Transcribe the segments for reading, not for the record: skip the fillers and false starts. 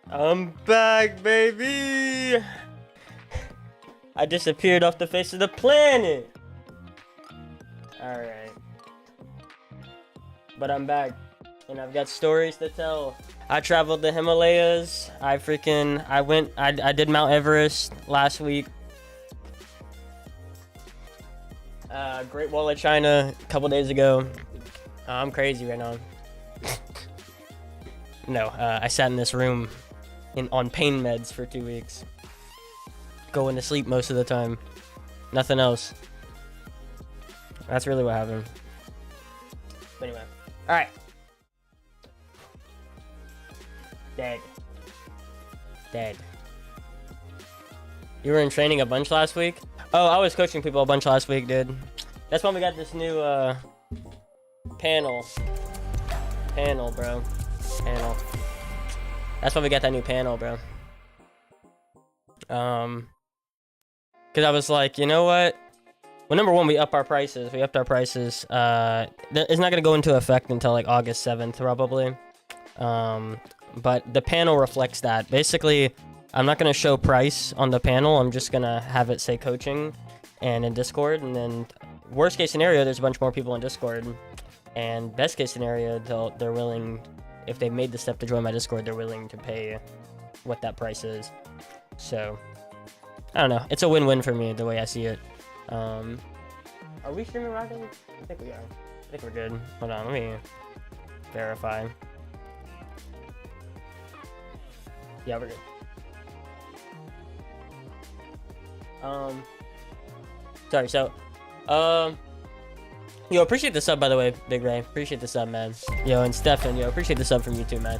I'm back, baby! I disappeared off the face of the planet! Alright. But I'm back. And I've got stories to tell. I traveled the Himalayas. I did Mount Everest last week. Great Wall of China a couple days ago. I'm crazy right now. No, I sat in this room on pain meds for 2 weeks. Going to sleep most of the time. Nothing else. That's really what happened. But anyway. Alright. Dead. You were in training a bunch last week? Oh, I was coaching people a bunch last week, dude. That's when we got this new, panel. Panel, bro. Panel. That's why we got that new panel, bro. Because I was like, you know what? Well, number one, we upped our prices. It's not going to go into effect until, like, August 7th, probably. But the panel reflects that. Basically, I'm not going to show price on the panel. I'm just going to have it say coaching and in Discord. And then, worst case scenario, there's a bunch more people in Discord. And best case scenario, they're willing... If they made the step to join my Discord, they're willing to pay what that price is. So, I don't know. It's a win-win for me, the way I see it. Are we streaming Rocket League? I think we are. I think we're good. Hold on, let me verify. Yeah, we're good. Sorry, so, yo, appreciate the sub, by the way, Big Ray. Appreciate the sub, man. Yo, and Stefan, yo, appreciate the sub from you too, man.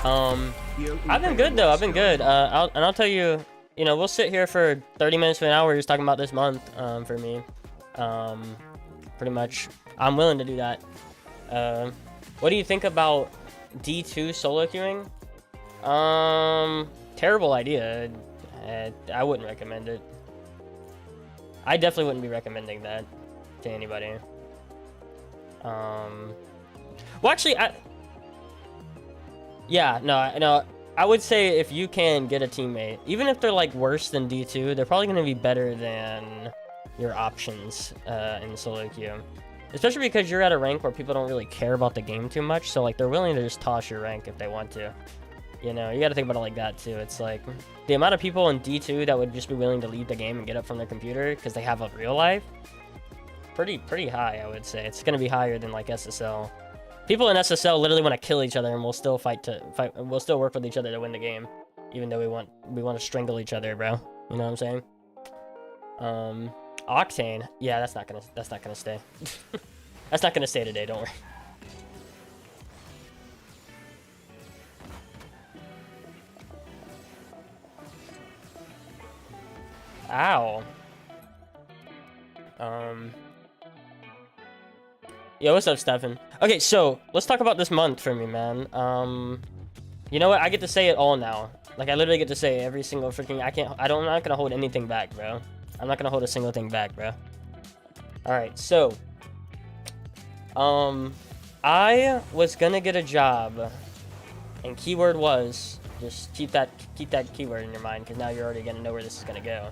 I've been good, though. I've been good. I'll tell you, you know, we'll sit here for 30 minutes to an hour just talking about this month, for me. Pretty much. I'm willing to do that. What do you think about D2 solo queuing? Terrible idea. I wouldn't recommend it. I definitely wouldn't be recommending that to anybody. Well, actually, I would say if you can get a teammate, even if they're like worse than D2, they're probably going to be better than your options in solo queue. Especially because you're at a rank where people don't really care about the game too much, so like they're willing to just toss your rank if they want to. You know, you got to think about it like that too. It's like the amount of people in D2 that would just be willing to leave the game and get up from their computer because they have a real life. Pretty high, I would say. It's gonna be higher than like SSL. People in SSL literally want to kill each other, and we'll still fight. We'll still work with each other to win the game, even though we want to strangle each other, bro. You know what I'm saying? Octane, yeah, that's not gonna stay. That's not gonna stay today. Don't worry. Ow. Yo, what's up, Stefan? Okay, so let's talk about this month for me, man. You know what? I get to say it all now. Like, I literally get to say every single freaking... I'm not gonna hold anything back, bro. I'm not gonna hold a single thing back, bro. Alright, so... I was gonna get a job. And keyword was... Just keep that keyword in your mind, because now you're already gonna know where this is gonna go.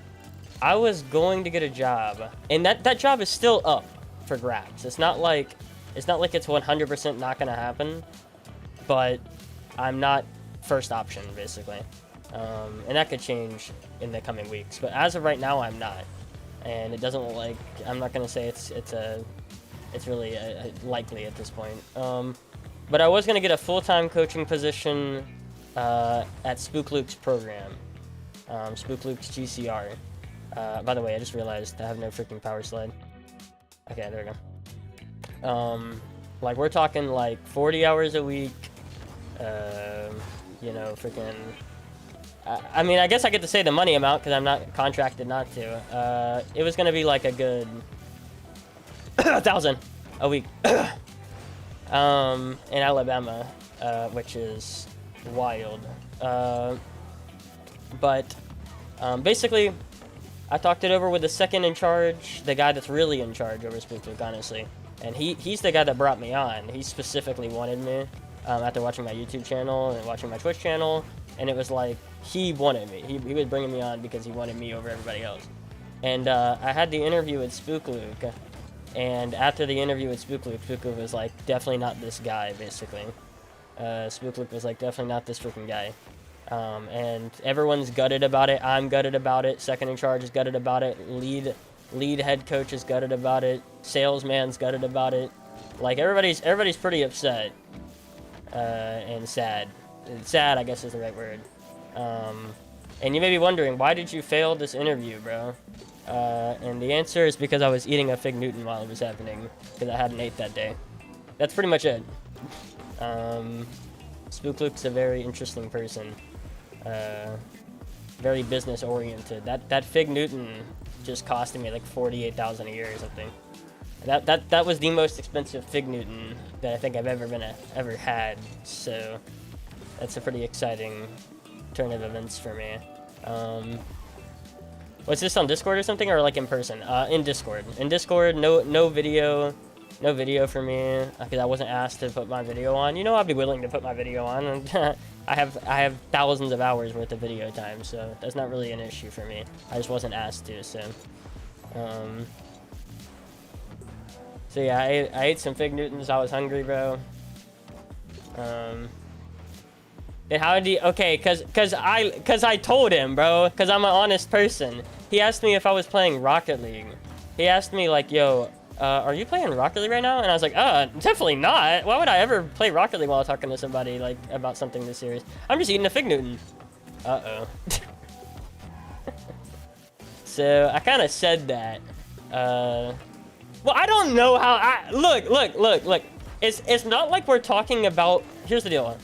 I was going to get a job. And that job is still up for grabs. It's not like it's 100% not gonna happen, but I'm not first option basically, and that could change in the coming weeks. But as of right now, I'm not. and it doesn't look like, I'm not gonna say it's really likely at this point. But I was gonna get a full-time coaching position at Spook Luke's program, Spook Luke's GCR. By the way, I just realized I have no freaking power slide. Okay, there we go. Like we're talking like 40 hours a week. You know, freaking. I mean, I guess I get to say the money amount because I'm not contracted not to. It was gonna be like a good 1,000 a week in Alabama, which is wild. But basically, I talked it over with the second in charge, the guy that's really in charge over Spook Luke, honestly. And he's the guy that brought me on. He specifically wanted me after watching my YouTube channel and watching my Twitch channel. And it was like, he wanted me. He was bringing me on because he wanted me over everybody else. And I had the interview with Spook Luke. And after the interview with Spook Luke was like, definitely not this guy, basically. Spook Luke was like, definitely not this freaking guy. And everyone's gutted about it. I'm gutted about it. Second in charge is gutted about it. Lead head coach is gutted about it. Salesman's gutted about it. Like everybody's pretty upset and sad. Sad, I guess, is the right word. And you may be wondering, why did you fail this interview, bro? And the answer is because I was eating a Fig Newton while it was happening, because I hadn't ate that day. That's pretty much it. Spook Luke's a very interesting person. Very business oriented. That Fig Newton just costed me like 48,000 a year or something. That was the most expensive Fig Newton that I think I've ever had. So that's a pretty exciting turn of events for me. Was this on Discord or something, or like in person? In Discord. In Discord, no video for me because I wasn't asked to put my video on. You know, I'd be willing to put my video on, and I have thousands of hours worth of video time, so that's not really an issue for me. I just wasn't asked to, so. So yeah, I ate some Fig Newtons. I was hungry, bro. And how did he? Okay, cause I told him, bro. Cause I'm an honest person. He asked me if I was playing Rocket League. He asked me like, "Yo, are you playing Rocket League right now?" And I was like, definitely not. Why would I ever play Rocket League while talking to somebody like about something this serious? I'm just eating a Fig Newton. Uh-oh. So I kind of said that. Well, I don't know how. Look. It's not like we're talking about. Here's the deal.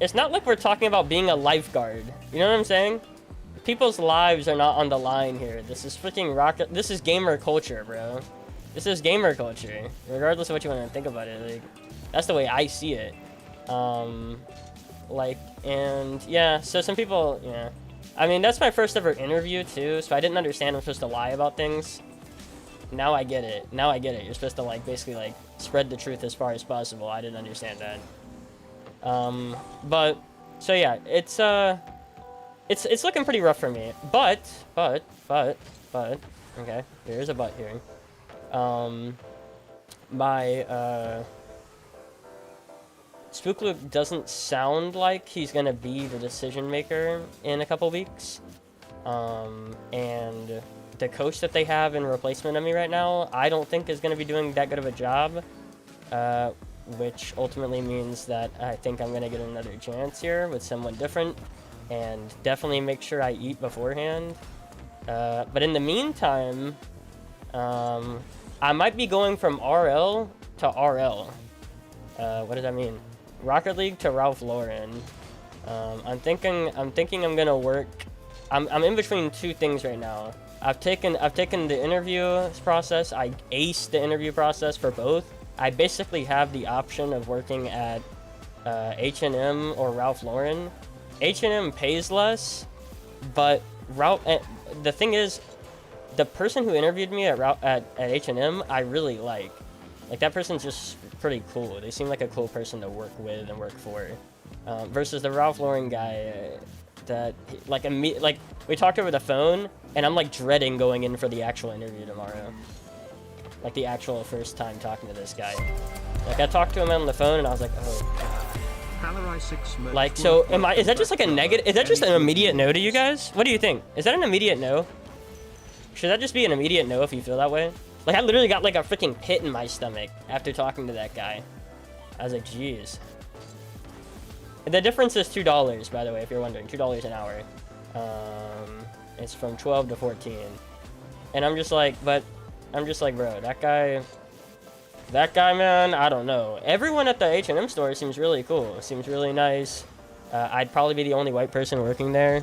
It's not like we're talking about being a lifeguard. You know what I'm saying? People's lives are not on the line here. This is freaking rocket. This is gamer culture, bro. This is gamer culture. Regardless of what you want to think about it, like that's the way I see it. Like, and yeah. So some people, yeah. I mean, that's my first ever interview too. So I didn't understand I'm supposed to lie about things. Now I get it. Now I get it. You're supposed to like basically like spread the truth as far as possible. I didn't understand that. But so yeah, it's looking pretty rough for me. But okay, there's a but here. My Spook Luke doesn't sound like he's gonna be the decision maker in a couple weeks. And the coach that they have in replacement of me right now, I don't think is gonna be doing that good of a job. Which ultimately means that I think I'm gonna get another chance here with someone different, and definitely make sure I eat beforehand. But in the meantime, I might be going from RL to RL. What does that mean? Rocket League to Ralph Lauren. I'm thinking I'm gonna work. I'm in between two things right now. I've taken the interview process. I aced the interview process for both. I basically have the option of working at H&M or Ralph Lauren. H&M pays less, but the thing is, the person who interviewed me at H&M, I really like. Like, that person's just pretty cool. They seem like a cool person to work with and work for. Versus the Ralph Lauren guy, that like we talked over the phone, and I'm like dreading going in for the actual interview tomorrow. Like the actual first time talking to this guy. Like I talked to him on the phone and I was like, oh god. Like, so is that just like a negative, is that just an immediate no to you guys? What do you think? Is that an immediate no? should that just be an immediate no if you feel that way? Like, I literally got like a freaking pit in my stomach after talking to that guy. I was like, jeez. The difference is $2, by the way, if you're wondering. $2 an hour. It's from 12 to 14. And I'm just like, bro, that guy, man, I don't know. Everyone at the H&M store seems really cool. Seems really nice. I'd probably be the only white person working there,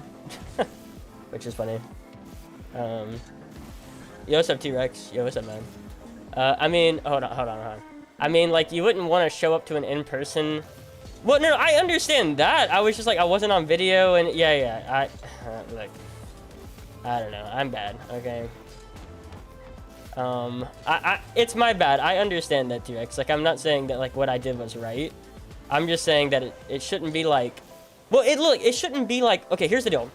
which is funny. Yo, what's up, T-Rex? Yo, what's up, man? I mean, hold on. I mean, like, you wouldn't want to show up to an in-person... Well, no, I understand that. I was just like, I wasn't on video, and yeah, like, I don't know. I'm bad, okay? It's my bad. I understand that, T-Rex. Like, I'm not saying that, like, what I did was right. I'm just saying that it shouldn't be like... Well, it shouldn't be like... Okay, here's the deal.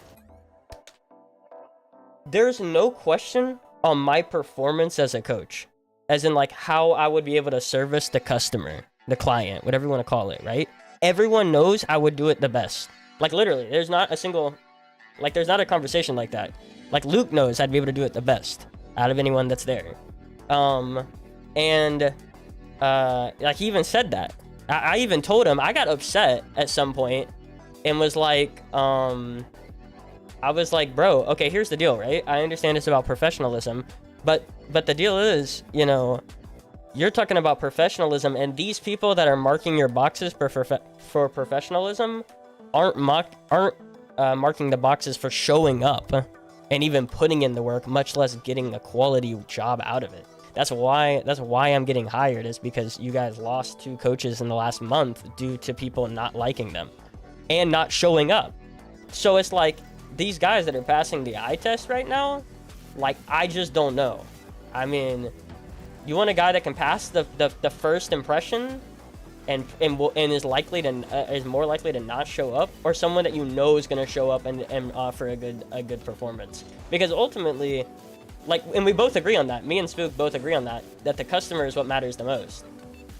There's no question on my performance as a coach. As in, like, how I would be able to service the customer, the client, whatever you want to call it, right? Everyone knows I would do it the best. Like, literally, there's not a single... Like, there's not a conversation like that. Like, Luke knows I'd be able to do it the best out of anyone that's there. Like, he even said that. I even told him, I got upset at some point and was like, I was like, bro, okay, here's the deal, right? I understand it's about professionalism, but the deal is, you know, you're talking about professionalism, and these people that are marking your boxes for professionalism aren't marking the boxes for showing up and even putting in the work, much less getting a quality job out of it. That's why I'm getting hired, is because you guys lost 2 coaches in the last month due to people not liking them and not showing up. So it's like, these guys that are passing the eye test right now, like, I just don't know. I mean, you want a guy that can pass the first impression and is more likely to not show up, or someone that you know is going to show up and offer a good performance? Because ultimately, like, and we both agree on that. Me and Spook both agree on that the customer is what matters the most.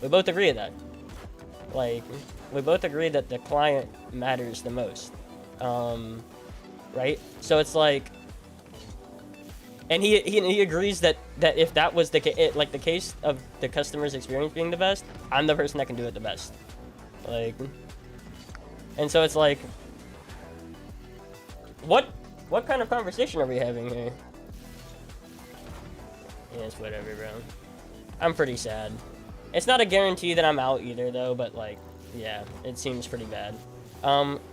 We both agree with that. Like, we both agree that the client matters the most. Right? So it's like, and he agrees that if that was the case of the customer's experience being the best, I'm the person that can do it the best. Like, and so it's like, what kind of conversation are we having here? Yeah, it's whatever, bro. I'm pretty sad. It's not a guarantee that I'm out either, though, but, like, yeah, it seems pretty bad.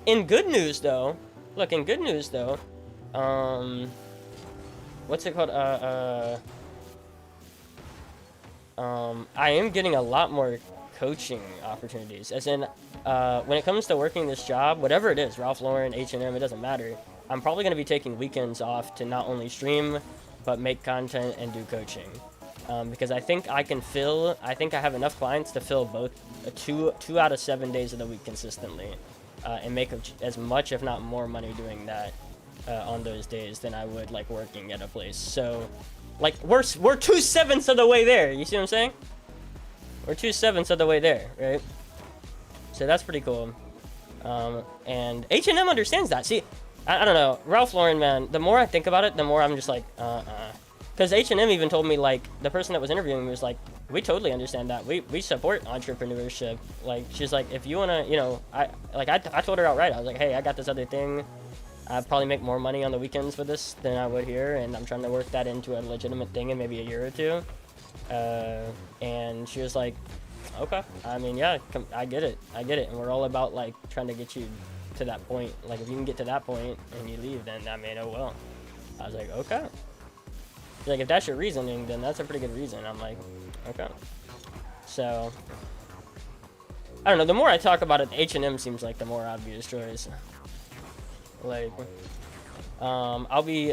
In good news, though, what's it called? I am getting a lot more coaching opportunities, as in, when it comes to working this job, whatever it is, Ralph Lauren, H&M, it doesn't matter. I'm probably going to be taking weekends off to not only stream, but make content and do coaching. Because I think I have enough clients to fill both 2 out of 7 days of the week consistently, and make as much, if not more, money doing that on those days than I would, like, working at a place. So, like, we're 2/7 of the way there. You see what I'm saying? We're 2/7 of the way there, right? So that's pretty cool. And H&M understands that. See, I don't know, Ralph Lauren, man, the more I think about it, the more I'm just like, because H&M even told me, like, the person that was interviewing me was like, we totally understand that. We support entrepreneurship. Like, she's like, if you want to, you know, I told her outright. I was like, hey, I got this other thing. I'd probably make more money on the weekends with this than I would here, and I'm trying to work that into a legitimate thing in maybe a year or 2. And she was like, okay. I mean, yeah, I get it. And we're all about, like, trying to get you to that point. Like, if you can get to that point and you leave, then I mean, oh well. I was like, okay. She's like, if that's your reasoning, then that's a pretty good reason. I'm like, okay. So, I don't know, the more I talk about it, H&M seems like the more obvious choice. Like, I'll be,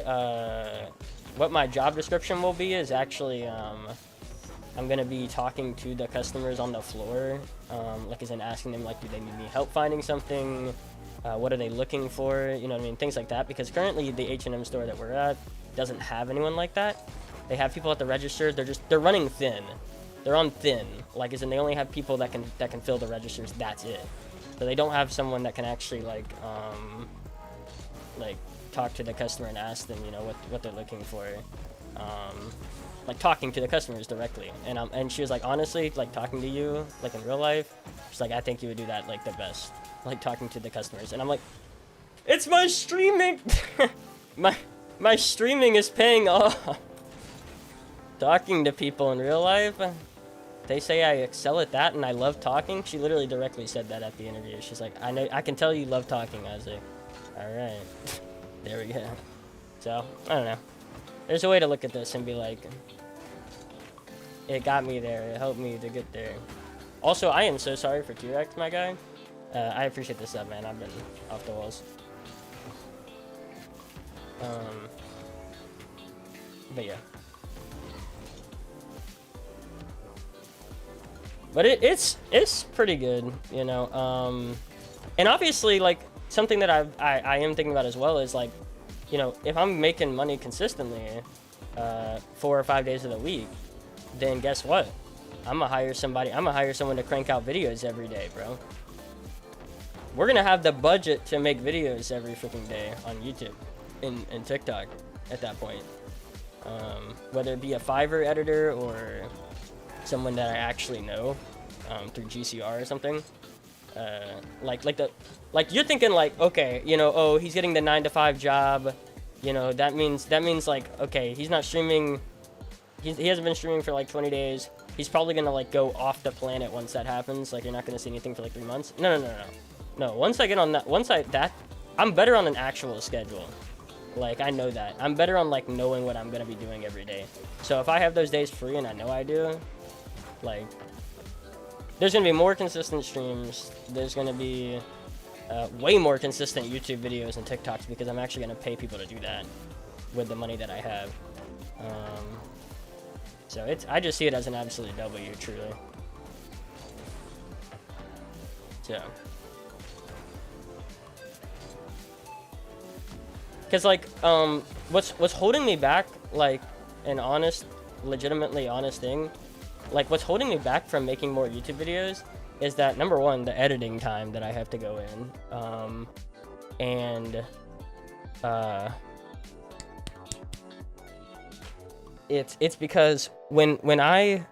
what my job description will be is actually, I'm gonna be talking to the customers on the floor, like, as in asking them, like, do they need any help finding something? What are they looking for? You know what I mean? Things like that. Because currently the H&M store that we're at doesn't have anyone like that. They have people at the register. They're running thin. They're on thin. Like, as in they only have people that can fill the registers. That's it. So they don't have someone that can actually, like talk to the customer and ask them, you know, what they're looking for. like talking to the customers directly. And she was like, honestly, like talking to you like in real life, she's like, I think you would do that like the best, like talking to the customers. And I'm like, it's my streaming. my streaming is paying off. Talking to people in real life, they say I excel at that and I love talking. She literally directly said that at the interview. She's like, I can tell you love talking. I was like, all right. There we go. So I don't know, there's a way to look at this and be like, it got me there, it helped me to get there. Also, I am so sorry for T-Rex, my guy. I appreciate this stuff, man. I've been off the walls. But yeah. But it's pretty good, you know. And obviously, like, something that I am thinking about as well is, like, you know, if I'm making money consistently 4 or 5 days of the week, then guess what? I'm gonna hire someone to crank out videos every day, bro. We're gonna have the budget to make videos every freaking day on YouTube and TikTok at that point. Whether it be a Fiverr editor or someone that I actually know through GCR or something. Like you're thinking like, okay, you know, oh, he's getting the 9-to-5 job, you know, that means like, okay, he's not streaming, he hasn't been streaming for like 20 days. He's probably gonna like go off the planet once that happens. Like, you're not gonna see anything for like 3 months. No. Once I get on that, I'm better on an actual schedule. Like, I know that. I'm better on like knowing what I'm gonna be doing every day. So if I have those days free, and I know I do, like, there's gonna be more consistent streams. There's gonna be way more consistent YouTube videos and TikToks, because I'm actually gonna pay people to do that with the money that I have. So I just see it as an absolute W, truly. So, cause like what's holding me back, like an honest, legitimately honest thing, like what's holding me back from making more YouTube videos is that, number one, the editing time that I have to go in, and it's because when I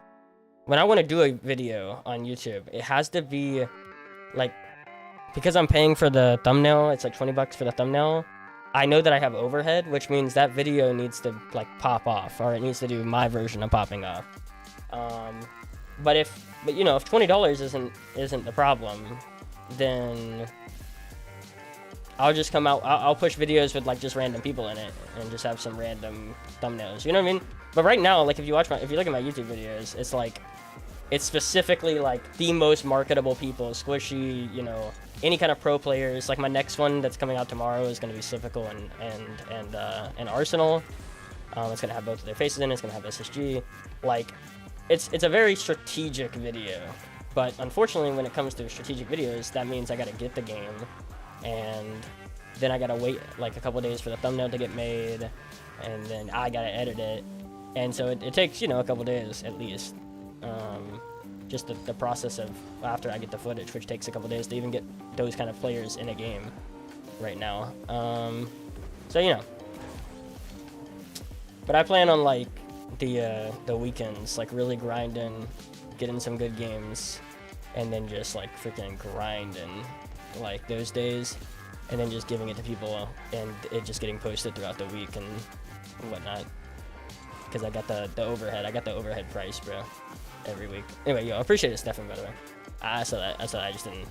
want to do a video on YouTube, it has to be like, because I'm paying for the thumbnail, it's like $20 for the thumbnail. I know that I have overhead, which means that video needs to like pop off, or it needs to do my version of popping off. But you know, if $20 isn't the problem, then I'll just come out, I'll push videos with like just random people in it and just have some random thumbnails, you know what I mean? But right now, like, if you look at my YouTube videos, it's like, it's specifically like the most marketable people, Squishy, you know, any kind of pro players. Like, my next one that's coming out tomorrow is going to be Civical and Arsenal. It's going to have both of their faces in it. It's going to have SSG. Like, it's a very strategic video. But unfortunately, when it comes to strategic videos, that means I got to get the game, and then I got to wait like a couple days for the thumbnail to get made, and then I got to edit it. And so it takes, you know, a couple days at least. Just the process of after I get the footage, which takes a couple days to even get those kind of players in a game right now. So, you know. But I plan on like the weekends, like really grinding, getting some good games, and then just like freaking grinding like those days, and then just giving it to people and it just getting posted throughout the week and whatnot. Because I got the overhead. I got the overhead price, bro, every week. Anyway, yo, I appreciate it, Stefan, by the way. I saw that. I just didn't.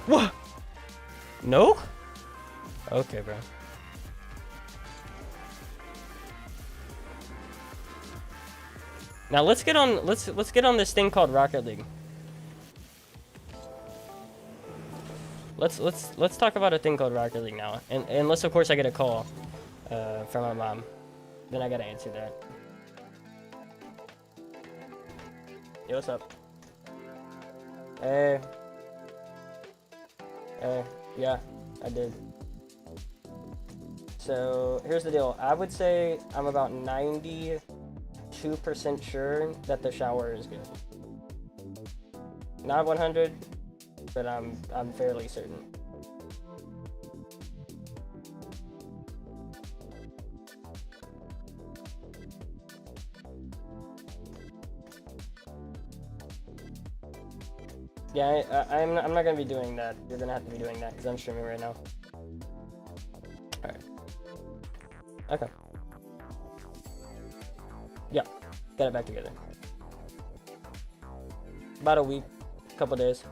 What? No? Okay, bro. Now let's get on this thing called Rocket League. Let's talk about a thing called Rocket League now. And unless of course I get a call from my mom, then I gotta answer that. Yo, what's up? Hey. Yeah, I did. So here's the deal. I would say I'm about 90 2% sure that the shower is good. Not 100, but I'm fairly certain. Yeah, I'm not gonna be doing that. You're gonna have to be doing that because I'm streaming right now. All right. Okay. Yeah, get it back together. About a week, couple days.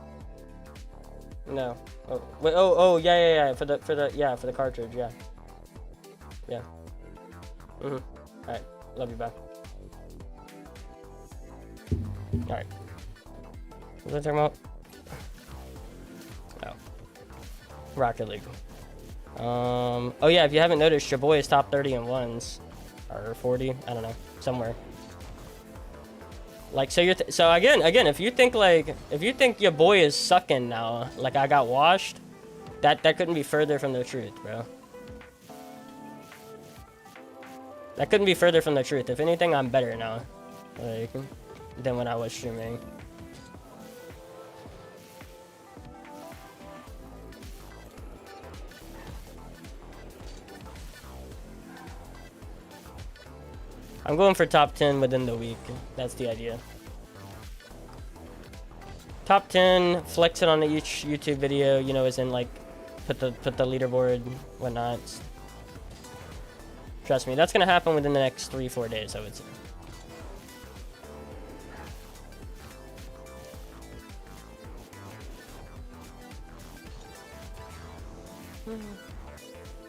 No. Oh wait. Oh yeah. For the cartridge. Yeah. Yeah. All right. Love you. Bye. All right. What was I talking about? Oh. Rocket League. Oh yeah. If you haven't noticed, your boy is top 30 in ones, or 40. I don't know. Somewhere. Like, so you're so again, if you think your boy is sucking now, like I got washed, that couldn't be further from the truth, bro. That couldn't be further from the truth. If anything, I'm better now, like, than when I was streaming. I'm going for top 10 within the week. That's the idea. Top 10, flex it on each YouTube video, you know, as in like put the leaderboard, whatnot. Trust me, that's gonna happen within the next 3-4 days, I would say.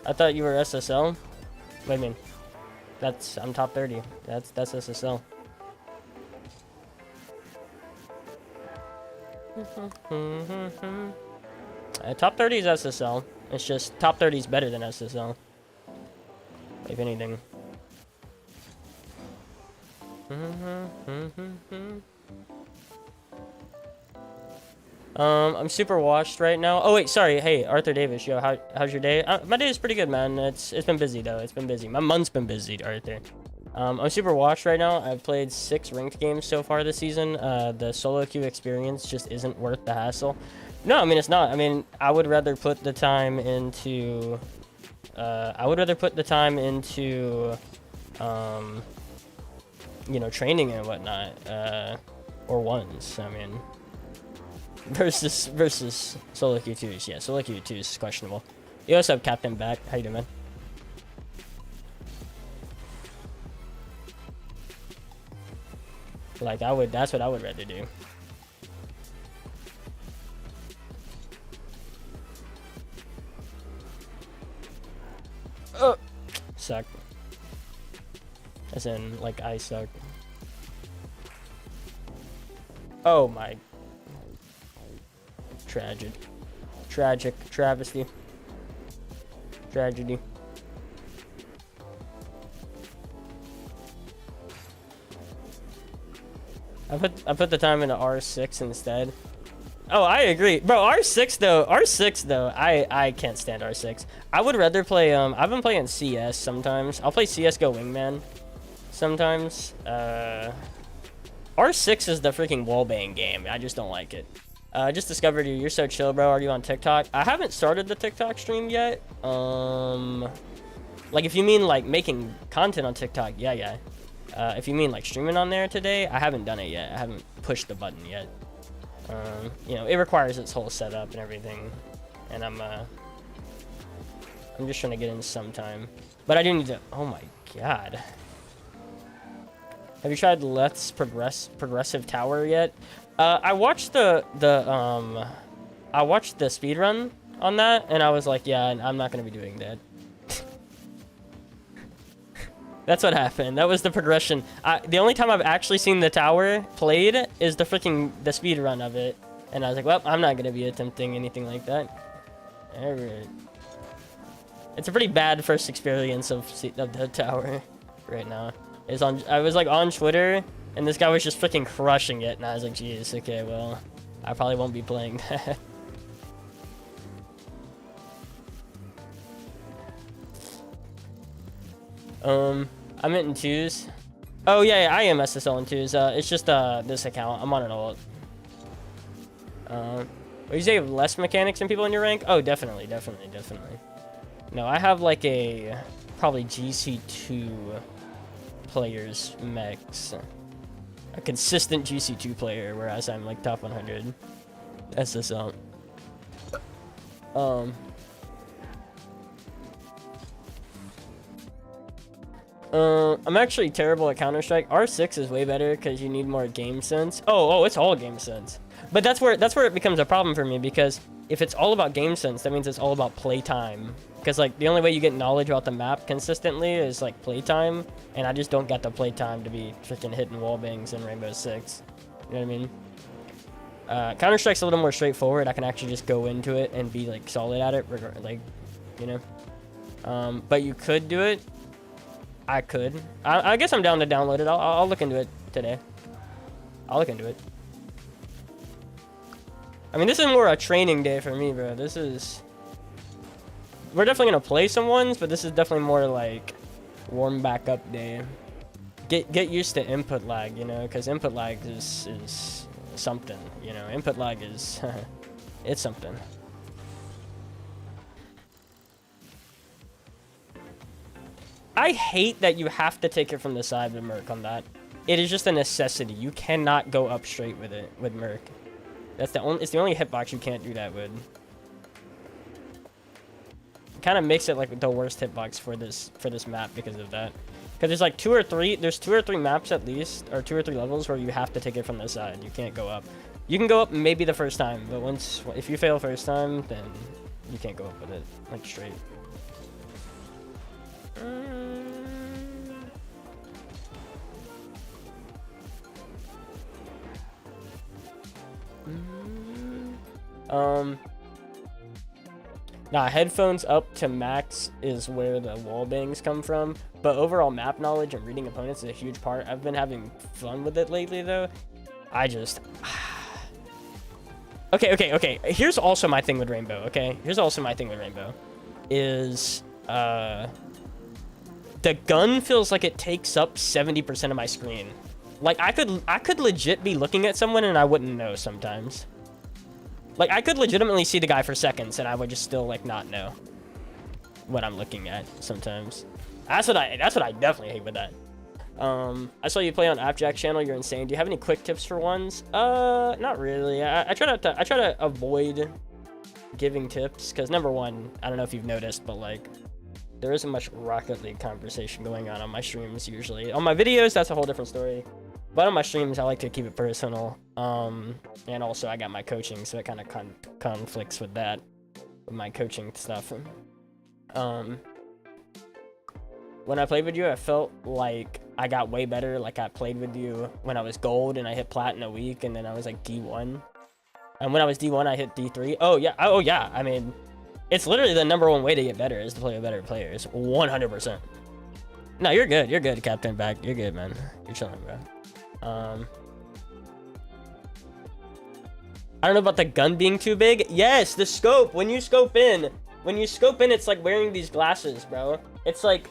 I thought you were SSL. What do you mean? I'm top 30. That's SSL. Top 30 is SSL. It's just top 30 is better than SSL. If anything. I'm super washed right now. Oh wait, sorry. Hey, Arthur Davis, yo, how's your day? My day is pretty good, man. It's been busy though. It's been busy. My month's been busy, Arthur. I'm super washed right now. I've played 6 ranked games so far this season. The solo queue experience just isn't worth the hassle. No, I mean it's not. I mean I would rather put the time into. You know, training and whatnot, or ones. I mean. Versus solo Q2s. Yeah, solo Q2 is questionable. You also have Captain back. How you doing, man? Like that's what I would rather do. Suck. As in, like, I suck. Oh my. Tragic travesty. Tragedy. I put the time into R6 instead. Oh, I agree, bro. R6 though, I can't stand R6. I would rather play I've been playing CS sometimes. I'll play CS:GO Wingman sometimes. R6 is the freaking wallbang game. I just don't like it. I just discovered you. You're so chill, bro. Are you on TikTok? I haven't started the TikTok stream yet. Like if you mean like making content on TikTok, yeah. If you mean like streaming on there today, I haven't done it yet. I haven't pushed the button yet. You know, it requires its whole setup and everything, and I'm just trying to get in sometime. But I do need to. Oh my god. Have you tried Let's Progressive Tower yet? I watched the speed run on that, and I was like, yeah, I'm not gonna be doing that. That's what happened. That was the progression. The only time I've actually seen the tower played is the speed run of it, and I was like, well, I'm not gonna be attempting anything like that. All right. It's a pretty bad first experience of the tower right now. I was like on Twitter, and this guy was just freaking crushing it, and I was like, geez, okay, well, I probably won't be playing that. I'm in twos. Oh yeah, I am SSL in 2s. It's just this account. I'm on an alt. Would you say you have less mechanics than people in your rank? Oh, definitely. No, I have like a probably GC2 players max. A consistent GC2 player, whereas I'm like top 100 SSL. I'm actually terrible at Counter-Strike. R6 is way better because you need more game sense. Oh, it's all game sense. But that's where it becomes a problem for me, because if it's all about game sense, that means it's all about playtime. Because like the only way you get knowledge about the map consistently is like playtime, and I just don't get the playtime to be freaking hitting wall bangs in Rainbow Six. You know what I mean? Counter-Strike's a little more straightforward. I can actually just go into it and be like solid at it, like, you know. But you could do it. I could. I guess I'm down to download it. I'll look into it today. I'll look into it. I mean, this is more a training day for me, bro. This is... We're definitely going to play some ones, but this is definitely more like warm back up day. Get used to input lag, you know, because input lag is something, you know. Input lag is... it's something. I hate that you have to take it from the side with Merc on that. It is just a necessity. You cannot go up straight with it with Merc. It's the only hitbox you can't do that with. It kind of makes it like the worst hitbox for this map because of that. Because there's like two or three maps at least, or 2 or 3 levels where you have to take it from the side. You can't go up. You can go up maybe the first time, but if you fail first time, then you can't go up with it like straight. Nah, headphones up to max is where the wall bangs come from, but overall map knowledge and reading opponents is a huge part. I've been having fun with it lately though. I just okay, here's also my thing with Rainbow. Is the gun feels like it takes up 70% of my screen. Like I could legit be looking at someone and I wouldn't know sometimes. Like I could legitimately see the guy for seconds and I would just still like not know what I'm looking at sometimes. That's what I definitely hate with that. I saw you play on Appjack's channel. You're insane. Do you have any quick tips for ones? Not really. I try to avoid giving tips because number one, I don't know if you've noticed, but like there isn't much Rocket League conversation going on my streams usually. On my videos, that's a whole different story. But on my streams, I like to keep it personal. And also I got my coaching, so it kind of conflicts with that, with my coaching stuff. When I played with you, I felt like I got way better. Like I played with you when I was gold and I hit plat in a week, and then I was like D1. And when I was D1, I hit D3. Oh yeah. I mean, it's literally the #1 way to get better is to play with better players. 100%. No, you're good. You're good, Captain Back. You're good, man. You're chilling, bro. I don't know about the gun being too big. Yes, the scope. When you scope in, it's like wearing these glasses, bro. It's like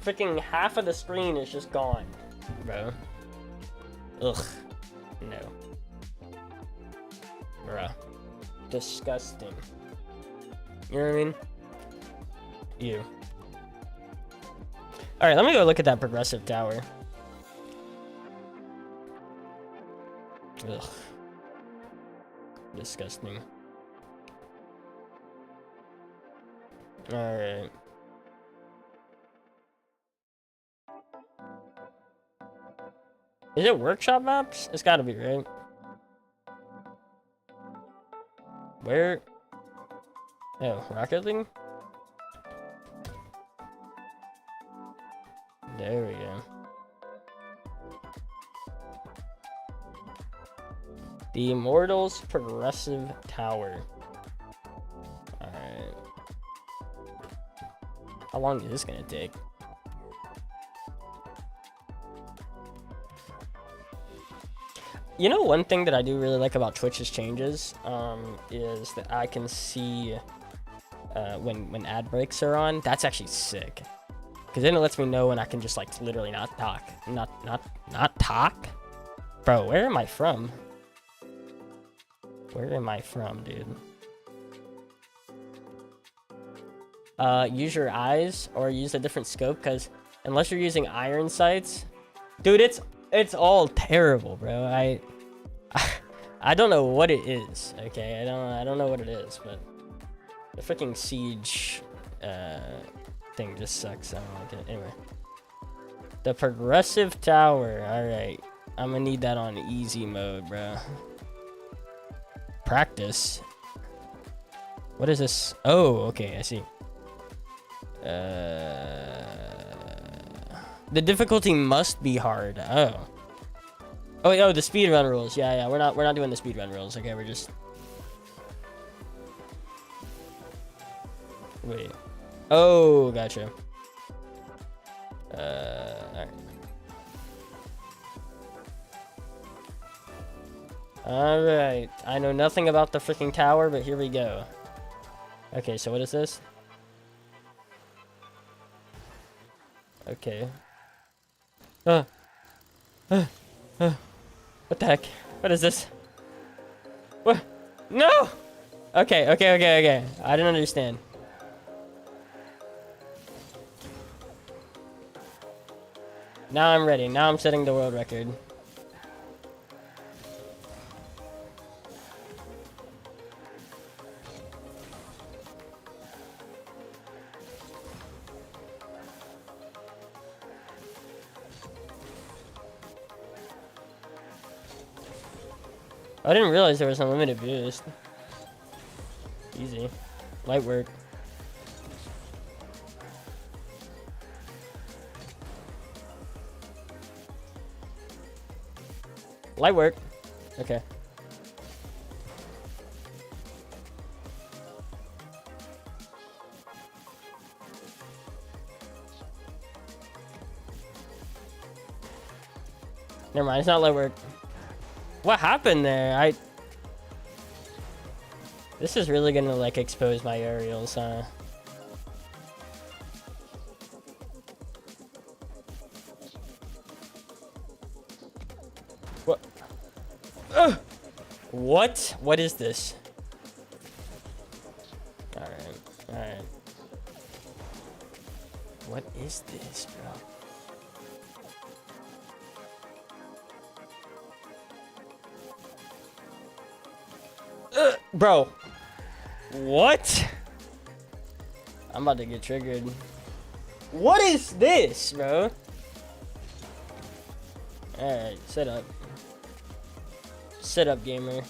freaking half of the screen is just gone, bro. Ugh. No. Bruh. Disgusting. You know what I mean? Ew. Alright, let me go look at that progressive tower. Ugh. Disgusting. Alright. Is it workshop maps? It's gotta be, right? Where? Oh, Rocket League? There we go. The Immortals Progressive Tower. Alright. How long is this gonna take? You know, one thing that I do really like about Twitch's changes is that I can see when ad breaks are on. That's actually sick. Because then it lets me know when I can just like literally not talk. Not talk? Bro, where am I from? Where am I from, dude? Use your eyes or use a different scope, because unless you're using iron sights, dude, it's all terrible, bro. I don't know what it is. Okay, I don't know what it is, but the freaking siege thing just sucks. I don't like it. Anyway, the progressive tower. All right, I'm gonna need that on easy mode, bro. Practice. What is this? Oh, okay, I see. The difficulty must be hard. Oh. Oh, wait, the speedrun rules. Yeah, we're not doing the speedrun rules. Okay, we're just. Wait. Oh, gotcha. Alright. Alright. I know nothing about the freaking tower, but here we go. Okay, so what is this? Okay. What the heck? What is this? What? No! Okay. I didn't understand. Now I'm ready. Now I'm setting the world record. I didn't realize there was unlimited boost. Easy. Light work. Light work. Okay. Never mind, it's not light work. What happened there? This is really gonna like expose my aerials, huh? What? What? What is this? Alright. What is this, bro? Bro, what? I'm about to get triggered. What is this, bro? Alright, sit up. Sit up, gamer.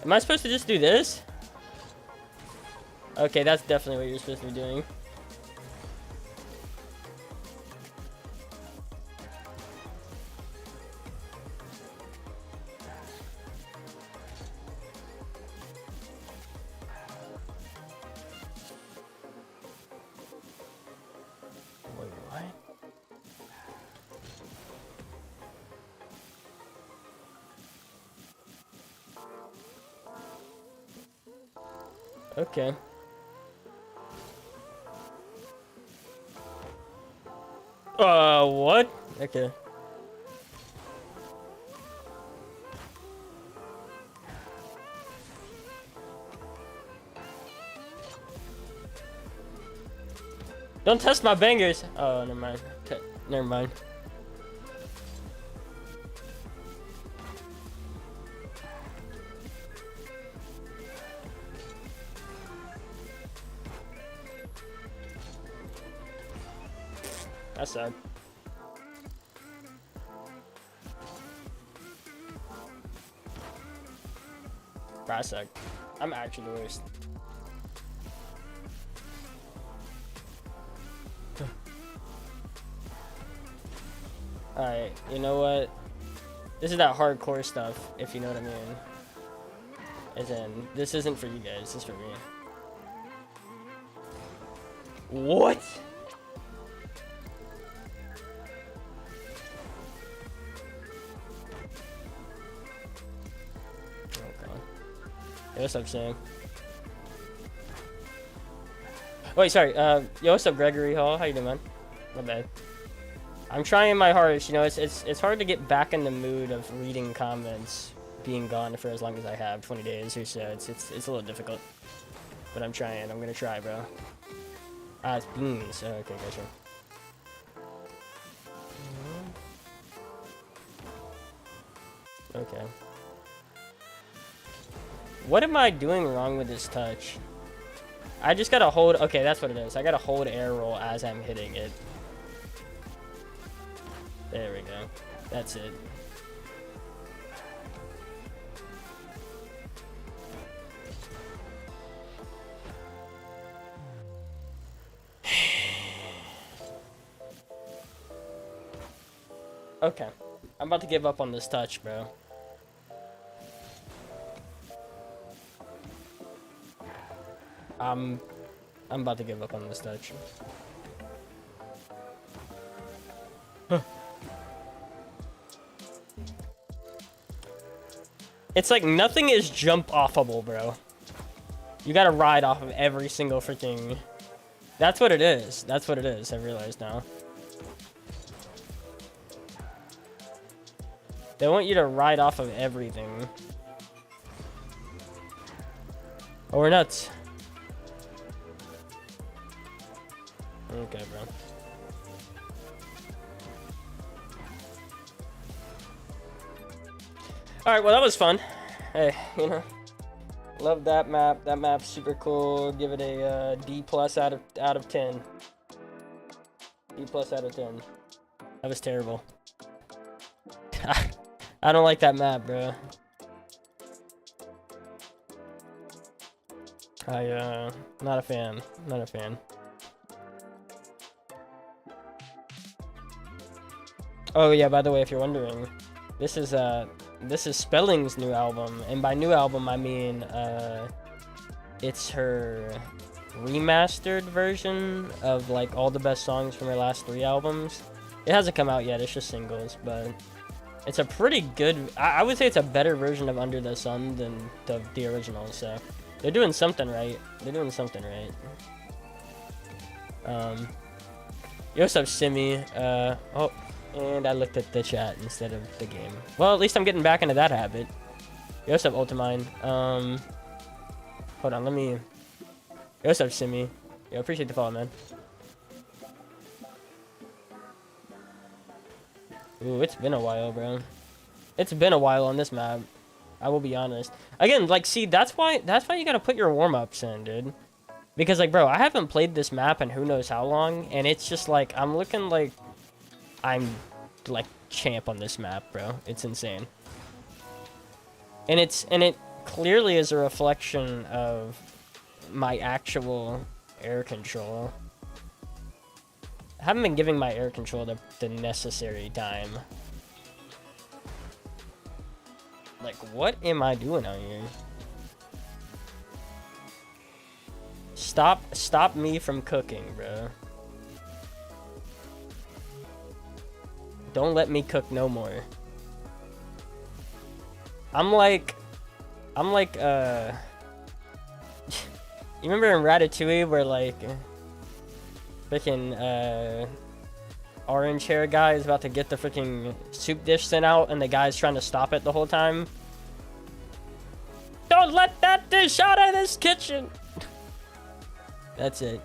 Am I supposed to just do this? Okay, that's definitely what you're supposed to be doing. Okay. What? Okay. Don't test my bangers. Oh, never mind. Never mind. That's sad. Bro, I suck. I'm actually the worst. Alright, you know what? This is that hardcore stuff, if you know what I mean. As in, this isn't for you guys, this is for me. What? Okay. Hey, what's up, Sam? Wait, sorry. Yo, what's up, Gregory Hall? How you doing, man? My bad. I'm trying my hardest. You know, it's hard to get back in the mood of reading comments, being gone for as long as I have, 20 days or so. It's a little difficult, but I'm trying. I'm gonna try, bro. Ah, it's beans. Oh, okay, gotcha. Okay. What am I doing wrong with this touch? I just gotta hold. Okay, that's what it is. I gotta hold air roll as I'm hitting it. There we go. That's it. Okay. I'm about to give up on this touch, bro. I'm about to give up on this touch. Huh. It's like nothing is jump offable, bro. You gotta ride off of every single freaking... That's what it is. That's what it is. I realize now. They want you to ride off of everything. Oh, we're nuts. Okay, bro. Alright, well, that was fun. Hey, you know. Love that map. That map's super cool. Give it a D+ out of 10. D+ out of 10. That was terrible. I don't like that map, bro. Not a fan. Not a fan. Oh yeah, by the way, if you're wondering, this is Spelling's new album, and by new album I mean it's her remastered version of like all the best songs from her last 3 albums. It hasn't come out yet, it's just singles, but it's a pretty good, I would say it's a better version of Under the Sun than the original, so they're doing something right. They're doing something right. You also have Simi, oh, and I looked at the chat instead of the game. Well, at least I'm getting back into that habit. You also have Ultimine. Hold on, let me... You also have Simi. Yeah, appreciate the follow, man. Ooh, it's been a while, bro. It's been a while on this map. I will be honest. Again, like, see, that's why you gotta put your warm-ups in, dude. Because, like, bro, I haven't played this map in who knows how long, and it's just, like, I'm looking like I'm, like, champ on this map, bro. It's insane. And it clearly is a reflection of my actual air control. I haven't been giving my air control the necessary time. Like, what am I doing out here? Stop me from cooking, bro. Don't let me cook no more. I'm like, you remember in Ratatouille where, like, freaking, orange hair guy is about to get the freaking soup dish sent out and the guy's trying to stop it the whole time? Don't let that dish out of this kitchen! That's it.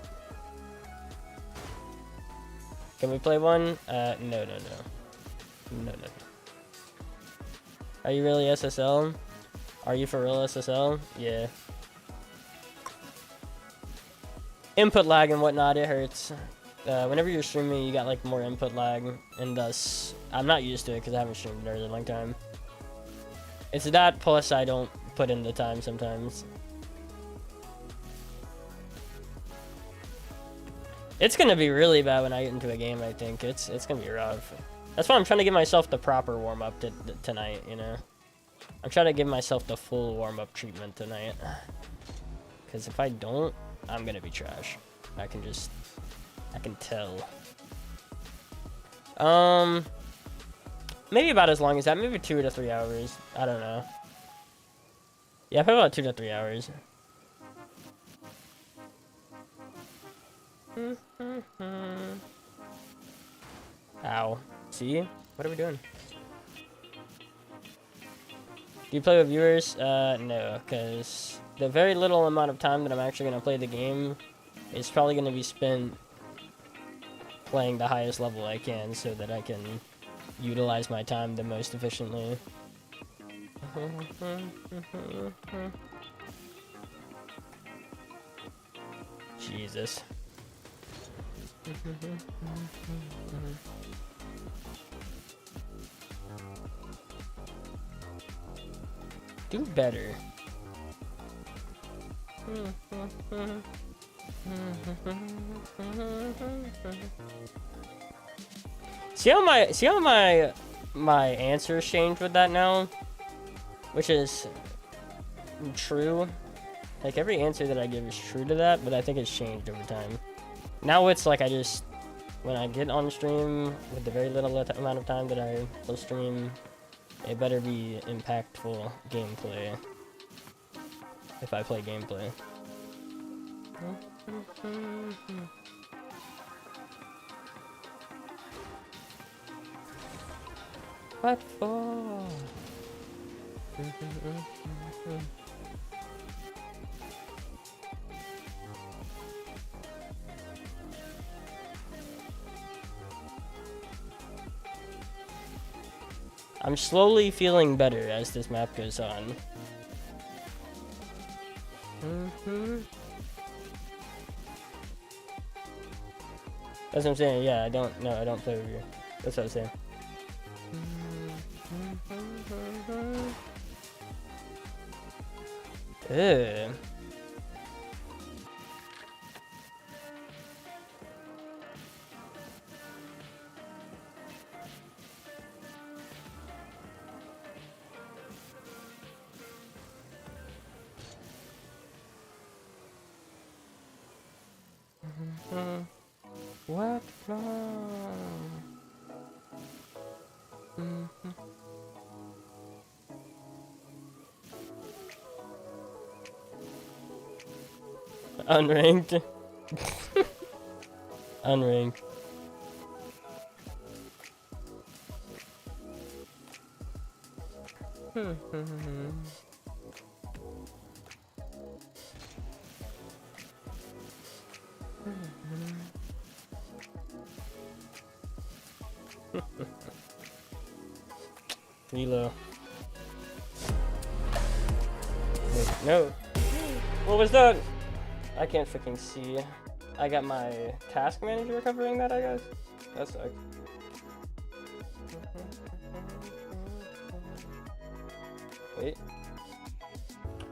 Can we play one? No. No. Are you really SSL? Are you for real SSL? Yeah. Input lag and whatnot, it hurts. Whenever you're streaming, you got like more input lag, and thus, I'm not used to it because I haven't streamed in a really long time. It's that, plus I don't put in the time sometimes. It's gonna be really bad when I get into a game, I think. It's gonna be rough. That's why I'm trying to give myself the proper warm-up tonight, you know? I'm trying to give myself the full warm-up treatment tonight. Because if I don't, I'm gonna be trash. I can tell. Maybe about as long as that. Maybe 2 to 3 hours. I don't know. Yeah, probably about 2 to 3 hours. Ow. See? What are we doing? Do you play with viewers? No, because the very little amount of time that I'm actually going to play the game is probably going to be spent playing the highest level I can so that I can utilize my time the most efficiently. Jesus. Do better. See how my answers change with that now? Which is true. Like every answer that I give is true to that, but I think it's changed over time. Now it's like when I get on stream with the very little amount of time that I will stream, it better be impactful gameplay. If I play gameplay. What for? I'm slowly feeling better as this map goes on. That's what I'm saying. Yeah, I don't play with you. That's what I'm saying. Ew. What from? Unranked. Unranked. Reload. Wait, no. What was that? I can't freaking see. I got my task manager covering that, I guess. That sucks. Wait.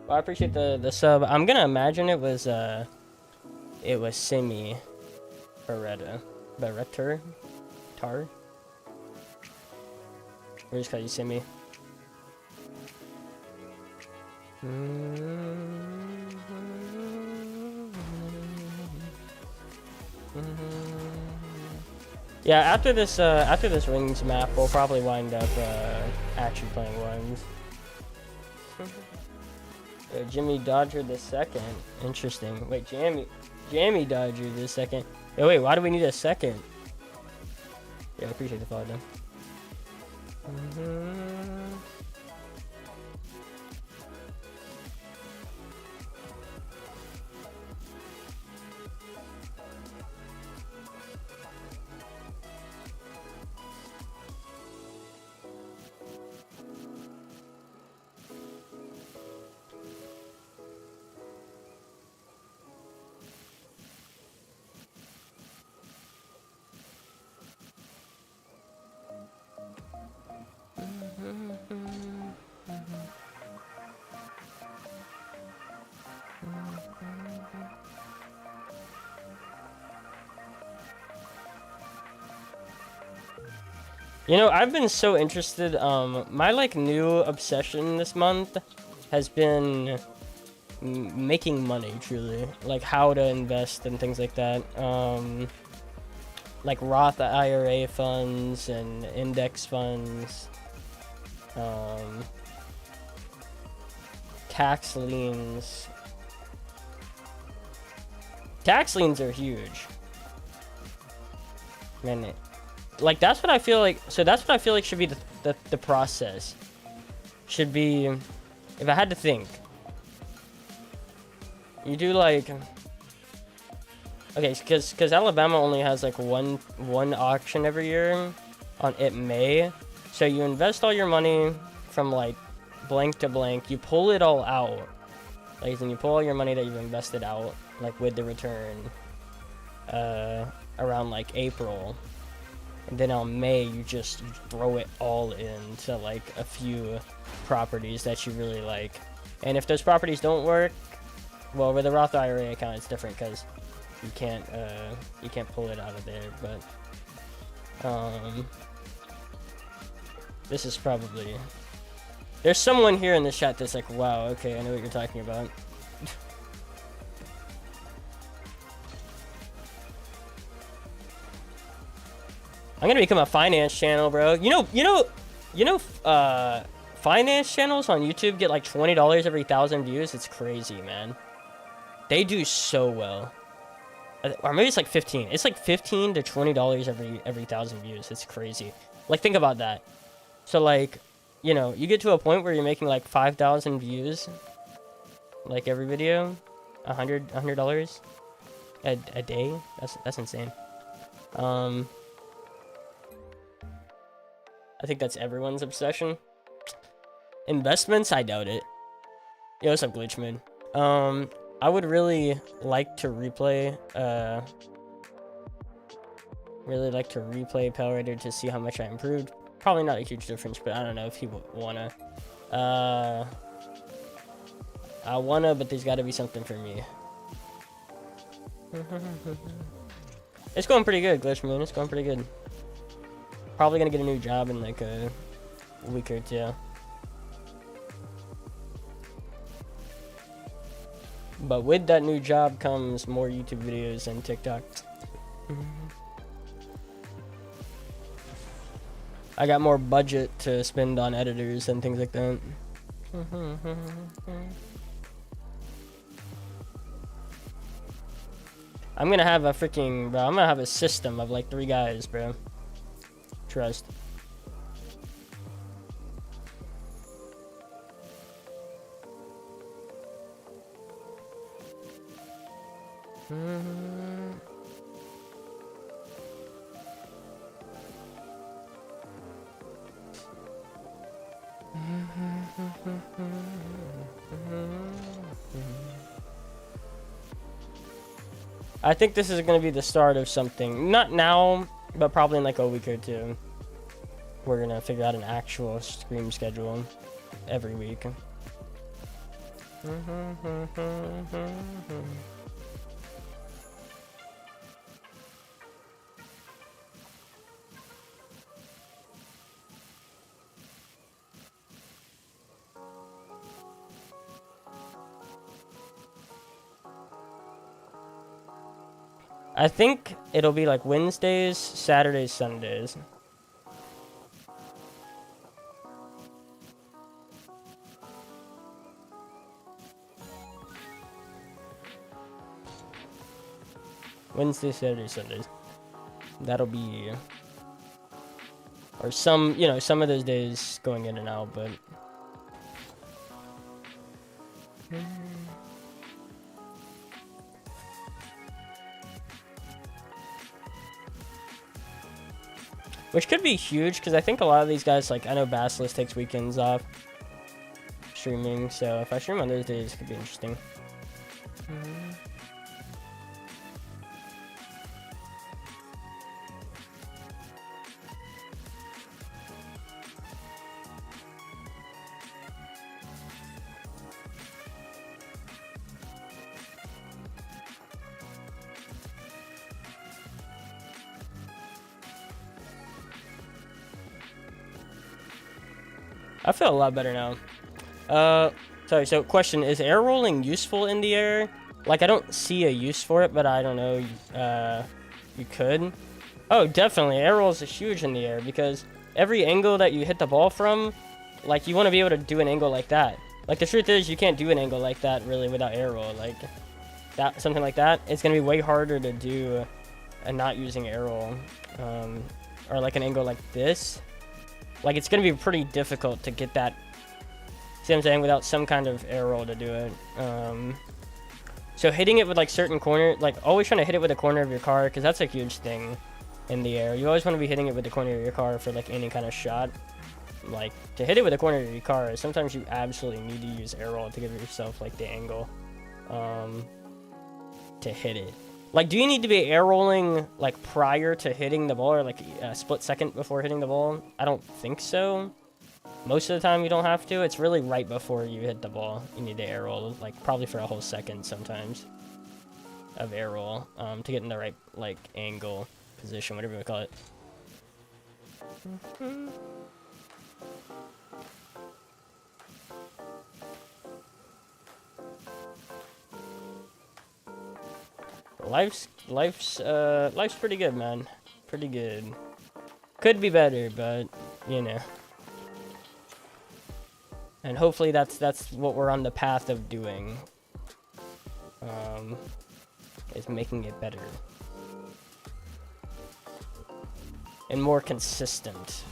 Well, I appreciate the sub. I'm gonna imagine it was Simi Beretta. Beretta? Tar? We're just call you Simi. Yeah, after this rings map, we'll probably wind up actually playing ones. Jimmy Dodger the second. Interesting. Wait, Jammy Dodger the second. Hey, wait, why do we need a second? Yeah, I appreciate the follow then. You know, I've been so interested. My like new obsession this month has been making money. Truly, like how to invest and things like that. Like Roth IRA funds and index funds. Tax liens. Tax liens are huge. Man, like that's what I feel like. So that's what I feel like should be the process. Should be, if I had to think, you do like, okay, because Alabama only has like one auction every year on it May. So you invest all your money from like blank to blank. You pull it all out, like, and you pull all your money that you've invested out, like with the return, around like April. And then on May, you just throw it all into like a few properties that you really like. And if those properties don't work, well, with a Roth IRA account, it's different because you can't pull it out of there. But this is probably, there's someone here in the chat that's like, wow, okay, I know what you're talking about. I'm gonna become a finance channel, bro. Finance channels on YouTube get like $20 every 1,000 views. It's crazy, man. They do so well. Or maybe it's like 15. It's like $15 to $20 every 1,000 views. It's crazy. Like, think about that. So like, you know, you get to a point where you're making like 5,000 views, like every video, $100 a day. That's insane. I think that's everyone's obsession. Investments, I doubt it. Yo, what's up, Glitchman? I would really like to replay, Power Raider to see how much I improved. Probably not a huge difference, but I don't know if people wanna. I wanna, but there's gotta be something for me. It's going pretty good, Glitchman. It's going pretty good. Probably gonna get a new job in like a week or two. But with that new job comes more YouTube videos and TikTok. I got more budget to spend on editors and things like that. I'm gonna have a freaking, bro, I'm gonna have a system of like 3 guys, bro. Trust. I think this is going to be the start of something. Not now, but probably in like a week or two. We're going to figure out an actual stream schedule every week. I think it'll be like Wednesdays, Saturdays, Sundays. Wednesday, Saturday, Sundays. That'll be, or some, you know, some of those days going in and out, but. Which could be huge, because I think a lot of these guys, like, I know Basilisk takes weekends off streaming, so if I stream on those days, it could be interesting. I feel a lot better now. Sorry, so question, is air rolling useful in the air? Like, I don't see a use for it, but I don't know, you could. Oh, definitely, air rolls is huge in the air, because every angle that you hit the ball from, like, you want to be able to do an angle like that. Like, the truth is, you can't do an angle like that, really, without air roll. Like, that, something like that, it's going to be way harder to do, and not using air roll, or like an angle like this, like it's gonna be pretty difficult to get that. See what I'm saying? Without some kind of air roll to do it. So hitting it with like certain corner, like always trying to hit it with the corner of your car, because that's a huge thing in the air. You always want to be hitting it with the corner of your car for like any kind of shot. Like to hit it with the corner of your car, sometimes you absolutely need to use air roll to give yourself like the angle to hit it. Like, do you need to be air rolling like prior to hitting the ball, or like a split second before hitting the ball? I don't think so. Most of the time you don't have to. It's really right before you hit the ball you need to air roll, like probably for a whole second sometimes of air roll, to get in the right like angle, position, whatever you call it. Life's pretty good, man. Pretty good. Could be better, but you know. And hopefully that's what we're on the path of doing. Is making it better. And more consistent.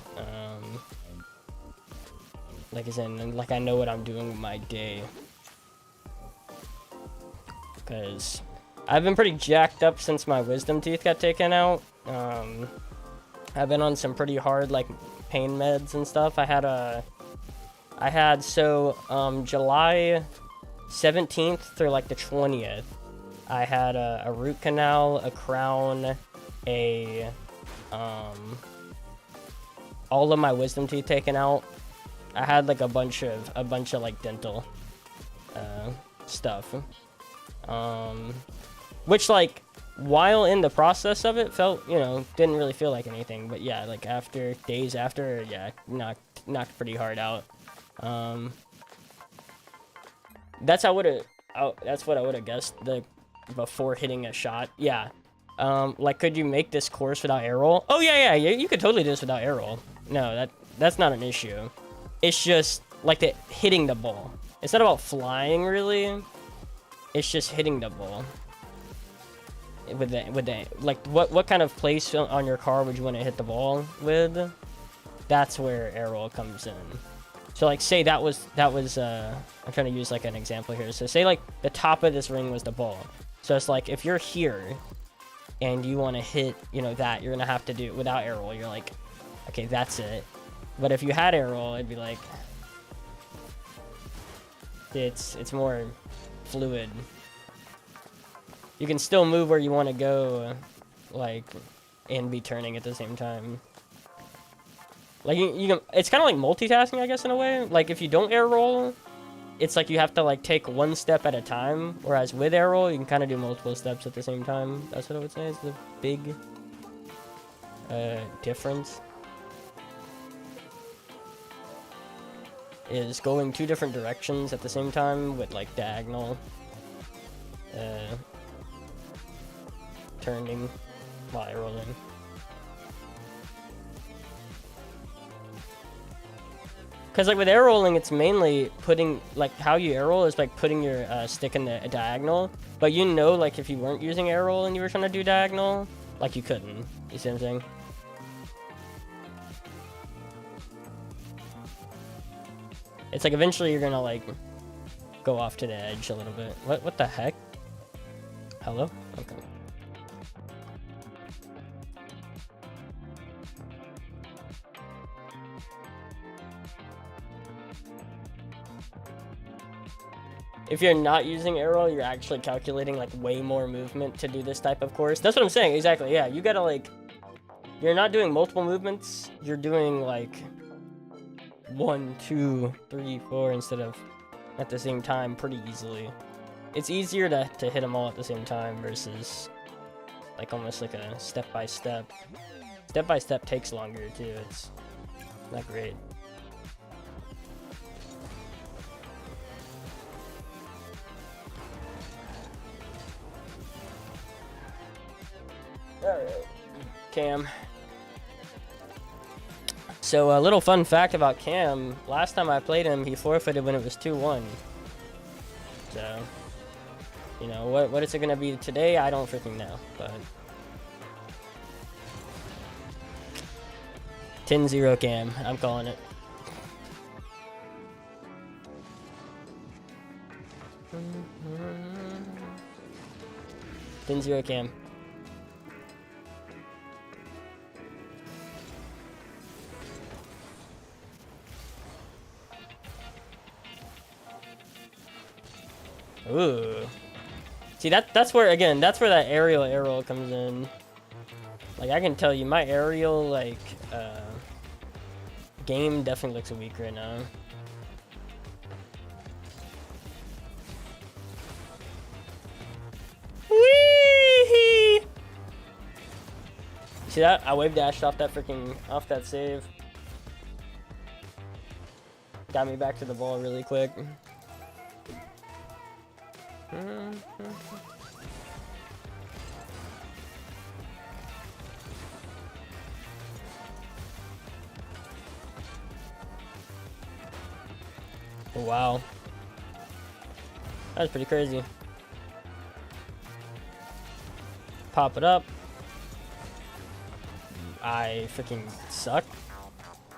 Like as in, like I know what I'm doing with my day. Because I've been pretty jacked up since my wisdom teeth got taken out. I've been on some pretty hard like pain meds and stuff. I had July 17th through like the 20th, I had a root canal, a crown, all of my wisdom teeth taken out. I had like a bunch of like dental stuff. Which like while in the process of it felt, you know, didn't really feel like anything, but yeah, like days after, yeah, knocked pretty hard out. That's what I would have guessed before hitting a shot. Yeah. Like, could you make this course without air roll? Oh yeah, you could totally do this without air roll. No, that's not an issue. It's just like hitting the ball. It's not about flying really. It's just hitting the ball. With the like what kind of place on your car would you want to hit the ball with? That's where air roll comes in. So like say that was I'm trying to use like an example here. So say like the top of this ring was the ball. So it's like if you're here and you want to hit, you know, that you're gonna have to do it without air roll. You're like, okay, that's it. But if you had air roll, it'd be like it's more fluid. You can still move where you want to go, like, and be turning at the same time. Like, you can, it's kind of like multitasking, I guess, in a way. Like, if you don't air roll, it's like you have to, like, take one step at a time. Whereas with air roll, you can kind of do multiple steps at the same time. That's what I would say is the big difference. Is going two different directions at the same time with, like, diagonal. Turning while air rolling. Because like with air rolling, it's mainly putting, like how you air roll is like putting your stick in the diagonal. But you know, like if you weren't using air roll and you were trying to do diagonal, like you couldn't. You see what I'm saying? It's like eventually you're gonna like go off to the edge a little bit. What the heck? Hello? Okay. If you're not using air roll, you're actually calculating like way more movement to do this type of course. That's what I'm saying, exactly, yeah. You gotta like, you're not doing multiple movements, you're doing like 1, 2, 3, 4 instead of at the same time pretty easily. It's easier to hit them all at the same time versus like almost like a step-by-step. Step-by-step takes longer too, it's not great. Alright, Cam. So a little fun fact about Cam, last time I played him, he forfeited when it was 2-1. So, you know, what is it going to be today? I don't freaking know, but 10-0 cam. I'm calling it. Ten zero cam. Ooh. See, that's where, again, that's where that aerial arrow comes in. Like, I can tell you, my aerial, like, game definitely looks weak right now. Whee! See that? I wave dashed off that off that save. Got me back to the ball really quick. Oh, wow. That was pretty crazy. Pop it up. I freaking suck.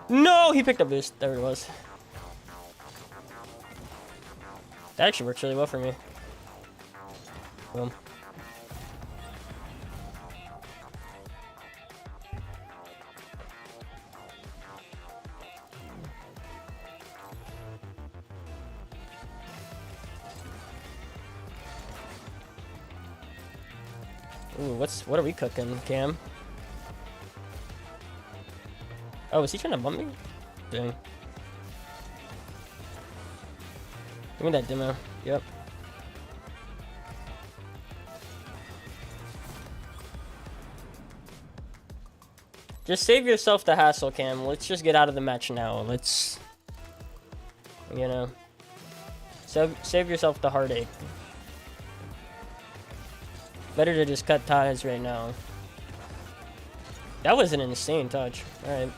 No, he picked up boost. There it was. That actually works really well for me. Boom. Ooh, what are we cooking, Cam? Oh, is he trying to bump me? Dang. Give me that demo. Yep. Just save yourself the hassle, Cam. Let's just get out of the match now. Let's, you know, save yourself the heartache. Better to just cut ties right now. That was an insane touch. All right.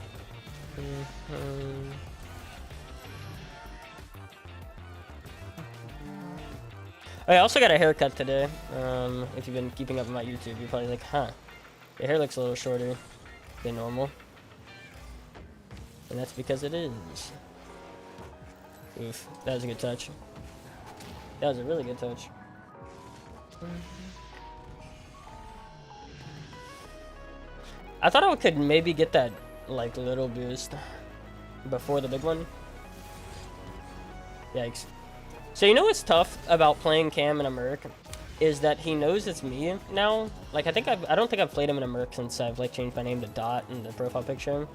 I also got a haircut today. If you've been keeping up with my YouTube, you're probably like, huh, your hair looks a little shorter than normal. And that's because it is. Oof, that was a good touch. That was a really good touch. I thought I could maybe get that, like, little boost before the big one. Yikes. So you know what's tough about playing Cam in a Merc is that he knows it's me now. Like, I don't think I've played him in a Merc since I've, like, changed my name to Dot in the profile picture.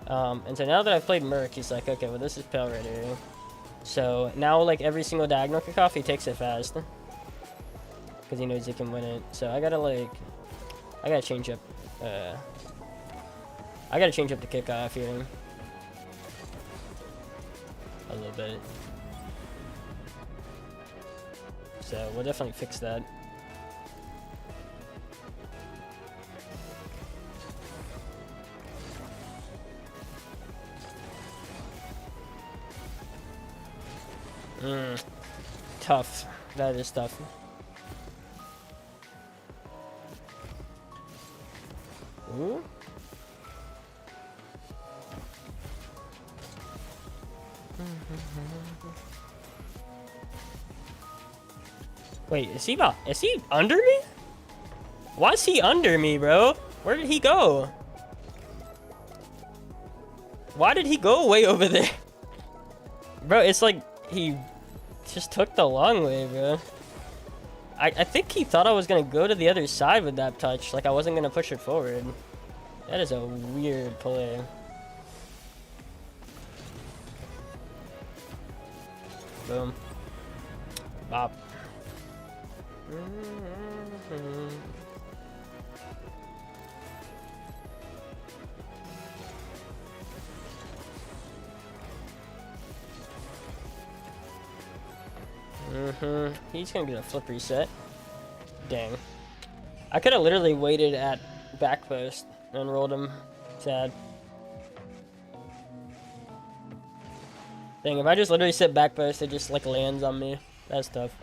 And so now that I've played Merc, he's like, okay, well, this is Pale right here. So now, like, every single diagonal kickoff, he takes it fast. Because he knows he can win it. So I gotta change up, I gotta change up the kickoff here. A little bit. So we'll definitely fix that. Tough. That is tough. Ooh. Wait, is he under me? Why is he under me, bro? Where did he go? Why did he go way over there? Bro, it's like he just took the long way, bro. I think he thought I was gonna go to the other side with that touch, like I wasn't gonna push it forward. That is a weird play. Boom. Bop. He's gonna get a flip reset. Dang. I could have literally waited at back post and rolled him. Sad. Dang, if I just literally sit back post, it just like lands on me. That's tough.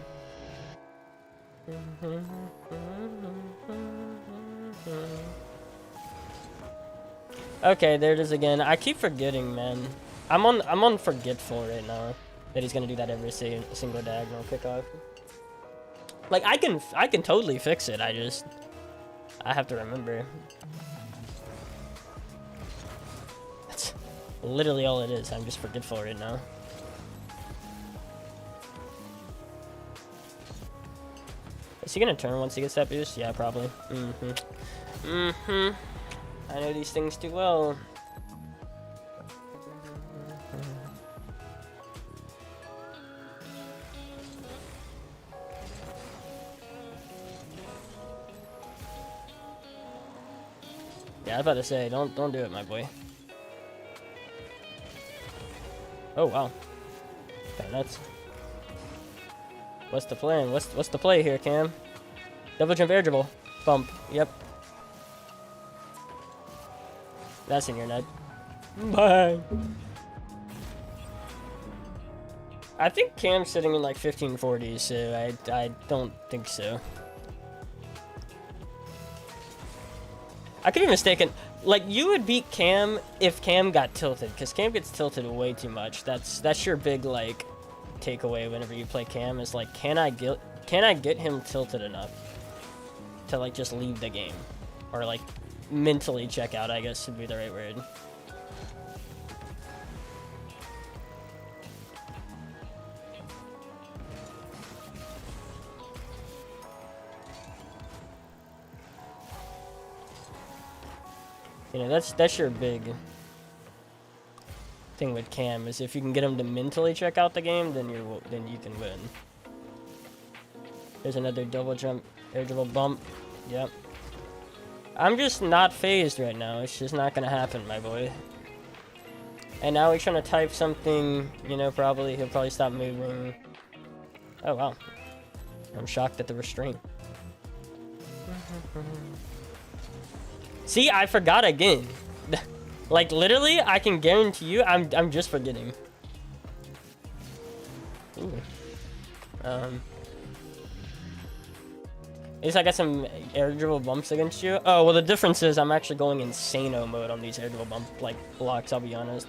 Okay, there it is again. I keep forgetting, man. I'm on forgetful right now that he's gonna do that every single diagonal kickoff. Like I can totally fix it. I have to remember. That's literally all it is. I'm just forgetful right now. Is he gonna turn once he gets that boost? Yeah, probably. I know these things too well. Yeah, I was about to say, don't do it, my boy. Oh wow. Okay, that's. What's the plan? What's the play here, Cam? Double jump air dribble. Bump. Yep. That's in your net. Bye. I think Cam's sitting in like 1540, so I don't think so. I could be mistaken. Like, you would beat Cam if Cam got tilted, because Cam gets tilted way too much. That's your big, like, takeaway whenever you play Cam, is like, can I get him tilted enough to, like, just leave the game? Or, like, mentally check out, I guess would be the right word. You know, that's your big thing with Cam, is if you can get him to mentally check out the game, then you can win. There's another double jump, air dribble bump. Yep. I'm just not phased right now. It's just not gonna happen, my boy. And now he's trying to type something, you know, he'll probably stop moving. Oh, wow. I'm shocked at the restraint. See, I forgot again. Like, literally, I can guarantee you, I'm just forgetting. Ooh. At least I got some air dribble bumps against you. Oh, well, the difference is I'm actually going insano mode on these air dribble bump, like, blocks, I'll be honest.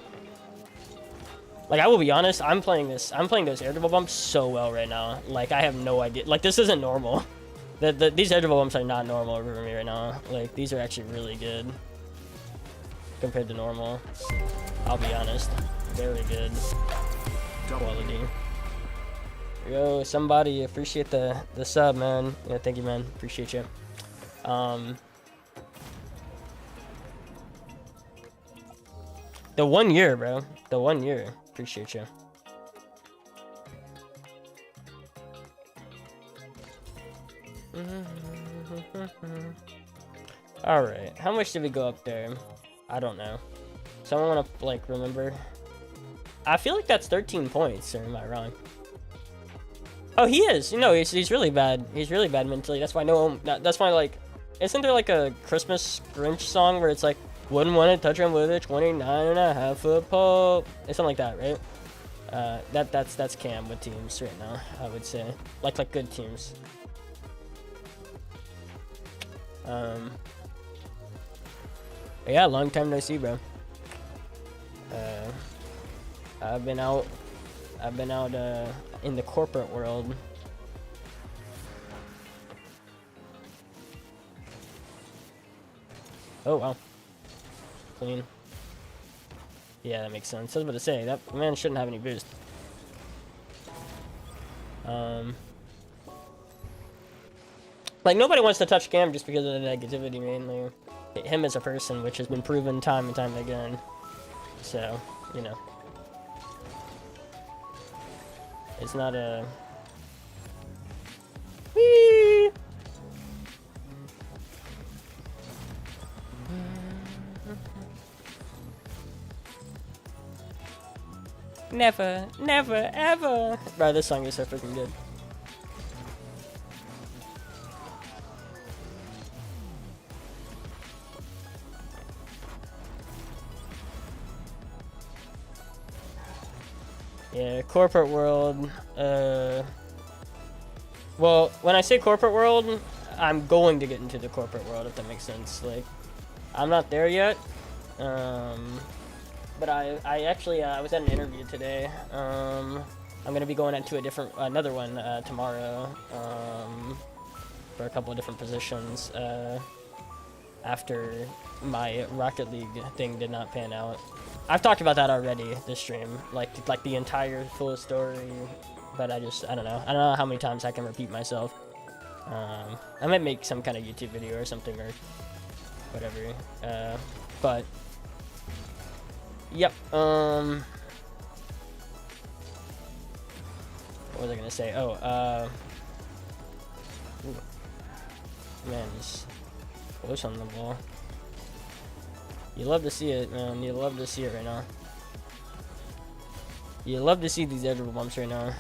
Like, I will be honest, I'm playing those air dribble bumps so well right now. Like, I have no idea. Like, this isn't normal. These air dribble bumps are not normal for me right now. Like, these are actually really good compared to normal. I'll be honest. Very good quality. Yo, somebody, appreciate the sub, man. Yeah, thank you, man. Appreciate you. The 1 year, bro. The 1 year. Appreciate you. All right. How much did we go up there? I don't know. Someone want to, like, remember? I feel like that's 13 points, or am I wrong? Oh, he is. You know, he's really bad. He's really bad mentally. That's why that's why, like, isn't there like a Christmas Grinch song where it's like, wouldn't want to touch him with a 29.5-foot pole? It's something like that, right? That's Cam with teams right now, I would say. Like good teams. Yeah, long time no see, bro. I've been out in the corporate world. Oh wow. Clean. Yeah, that makes sense. I was about to say, that man shouldn't have any boost. Like, nobody wants to touch Cam just because of the negativity, mainly. Him as a person, which has been proven time and time again. So, you know. It's not a... Whee! Never, never, ever. Bro, this song is so freaking good. Yeah, corporate world. Well, when I say corporate world, I'm going to get into the corporate world, if that makes sense. Like, I'm not there yet, But I actually I was at an interview today. I'm gonna be going into another one tomorrow. For a couple of different positions. After my Rocket League thing did not pan out. I've talked about that already this stream, like the entire full story, but I don't know how many times I can repeat myself. I might make some kind of YouTube video or something or whatever. But yep. What was I gonna say? Oh, ooh. Man, it's close on the ball. You love to see it, man. You love to see it right now. You love to see these air dribble bumps right now.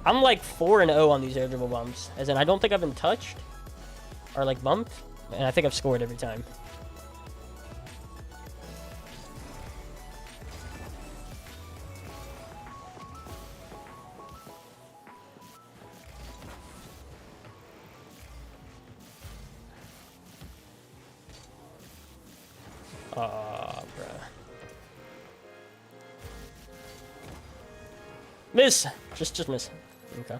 I'm like 4-0 on these air dribble bumps. As in, I don't think I've been touched or like bumped, and I think I've scored every time. Bruh. Miss! Just miss. Okay.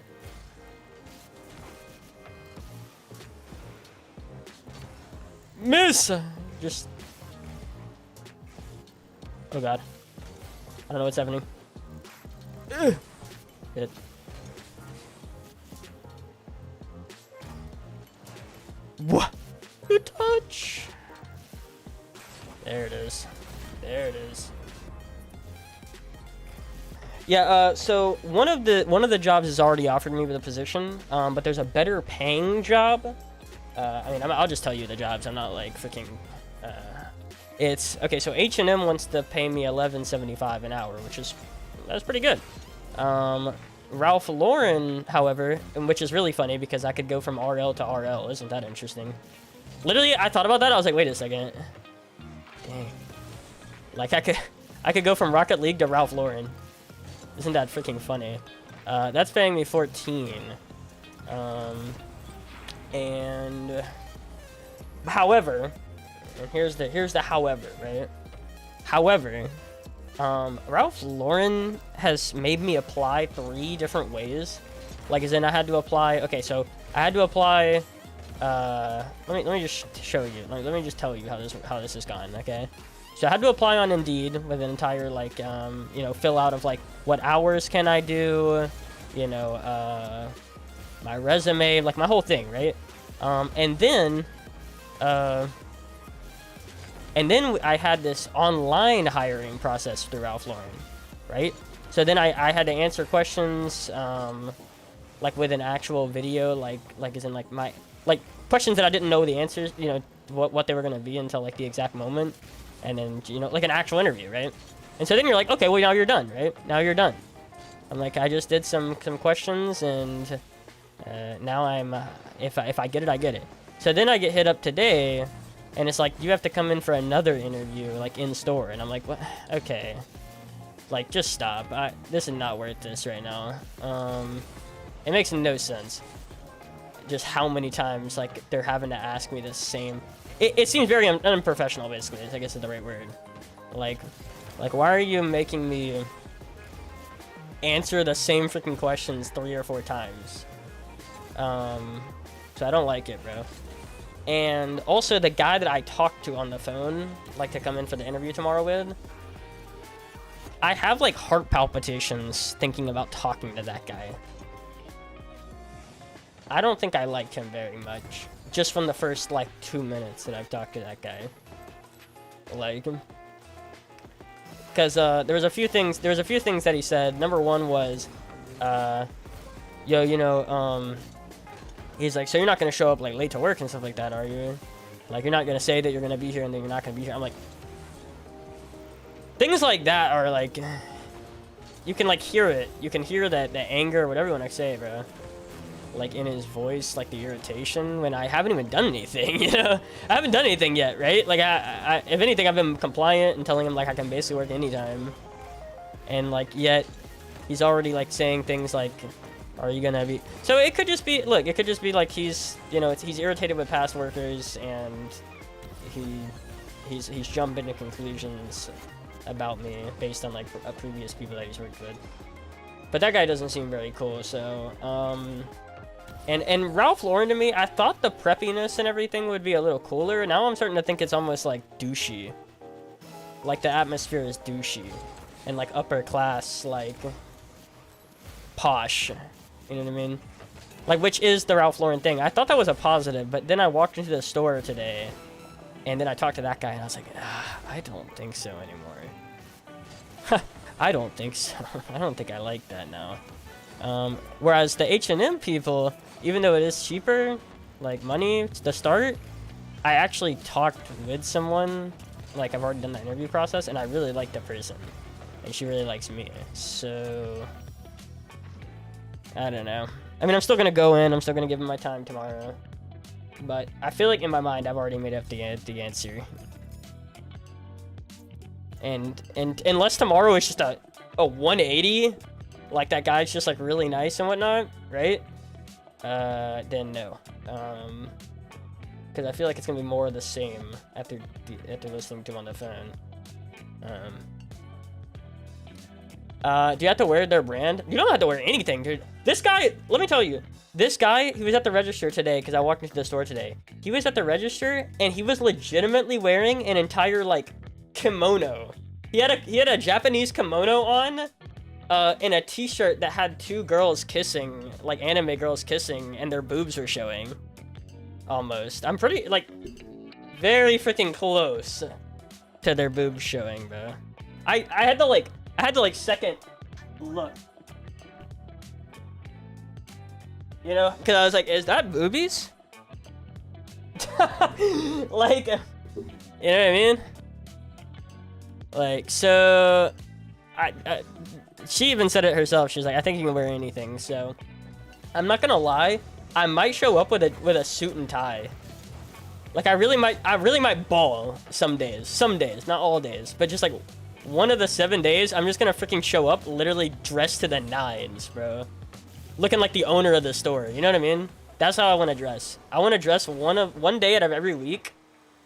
Miss! Just... Oh god. I don't know what's happening. Hit. What? Good touch! There it is. There it is. Yeah, so one of the jobs has already offered me the position, but there's a better paying job. I mean, I'll just tell you the jobs. I'm not like freaking. It's okay. So H&M wants to pay me $11.75 an hour, that's pretty good. Ralph Lauren, however, which is really funny because I could go from RL to RL. Isn't that interesting? Literally, I thought about that. I was like, wait a second. Dang. Like I could go from Rocket League to Ralph Lauren. Isn't that freaking funny? That's paying me 14. And however, and here's the however, right? However, Ralph Lauren has made me apply 3 different ways. Like, as in I had to apply. Okay, so I had to apply. Let me just show you. Let me just tell you how this has gone. Okay. So I had to apply on Indeed with an entire, like, you know, fill out of, like, what hours can I do, you know, my resume, like, my whole thing, right? And then I had this online hiring process through Ralph Lauren, right? So then I had to answer questions, like, with an actual video, like, as in, like, questions that I didn't know the answers, you know, what they were going to be until, like, the exact moment. And then, you know, like an actual interview, right? And so then you're like, okay, well, now you're done, right? Now you're done. I'm like, I just did some questions, and now I'm, if I get it, I get it. So then I get hit up today, and it's like, you have to come in for another interview, like, in store. And I'm like, what? Okay. Like, just stop. This is not worth this right now. It makes no sense. Just how many times, like, they're having to ask me the same... It seems very unprofessional, basically. I guess is the right word. Like, why are you making me answer the same freaking questions 3 or 4 times? So I don't like it, bro. And also, the guy that I talked to on the phone, like, to come in for the interview tomorrow with, I have, like, heart palpitations thinking about talking to that guy. I don't think I like him very much. Just from the first, like, 2 minutes that I've talked to that guy. Like, because there was a few things that he said. Number one was, yo, you know, he's like, so you're not gonna show up, like, late to work and stuff like that, are you? Like, you're not gonna say that you're gonna be here and then you're not gonna be here. I'm like, things like that are like, you can, like, hear it. You can hear that the anger, whatever you want to say, bro. Like, in his voice, like, the irritation, when I haven't even done anything, you know? I haven't done anything yet, right? Like, if anything, I've been compliant and telling him, like, I can basically work anytime. And, like, yet, he's already, like, saying things like, are you gonna be... So, it could just be, look, it could just be, like, he's, you know, he's irritated with past workers, and he he's jumping to conclusions about me based on like previous people that he's worked with. But that guy doesn't seem very cool. So and Ralph Lauren to me, I thought the preppiness and everything would be a little cooler. Now I'm starting to think it's almost like douchey. Like the atmosphere is douchey and like upper class, like posh. You know what I mean? Like, which is the Ralph Lauren thing. I thought that was a positive, but then I walked into the store today, and then I talked to that guy, and I was like, I don't think so anymore. I don't think so. I don't think I like that now. Whereas the H&M people, even though it is cheaper, like money to start, I actually talked with someone, like I've already done the interview process, and I really like the person, and she really likes me. So I don't know. I mean, I'm still gonna go in. I'm still gonna give him my time tomorrow. But I feel like in my mind, I've already made up the answer. And unless tomorrow is just a 180, like that guy's just like really nice and whatnot, right? Then no. Because I feel like it's gonna be more of the same after listening to him on the phone. Do you have to wear their brand? You don't have to wear anything, dude. This guy, let me tell you, this guy, he was at the register today because I walked into the store today. He was at the register and he was legitimately wearing an entire like kimono. He had a Japanese kimono on, and a t-shirt that had two girls kissing, like anime girls kissing, and their boobs were showing. Almost. I'm pretty like very freaking close to their boobs showing, bro. I had to like second look. You know, because I was like, is that boobies? Like, you know what I mean? Like, so, she even said it herself. She's like, I think you can wear anything. So, I'm not gonna lie. I might show up with a suit and tie. Like, I really might ball some days, not all days, but just like one of the 7 days, I'm just gonna freaking show up literally dressed to the nines, bro. Looking like the owner of the store, you know what I mean? That's how I want to dress. I want to dress one day out of every week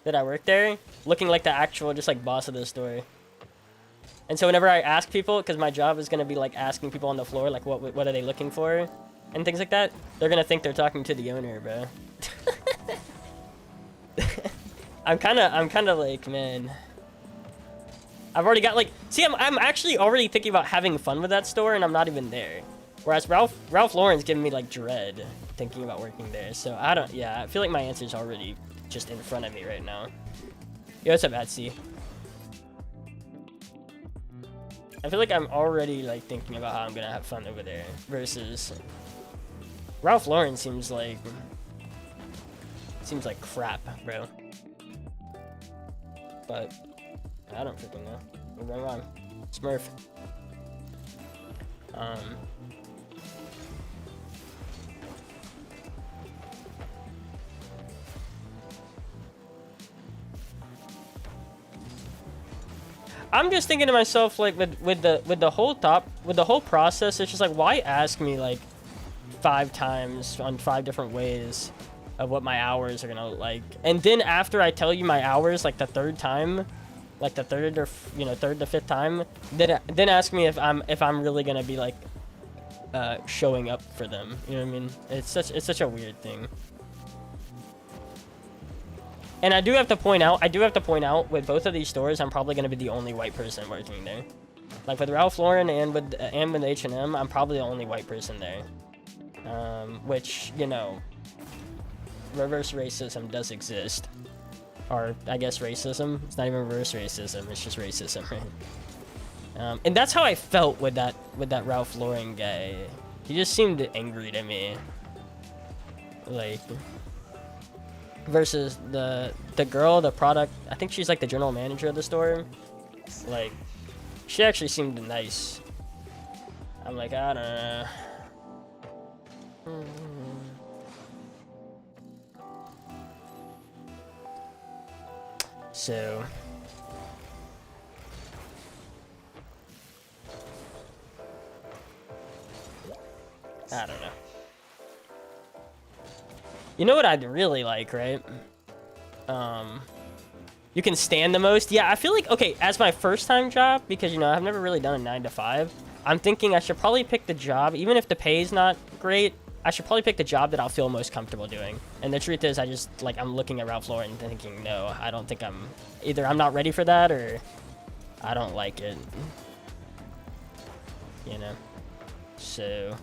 that I work there, looking like the actual just like boss of the store. And so whenever I ask people, because my job is gonna be like asking people on the floor like what are they looking for, and things like that, they're gonna think they're talking to the owner, bro. I'm kind of like, man. I've already got like, see, I'm actually already thinking about having fun with that store, and I'm not even there. Whereas Ralph Lauren's giving me like dread thinking about working there. So I feel like my answer's already just in front of me right now. Yo, what's up, Atsy? I feel like I'm already like thinking about how I'm gonna have fun over there versus Ralph Lauren seems like crap, bro. But I don't freaking know. Maybe I'm wrong. Smurf. I'm just thinking to myself, like, with the whole process, it's just like, why ask me like 5 times on 5 different ways of what my hours are gonna look like, and then after I tell you my hours like the 3rd time, like the 3rd or 3rd to 5th time, then ask me if I'm really gonna be like showing up for them. You know what I mean? It's such a weird thing. And I do have to point out with both of these stores, I'm probably gonna be the only white person working there. Like with Ralph Lauren and with H&M, I'm probably the only white person there. Which, you know, reverse racism does exist. Or I guess racism. It's not even reverse racism, it's just racism, right? And that's how I felt with that Ralph Lauren guy. He just seemed angry to me. Like, versus the girl, the product, I think she's like the general manager of the store. Like, she actually seemed nice. I'm like, I don't know. So I don't know. You know what I'd really like, right? You you can stand the most. Yeah, I feel like, okay, as my first time job, because, you know, I've never really done a 9 to 5, I'm thinking I should probably pick the job, even if the pay is not great, I should probably pick the job that I'll feel most comfortable doing. And the truth is, I just, like, I'm looking at Ralph Lauren and thinking, no, I don't think either I'm not ready for that, or I don't like it. You know? So...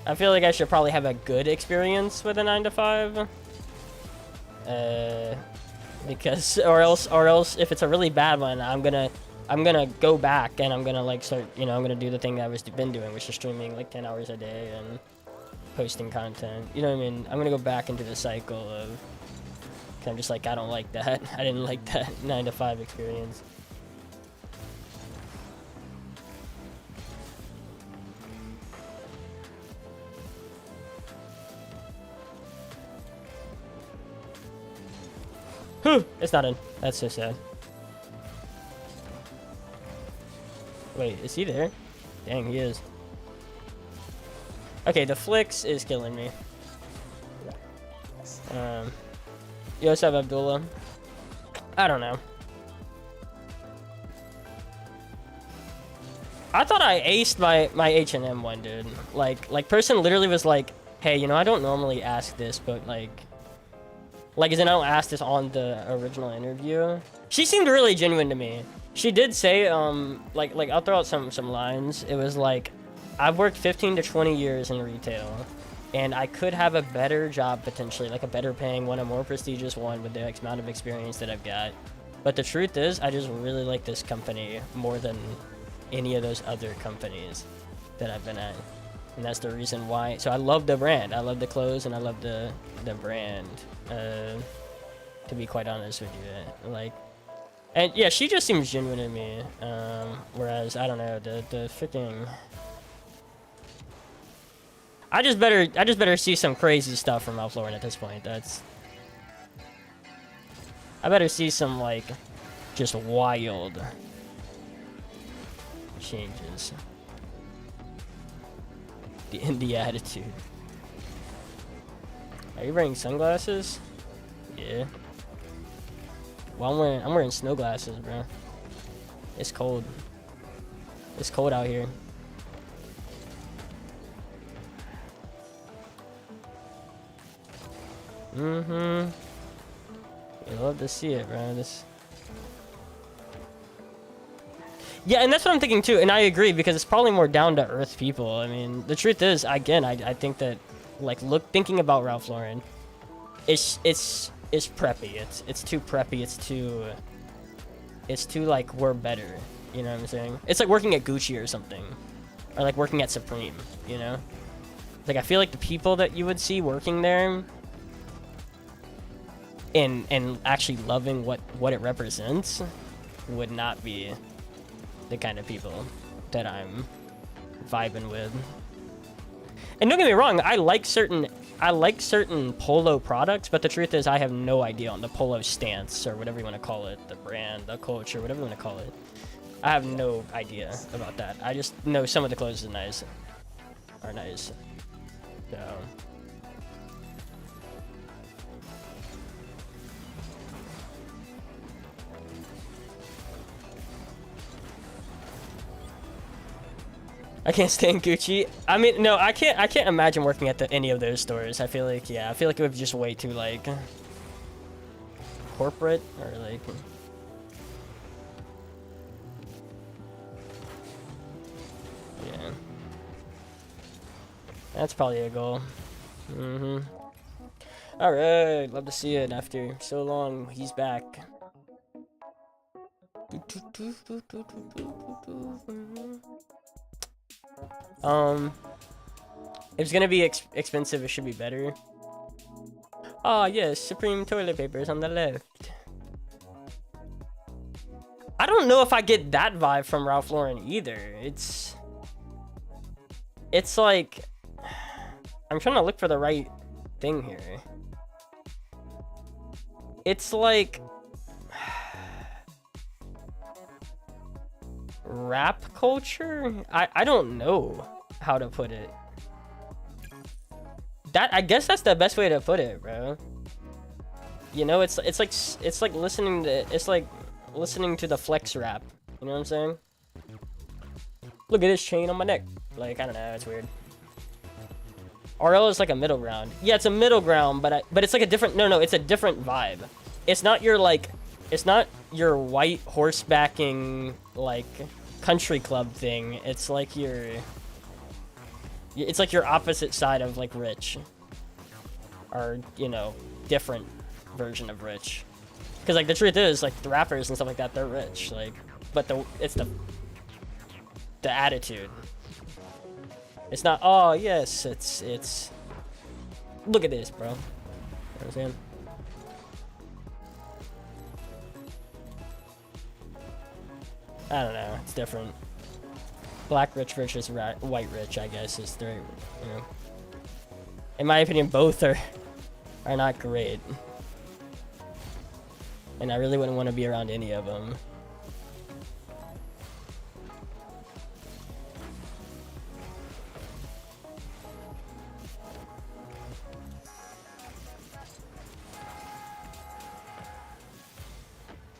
I feel like I should probably have a good experience with a 9 to 5. Because, or else if it's a really bad one, I'm gonna go back and I'm gonna like start, you know, I'm gonna do the thing that I've been doing, which is streaming like 10 hours a day and posting content. You know what I mean? I'm gonna go back into the cycle of, cause I'm just like, I don't like that. I didn't like that 9 to 5 experience. It's not in. That's so sad. Wait, is he there? Dang, he is. Okay, the flicks is killing me. You also have Abdullah. I don't know. I thought I aced my H&M one, dude. Like person literally was like, hey, you know, I don't normally ask this, but like as in I don't ask this on the original interview. She seemed really genuine to me. She did say, like I'll throw out some lines. It was like, I've worked 15 to 20 years in retail, and I could have a better job potentially, like a better paying one, a more prestigious one with the X amount of experience that I've got. But the truth is, I just really like this company more than any of those other companies that I've been at. And that's the reason why. So I love the brand. I love the clothes, and I love the brand. To be quite honest with you, like, and yeah, she just seems genuine to me. Whereas I don't know, the freaking. I just better see some crazy stuff from Ralph Lauren at this point. I better see some like just wild changes in the attitude. Are you wearing sunglasses? Yeah. Well, I'm wearing snow glasses, bro. It's cold. It's cold out here. You love to see it, bro. Yeah, and that's what I'm thinking too, and I agree, because it's probably more down to earth people. I mean, the truth is, again, I think that, like, thinking about Ralph Lauren, it's preppy. It's too preppy. It's too like, we're better. You know what I'm saying? It's like working at Gucci or something, or like working at Supreme. You know, like I feel like the people that you would see working there, and actually loving what it represents, would not be the kind of people that I'm vibing with. And don't get me wrong, I like certain polo products, but the truth is I have no idea on the polo stance, or whatever you want to call it, the brand, the culture, whatever you want to call it. I have no idea about that. I just know some of the clothes are nice. So I can't stand Gucci. I mean, no, I can't imagine working at any of those stores. I feel like, yeah, I feel like it would be just way too like corporate, or like, yeah. That's probably a goal. All right, love to see it after so long. He's back. If it's gonna be expensive, it should be better. Oh yes, Supreme toilet paper is on the left. I don't know if I get that vibe from Ralph Lauren either. It's like, I'm trying to look for the right thing here. It's like, rap culture? I don't know how to put it. I guess that's the best way to put it, bro. You know, it's like listening to the flex rap. You know what I'm saying? Look at this chain on my neck. Like, I don't know, it's weird. RL is like a middle ground. Yeah, it's a middle ground, but it's like a different. No, it's a different vibe. It's not your your white horsebacking like country club thing. It's like your opposite side of like rich, or you know, different version of rich. Because like the truth is, like the rappers and stuff like that, they're rich. Like, but it's the attitude. It's not. Oh yes, it's. Look at this, bro. You know what I'm saying? I don't know. It's different. Black rich versus white rich, I guess, is their, you know. In my opinion, both are not great. And I really wouldn't want to be around any of them.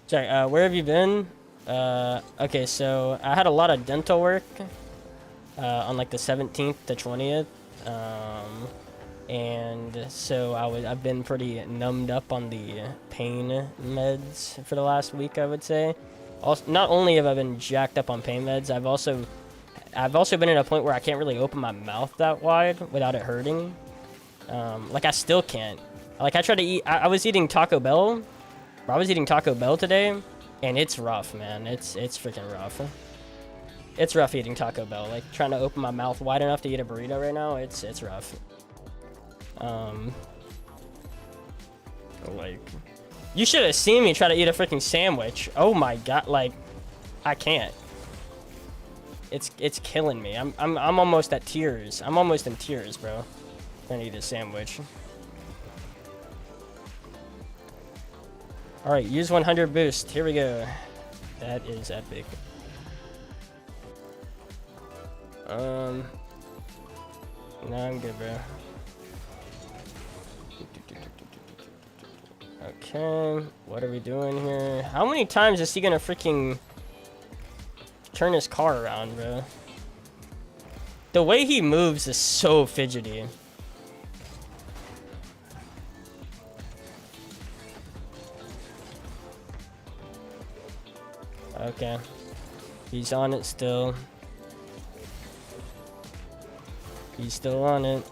Sorry, where have you been? Okay, so I had a lot of dental work on like the 17th to 20th. And so I've been pretty numbed up on the pain meds for the last week, I would say. Also, not only have I been jacked up on pain meds, I've also been at a point where I can't really open my mouth that wide without it hurting. Like I still can't. Like I tried to eat. I was eating Taco Bell. I was eating Taco Bell today, and it's rough, man. It's freaking rough. It's rough eating Taco Bell. Like trying to open my mouth wide enough to eat a burrito right now. It's rough. Like, you should have seen me try to eat a freaking sandwich. Oh my god, like, I can't. It's killing me. I'm almost at tears. I'm almost in tears, bro. Trying to eat a sandwich. All right, use 100 boost. Here we go. That is epic. No, I'm good, bro. Okay, what are we doing here? How many times is he gonna freaking turn his car around, bro? The way he moves is so fidgety. Okay, he's on it still. He's still on it.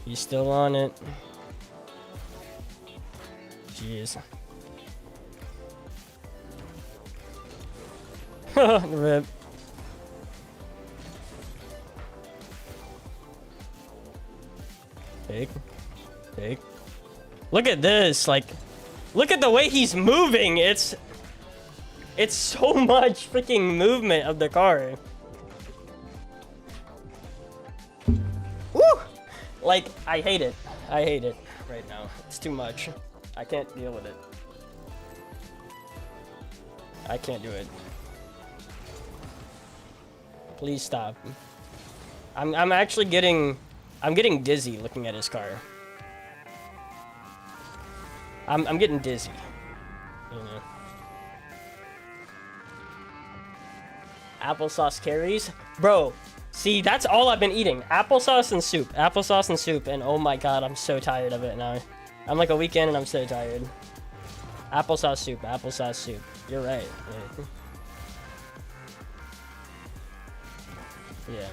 He's still on it. Jeez. Rip. Fake. Look at this, like, look at the way he's moving. It's so much freaking movement of the car. Woo! Like, I hate it. I hate it right now. It's too much. I can't deal with it. I can't do it. Please stop. I'm actually getting dizzy looking at his car. I'm getting dizzy. You know. Applesauce carries? Bro, see, that's all I've been eating. Applesauce and soup. Applesauce and soup. And oh my god, I'm so tired of it now. I'm like a weekend and I'm so tired. Applesauce soup. Applesauce soup. You're right. Yeah.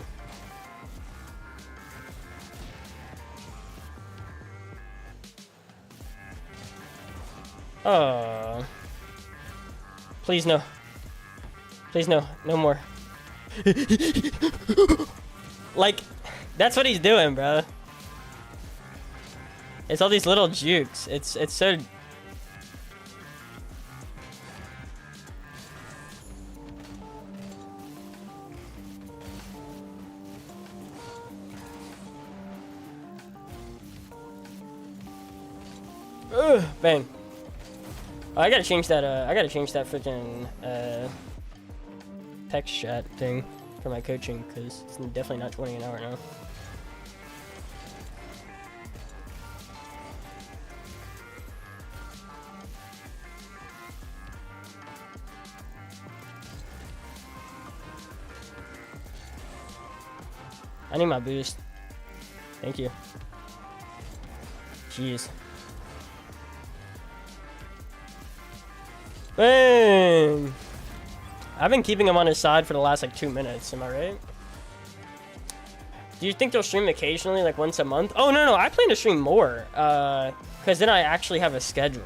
Oh. Please no. Please no. No more. Like, that's what he's doing, bro. It's all these little jukes. It's so... Ugh, bang. Oh, I gotta change that. I gotta change that freaking text chat thing for my coaching because it's definitely not 20 an hour now. I need my boost. Thank you. Jeez. Boom! I've been keeping him on his side for the last like 2 minutes, am I right? Do you think they'll stream occasionally, like once a month? Oh, no, I plan to stream more, because then I actually have a schedule.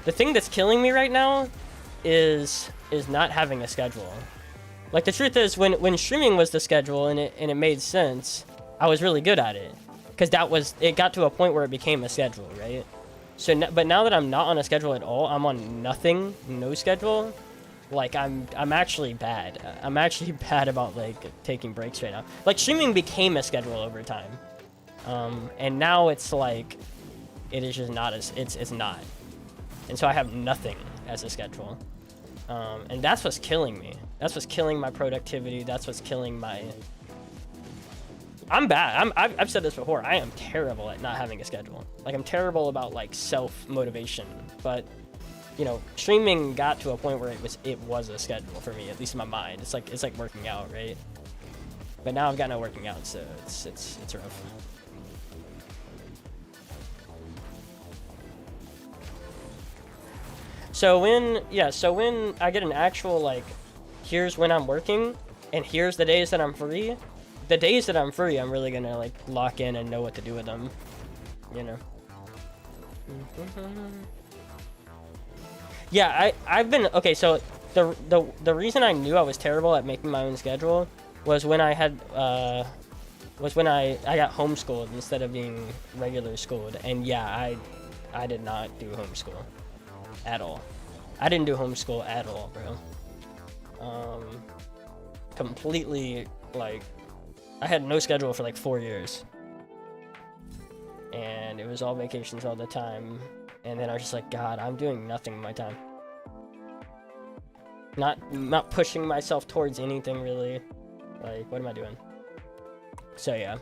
The thing that's killing me right now is not having a schedule. Like, the truth is, when streaming was the schedule and it made sense, I was really good at it. Because it got to a point where it became a schedule, right? So, but now that I'm not on a schedule at all, I'm on nothing, no schedule. Like, I'm actually bad. I'm actually bad about, like, taking breaks right now. Like, streaming became a schedule over time. And now it's like, it is just not it's not. And so I have nothing as a schedule. And that's what's killing me. That's what's killing my productivity. That's what's killing my... I'm bad. I've said this before. I am terrible at not having a schedule. Like, I'm terrible about, like, self-motivation. But, you know, streaming got to a point where it was a schedule for me, at least in my mind. It's like working out, right? But now I've got no working out, so it's rough. So when I get an actual, like, here's when I'm working, and here's the days that I'm free, the days that I'm free, I'm really gonna, like, lock in and know what to do with them, you know? Yeah, I've been, okay, so the reason I knew I was terrible at making my own schedule was when I had, I got homeschooled instead of being regular schooled, and yeah, I did not do homeschool. At all. I didn't do homeschool at all, bro. Completely, like, I had no schedule for like 4 years. And it was all vacations all the time. And then I was just like, God, I'm doing nothing with my time. Not pushing myself towards anything really. Like, what am I doing? So yeah.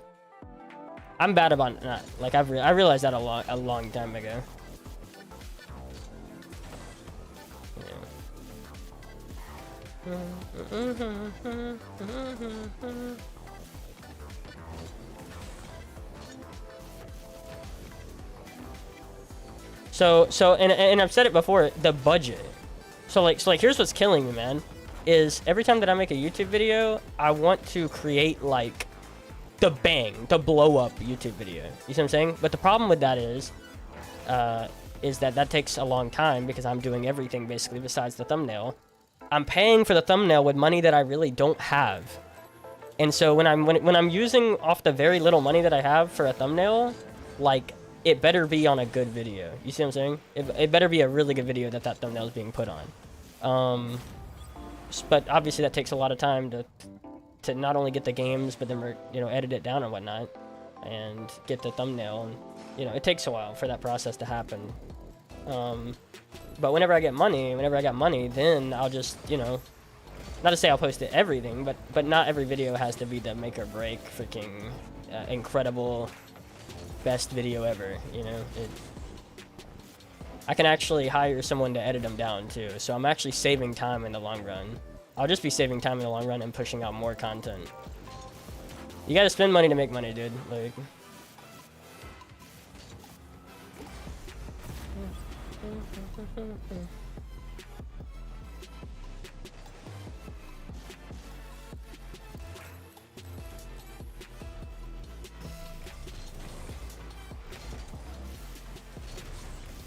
I'm bad about not, like, I realized that a long time ago. So and I've said it before, the budget. So like here's what's killing me, man, is every time that I make a YouTube video, I want to create like the blow up YouTube video. You see what I'm saying? But the problem with that is that takes a long time because I'm doing everything basically besides the thumbnail. I'm paying for the thumbnail with money that I really don't have. And so when I'm using off the very little money that I have for a thumbnail, like, it better be on a good video. You see what I'm saying? It better be a really good video that thumbnail is being put on. But obviously that takes a lot of time to not only get the games, but then, you know, edit it down and whatnot, and get the thumbnail. And, you know, it takes a while for that process to happen. But whenever I got money, then I'll just, you know, not to say I'll post it everything, but not every video has to be the make or break freaking incredible best video ever, you know. I can actually hire someone to edit them down too, so I'm actually saving time in the long run. I'll just be saving time in the long run and pushing out more content. You gotta spend money to make money, dude. Like,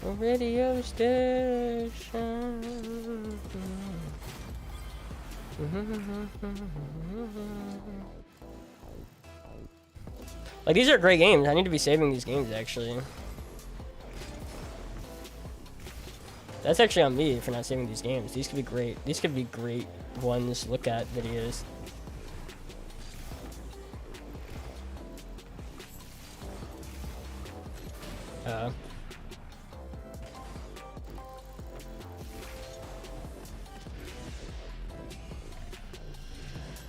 a radio station. Like, these are great games. I need to be saving these games, actually. That's actually on me for not saving these games. These could be great. These could be great ones. Look at videos.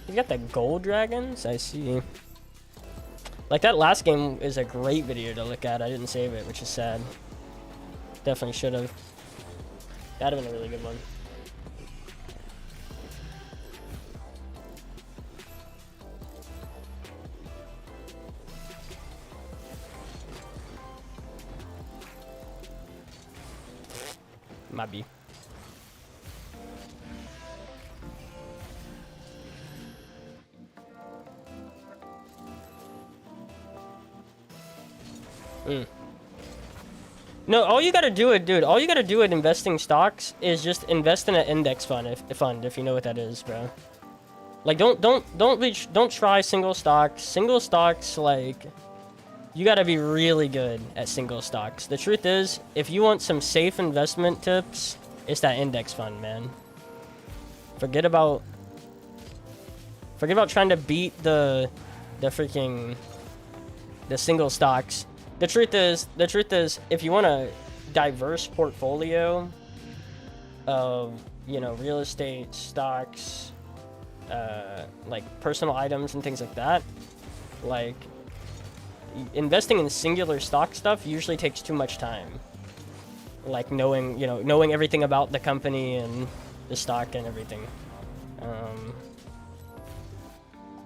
You got the gold dragons? I see. Like, that last game is a great video to look at. I didn't save it, which is sad. Definitely should have. That'd have been a really good one. Might be. No, all you gotta do it, dude. All you gotta do in investing stocks is just invest in an index fund, if you know what that is, bro. Like, don't try single stocks. Single stocks, like, you gotta be really good at single stocks. The truth is, if you want some safe investment tips, it's that index fund, man. Forget about trying to beat the single stocks. The truth is, if you want a diverse portfolio of, you know, real estate, stocks, like personal items and things like that, like, investing in singular stock stuff usually takes too much time. Like knowing everything about the company and the stock and everything.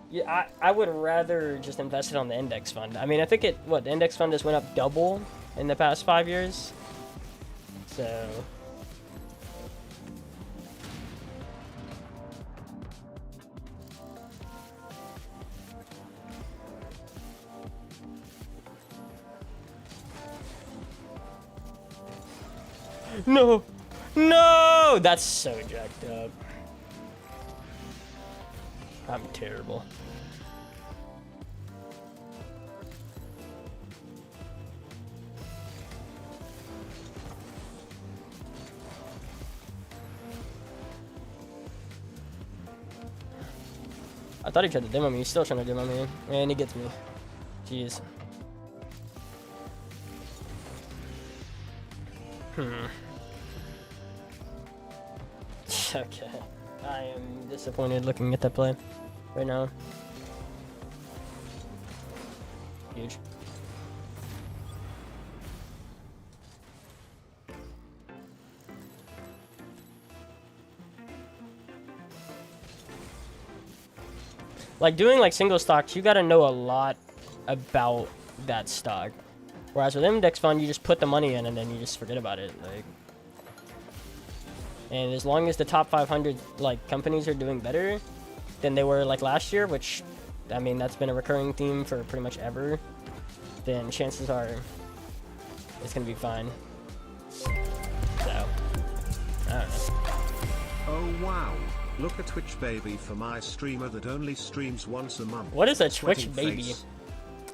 Yeah, I would rather just invest it on the index fund. I mean, I think the index fund has went up double in the past 5 years. So. No! No! That's so jacked up. I'm terrible. I thought he tried to demo me. He's still trying to demo me. And he gets me. Jeez. Okay. I am disappointed looking at that play right now. Huge. Like, doing like single stocks, you gotta know a lot about that stock. Whereas with index fund, you just put the money in and then you just forget about it. Like, and as long as the top 500 like companies are doing better than they were like last year, which, I mean, that's been a recurring theme for pretty much ever, then chances are it's gonna be fine. So, I don't know. Oh wow. Look at Twitch baby for my streamer that only streams once a month. What is a Twitch Sweating baby? face.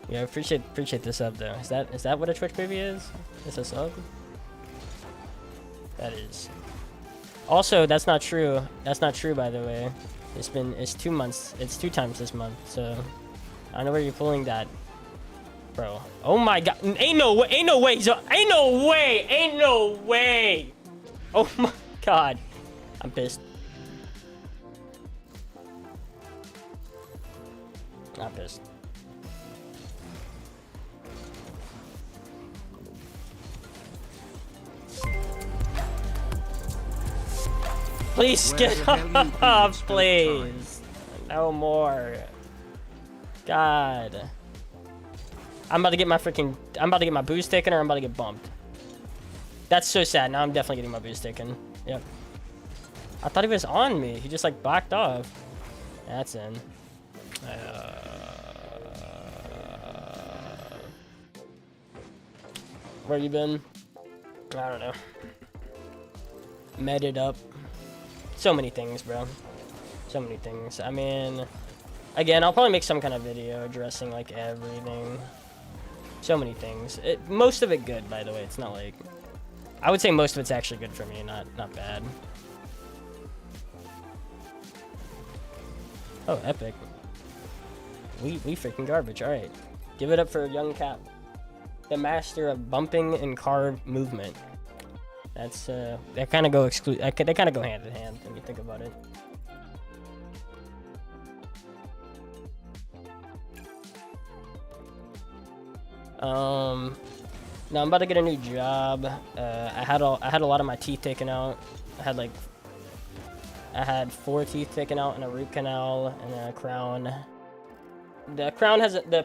Yeah, appreciate the sub though. Is that what a Twitch baby is? It's a sub? That is. Also, that's not true. That's not true, by the way. It's 2 months. It's 2 times this month. So I don't know where you're pulling that, bro. Oh my god! Ain't no way! Ain't no way! Ain't no way! Ain't no way! Oh my god! I'm pissed. I'm pissed. Please get off, please. No more. God. I'm about to get my boost taken, or I'm about to get bumped. That's so sad. Now I'm definitely getting my boost taken. Yep. I thought he was on me. He just like backed off. That's in. Where you been? I don't know. Met it up. So many things, bro. So many things. I mean, again, I'll probably make some kind of video addressing like everything. So many things. Most of it good, by the way. It's not like, I would say most of it's actually good for me, not bad. Oh, epic. We freaking garbage. All right, give it up for young Cap, the master of bumping and carve movement. That's that kind of go they kind of go hand in hand when you think about it. Now I'm about to get a new job. I had a lot of my teeth taken out. I had 4 teeth taken out and a root canal and a crown. The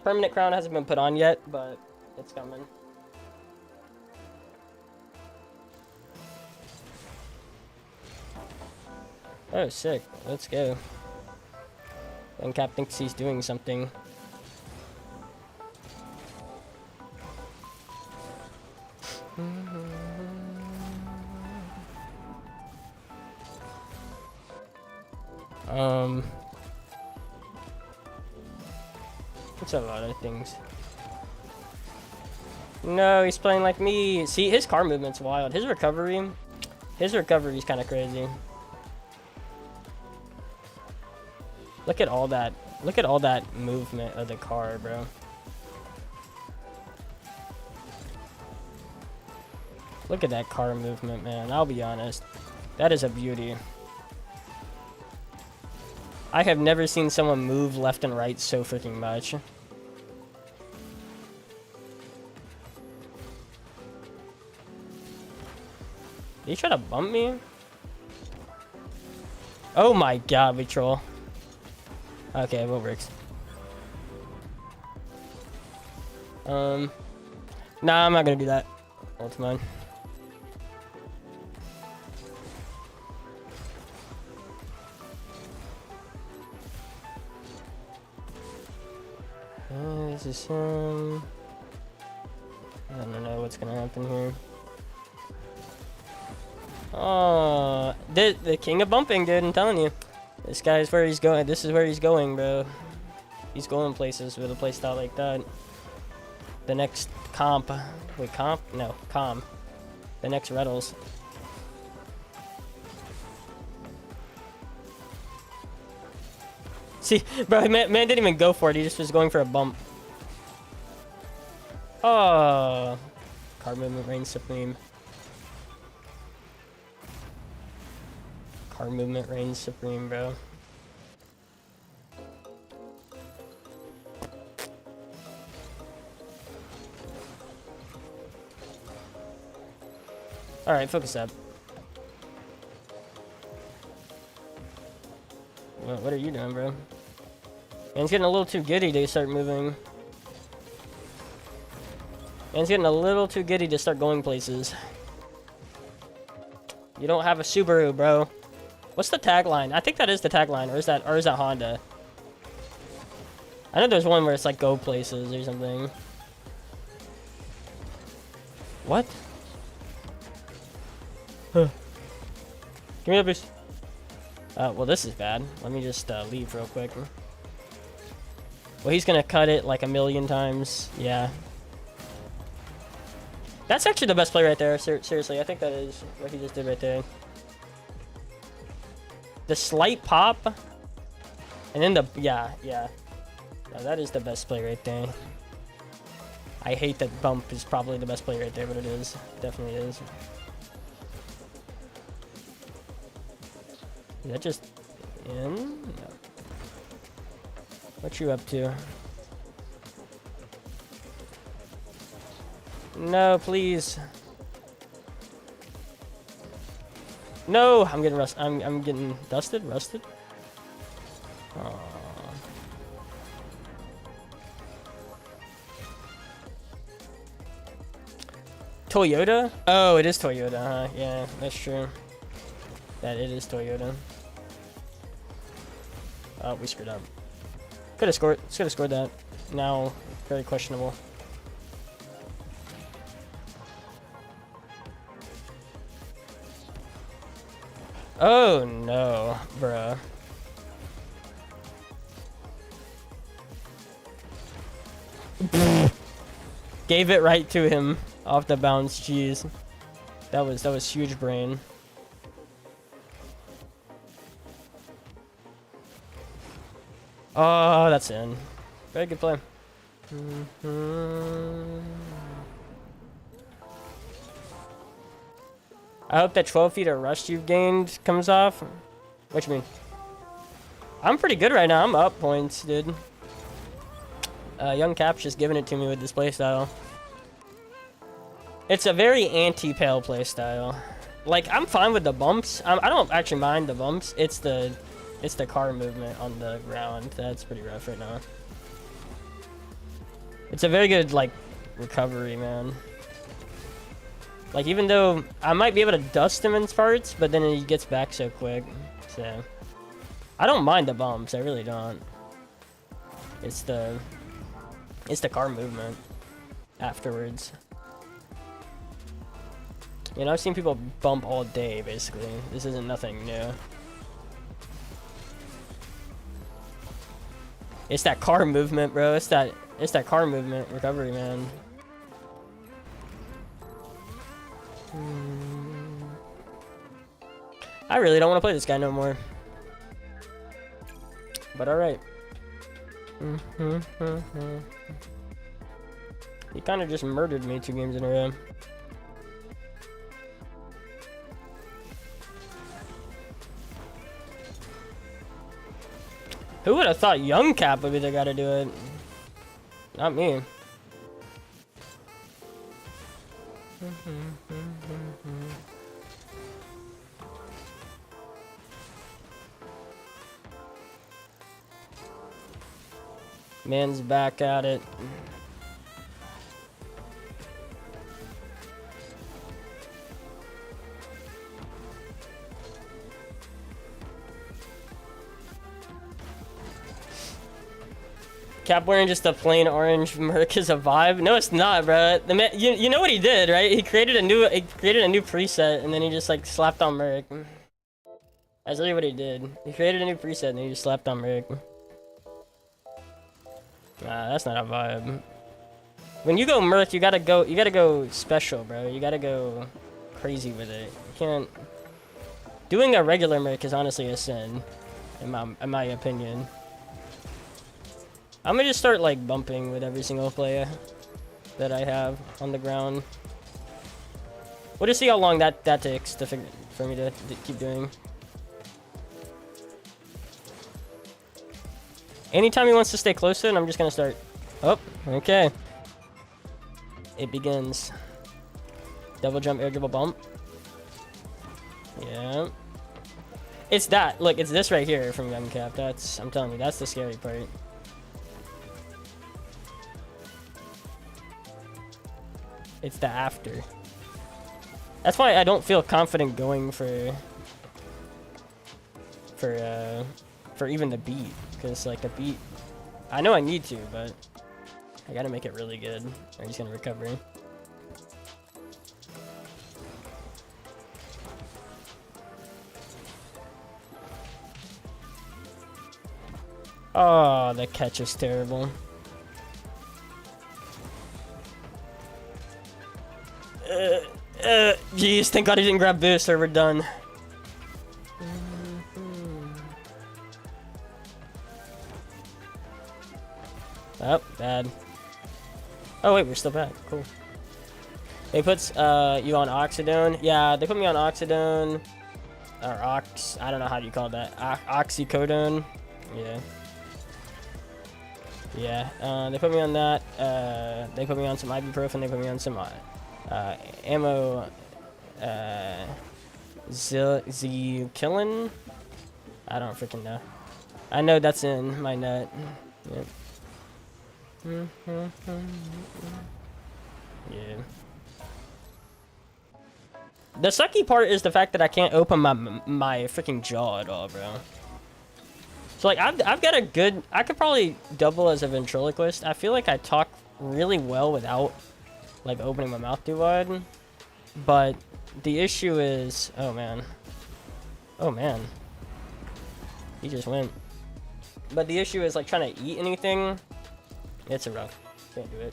permanent crown hasn't been put on yet, but it's coming. Oh, sick. Let's go. And Cap thinks he's doing something. What's a lot of things? No, he's playing like me. See, his car movement's wild. His recovery's kind of crazy. Look at all that. Look at all that movement of the car, bro. Look at that car movement, man. I'll be honest. That is a beauty. I have never seen someone move left and right so freaking much. Did he try to bump me? Oh my god, we troll. Okay, what works? Nah, I'm not gonna do that. Ult mine. This is him. I don't know what's gonna happen here. Oh, the king of bumping, dude. I'm telling you, this guy's where he's going. This is where he's going, bro. He's going places with a playstyle like that. The next comp, wait, comp? No, com. The next Reddles. See, bro, man didn't even go for it. He just was going for a bump. Oh, car movement reigns supreme. Car movement reigns supreme, bro. Alright, focus up. What are you doing, bro? Man's getting a little too giddy to start moving. Man's getting a little too giddy to start going places. You don't have a Subaru, bro. What's the tagline? I think that is the tagline, or is that Honda? I know there's one where it's like go places or something. What? Huh. Give me the boost. Well, this is bad. Let me just leave real quick. Well, he's gonna cut it like a million times. Yeah. That's actually the best play right there. Seriously, I think that is what he just did right there. The slight pop. And then the... Yeah. No, that is the best play right there. I hate that bump is probably the best play right there, but it is. Definitely is. Is that just in? No. What you up to? No, please. No, I'm getting I'm getting rusted. Aww. Toyota? Oh, it is Toyota, huh? Yeah, that's true. That it is Toyota. Oh, we screwed up. Could have scored that. Now, very questionable. Oh no, bruh. Gave it right to him off the bounce. Jeez, that was huge brain. Oh, that's in. Very good play. I hope that 12 feet of rush you've gained comes off. What you mean? I'm pretty good right now. I'm up points, dude. Young Cap's just giving it to me with this playstyle. It's a very anti-pale playstyle. Like, I'm fine with the bumps. I don't actually mind the bumps. It's the car movement on the ground that's pretty rough right now. It's a very good, like, recovery, man. Like, even though I might be able to dust him in parts, but then he gets back so quick. So, I don't mind the bumps. I really don't. It's the car movement afterwards. You know, I've seen people bump all day, basically. This isn't nothing new. It's that car movement, bro. It's that car movement recovery, man. I really don't want to play this guy no more. But alright. He kind of just murdered me 2 games in a row. Who would have thought Young Cap would be the guy to do it? Not me. Man's back at it. Cap wearing just a plain orange Merc is a vibe. No, it's not, bro. The man, you know what he did, right? He created a new preset and then he just like slapped on Merc. That's really what he did. He created a new preset and he just slapped on Merc. Nah, that's not a vibe. When you go Merc, you gotta go special, bro. You gotta go crazy with it. You can't. Doing a regular Merc is honestly a sin, in my opinion. I'm gonna just start like bumping with every single player that I have on the ground. We'll just see how long that takes to for me to keep doing. Anytime he wants to stay close to it, I'm just gonna start. Oh, okay. It begins. Double jump, air dribble, bump. Yeah. It's that. Look, it's this right here from Young Cap. I'm telling you, that's the scary part. It's the after. That's why I don't feel confident going for even the beat, because like the beat, I know I need to, but I gotta make it really good. I'm just gonna recover. Oh, the catch is terrible. Jeez, thank God he didn't grab boost or we're done. Oh, bad. Oh wait, we're still back. Cool. They puts you on Oxidone. Yeah, they put me on Oxidone. Or Ox, I don't know how you call that. Oxycodone. Yeah. Yeah, they put me on that. They put me on some ibuprofen. They put me on some ammo. Zilkillin? I don't freaking know. I know that's in my nut. Yep. Yeah. The sucky part is the fact that I can't open my freaking jaw at all, bro. So like I've got a good. I could probably double as a ventriloquist. I feel like I talk really well without like opening my mouth too wide. But the issue is, oh man, he just went. But the issue is like trying to eat anything. It's a rough. Can't do it.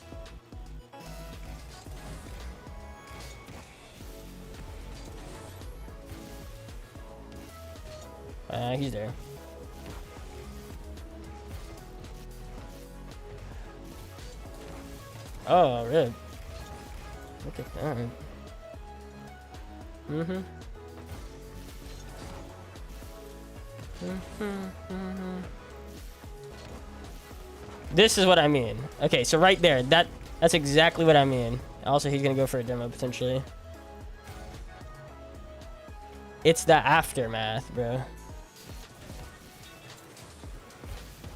He's there. Oh, rib. Look at that. This is what I mean. Okay, so right there, that's exactly what I mean. Also, he's gonna go for a demo potentially. It's the aftermath, bro.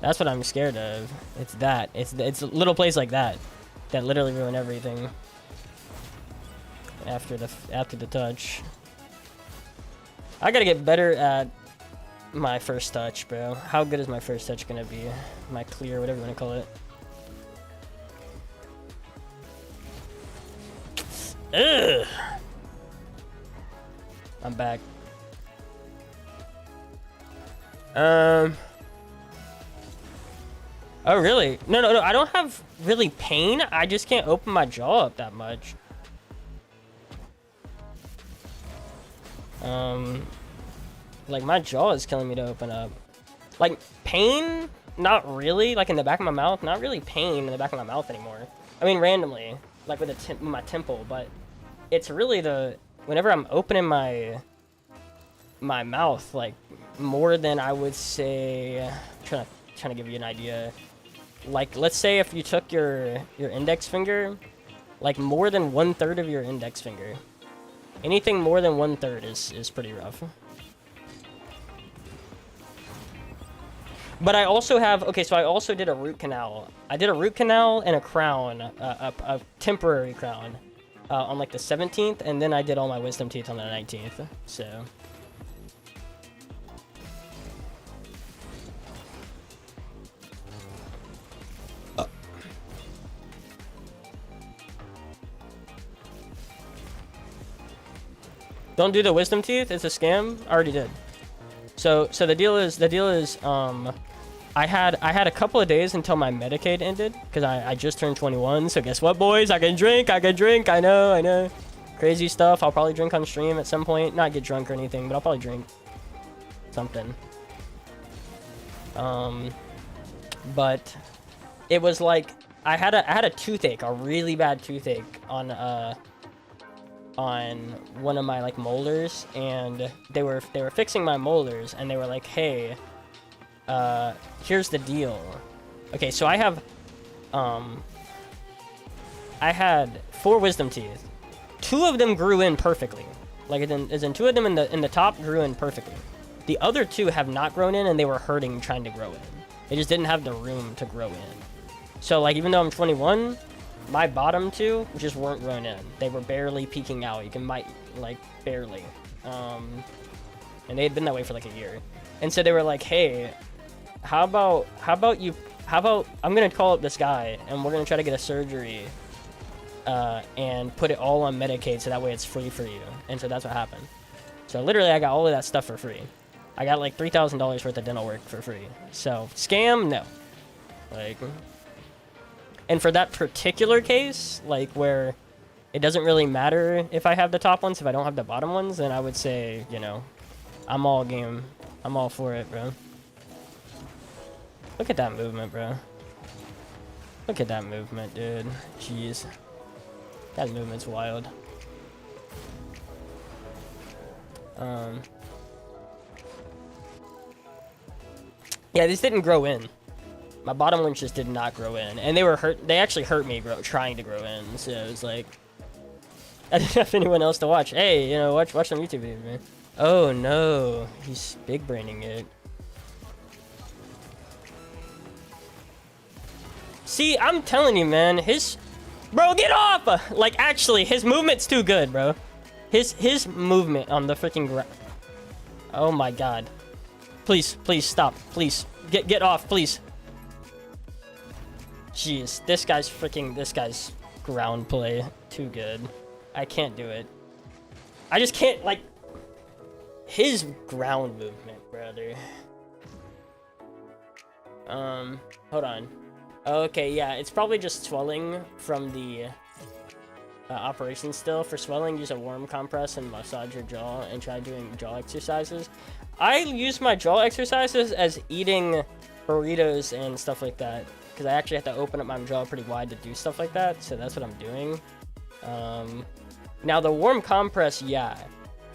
That's what I'm scared of. It's that. It's little plays like that that literally ruin everything. After the touch. I gotta get better at my first touch, bro. How good is my first touch gonna be? My clear, whatever you wanna call it. Ugh. I'm back. Oh really? No. I don't have really pain. I just can't open my jaw up that much. Like my jaw is killing me to open up. Like pain, not really. Like in the back of my mouth, not really pain in the back of my mouth anymore. I mean randomly, like with my temple, but it's really whenever I'm opening my mouth, like more than I would say. Trying to give you an idea. Like let's say if you took your index finger, like more than 1/3 of your index finger. Anything more than 1/3 is pretty rough. But I also have, okay, so I also did a root canal. I did a root canal and a crown, a temporary crown, on like the 17th, and then I did all my wisdom teeth on the 19th, so. Don't do the wisdom teeth, it's a scam. I already did. So the deal is I had a couple of days until my Medicaid ended because I just turned 21. So guess what, boys? I can drink. I know. Crazy stuff. I'll probably drink on stream at some point. Not get drunk or anything, but I'll probably drink something. But it was like I had a toothache, a really bad toothache on one of my like molars, and they were fixing my molars, and they were like, hey, here's the deal. Okay, so I had 4 wisdom teeth. 2 of them grew in perfectly, like as in 2 of them in the top grew in perfectly. The other 2 have not grown in, and they were hurting trying to grow in. They just didn't have the room to grow in. So like even though I'm 21, my bottom 2 just weren't grown in. They were barely peeking out. You can like barely. And they had been that way for like a year. And so they were like, hey, how about I'm gonna call up this guy and we're gonna try to get a surgery and put it all on Medicaid so that way it's free for you. And so that's what happened. So literally I got all of that stuff for free. I got like $3,000 worth of dental work for free. So scam, no. Like, and for that particular case, like where it doesn't really matter if I have the top ones, if I don't have the bottom ones, then I would say, you know, I'm all game. I'm all for it, bro. Look at that movement, bro. Look at that movement, dude. Jeez. That movement's wild. Yeah, these didn't grow in. My bottom ones just did not grow in, and they were hurt. They actually hurt me trying to grow in. So it was like, I didn't have anyone else to watch. Hey, you know, watch some YouTube videos, man. Oh no, he's big braining it. See, I'm telling you, man. Bro, get off! Like, actually, his movement's too good, bro. His movement on the freaking ground. Oh my god. Please stop. Please get off, please. Jeez, this guy's ground play too good. I can't do it. I just can't, like, his ground movement, brother. Hold on. Okay, yeah, it's probably just swelling from the operation still. For swelling, use a warm compress and massage your jaw and try doing jaw exercises. I use my jaw exercises as eating burritos and stuff like that, because I actually have to open up my jaw pretty wide to do stuff like that, so that's what I'm doing. Now the warm compress, yeah.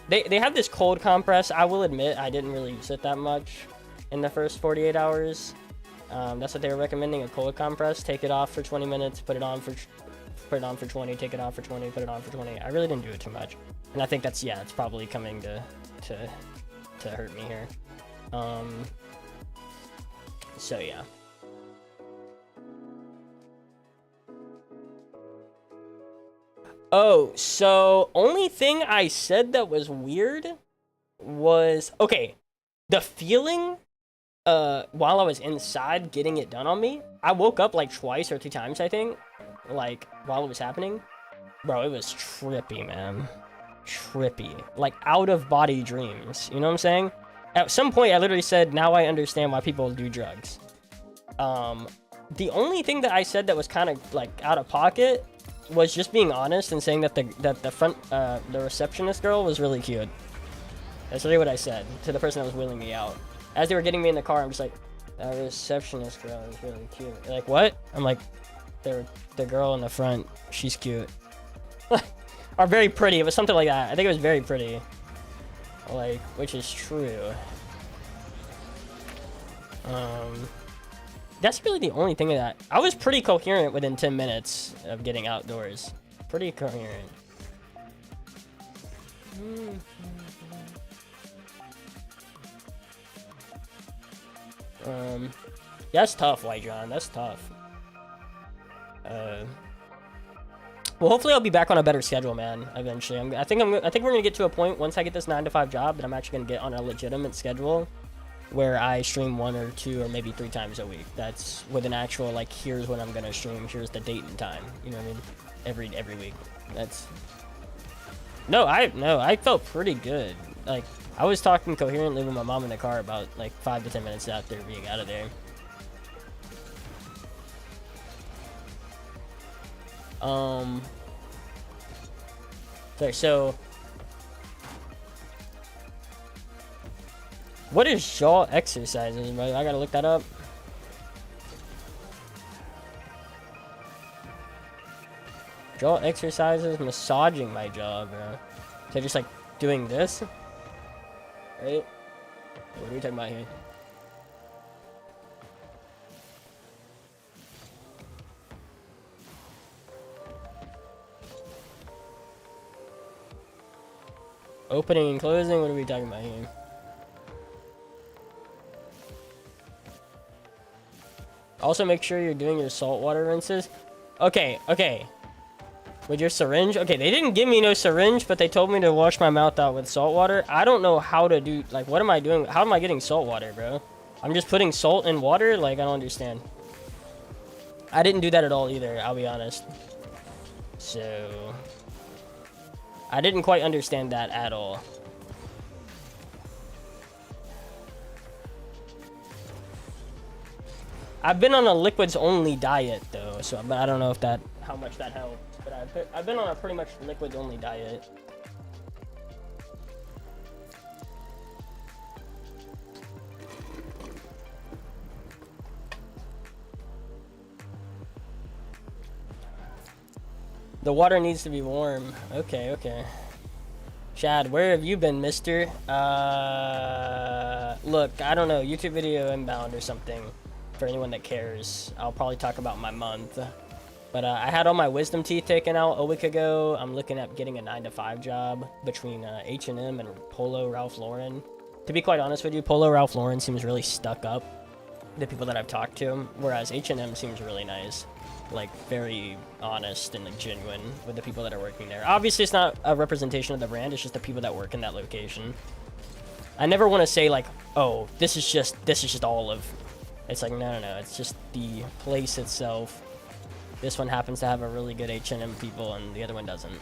They have this cold compress. I will admit I didn't really use it that much in the first 48 hours. That's what they were recommending, a cold compress. Take it off for 20 minutes, put it on for 20, take it off for 20, put it on for 20. I really didn't do it too much. And I think that's, yeah, it's probably coming to hurt me here. So yeah. Oh, so only thing I said that was weird was, okay, the feeling while I was inside getting it done on me. I woke up like twice or 3 times, I think, like while it was happening. Bro, it was trippy, man. Trippy. Like out of body dreams. You know what I'm saying? At some point I literally said, now I understand why people do drugs. The only thing that I said that was kind of like out of pocket was just being honest and saying that the receptionist girl was really cute. That's really what I said to the person that was wheeling me out. As they were getting me in the car, I'm just like, that receptionist girl is really cute. They're like, what? I'm like, the girl in the front, she's cute. Or very pretty. It was something like that. I think it was very pretty. Like, which is true. That's really the only thing of that. I was pretty coherent within 10 minutes of getting outdoors. Pretty coherent. That's tough, White John. That's tough. Well, hopefully I'll be back on a better schedule, man. Eventually, I think we're gonna get to a point once I get this 9-to-5 job that I'm actually gonna get on a legitimate schedule, where I stream 1 or 2 or maybe 3 times a week. That's with an actual, like, here's when I'm gonna stream, here's the date and time. You know what I mean? Every week. That's. No, I felt pretty good. Like, I was talking coherently with my mom in the car about like 5 to 10 minutes after being out of there. Okay, so what is jaw exercises, bro? I gotta look that up. Jaw exercises, massaging my jaw, bro. So just like doing this, right? What are we talking about here? Opening and closing, what are we talking about here? Also make sure you're doing your saltwater rinses. Okay. With your syringe? Okay, they didn't give me no syringe, but they told me to wash my mouth out with salt water. I don't know how to do, like, what am I doing? How am I getting salt water, bro? I'm just putting salt in water? Like, I don't understand. I didn't do that at all either, I'll be honest. So I didn't quite understand that at all. I've been on a liquids only diet though, so but I don't know if how much that helped. But I've been on a pretty much liquids only diet. The water needs to be warm. Okay. Chad, where have you been, mister? Look, I don't know. YouTube video inbound or something. For anyone that cares. I'll probably talk about my month. But I had all my wisdom teeth taken out a week ago. I'm looking at getting a 9-to-5 job between H&M and Polo Ralph Lauren. To be quite honest with you, Polo Ralph Lauren seems really stuck up. The people that I've talked to. Whereas H&M seems really nice. Like, very honest and like, genuine with the people that are working there. Obviously, it's not a representation of the brand. It's just the people that work in that location. I never want to say, like, oh, this is just all of... It's like, no. It's just the place itself. This one happens to have a really good H&M people, and the other one doesn't.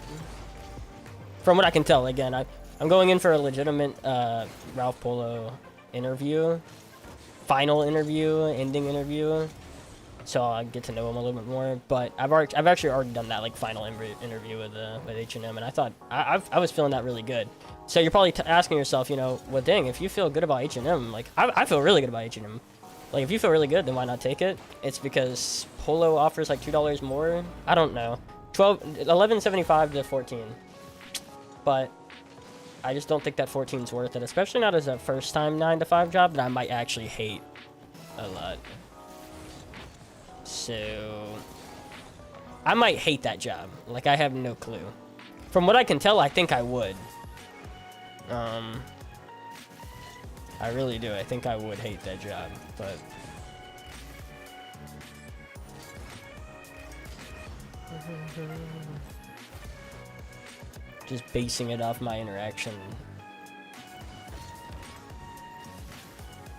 From what I can tell, again, I'm going in for a legitimate Ralph Polo interview. Final interview, ending interview. So I'll get to know him a little bit more. But I've actually already done that like final interview with H&M, and I thought I was feeling that really good. So you're probably asking yourself, you know, well, dang, if you feel good about H&M, like I feel really good about H&M. Like if you feel really good, then why not take it? It's because Polo offers like $2 more. I don't know, $11.75 to $14. But I just don't think that 14 is worth it, especially not as a first-time 9-to-5 job that I might actually hate a lot. So I might hate that job. Like, I have no clue. From what I can tell, I think I would. I really do. I think I would hate that job, but just basing it off my interaction.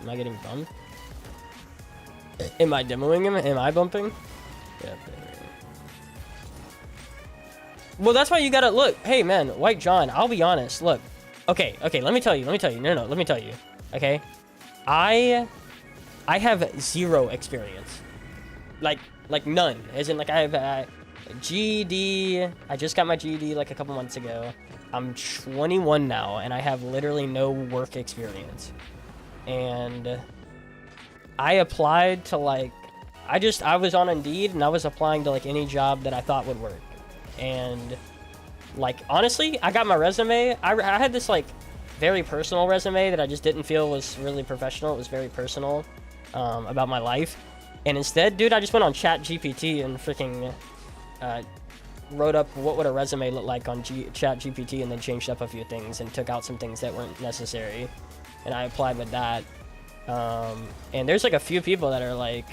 Am I getting bumped? Am I demoing him? Am I bumping? Yeah. Well, that's why you gotta look. Hey, man, White John, I'll be honest. Look. Okay, let me tell you. No, let me tell you. Okay? I have 0 experience. Like none. As in, like, I have GED. I just got my GED like a couple months ago. I'm 21 now, and I have literally no work experience. And I applied to, like, I was on Indeed, and I was applying to, like, any job that I thought would work. And, like, honestly, I got my resume. I had this, like, very personal resume that I just didn't feel was really professional. It was very personal about my life. And instead, dude, I just went on ChatGPT and freaking wrote up what would a resume look like on ChatGPT, and then changed up a few things and took out some things that weren't necessary. And I applied with that. And there's, like, a few people that are like,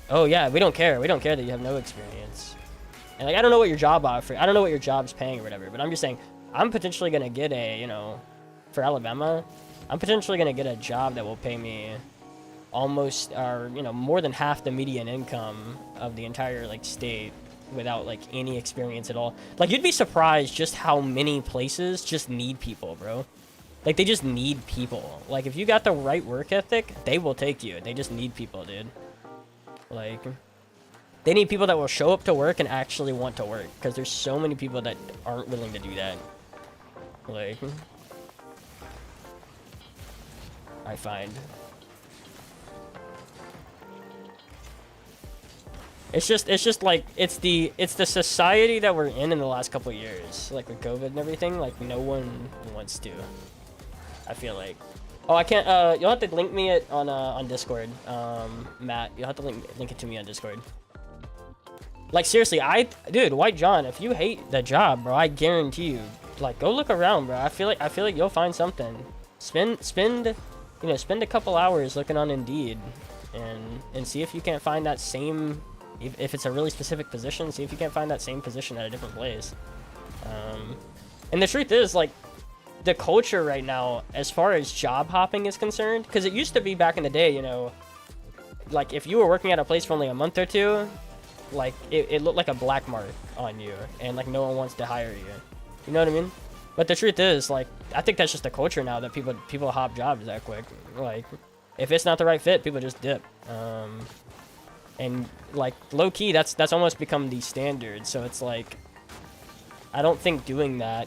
oh, yeah, we don't care. We don't care that you have no experience. And, like, I don't know what your job offer. I don't know what your job's paying or whatever, but I'm just saying, I'm potentially going to get a, you know, for Alabama, I'm potentially going to get a job that will pay me almost, or, you know, more than half the median income of the entire, like, state without, like, any experience at all. Like, you'd be surprised just how many places just need people, bro. Like, they just need people. Like, if you got the right work ethic, they will take you. They just need people, dude. Like, they need people that will show up to work and actually want to work, because there's so many people that aren't willing to do that. Like, I find it's just like it's the society that we're in the last couple of years, like with COVID and everything. Like, no one wants to. I feel like. Oh, I can't. You'll have to link me it on Discord, Matt. You'll have to link it to me on Discord. Like, seriously, dude, White John, if you hate the job, bro, I guarantee you, like, go look around, bro. I feel like you'll find something. Spend a couple hours looking on Indeed, and see if you can't find that same, if it's a really specific position, see if you can't find that same position at a different place. And the truth is, like, the culture right now, as far as job hopping is concerned, because it used to be back in the day, you know, like, if you were working at a place for only a month or two, like, it looked like a black mark on you, and, like, no one wants to hire you. You know what I mean? But the truth is, like, I think that's just the culture now, that people hop jobs that quick. Like, if it's not the right fit, people just dip. And, like, low-key, that's almost become the standard. So it's like, I don't think doing that,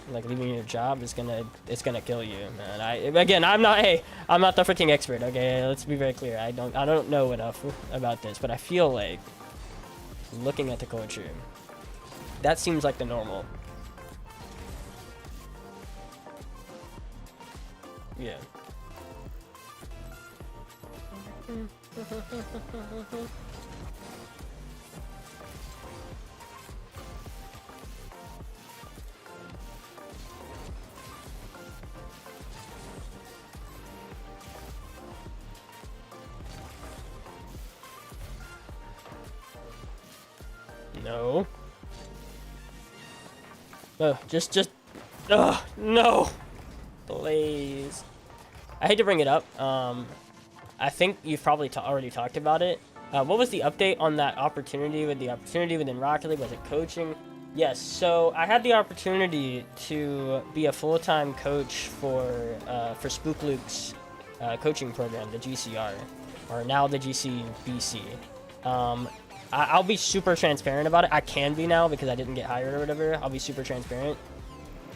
like, leaving your job it's gonna kill you, man. I'm not the freaking expert, okay? Let's be very clear. I don't know enough about this, but I feel like, looking at the culture, that seems like the normal. Yeah. No. No. Please. I hate to bring it up. I think you've probably already talked about it. What was the update on that opportunity within Rocket League? Was it coaching? Yes. So I had the opportunity to be a full-time coach for Spook Luke's coaching program, the GCR, or now the GCBC. I'll be super transparent about it. I can be now because I didn't get hired or whatever. I'll be super transparent.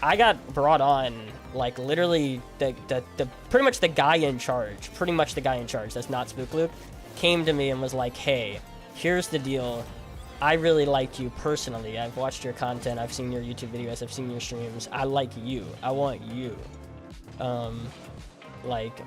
I got brought on, like, literally pretty much the guy in charge, that's not Spook Luke, came to me and was like, hey, here's the deal. I really like you personally. I've watched your content. I've seen your YouTube videos. I've seen your streams. I like you. I want you. Like,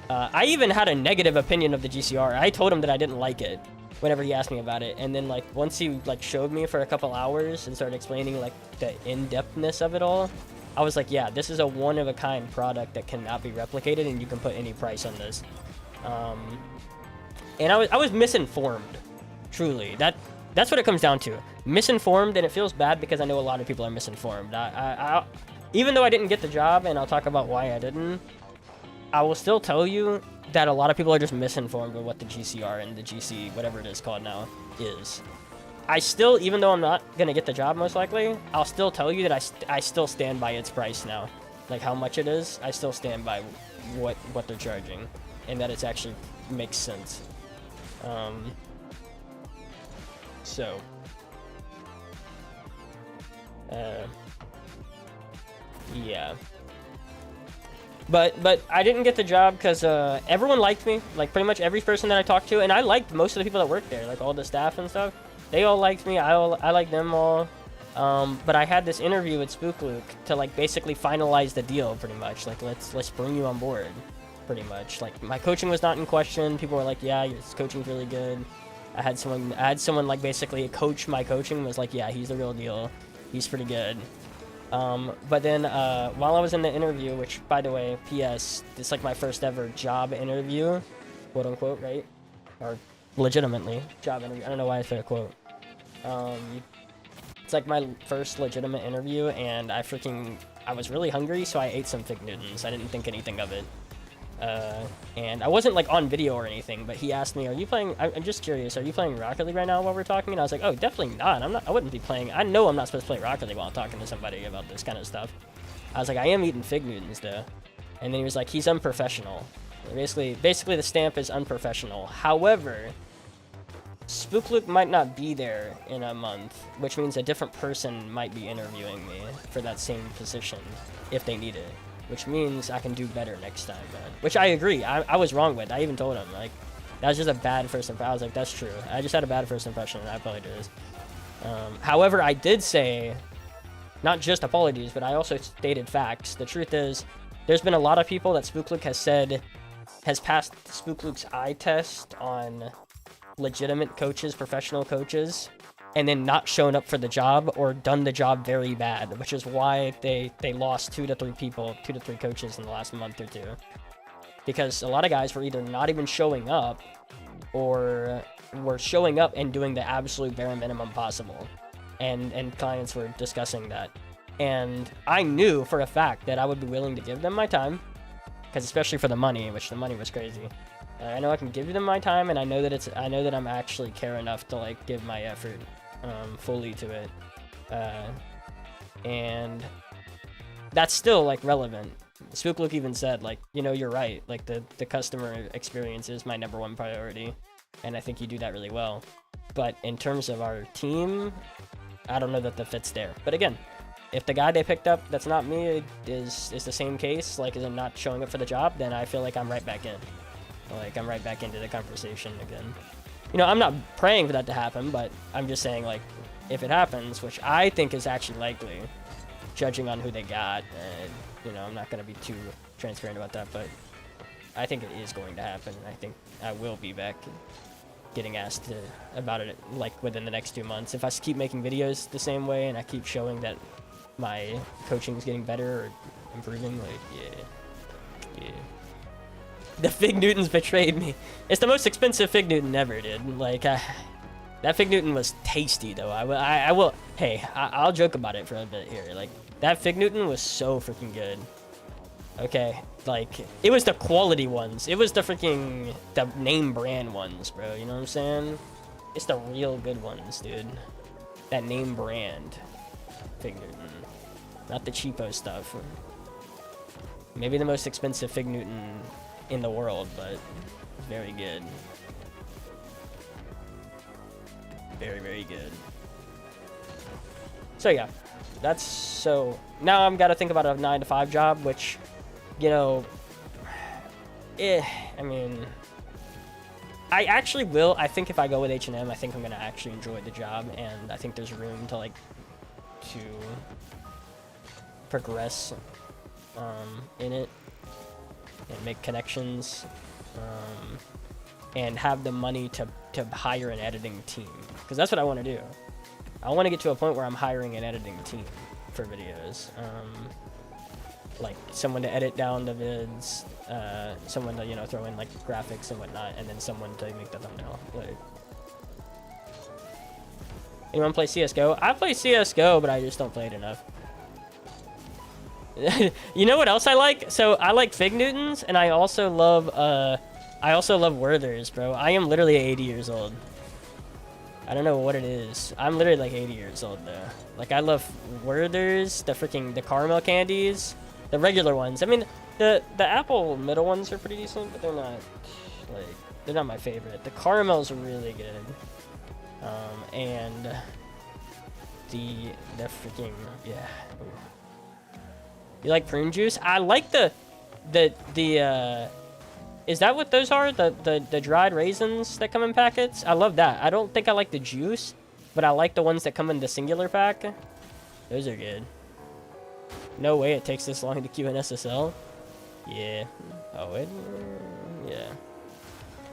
I even had a negative opinion of the GCR. I told him that I didn't like it whenever he asked me about it. And then like once he like showed me for a couple hours and started explaining like the in-depthness of it all, I was like, yeah, this is a one-of-a-kind product that cannot be replicated, and you can put any price on this. And I was misinformed, truly. That's what it comes down to. Misinformed, and it feels bad because I know a lot of people are misinformed. Even though I didn't get the job, and I'll talk about why I didn't, I will still tell you that a lot of people are just misinformed of what the GCR and the GC, whatever it is called now, is. I still, even though I'm not gonna get the job most likely, I'll still tell you that I still stand by its price now. Like how much it is, I still stand by what they're charging, and that it actually makes sense. Yeah. But I didn't get the job because everyone liked me. Like pretty much every person that I talked to, and I liked most of the people that worked there, like all the staff and stuff. They all liked me. I liked them all. But I had this interview with Spook Luke to like basically finalize the deal, pretty much. Like let's bring you on board, pretty much. Like my coaching was not in question. People were like, yeah, your coaching's really good. I had someone like basically coach my coaching, was like, yeah, he's the real deal. He's pretty good. But then while I was in the interview, which by the way, PS, it's like my first ever job interview, quote unquote, right? Or legitimately job interview. I don't know why I said a quote. It's like my first legitimate interview, and I was really hungry, so I ate some Fig Newtons. I didn't think anything of it. And I wasn't like on video or anything, but he asked me, are you playing, I'm just curious, are you playing Rocket League right now while we're talking? And I was like, oh, definitely not. I wouldn't be playing. I know I'm not supposed to play Rocket League while I'm talking to somebody about this kind of stuff. I was like, I am eating Fig Newtons though. And then he was like, he's unprofessional. Basically the stamp is unprofessional. However, Spook Luke might not be there in a month, which means a different person might be interviewing me for that same position if they need it. Which means I can do better next time, man. Which I agree. I was wrong with. I even told him, like, that was just a bad first impression. I was like, that's true. I just had a bad first impression, and I apologize. However, I did say, not just apologies, but I also stated facts. The truth is, there's been a lot of people that Spook Luke has said has passed Spook Luke's eye test on legitimate coaches, professional coaches, and then not shown up for the job or done the job very bad, which is why they lost 2 to 3 coaches in the last month or two. Because a lot of guys were either not even showing up or were showing up and doing the absolute bare minimum possible. And clients were discussing that. And I knew for a fact that I would be willing to give them my time, because especially for the money, which the money was crazy. I know I can give them my time, and I know that I'm actually care enough to like give my effort fully to it, and that's still like relevant. Spook Luke even said, like, you know, you're right. Like the customer experience is my #1 priority, and I think you do that really well. But in terms of our team, I don't know that the fit's there. But again, if the guy they picked up that's not me is the same case, like is not showing up for the job, then I feel like I'm right back in. Like, I'm right back into the conversation again. You know, I'm not praying for that to happen, but I'm just saying, like, if it happens, which I think is actually likely, judging on who they got, and, you know, I'm not going to be too transparent about that, but I think it is going to happen. I think I will be back getting asked about it, like, within the next 2 months. If I keep making videos the same way, and I keep showing that my coaching is getting better or improving, like, yeah. The Fig Newtons betrayed me. It's the most expensive Fig Newton ever, dude. Like, that Fig Newton was tasty, though. I will. Hey, I'll joke about it for a bit here. Like, that Fig Newton was so freaking good. Okay, like, it was the quality ones. It was the name brand ones, bro. You know what I'm saying? It's the real good ones, dude. That name brand Fig Newton, not the cheapo stuff. Maybe the most expensive Fig Newton in the world, but very good. Very, very good. So yeah, now I'm gotta think about a 9-to-5 job, which, you know, I mean, I actually will. I think if I go with H&M, I think I'm gonna actually enjoy the job, and I think there's room to progress in it. and make connections, and have the money to hire an editing team, because that's what I want to do. I want to get to a point where I'm hiring an editing team for videos, like someone to edit down the vids, someone to, you know, throw in like graphics and whatnot, and then someone to make the thumbnail. Like, anyone play CS:GO? I play CS:GO, but I just don't play it enough. You know what else I like? So I like Fig Newtons, and I also love Werthers, bro. I am literally 80 years old. I don't know what it is. I'm literally like 80 years old though. Like, I love Werthers, the caramel candies, the regular ones. I mean, the apple middle ones are pretty decent, but they're not my favorite. The caramels are really good. And the freaking, yeah. Ooh. You like prune juice? I like is that what those are? The dried raisins that come in packets? I love that. I don't think I like the juice, but I like the ones that come in the singular pack. Those are good. No way it takes this long to queue an SSL. Yeah. Oh, yeah.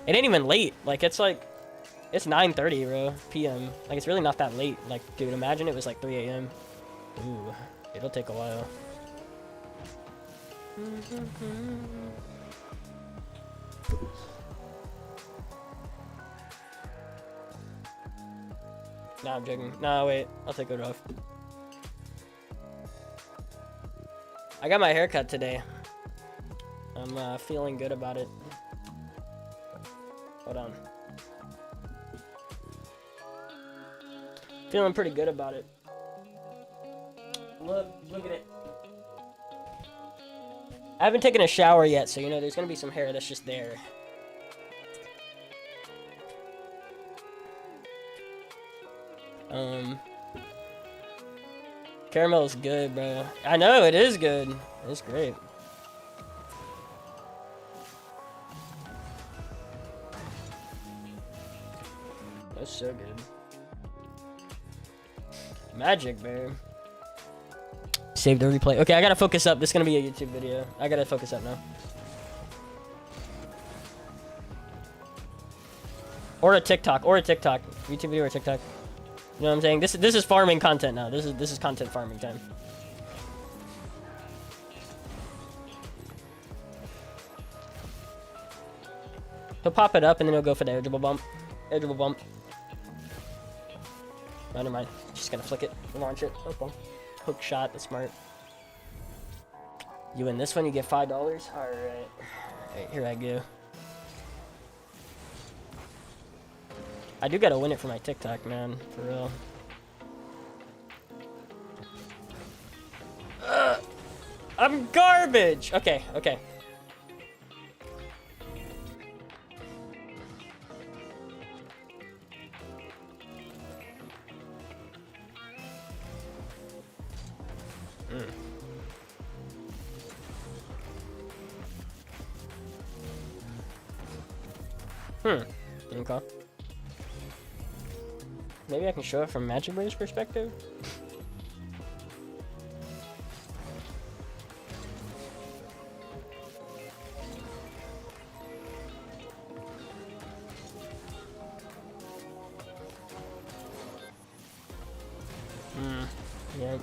It ain't even late. Like, it's 9:30, bro, p.m. Like, it's really not that late. Like, dude, imagine it was like 3 a.m. Ooh, it'll take a while. Nah, I'm joking. Nah, wait. I'll take it off. I got my hair cut today. I'm feeling good about it. Hold on. Feeling pretty good about it. Look at it. I haven't taken a shower yet, so you know there's gonna be some hair that's just there. Caramel is good, bro. I know, it is good. It's great. That's so good. Magic, bro. Save the replay. Okay, I gotta focus up. This is gonna be a YouTube video. I gotta focus up now. Or a TikTok. YouTube video or TikTok. You know what I'm saying? This is farming content now. This is content farming time. He'll pop it up and then he'll go for the edgeable bump. Edgeable bump. Oh, never mind. Just gonna flick it, launch it. Okay. Hook shot. That's smart. You win this one, you get $5. All right, here I go. I do gotta win it for my TikTok, man. For real. I'm garbage! Okay. Okay. Maybe I can show it from Magic Bear's perspective? Yeah.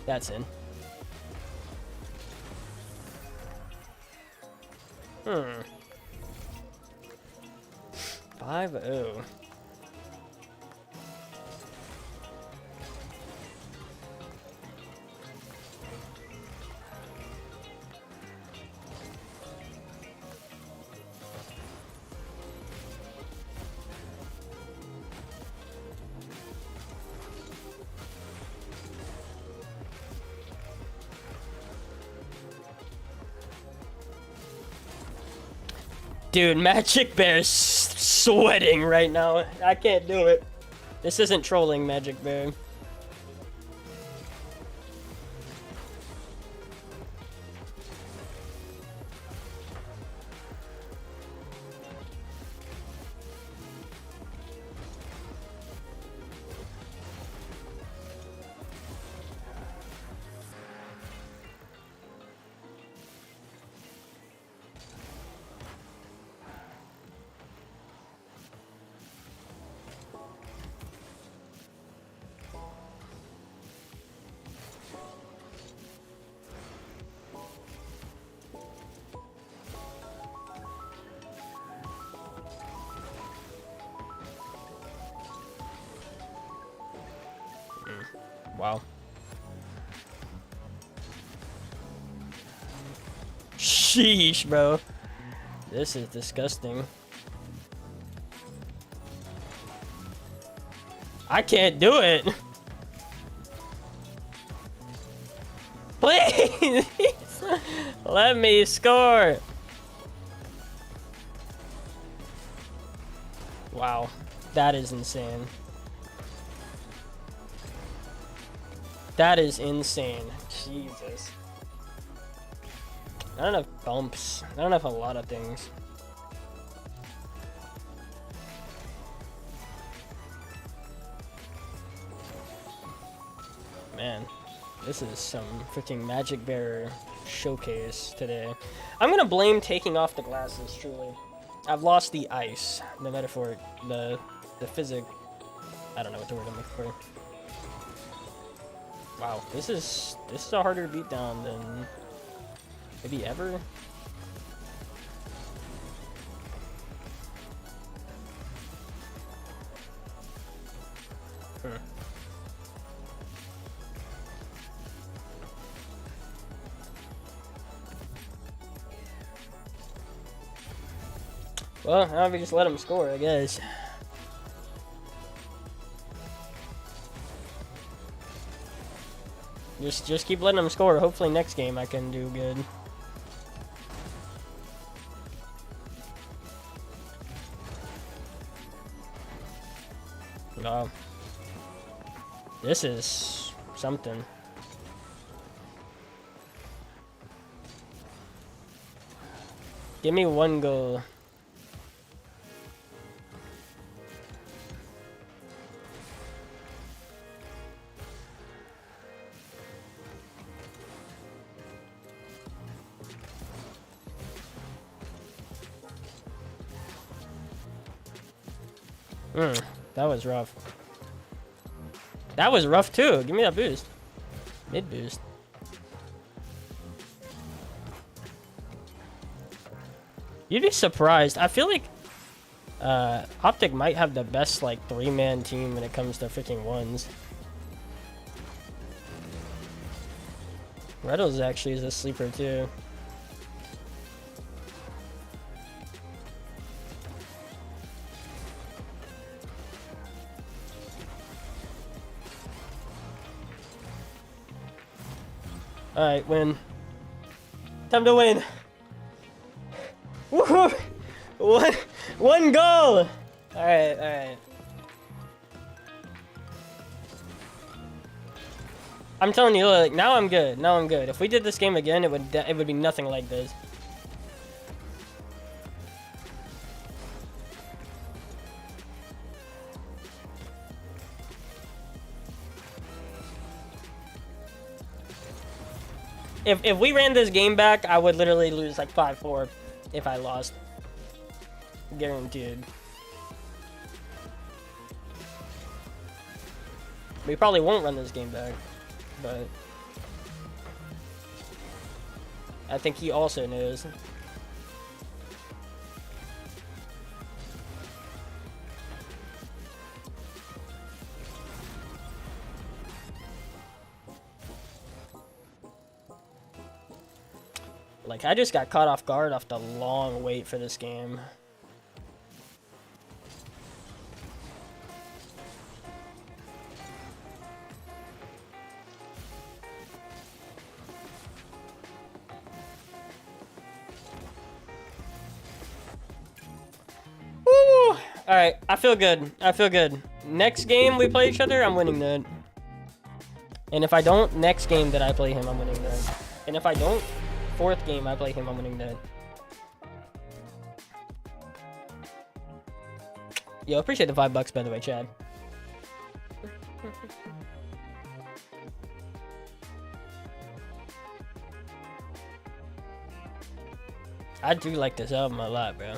That's in. 5-0. Dude, Magic Bear's sweating right now. I can't do it. This isn't trolling, Magic Bear. Wow. Sheesh, bro. This is disgusting. I can't do it. Please, let me score. Wow, that is insane. That is insane. Jesus. I don't have bumps. I don't have a lot of things. Man, this is some freaking Magic Bearer showcase today. I'm gonna blame taking off the glasses, truly. I've lost the ice, the metaphor, the physic. I don't know what the word I'm looking for. Wow, this is a harder beatdown than maybe ever. Well, how about we just let him score, I guess. Just keep letting him score. Hopefully next game I can do good. Wow. This is something. Give me one goal. That was rough. That was rough too. Give me that boost. Mid boost. You'd be surprised. I feel like Optic might have the best like 3-man team when it comes to freaking ones. Reddles actually is a sleeper too. Alright, win. Time to win. Woohoo! One goal! Alright. I'm telling you, like, now I'm good. Now I'm good. If we did this game again, it would be nothing like this. If we ran this game back, I would literally lose like 5-4 if I lost. Guaranteed. We probably won't run this game back, but I think he also knows. Like, I just got caught off guard off the long wait for this game. Woo! Alright, I feel good. I feel good. Next game we play each other, I'm winning that. And if I don't, next game that I play him, I'm winning that. And if I don't, fourth game I play him, I'm winning that. Yo, appreciate the $5 by the way, Chad. I do like this album a lot, bro.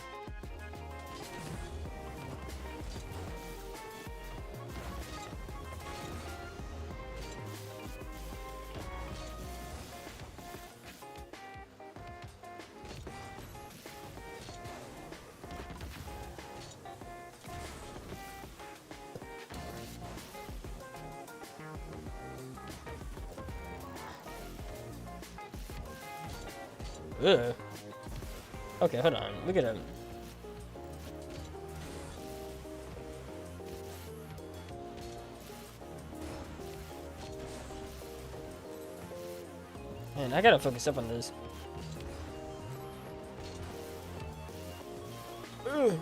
Ugh. Okay, hold on. Look at him. Man, I gotta focus up on this. Ugh.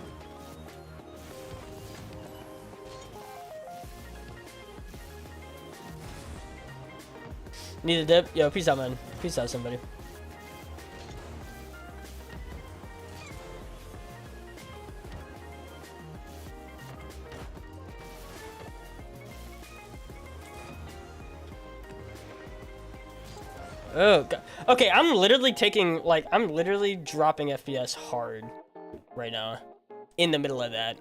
Need a dip? Yo, peace out, man. Peace out, somebody. Oh, God. Okay, I'm literally taking, like, I'm literally dropping FPS hard right now. In the middle of that.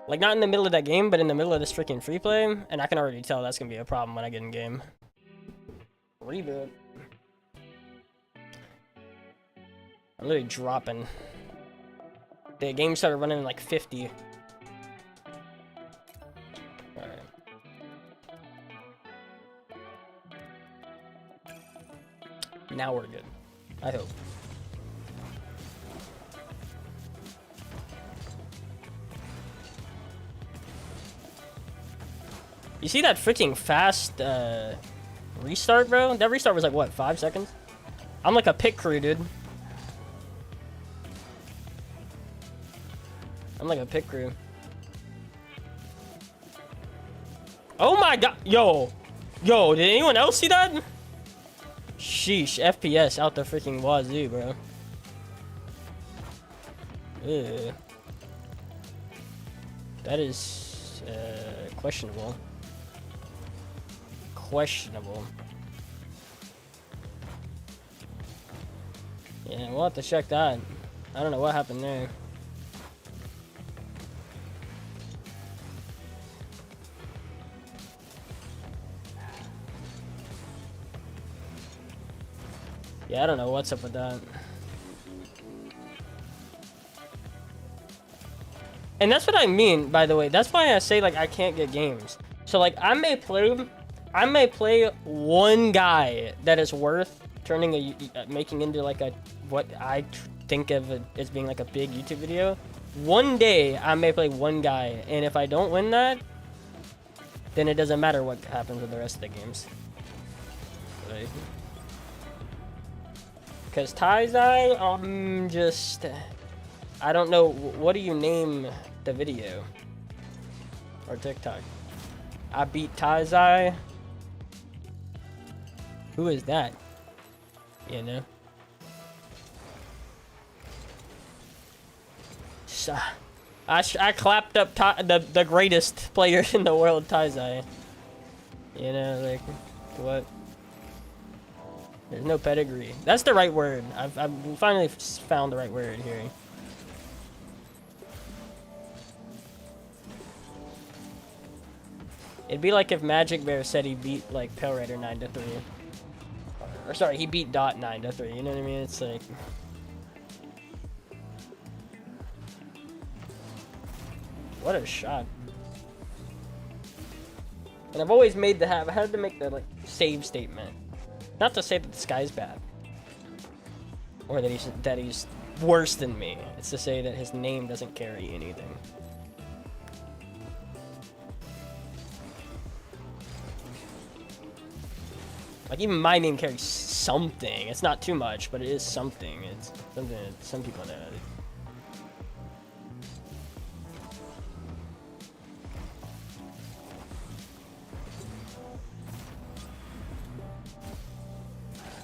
Like, not in the middle of that game, but in the middle of this freaking free play. And I can already tell that's gonna be a problem when I get in game. Reboot. I'm literally dropping. The game started running like 50. Alright. Now we're good. I hope. You see that freaking fast restart, bro? That restart was like, what, 5 seconds? I'm like a pit crew, dude. I'm like a pit crew. Oh my god! Yo! Yo, did anyone else see that? Sheesh, FPS out the freaking wazoo, bro. Ew. That is questionable. Questionable. Yeah, we'll have to check that. I don't know what happened there. Yeah, I don't know what's up with that. And that's what I mean, by the way. That's why I say, like, I can't get games. So, like, I may play one guy that is worth turning making into, like, a, what I think of as being, like, a big YouTube video. One day, I may play one guy, and if I don't win that, then it doesn't matter what happens with the rest of the games. Like, because Taizai, just, I don't know, what do you name the video? Or TikTok? I beat Taizai? Who is that? You know? So, I clapped up the greatest player in the world, Taizai. You know, like, what? There's no pedigree. That's the right word. I've finally found the right word here. It'd be like if Magic Bear said he beat, like, Pale Rider 9-3. Or sorry, he beat Dot 9-3. You know what I mean? It's like... What a shot. And I've always made I had to make the, like, save statement. Not to say that this guy's bad. Or that he's worse than me. It's to say that his name doesn't carry anything. Like, even my name carries something. It's not too much, but it is something. It's something that some people know.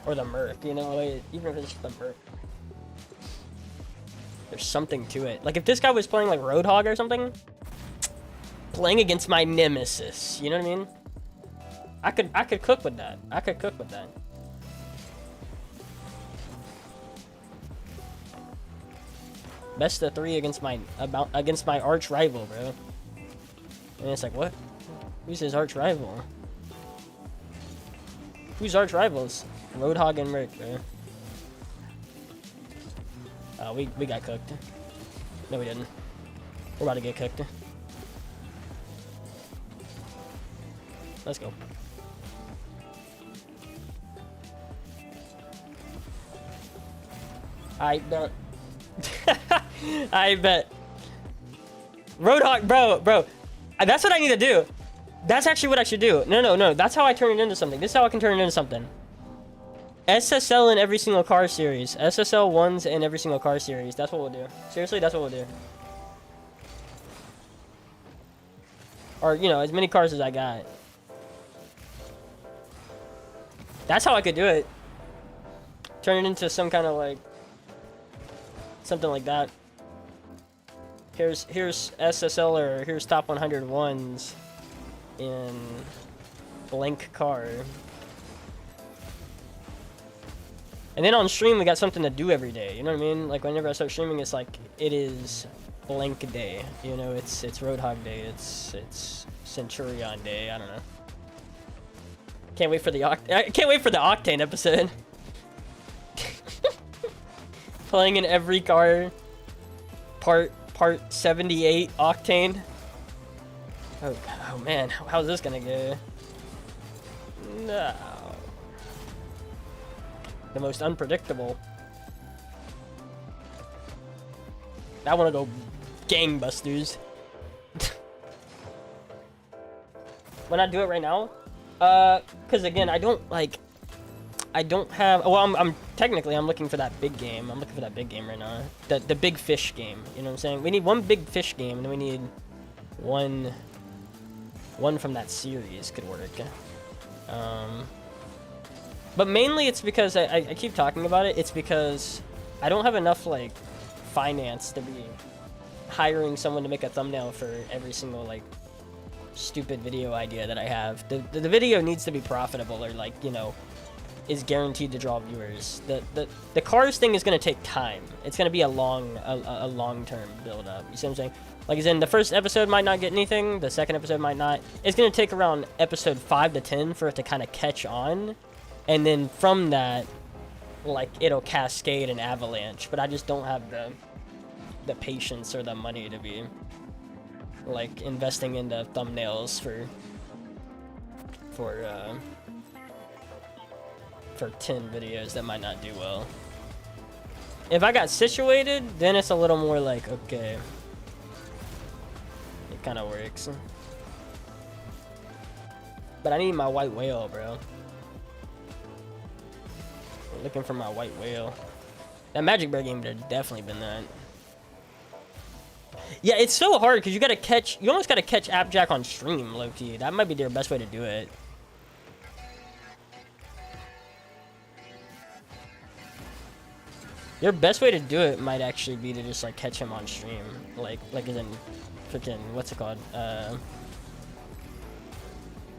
Or the Merc, you know, like, even if it's the Merc. There's something to it. Like, if this guy was playing, like, Roadhog or something, playing against my nemesis, you know what I mean? I could cook with that. I could cook with that. Best of 3 against my arch rival, bro. And it's like, what? Who's his arch rival? Who's arch rivals? Roadhog and Merc, bro. We got cooked. No, we didn't. We're about to get cooked. Let's go. I bet. I bet. Roadhog, bro. That's what I need to do. That's actually what I should do. No. That's how I turn it into something. This is how I can turn it into something. SSL in every single car series. SSL ones in every single car series. That's what we'll do. Seriously, that's what we'll do. Or, you know, as many cars as I got. That's how I could do it. Turn it into some kind of like... something like that. Here's SSL or here's top 100 ones in blank car. And then on stream, we got something to do every day. You know what I mean? Like, whenever I start streaming, it's like, it is blank day. You know, it's Roadhog day. It's Centurion day. I don't know. Can't wait for the Octane episode. Playing in every car. Part 78 Octane. Oh man, how's this gonna go? No. The most unpredictable. I want to go gangbusters. When I do it right now, because again, I don't have. Well, I'm technically looking for that big game. I'm looking for that big game right now. The big fish game. You know what I'm saying? We need one big fish game, and then we need one from that series could work. But mainly it's because I keep talking about it. It's because I don't have enough like finance to be hiring someone to make a thumbnail for every single like stupid video idea that I have. The video needs to be profitable or like, you know, is guaranteed to draw viewers. The cars thing is gonna take time. It's gonna be a long-term build up. You see what I'm saying? Like, as in, the first episode might not get anything. The second episode might not. It's gonna take around episode 5 to 10 for it to kind of catch on. And then from that, like, it'll cascade an avalanche. But I just don't have the patience or the money to be, like, investing into thumbnails for 10 videos that might not do well. If I got situated, then it's a little more like, okay. It kind of works. But I need my white whale, bro. Looking for my white whale. That Magic Bear game would have definitely been that. Yeah, it's so hard because you almost gotta catch Appjack on stream, low-key. That might be their best way to do it. Your best way to do it might actually be to just like catch him on stream. Like as in freaking, what's it called?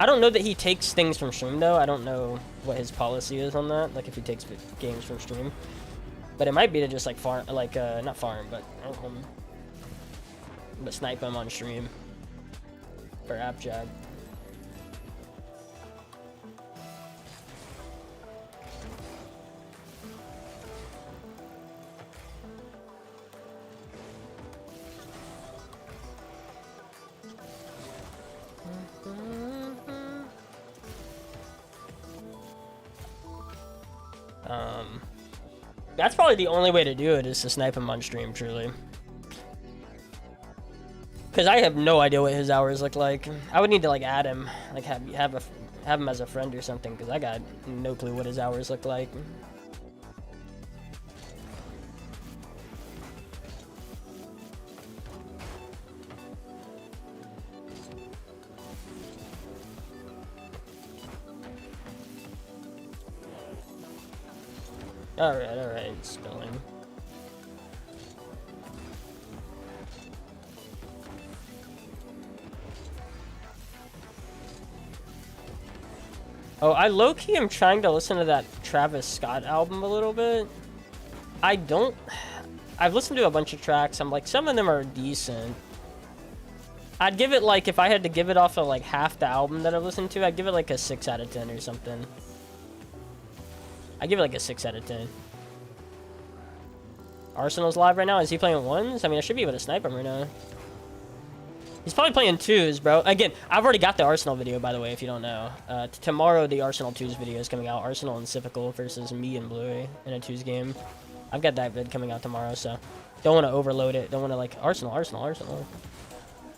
I don't know that he takes things from stream though. I don't know what his policy is on that. Like if he takes games from stream, but it might be to just like farm, like not farm, but snipe him on stream for Appjack. That's probably the only way to do it, is to snipe him on stream, truly. Because I have no idea what his hours look like. I would need to like add him, like have him as a friend or something, because I got no clue what his hours look like. Alright, spilling. Oh, I low-key am trying to listen to that Travis Scott album a little bit. I've listened to a bunch of tracks. I'm like, some of them are decent. I'd give it like, if I had to give it off of like half the album that I've listened to, I'd give it like a 6 out of 10 or something. I give it like a 6 out of 10. Arsenal's live right now. Is he playing ones? I mean, I should be able to snipe him right now. He's probably playing twos, bro. Again, I've already got the Arsenal video, by the way, if you don't know. Tomorrow, the Arsenal twos video is coming out. Arsenal and Civical versus me and Bluey in a twos game. I've got that vid coming out tomorrow, so don't want to overload it. Don't want to like Arsenal.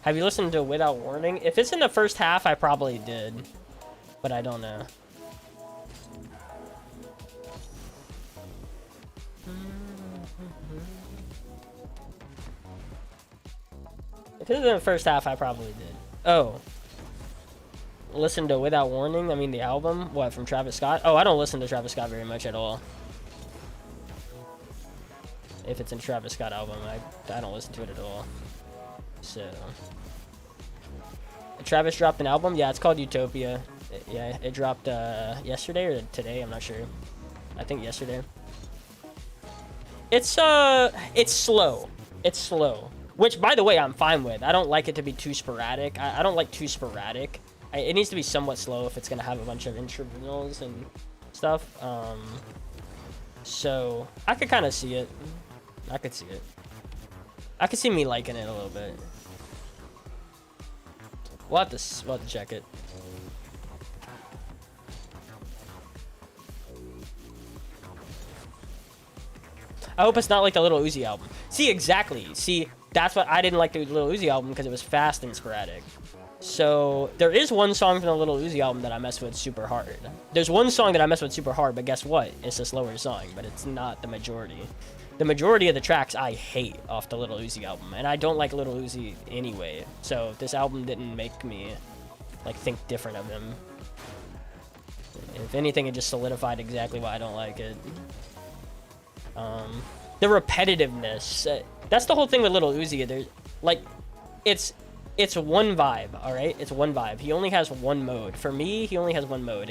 Have you listened to Without Warning? If it's in the first half, I probably did, but I don't know. If it's in the first half, I probably did. Oh. Listen to Without Warning? I mean, the album? What, from Travis Scott? Oh, I don't listen to Travis Scott very much at all. If it's in Travis Scott album, I don't listen to it at all. So. Travis dropped an album? Yeah, it's called Utopia. Yeah, it dropped yesterday or today? I'm not sure. I think yesterday. It's slow. It's slow. Which, by the way, I'm fine with. I don't like it to be too sporadic. I don't like too sporadic. It needs to be somewhat slow if it's going to have a bunch of instrumentals and stuff. So, I could kind of see it. I could see it. I could see me liking it a little bit. We'll have to check it. I hope it's not like the Lil Uzi album. See, exactly. See, that's what I didn't like the Lil Uzi album, because it was fast and sporadic. So, there is one song from the Lil Uzi album that I mess with super hard. There's one song that I mess with super hard, but guess what? It's a slower song, but it's not the majority. The majority of the tracks I hate off the Lil Uzi album, and I don't like Lil Uzi anyway. So, this album didn't make me, like, think different of him. If anything, it just solidified exactly why I don't like it. The repetitiveness. That's the whole thing with Lil Uzi. There's, like, it's one vibe, all right? It's one vibe. He only has one mode. For me, he only has one mode.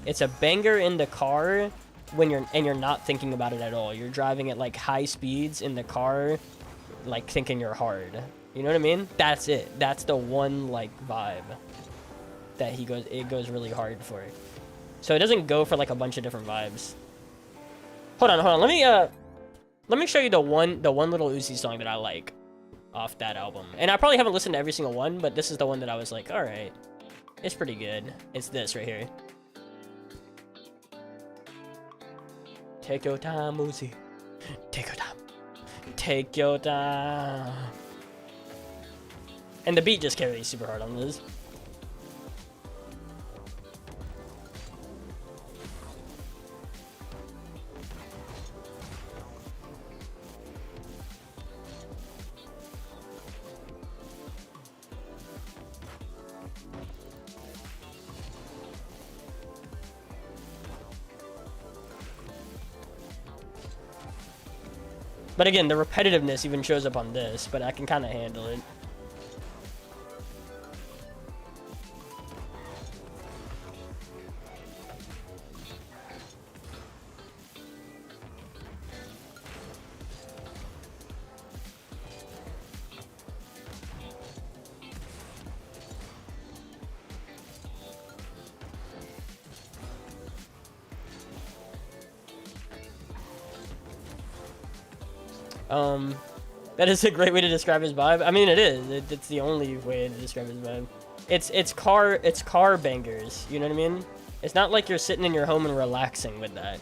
It's a banger in the car when you're not thinking about it at all. You're driving at like high speeds in the car, like thinking you're hard. You know what I mean? That's it. That's the one like vibe that it goes really hard for it. So it doesn't go for like a bunch of different vibes. Hold on. Let me show you the one Lil Uzi song that I like off that album. And I probably haven't listened to every single one, but this is the one that I was like, all right, it's pretty good. It's this right here. Take your time, Uzi. Take your time. Take your time. And the beat just carries super hard on this. But again, the repetitiveness even shows up on this, but I can kind of handle it. That is a great way to describe his vibe. I mean, it is. It's the only way to describe his vibe. It's car bangers. You know what I mean? It's not like you're sitting in your home and relaxing with that.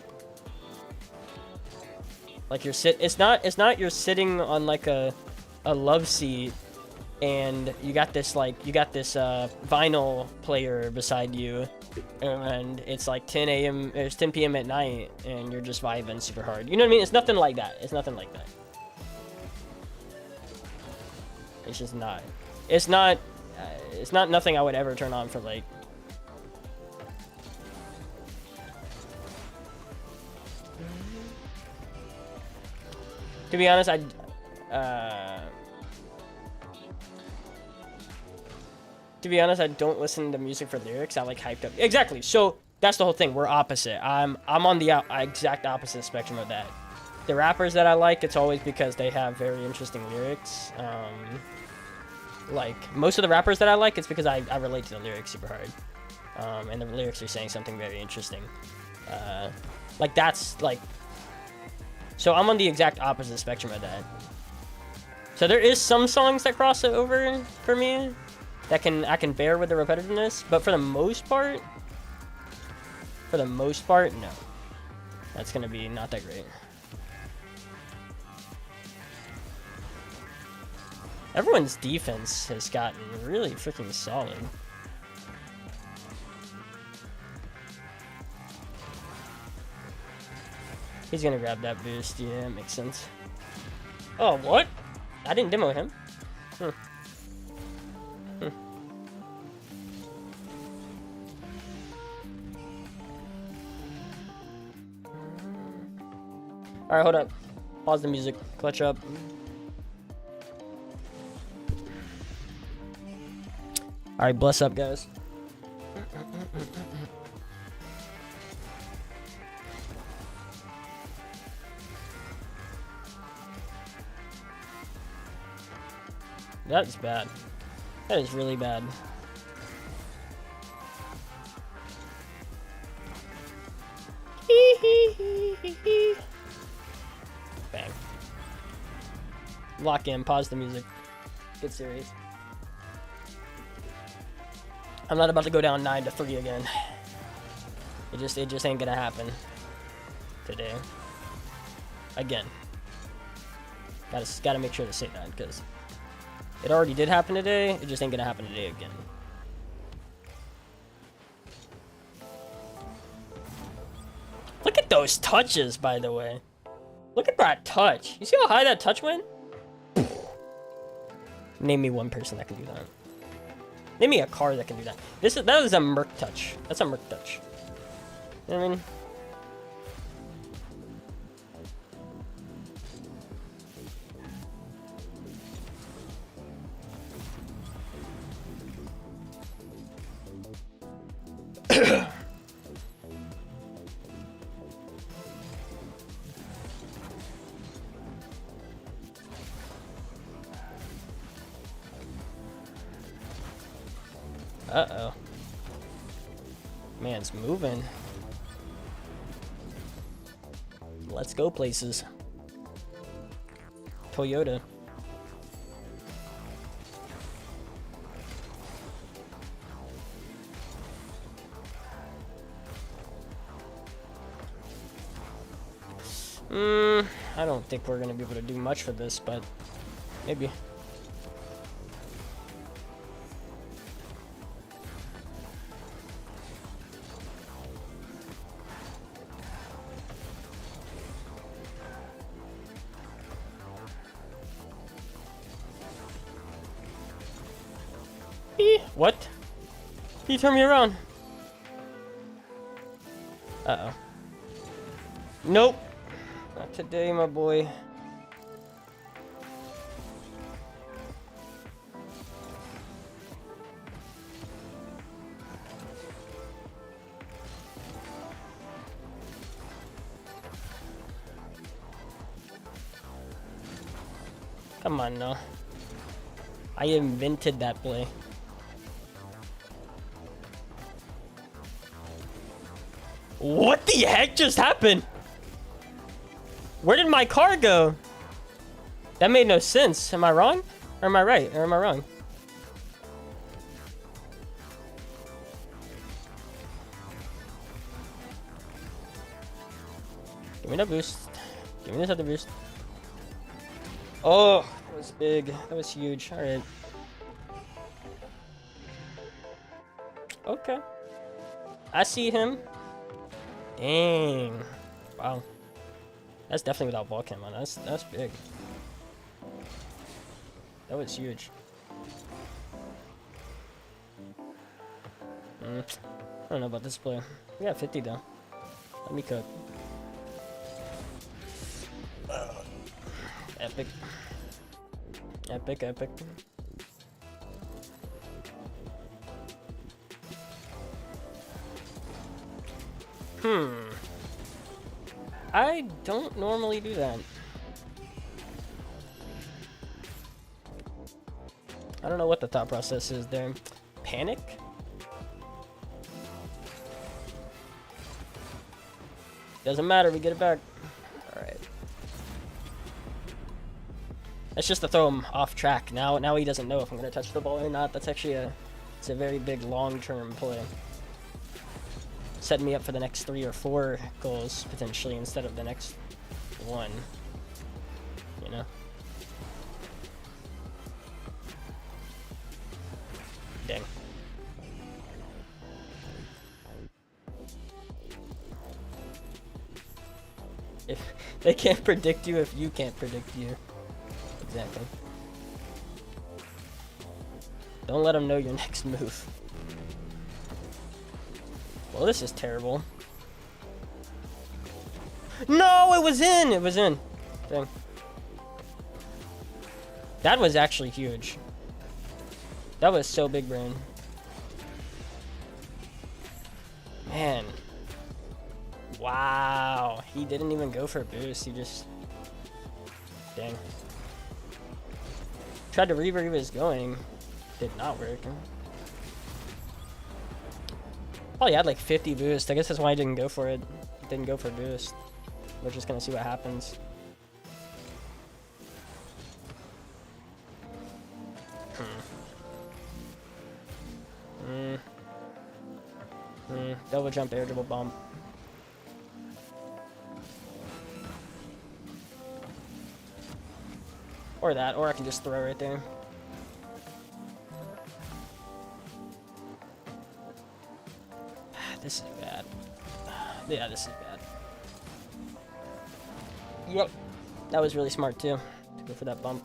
Like it's not you're sitting on like a love seat and you got this vinyl player beside you and it's like 10 a.m. It's 10 p.m. at night and you're just vibing super hard. You know what I mean? It's nothing like that. It's nothing like that. It's just not. It's not nothing I would ever turn on for like. To be honest, I don't listen to music for lyrics. I like hyped up. Exactly. So that's the whole thing. We're opposite. I'm on the exact opposite spectrum of that. The rappers that I like, it's always because they have very interesting lyrics. Like most of the rappers that I like, it's because I relate to the lyrics super hard. And the lyrics are saying something very interesting. Like that's like. So I'm on the exact opposite spectrum of that. So there is some songs that cross it over for me that I can bear with the repetitiveness, but for the most part, no. That's gonna be not that great. Everyone's defense has gotten really freaking solid. He's gonna grab that boost. Yeah, it makes sense. Oh, what? I didn't demo him. Alright, hold up. Pause the music. Clutch up. Alright, bless up, guys. That is bad. That is really bad. Bang. Lock in, pause the music. Get serious. I'm not about to go down 9-3 again. It just ain't gonna happen today. Again. Gotta make sure to say that, because it already did happen today. It just ain't gonna happen today again. Look at those touches, by the way. Look at that touch. You see how high that touch went? Name me one person that can do that. Name me a car that can do that. That is a Merc touch. That's a Merc touch. You know what I mean? Uh-oh. Man's moving. Let's go places. Toyota. I don't think we're gonna be able to do much for this, but maybe. What? He turned me around. Uh-oh. Nope. Not today, my boy. Come on, no. I invented that play. What the heck just happened? Where did my car go? That made no sense. Am I wrong? Or am I right? Or am I wrong? Give me that boost. Give me this other boost. Oh, that was big. That was huge. Alright. Okay. I see him. Dang. Wow. That's definitely without ball cam on. That's big. That was huge. I don't know about this play. We got 50 though. Let me cook. Epic. Epic, epic. I don't normally do that. I don't know what the thought process is there. Panic? Doesn't matter, we get it back. Alright. That's just to throw him off track. Now he doesn't know if I'm gonna touch the ball or not. That's actually it's a very big long-term play. Setting me up for the next 3 or 4 goals potentially instead of the next 1. You know? If they can't predict you, if you can't predict you. Exactly. Don't let them know your next move. Well, this is terrible. No, it was in! It was in. Dang. That was actually huge. That was so big brain. Man. Wow. He didn't even go for a boost. He just... Dang. Tried to read where he was going. Did not work. Probably had like 50 boost. I guess that's why I didn't go for it. Didn't go for boost. We're just gonna see what happens. Double jump, air dribble, bump. Or that, or I can just throw right there. This is bad. Yeah, this is bad. Yep. That was really smart too, to go for that bump.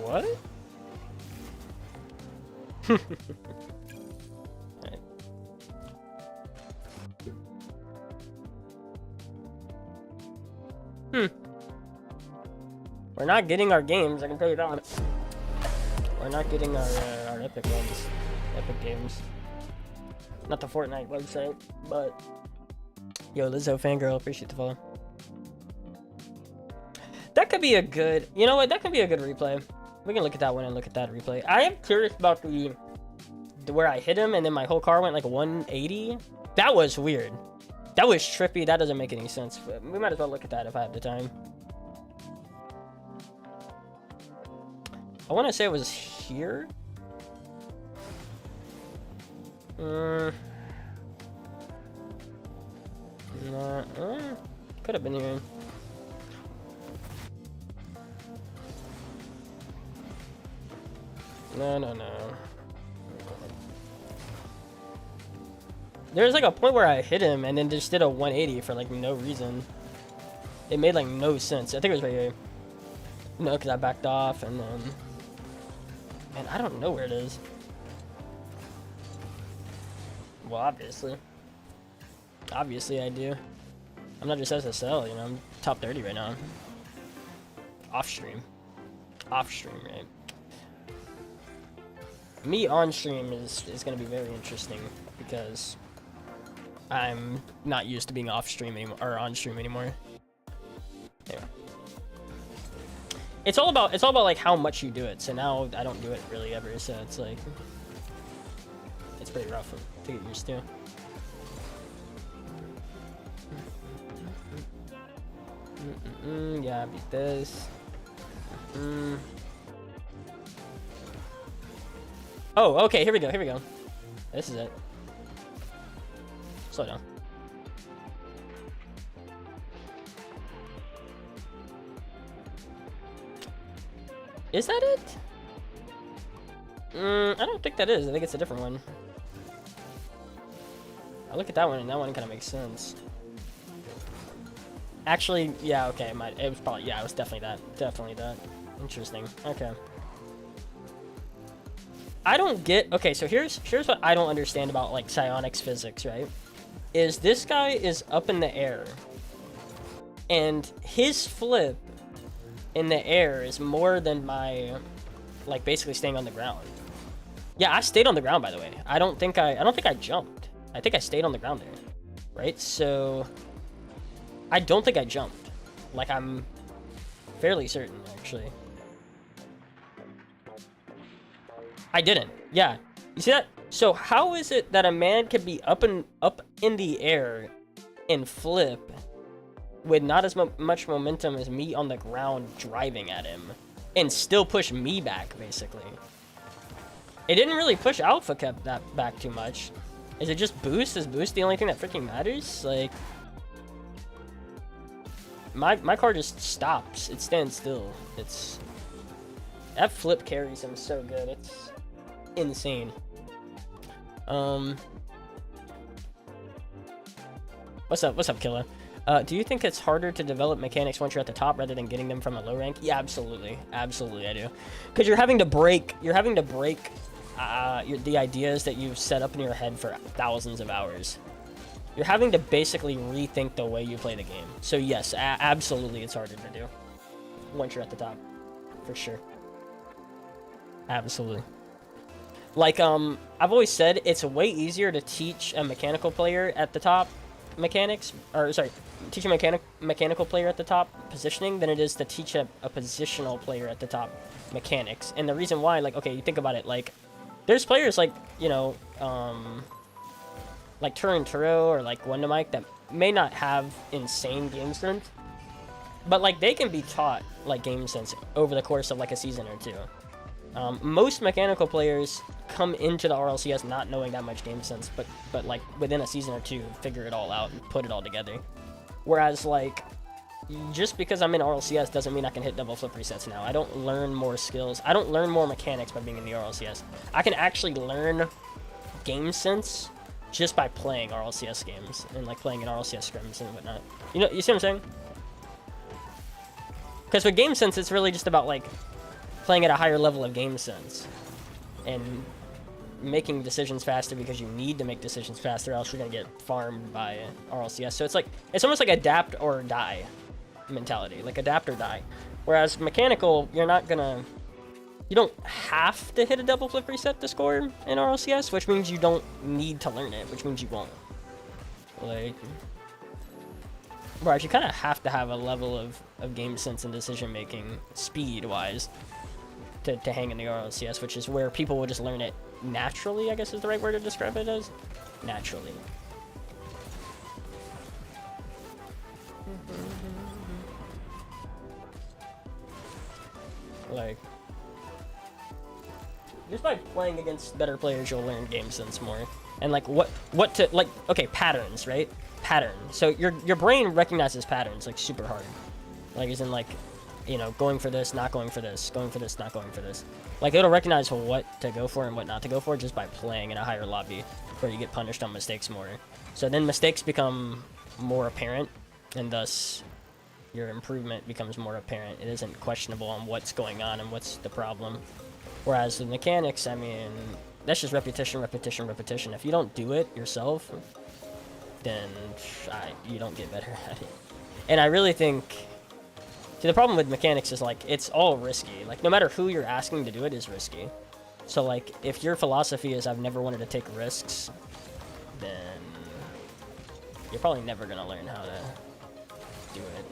What? Right. We're not getting our games, I can tell you that. We're not getting our epic ones. Epic games. Not the Fortnite website, but... Yo, Lizzo fangirl, appreciate the follow. That could be a good... You know what? That could be a good replay. We can look at that one and look at that replay. I am curious about the where I hit him and then my whole car went like 180. That was weird. That was trippy. That doesn't make any sense. But we might as well look at that if I have the time. I want to say it was here. Could have been here. No. There's like a point where I hit him and then just did a 180 for like no reason. It made like no sense. I think it was right here. No, because I backed off and then... Man, I don't know where it is. Well, obviously. Obviously I do. I'm not just SSL, you know, I'm top 30 right now. Off stream. Off stream, right? Me on stream is going to be very interesting because I'm not used to being off stream anymore, or on stream anymore. Anyway. It's all about like how much you do it. So now I don't do it really ever, so it's like it's pretty rough to get used to. Yeah, beat this. Oh, okay, here we go. This is it. Slow down. Is that it? I don't think that is. I think it's a different one. I look at that one, and that one kind of makes sense. Actually, yeah, okay, it was probably, yeah, it was definitely that. Definitely that. Interesting. Okay. I don't get, okay, so here's what I don't understand about like psionics physics, right? Is this guy is up in the air and his flip in the air is more than my like basically staying on the ground. Yeah, I stayed on the ground, by the way. I don't think I jumped. I think I stayed on the ground there. Right? So I don't think I jumped. Like I'm fairly certain actually. I didn't. Yeah. You see that? So how is it that a man can be up in the air and flip with not as much momentum as me on the ground driving at him and still push me back, basically? It didn't really push Alpha Kept that back too much. Is it just boost? Is boost the only thing that freaking matters? Like, my car just stops. It stands still. It's that flip carries him so good. It's insane. What's up, Killa? Do you think it's harder to develop mechanics once you're at the top rather than getting them from a low rank? Yeah, absolutely, absolutely, I do. Because you're having to break the ideas that you've set up in your head for thousands of hours. You're having to basically rethink the way you play the game. So yes, absolutely, it's harder to do once you're at the top, for sure. Absolutely. Like, I've always said it's way easier to teach a mechanical player at the top mechanics, or sorry, teach a mechanical player at the top positioning than it is to teach a positional player at the top mechanics. And the reason why, like, okay, you think about it, like, there's players like, you know, like Turo or like Wonder Mike that may not have insane game sense, but like they can be taught like game sense over the course of like a season or two. Most mechanical players come into the RLCS not knowing that much game sense, but like within a season or two, figure it all out and put it all together. Whereas like, just because I'm in RLCS doesn't mean I can hit double flip resets now. I don't learn more skills. I don't learn more mechanics by being in the RLCS. I can actually learn game sense just by playing RLCS games and like playing in RLCS scrims and whatnot. You see what I'm saying? Because with game sense, it's really just about like playing at a higher level of game sense and making decisions faster because you need to make decisions faster, else you're gonna get farmed by RLCS. So it's almost like adapt or die mentality, like adapt or die. Whereas mechanical, you don't have to hit a double flip reset to score in RLCS, which means you don't need to learn it, which means you won't. Like, whereas you kind of have to have a level of game sense and decision making speed wise to hang in the RLCS, which is where people will just learn it naturally, I guess is the right word to describe it as. Naturally. Like, just by playing against better players, you'll learn game sense more. And like what to, like, okay, patterns, right? Pattern. So your brain recognizes patterns like super hard. Like, as in like, you know, going for this, not going for this, going for this, not going for this. Like, it'll recognize what to go for and what not to go for just by playing in a higher lobby where you get punished on mistakes more. So then mistakes become more apparent, and thus your improvement becomes more apparent. It isn't questionable on what's going on and what's the problem. Whereas the mechanics, I mean, that's just repetition, repetition, repetition. If you don't do it yourself, then you don't get better at it. And I really think, see, the problem with mechanics is like, it's all risky. Like, no matter who you're asking to do it is risky. So like, if your philosophy is I've never wanted to take risks, then you're probably never gonna learn how to do it.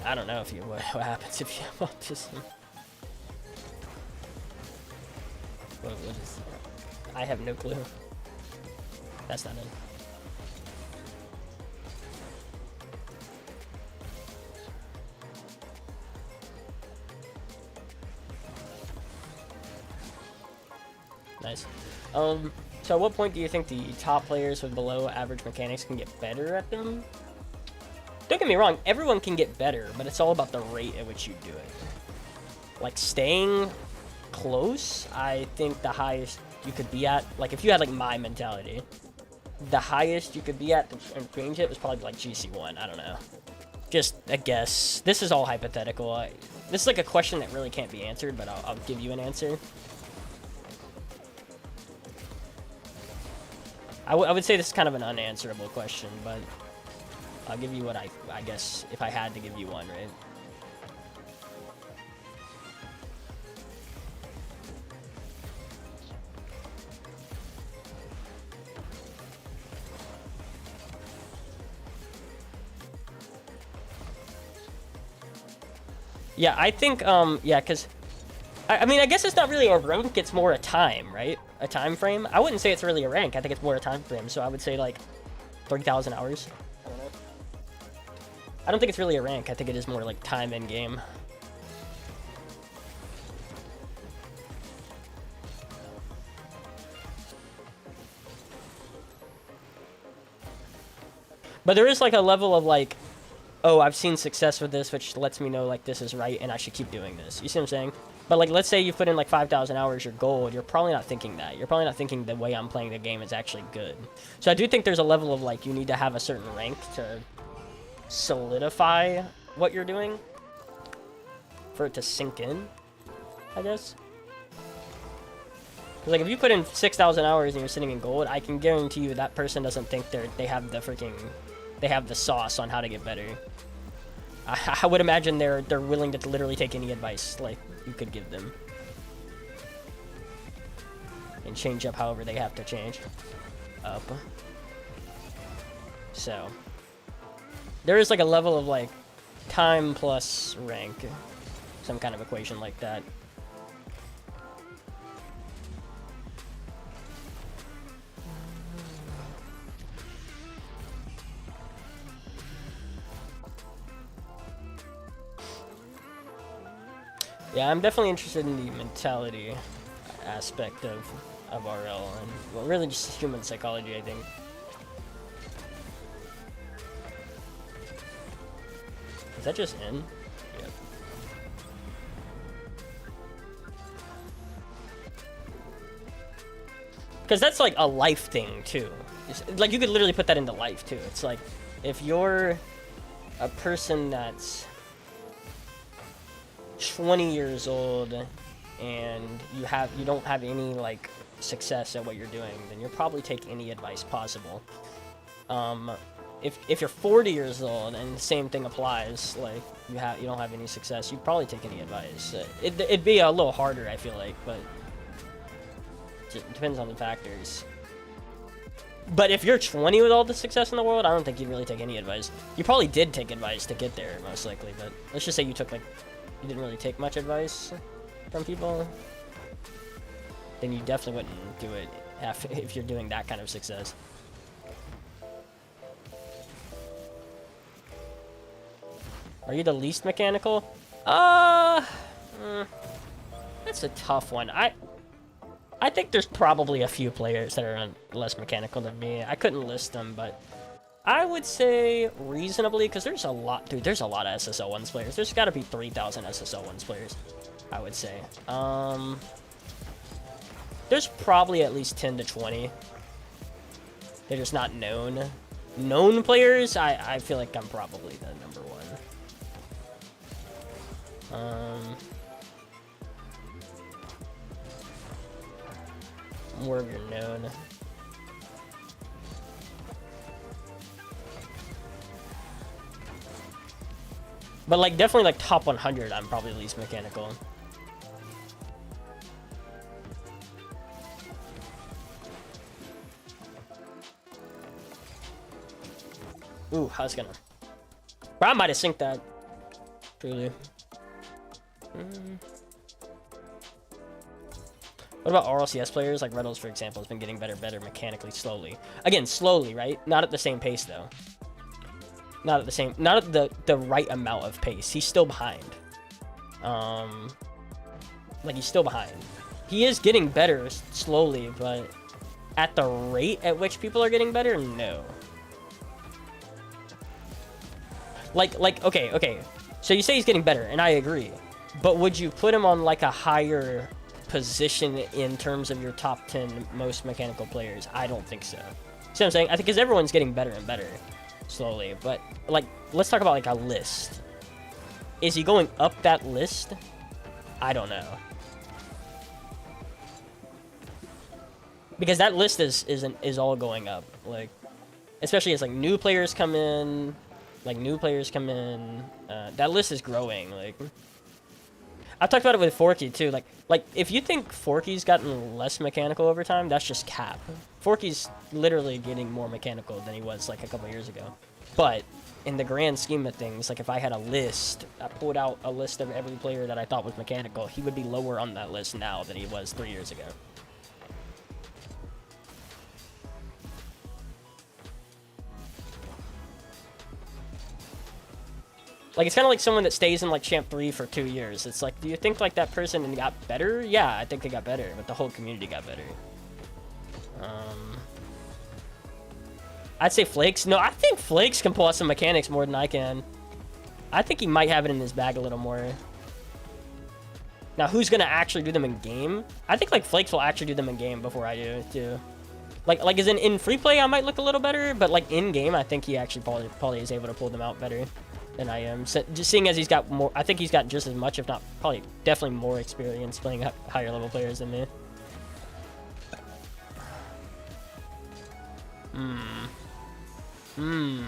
I don't know if what happens if you have autism. What is that? I have no clue. That's not it. Nice. So at what point do you think the top players with below average mechanics can get better at them? Don't get me wrong, everyone can get better, but it's all about the rate at which you do it. Like, staying close, I think the highest you could be at, like, if you had like my mentality, the highest you could be at in range hit was probably like GC1. I don't know. Just a guess. This is all hypothetical. This is like a question that really can't be answered, but I'll give you an answer. I would say this is kind of an unanswerable question, but I'll give you what I guess if I had to give you one, right? Yeah, I think, yeah, because, I mean, I guess it's not really a rank, it's more a time, right? A time frame. I wouldn't say it's really a rank, I think it's more a time frame, so I would say, like, 30,000 hours. I don't know. I don't think it's really a rank, I think it is more, like, time in game. But there is like a level of like, oh, I've seen success with this, which lets me know like this is right and I should keep doing this. You see what I'm saying? But like, let's say you put in like 5,000 hours, your gold, you're probably not thinking that. You're probably not thinking the way I'm playing the game is actually good. So I do think there's a level of like, you need to have a certain rank to solidify what you're doing for it to sink in, I guess. Like, if you put in 6,000 hours and you're sitting in gold, I can guarantee you that person doesn't think they have the sauce on how to get better. I would imagine they're willing to literally take any advice like you could give them and change up however they have to change up. So there is like a level of like time plus rank, some kind of equation like that. Yeah, I'm definitely interested in the mentality aspect of RL, and well, really just human psychology, I think. Is that just in? Yep. Because that's like a life thing, too. Like, you could literally put that into life, too. It's like, if you're a person that's 20 years old and you don't have any like success at what you're doing, then you'll probably take any advice possible. If you're 40 years old and the same thing applies, like you don't have any success, you'd probably take any advice. It'd be a little harder, I feel like, but it depends on the factors. But if you're 20 with all the success in the world, I don't think you'd really take any advice. You probably did take advice to get there, most likely, but let's just say you didn't really take much advice from people, then you definitely wouldn't do it if you're doing that kind of success. Are you the least mechanical? That's a tough one. I think there's probably a few players that are less mechanical than me. I couldn't list them, but I would say reasonably, because there's a lot, dude, there's a lot of SSL1s players. There's got to be 3,000 SSL1s players, I would say. There's probably at least 10 to 20. They're just not known. Known players, I feel like I'm probably the number one. More of your known. But like definitely like top 100, I'm probably least mechanical. Ooh, I was gonna. Bro, I might have synced that. Truly. What about RLCS players? Like Reynolds, for example, has been getting better mechanically slowly. Again, slowly, right? Not at the same pace though. Not at the right amount of pace. He's still behind. Like he's still behind. He is getting better slowly, but at the rate at which people are getting better, no. Like okay. So you say he's getting better, and I agree. But would you put him on like a higher position in terms of your top 10 most mechanical players? I don't think so. See what I'm saying? I think because everyone's getting better and better slowly, but like let's talk about like a list. Is he going up that list? I don't know, because that list is all going up, like especially as like new players come in, that list is growing. Like I've talked about it with Forky too. Like if you think Forky's gotten less mechanical over time, that's just cap. Forky's literally getting more mechanical than he was like a couple years ago. But in the grand scheme of things, like if I had a list, I pulled out a list of every player that I thought was mechanical, he would be lower on that list now than he was 3 years ago. Like, it's kind of like someone that stays in, like, Champ 3 for 2 years. It's like, do you think, like, that person got better? Yeah, I think they got better, but the whole community got better. I'd say Flakes. No, I think Flakes can pull out some mechanics more than I can. I think he might have it in his bag a little more. Now, who's gonna actually do them in game? I think like Flakes will actually do them in game before I do too. Like as in free play, I might look a little better, but like in game, I think he actually probably is able to pull them out better than I am. So, just seeing as he's got more, I think he's got just as much, if not probably definitely more experience playing higher level players than me. Ooh.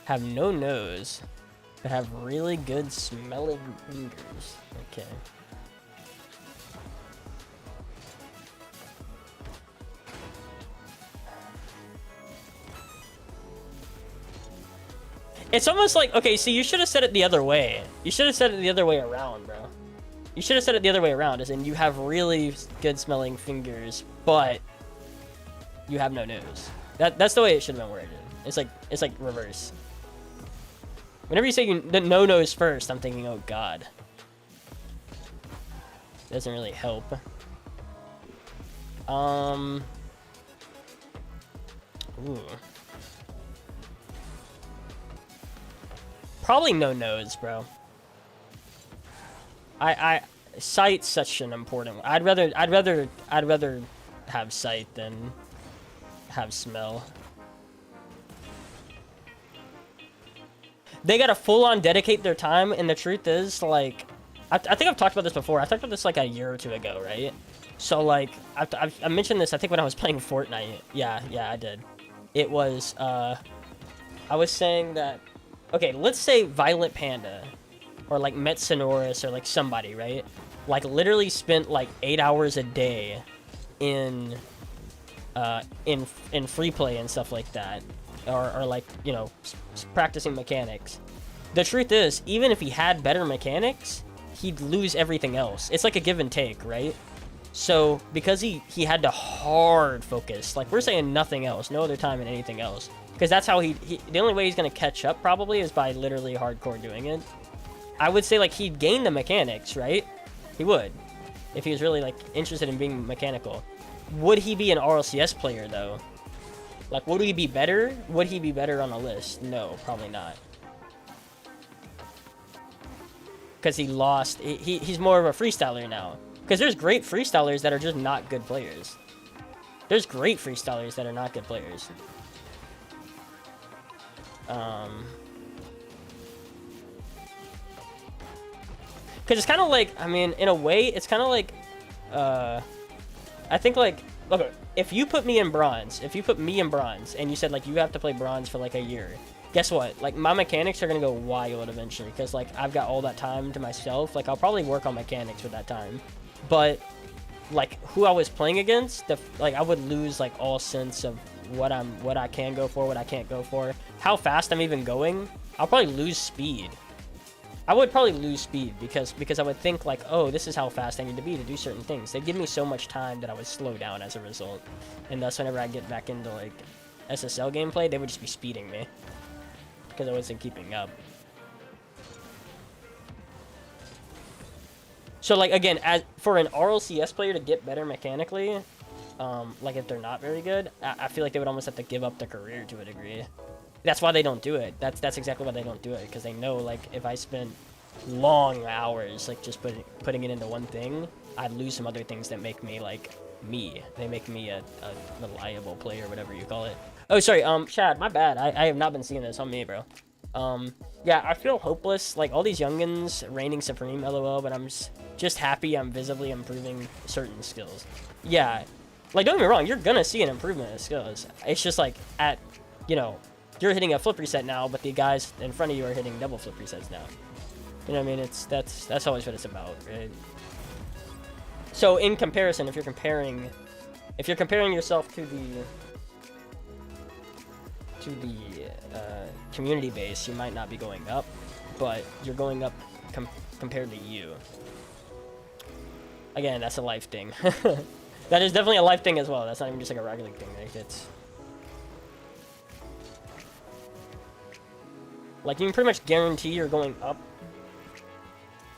Have no nose, but have really good smelling fingers. Okay. It's almost like, okay, see, you should have said it the other way. You should have said it the other way around, bro. You should have said it the other way around, as in you have really good smelling fingers, but you have no nose. That's the way it should have been worded. It's like reverse. Whenever you say the no nose first, I'm thinking, oh god. Doesn't really help. Ooh. Probably no nose, bro. Sight's such an important one. I'd rather have sight than have smell. They gotta full-on dedicate their time, and the truth is, like, I think I've talked about this before. I talked about this like a year or two ago, right? So like, I mentioned this, I think when I was playing Fortnite. Yeah, I did. It was, I was saying that, okay, let's say Violent Panda, or like Met Sonoris, or like somebody, right? Like literally spent like 8 hours a day in free play and stuff like that, or like, you know, practicing mechanics. The truth is, even if he had better mechanics, he'd lose everything else. It's like a give and take, right? So because he had to hard focus, like we're saying nothing else, no other time in anything else, because that's how the only way he's gonna catch up probably is by literally hardcore doing it. I would say like he'd gain the mechanics, right? He would, if he was really like interested in being mechanical. Would he be an RLCS player though? Like, would he be better? Would he be better on a list? No, probably not. Because he lost. He's more of a freestyler now. Because there's great freestylers that are just not good players. There's great freestylers that are not good players. Because it's kind of like, I mean, in a way, it's kind of like, I think like, okay, if you put me in bronze, and you said like you have to play bronze for like a year, guess what? Like my mechanics are gonna go wild eventually, because like I've got all that time to myself. Like I'll probably work on mechanics with that time, but like who I was playing against, like I would lose like all sense of what I can go for, what I can't go for, how fast I'm even going. I'll probably lose speed. I would probably lose speed because I would think like, oh, this is how fast I need to be to do certain things. They'd give me so much time that I would slow down as a result. And thus, whenever I get back into like SSL gameplay, they would just be speeding me because I wasn't keeping up. So like again, for an RLCS player to get better mechanically, like if they're not very good, I feel like they would almost have to give up their career to a degree. That's why they don't do it. That's exactly why they don't do it, because they know like if I spend long hours like just putting it into one thing, I'd lose some other things that make me like me. They make me a reliable player, whatever you call it. Oh, sorry, Chad, my bad. I have not been seeing this on me, bro. Yeah, I feel hopeless. Like all these youngins reigning supreme, lol, but I'm just happy I'm visibly improving certain skills. Yeah, like don't get me wrong, you're gonna see an improvement in skills. It's just like you know, you're hitting a flip reset now, but the guys in front of you are hitting double flip resets now. You know what I mean? That's always what it's about, right? So in comparison, if you're comparing yourself to the community base, you might not be going up, but you're going up compared to you. Again, that's a life thing. That is definitely a life thing as well. That's not even just like a regular thing. Like it's like you can pretty much guarantee you're going up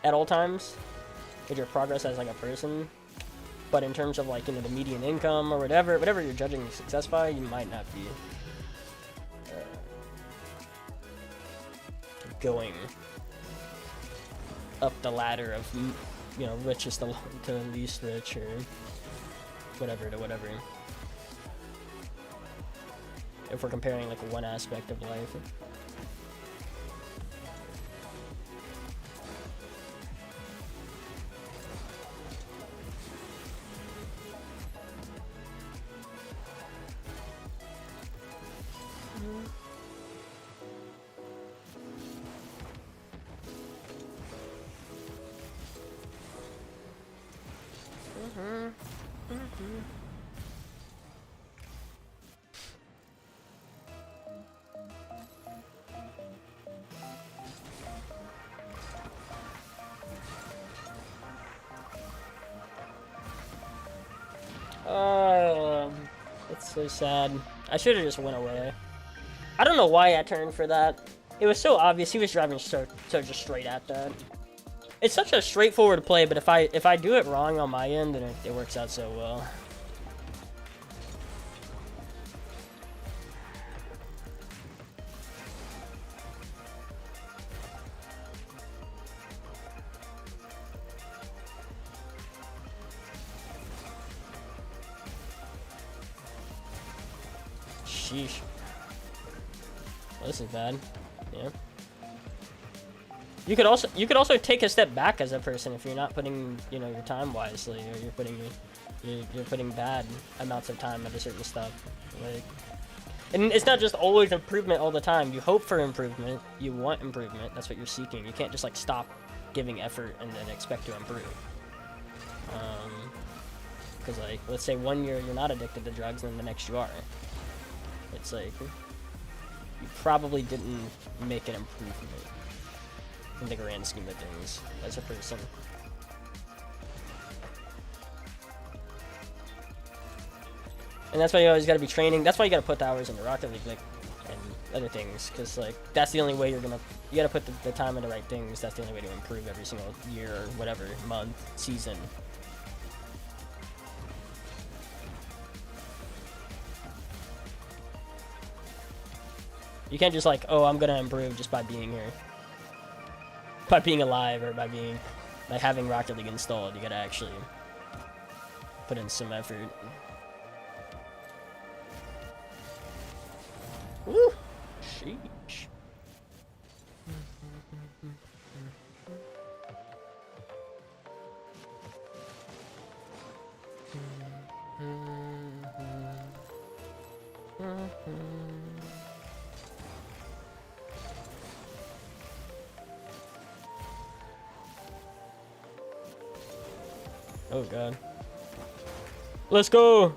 at all times with your progress as like a person. but in terms of like, you know, the median income or whatever you're judging success by, you might not be going up the ladder of, you know, richest to least rich or whatever to whatever. If we're comparing like one aspect of life. It's so sad. I should have just went away. I don't know why I turned for that. It was so obvious. He was driving so just straight at that. It's such a straightforward play, but if I do it wrong on my end, then it works out so well. Sheesh. Well, this is bad. Yeah. You could also take a step back as a person if you're not putting, you know, your time wisely, or you're putting bad amounts of time into certain stuff. Like, and it's not just always improvement all the time. You hope for improvement. You want improvement. That's what you're seeking. You can't just like stop giving effort and then expect to improve. Because like, let's say 1 year you're not addicted to drugs, and then the next you are. It's like, you probably didn't make an improvement in the grand scheme of things as a person. And that's why you always got to be training. That's why you got to put the hours into Rocket League, like, and other things, because like that's the only way you got to put the time into the right things. That's the only way to improve every single year or whatever, month, season. You can't just like, oh, I'm gonna improve just by being here, by being alive, or by having Rocket League installed. You gotta actually put in some effort. Woo! Sheesh. Oh god. Let's go!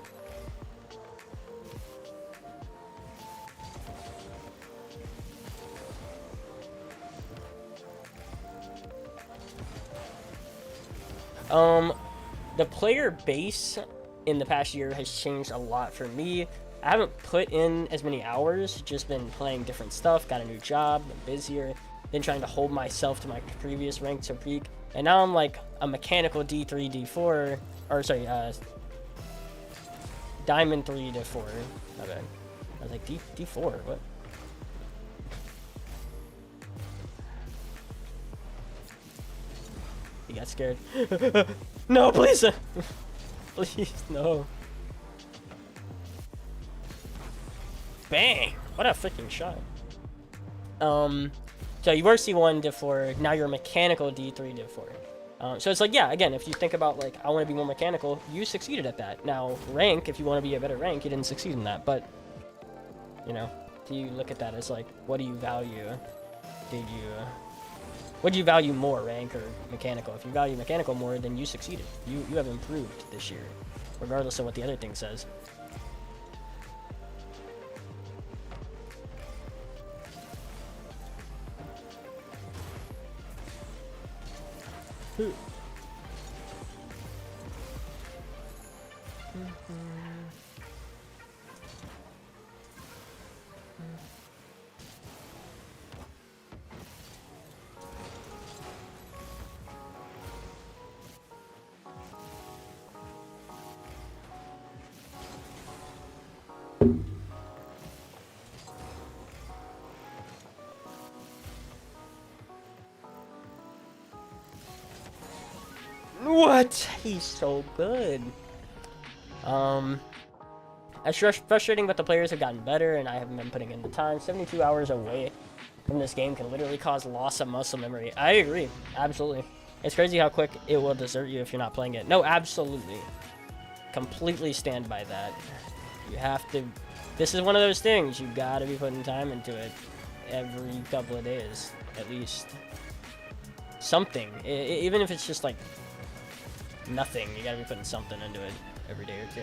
The player base in the past year has changed a lot for me. I haven't put in as many hours, just been playing different stuff, got a new job, been busier, been trying to hold myself to my previous rank to peak. And now I'm like a mechanical D3, D4, or sorry, Diamond 3 to 4. My bad. I was like, D4, what? He got scared. No, please! Please, no. Bang! What a freaking shot. So you were C1 to 4, now you're mechanical D3 to 4. So it's like, yeah, again, if you think about like, I want to be more mechanical, you succeeded at that. Now, rank, if you want to be a better rank, you didn't succeed in that, but, you know, do you look at that as like, what do you value? What do you value more, rank or mechanical? If you value mechanical more, then you succeeded. You have improved this year, regardless of what the other thing says. What? He's so good. It's frustrating, but the players have gotten better, and I haven't been putting in the time. 72 hours away from this game can literally cause loss of muscle memory. I agree. Absolutely. It's crazy how quick it will desert you if you're not playing it. No, absolutely. Completely stand by that. You have to... This is one of those things. You gotta be putting time into it every couple of days, at least. Something. Even if it's just, like, nothing. You gotta be putting something into it every day or two.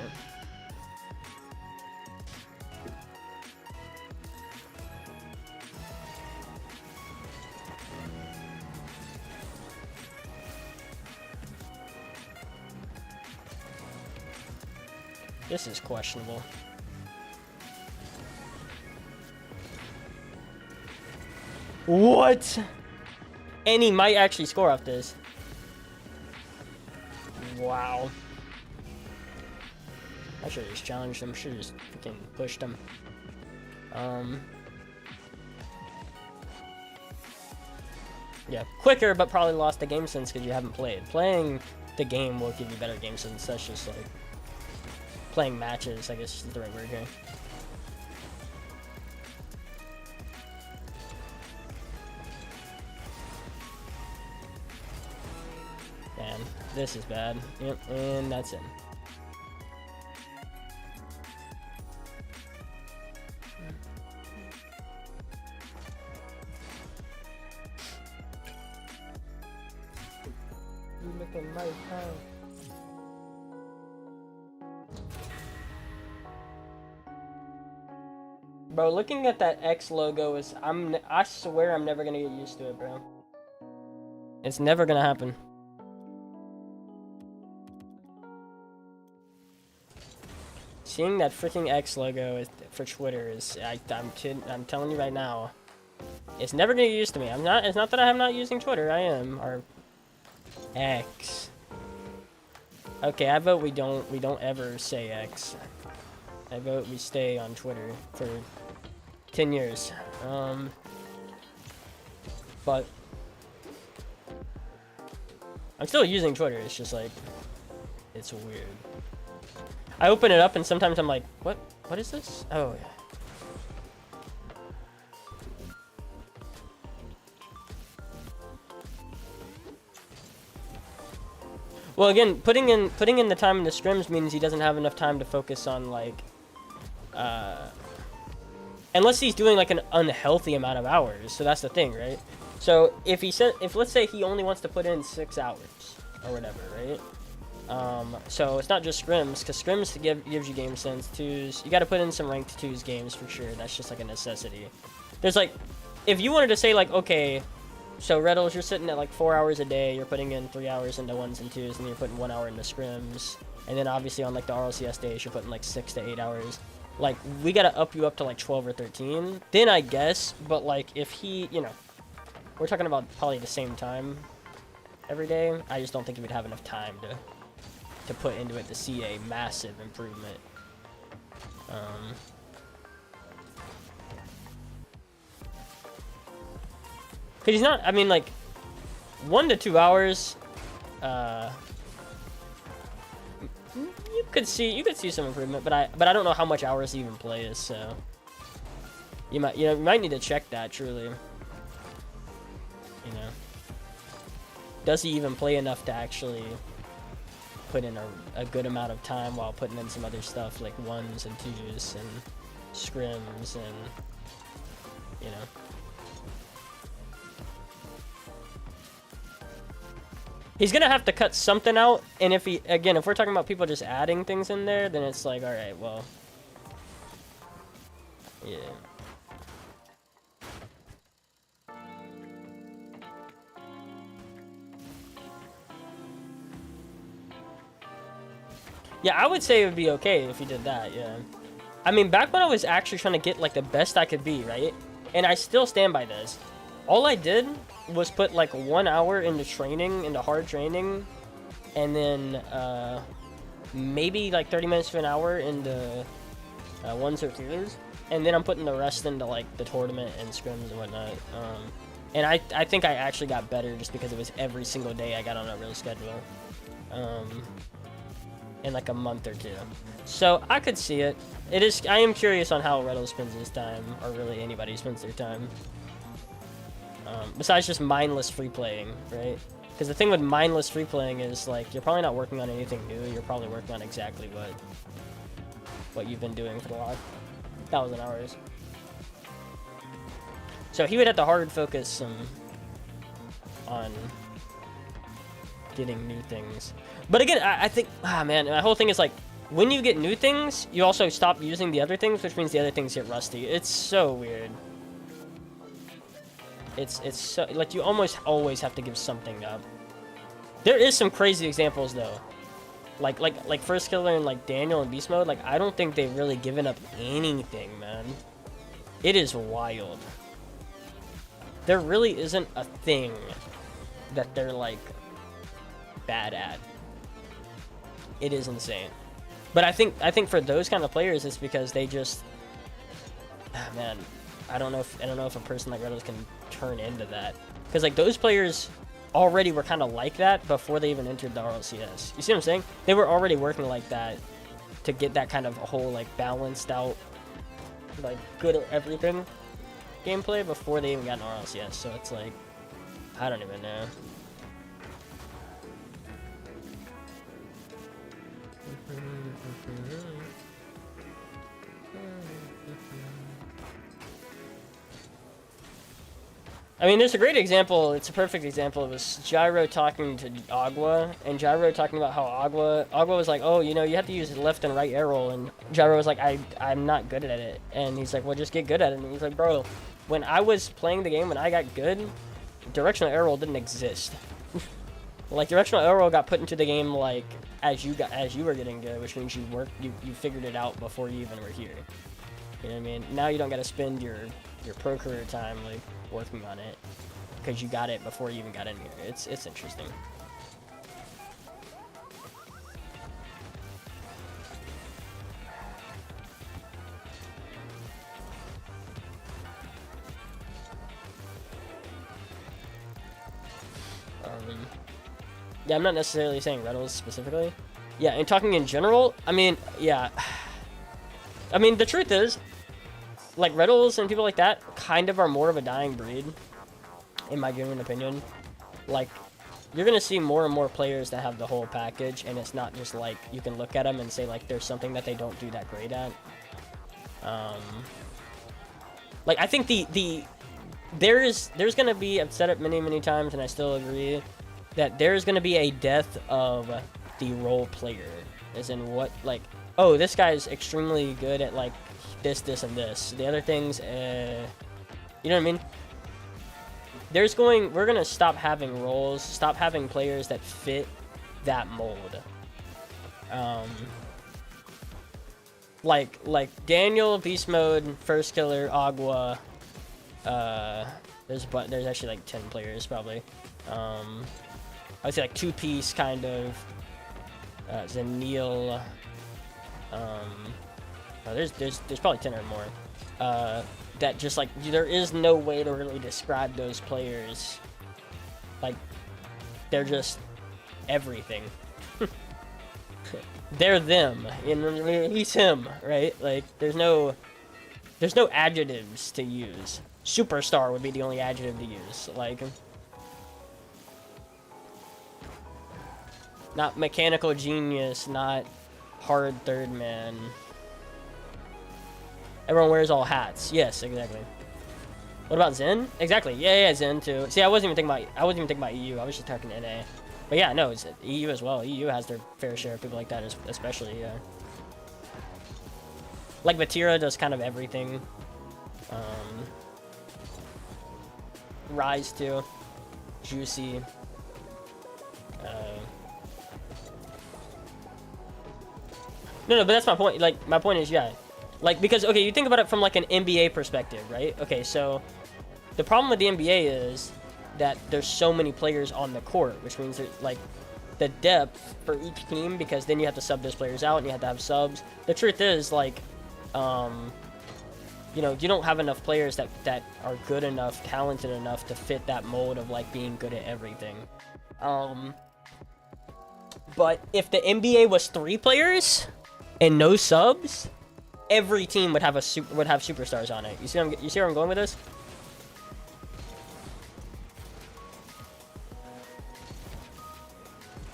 This is questionable. What? And he might actually score off this. Wow. I should have just challenged him. Should have just freaking pushed him. Yeah, quicker, but probably lost the game sense because you haven't played. Playing the game will give you better game sense. That's just like playing matches, I guess is the right word here. And this is bad. Yep, and that's it. You looking right now. Bro, looking at that X logo is I swear I'm never gonna get used to it, bro. It's never gonna happen. Seeing that freaking X logo for Twitter is I'm telling you right now, it's never gonna get used to me. It's not that I'm not using Twitter. I am. Or X. Okay, I vote we don't ever say X. I vote we stay on Twitter for 10 years. But I'm still using Twitter. It's just like, it's weird. I open it up and sometimes I'm like, what is this? Oh yeah. Well, again, putting in the time in the scrims means he doesn't have enough time to focus on like unless he's doing like an unhealthy amount of hours. So that's the thing, right? So if let's say he only wants to put in 6 hours or whatever, right? So it's not just scrims, because scrims gives you game sense. Twos, you got to put in some ranked twos games for sure. That's just like a necessity. There's like, if you wanted to say like, okay, so Reddles, you're sitting at like 4 hours a day, you're putting in 3 hours into ones and twos, and you're putting 1 hour into scrims, and then obviously on like the RLCS days, you're putting like 6 to 8 hours. Like, we gotta up you up to like 12 or 13, then I guess. But like, if he, you know, we're talking about probably the same time every day, I just don't think he would have enough time to put into it to see a massive improvement. Cause he's not, I mean, like 1 to 2 hours, you could see some improvement, but I don't know how much hours he even plays, so you might need to check that truly. You know, does he even play enough to actually put in a good amount of time while putting in some other stuff like ones and twos and scrims and, you know. He's gonna have to cut something out, and if we're talking about people just adding things in there, then it's like, alright, well, yeah. Yeah, I would say it would be okay if he did that, yeah. I mean, back when I was actually trying to get, like, the best I could be, right? And I still stand by this. All I did was put, like, 1 hour into training, into hard training, and then, maybe, like, 30 minutes to an hour into ones or twos, and then I'm putting the rest into like the tournament and scrims and whatnot. And I think I actually got better just because it was every single day I got on a real schedule, in like a month or two. So I could see it. I am curious on how Reddle spends his time, or really anybody spends their time. Besides just mindless free playing, right? Because the thing with mindless free playing is like you're probably not working on anything new. You're probably working on exactly what you've been doing for the last 1,000 hours. So he would have to hard focus on getting new things. But again, I think, man, my whole thing is like, when you get new things, you also stop using the other things, which means the other things get rusty. It's so weird. It's so, like, you almost always have to give something up. There is some crazy examples though. Like First Killer and like Daniel in Beast Mode, like I don't think they've really given up anything, man. It is wild. There really isn't a thing that they're like bad at. It is insane. But I think for those kind of players, it's because they just, man, I don't know if a person like Reddles can turn into that, because like those players already were kind of like that before they even entered the RLCS. You see what I'm saying? They were already working like that to get that kind of a whole like balanced out, like good at everything gameplay before they even got an RLCS. So it's like, I don't even know. I mean, there's a great example. It's a perfect example. It was Gyro talking to Agua, and Gyro talking about how Agua was like, oh, you know, you have to use left and right arrow, and Gyro was like, I'm not good at it, and he's like, well, just get good at it. And he's like, bro, when I was playing the game, when I got good, directional arrow didn't exist. Like, directional arrow got put into the game like as you were getting good, which means you figured it out before you even were here. You know what I mean? Now you don't got to spend your pro career time like working on it because you got it before you even got in here. It's interesting. Yeah, I'm not necessarily saying Reynolds specifically. Yeah, and talking in general, I mean, yeah. I mean, the truth is, like, Reynolds and people like that kind of are more of a dying breed, in my genuine opinion. Like, you're going to see more and more players that have the whole package, and it's not just, like, you can look at them and say, like, there's something that they don't do that great at. Like, I think there's going to be, I've said it many, many times, and I still agree, that there's going to be a death of the role player. As in what, like, oh, this guy's extremely good at, like, this, and this. The other things, you know what I mean? We're going to stop having roles, stop having players that fit that mold. Like Daniel, Beast Mode, First Killer, Agua, there's actually like 10 players probably. I would say like 2-piece kind of. Zanil. There's probably 10 or more. That just like there is no way to really describe those players. Like they're just everything. They're them. He's him, right? Like there's no adjectives to use. Superstar would be the only adjective to use. Like. Not mechanical genius, not hard third man. Everyone wears all hats. Yes, exactly. What about Zen? Exactly. Yeah, Zen too. See, I wasn't even thinking about EU. I was just talking NA. But yeah, no, it's EU as well. EU has their fair share of people like that, especially. Yeah. Like Vatira does kind of everything. Rise too. Juicy. No, but that's my point. Like, my point is, yeah. Like, because, okay, you think about it from, like, an NBA perspective, right? Okay, so the problem with the NBA is that there's so many players on the court, which means that, like, the depth for each team, because then you have to sub those players out, and you have to have subs. The truth is, like, you know, you don't have enough players that are good enough, talented enough to fit that mold of like being good at everything. But if the NBA was 3 players and no subs, every team would have superstars on it. You see where I'm going with this?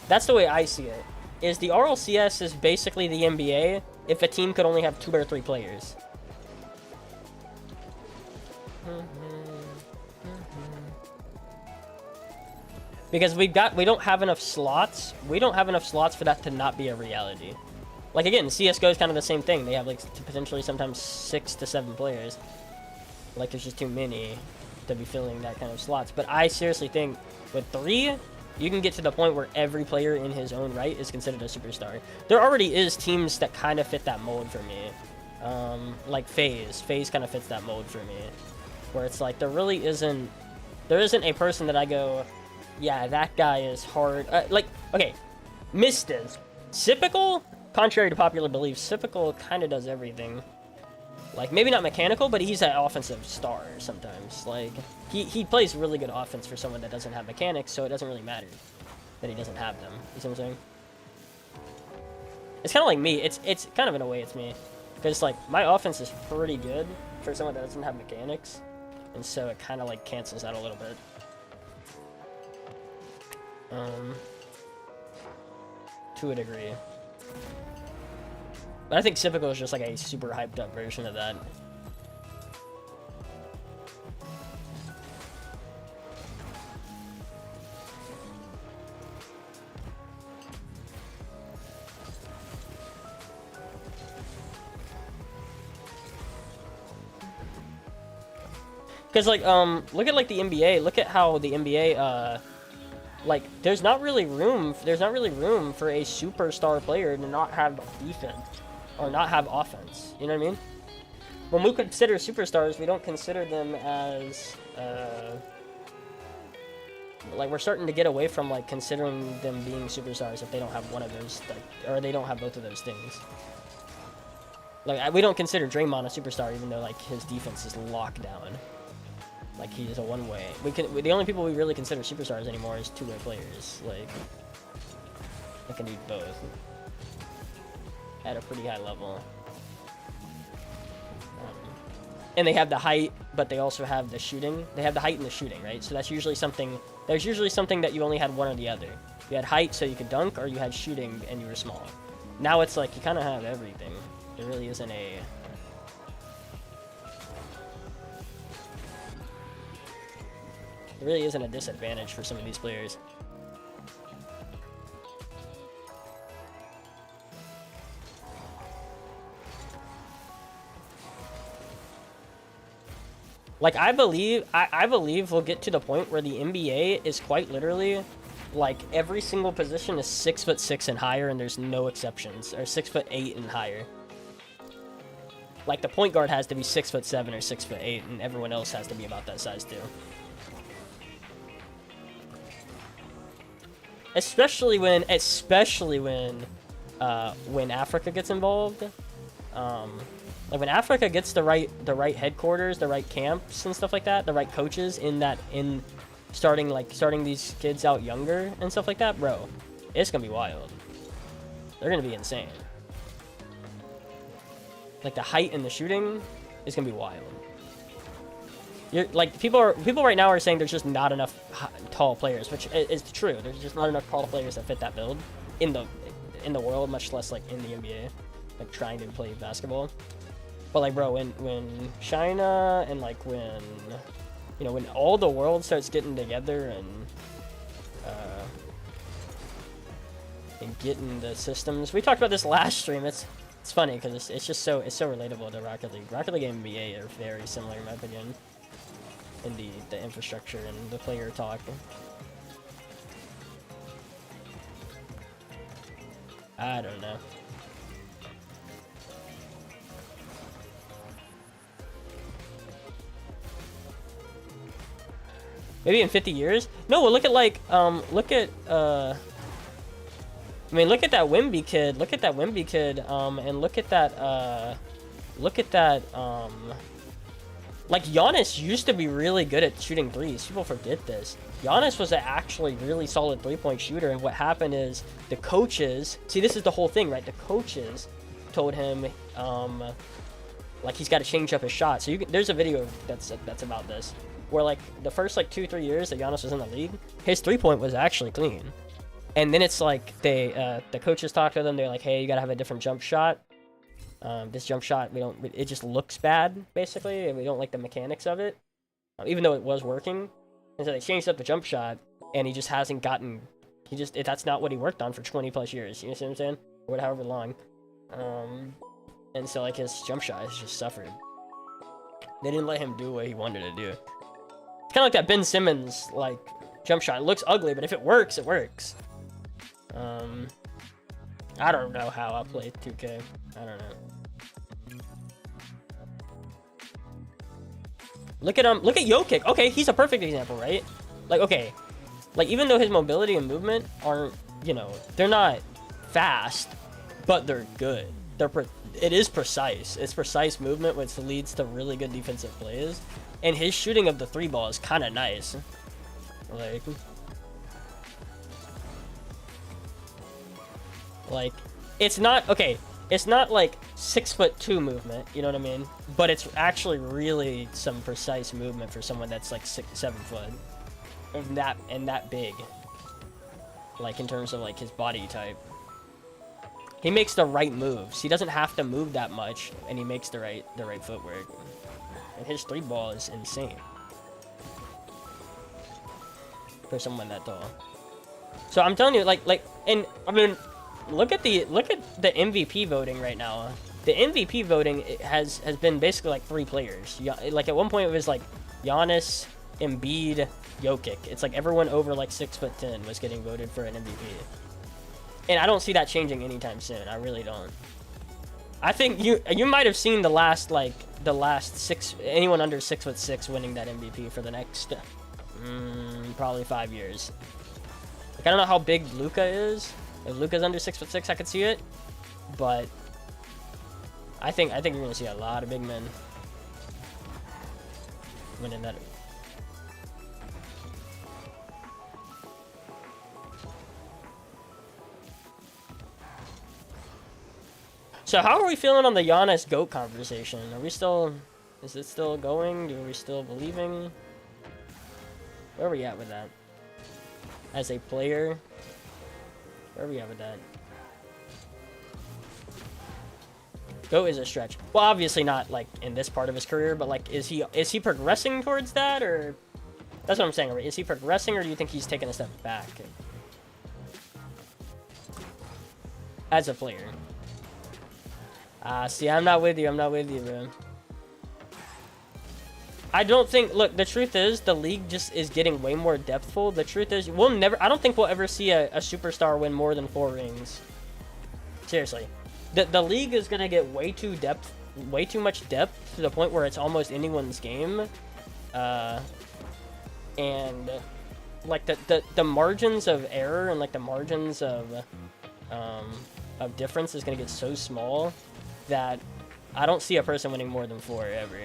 That's the way I see it. Is the RLCS is basically the NBA if a team could only have 2 or 3 players. Because we don't have enough slots. We don't have enough slots for that to not be a reality. Like again, CS:GO is kind of the same thing. They have like potentially sometimes 6 to 7 players. Like there's just too many to be filling that kind of slots. But I seriously think with 3, you can get to the point where every player in his own right is considered a superstar. There already is teams that kind of fit that mold for me. Like FaZe. FaZe kind of fits that mold for me. Where it's like there isn't a person that I go, yeah, that guy is hard. Like, okay, Mistiz. Sypical, contrary to popular belief, Sypical kind of does everything. Like, maybe not mechanical, but he's an offensive star sometimes. Like, he plays really good offense for someone that doesn't have mechanics, so it doesn't really matter that he doesn't have them. You see what I'm saying? It's kind of like me. It's kind of, in a way, it's me. Because, like, my offense is pretty good for someone that doesn't have mechanics. And so it kind of, like, cancels out a little bit. To a degree. But I think Sypical is just like a super hyped up version of that. Because like look at like the NBA. Look at how the NBA like there's not really room for a superstar player to not have defense or not have offense. You know what I mean? When we consider superstars, we don't consider them as like we're starting to get away from like considering them being superstars if they don't have one of those, like, or they don't have both of those things. Like we don't consider Draymond a superstar even though like his defense is locked down. Like he is a one-way. The only people we really consider superstars anymore is 2-way players. Like that can do both at a pretty high level. And they have the height, but they also have the shooting. They have the height and the shooting, right? So that's usually something. There's usually something that you only had one or the other. You had height, so you could dunk, or you had shooting and you were small. Now it's like you kind of have everything. There really isn't a. There really isn't a disadvantage for some of these players. Like I believe we'll get to the point where the NBA is quite literally like every single position is 6'6" and higher, and there's no exceptions, or 6'8" and higher. Like the point guard has to be 6'7" or 6'8", and everyone else has to be about that size too. Especially when Africa gets involved. Like when Africa gets the right headquarters, the right camps and stuff like that, the right coaches in starting these kids out younger and stuff like that, bro, it's gonna be wild. They're gonna be insane. Like the height and the shooting is gonna be wild. You're like people right now are saying there's just not enough tall players, which is true. There's just not enough tall players that fit that build in the world, much less like in the NBA, like trying to play basketball. But like, bro, when China and like when all the world starts getting together and getting the systems, we talked about this last stream. It's funny because it's so relatable to Rocket League. Rocket League and NBA are very similar in my opinion. In the infrastructure and the player talk. I don't know. Maybe in 50 years? No, look at like I mean, look at that Wimby kid. Look at that Wimby kid. And look at that Look at that. Like Giannis used to be really good at shooting threes. People forget this. Giannis was an actually really solid three-point shooter, and what happened is the coaches. See, this is the whole thing, right? The coaches told him, like he's got to change up his shot. So there's a video that's about this, where like the first like 2-3 years that Giannis was in the league, his three-point was actually clean, and then it's like the coaches talk to them. They're like, hey, you gotta have a different jump shot. This jump shot, it just looks bad, basically, and we don't like the mechanics of it, even though it was working. And so they changed up the jump shot, and he just hasn't gotten, that's not what he worked on for 20 plus years, you know what I'm saying? Or however long. And so, like, his jump shot has just suffered. They didn't let him do what he wanted to do. It's kind of like that Ben Simmons, like, jump shot. It looks ugly, but if it works, it works. I don't know how I play 2K. I don't know. Look at Jokic. Okay, he's a perfect example, right? Like, okay, like even though his mobility and movement aren't, you know, they're not fast, but they're good. It is precise. It's precise movement, which leads to really good defensive plays, and his shooting of the three ball is kind of nice. Like, it's not okay. It's not like 6'2" movement, you know what I mean? But it's actually really some precise movement for someone that's like 6-7 foot, and that big. Like in terms of like his body type, he makes the right moves. He doesn't have to move that much, and he makes the right footwork. And his three ball is insane for someone that tall. So I'm telling you, and I mean. Look at the MVP voting right now. The MVP voting has been basically like 3 players. Like at one point it was like Giannis, Embiid, Jokic. It's like everyone over like 6'10" was getting voted for an MVP. And I don't see that changing anytime soon. I really don't. I think you might have seen the last 6, anyone under 6'6" winning that MVP for the next probably 5 years. Like I don't know how big Luka is. If Luka's under 6'6", I could see it, but I think you're gonna see a lot of big men winning that. So how are we feeling on the Giannis GOAT conversation? Is it still going? Are we still believing? Where are we at with that? As a player? Where are we at with that? GOAT is a stretch. Well, obviously not like in this part of his career, but like is he progressing towards that, or that's what I'm saying, right? Is he progressing, or do you think he's taking a step back as a player? See, I'm not with you, bro. I don't think, look, the truth is, the league just is getting way more depthful. The truth is, I don't think we'll ever see a superstar win more than 4 rings. Seriously. The league is going to get way too much depth to the point where it's almost anyone's game. And, like, the margins of error and, like, the margins of difference is going to get so small that I don't see a person winning more than 4 ever.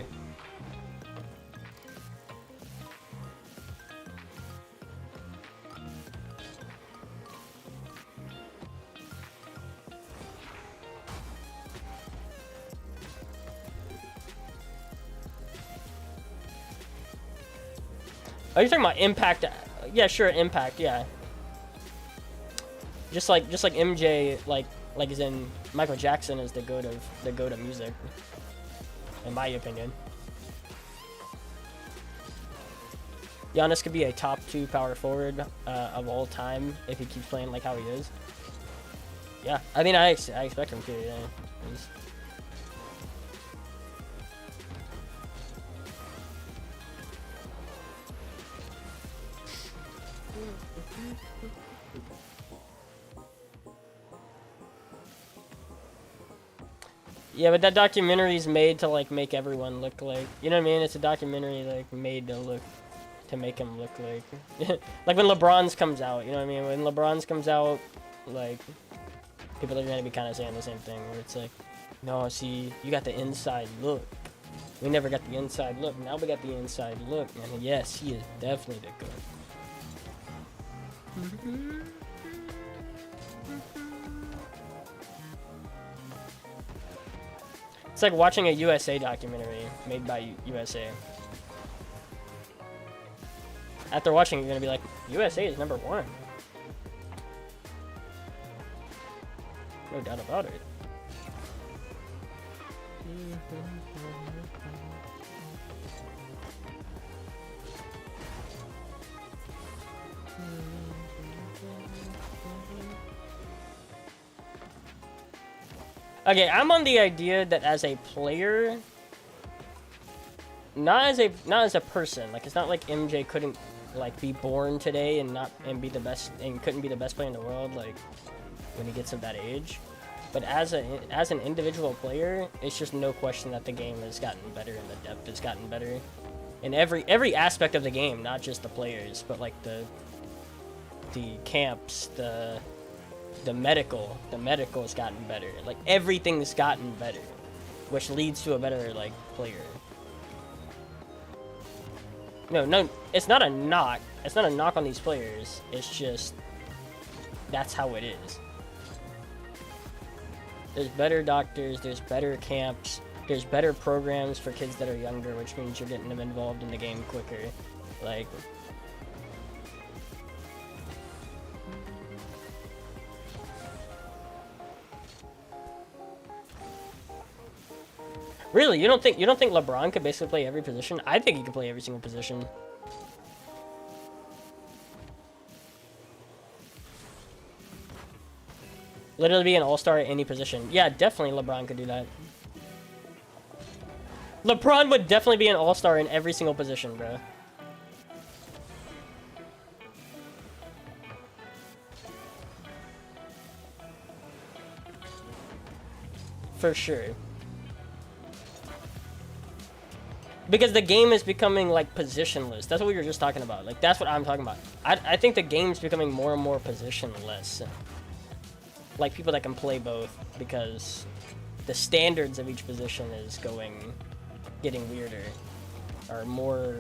Oh, you're talking about impact? Yeah, sure, impact. Yeah. Just like MJ, like is in Michael Jackson is the goat of music, in my opinion. Giannis could be a top 2 power forward of all time if he keeps playing like how he is. Yeah, I mean I expect him to. Yeah. Yeah, but that documentary is made to like make everyone look like, you know what I mean? It's a documentary like made to make him look like like when LeBron's comes out, you know what I mean? When LeBron's comes out, like people are gonna be kind of saying the same thing, where it's like No, see, you got the inside look. We never got the inside look. Now we got the inside look, and yes, he is definitely the goat. It's like watching a USA documentary made by USA. After watching, you're gonna be like, USA is #1. No doubt about it. Okay, I'm on the idea that as a player, not as a person, like it's not like MJ couldn't like be born today and be the best and couldn't be the best player in the world like when he gets of that age. But as an individual player, it's just no question that the game has gotten better and the depth has gotten better in every aspect of the game, not just the players, but like the camps, the medical has gotten better. Like everything's gotten better, which leads to a better like player. No, it's not a knock. It's not a knock on these players. It's just that's how it is. There's better doctors, there's better camps, there's better programs for kids that are younger, which means you're getting them involved in the game quicker. Like really, you don't think LeBron could basically play every position? I think he could play every single position. Literally be an all-star at any position. Yeah, definitely LeBron could do that. LeBron would definitely be an all-star in every single position, bro. For sure. Because the game is becoming, like, positionless. That's what we were just talking about. Like, that's what I'm talking about. I think the game's becoming more and more positionless. Like, people that can play both. Because the standards of each position is getting weirder. Or more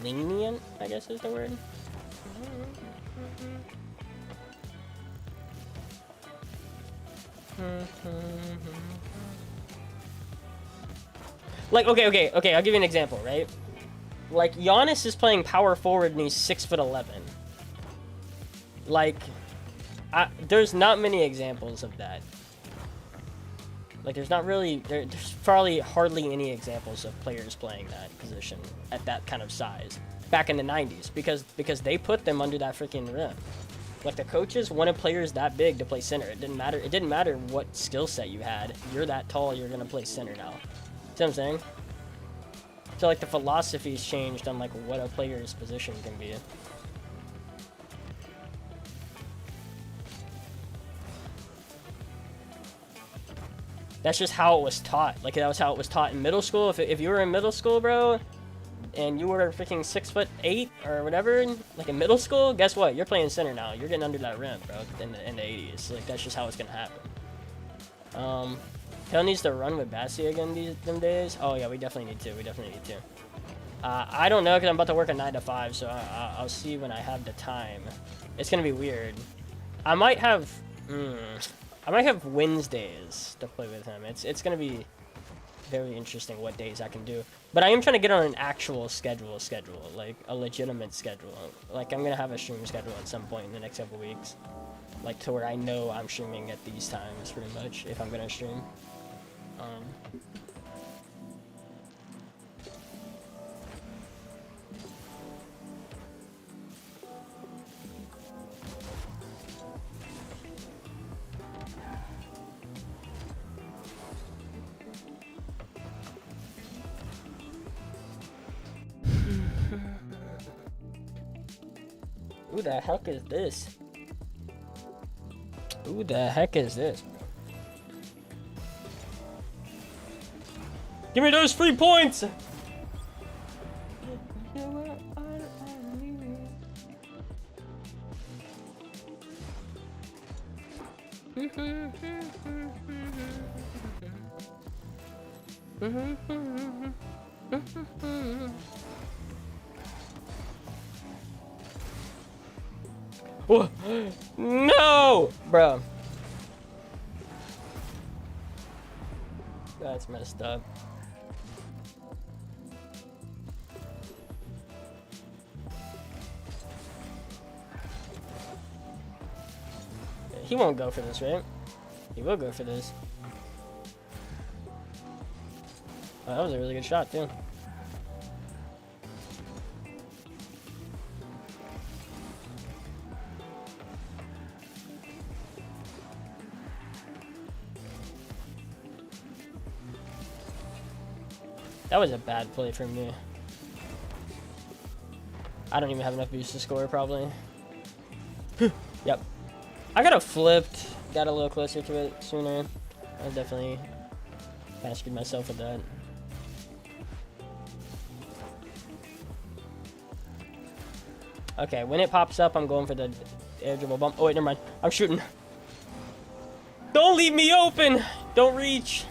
lenient, I guess is the word. Like, okay, I'll give you an example, right? Like, Giannis is playing power forward and he's 6'11". Like, there's not many examples of that. Like, there's probably hardly any examples of players playing that position at that kind of size back in the 90s because they put them under that freaking rim. Like, the coaches wanted players that big to play center. It didn't matter what skill set you had. You're that tall, you're gonna play center now. See what I'm saying? So, like, the philosophy's changed on, like, what a player's position can be. That's just how it was taught. Like, that was how it was taught in middle school. If you were in middle school, bro, and you were freaking 6'8" or whatever, like in middle school, guess what? You're playing center now. You're getting under that rim, bro, in the 80s. Like, that's just how it's gonna happen. Hell needs to run with Bassi again them days. Oh yeah, we definitely need to. I don't know because I'm about to work a 9 to 5, so I'll see when I have the time. It's gonna be weird. I might have Wednesdays to play with him. It's gonna be very interesting what days I can do. But I am trying to get on an actual schedule, like a legitimate schedule. Like, I'm gonna have a stream schedule at some point in the next couple weeks, like to where I know I'm streaming at these times pretty much if I'm gonna stream. Who the heck is this? Who the heck is this? Give me those 3 points! Whoa. No, bro. That's messed up. He won't go for this, right? He will go for this. Oh, that was a really good shot, too. That was a bad play from me. I don't even have enough boost to score, probably. Yep. I could have flipped, got a little closer to it sooner. I definitely kind of screwed myself with that. Okay, when it pops up, I'm going for the air dribble bump. Oh, wait, never mind. I'm shooting. Don't leave me open! Don't reach!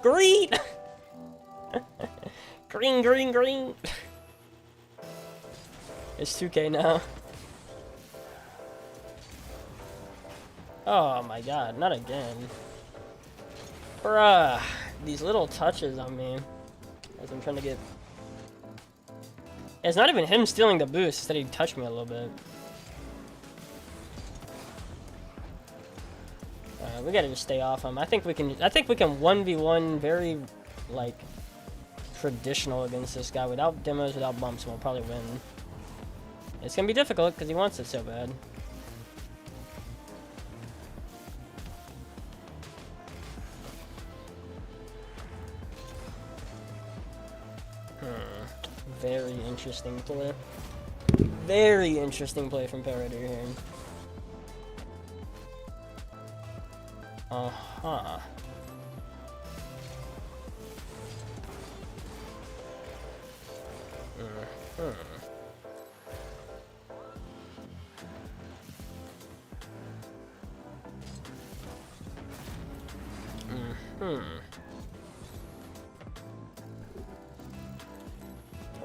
Green! Green, green, green! It's 2K now. Oh my god, not again. Bruh, these little touches on me as I'm trying to get... It's not even him stealing the boost, instead he touched me a little bit. We gotta just stay off him. I think we can 1v1 very, like, traditional against this guy without demos, without bumps, and we'll probably win. It's gonna be difficult because he wants it so bad. Very interesting play. Very interesting play from Parader here. Uh-huh.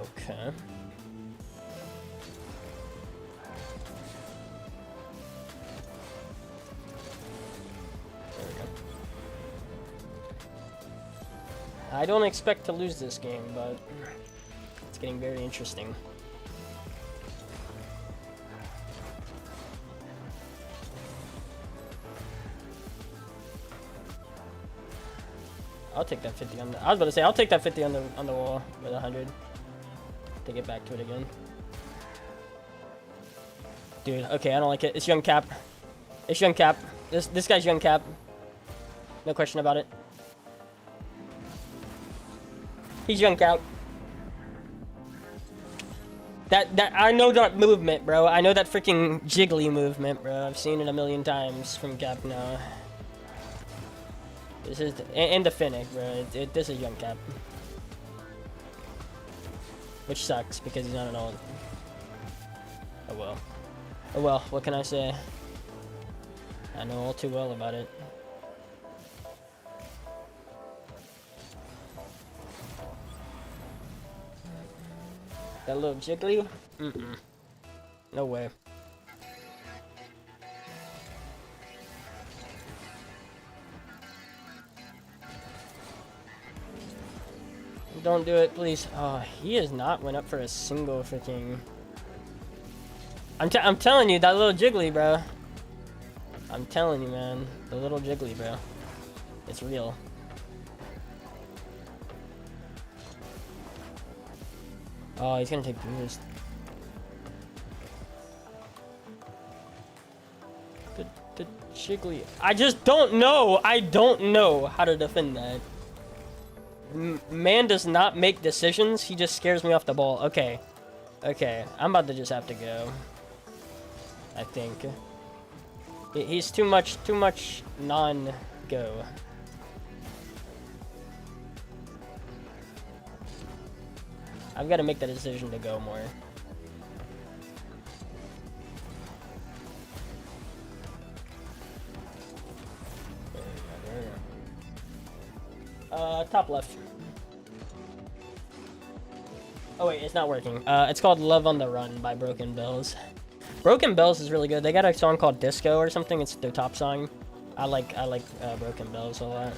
Okay. There we go. I don't expect to lose this game, but it's getting very interesting. I'll take that 50 on the... I was about to say, I'll take that 50 on the wall with 100. To get back to it again. Dude, okay, I don't like it. It's Young Cap. It's Young Cap. This guy's Young Cap. No question about it. He's Young Cap. That I know that movement, bro. I know that freaking jiggly movement, bro. I've seen it a million times from Cap now. This is and the Finnick, bro. This is Young Cap. Which sucks because he's not an ult. Oh well. Oh well, what can I say? I know all too well about it. That little jiggly? Mm-mm. No way. Don't do it, please. Oh, he has not went up for a single freaking... I'm telling you, that little jiggly, bro. I'm telling you, man. The little jiggly, bro. It's real. Oh, he's gonna take boost. The jiggly. I just don't know. I don't know how to defend that. Man does not make decisions. He just scares me off the ball. Okay. Okay. I'm about to just have to go. I think. He's too much non-go. I've got to make the decision to go more. Top left. Oh wait, it's not working. It's called Love on the Run by Broken Bells. Broken Bells is really good. They got a song called Disco or something. It's their top song. I like Broken Bells a lot.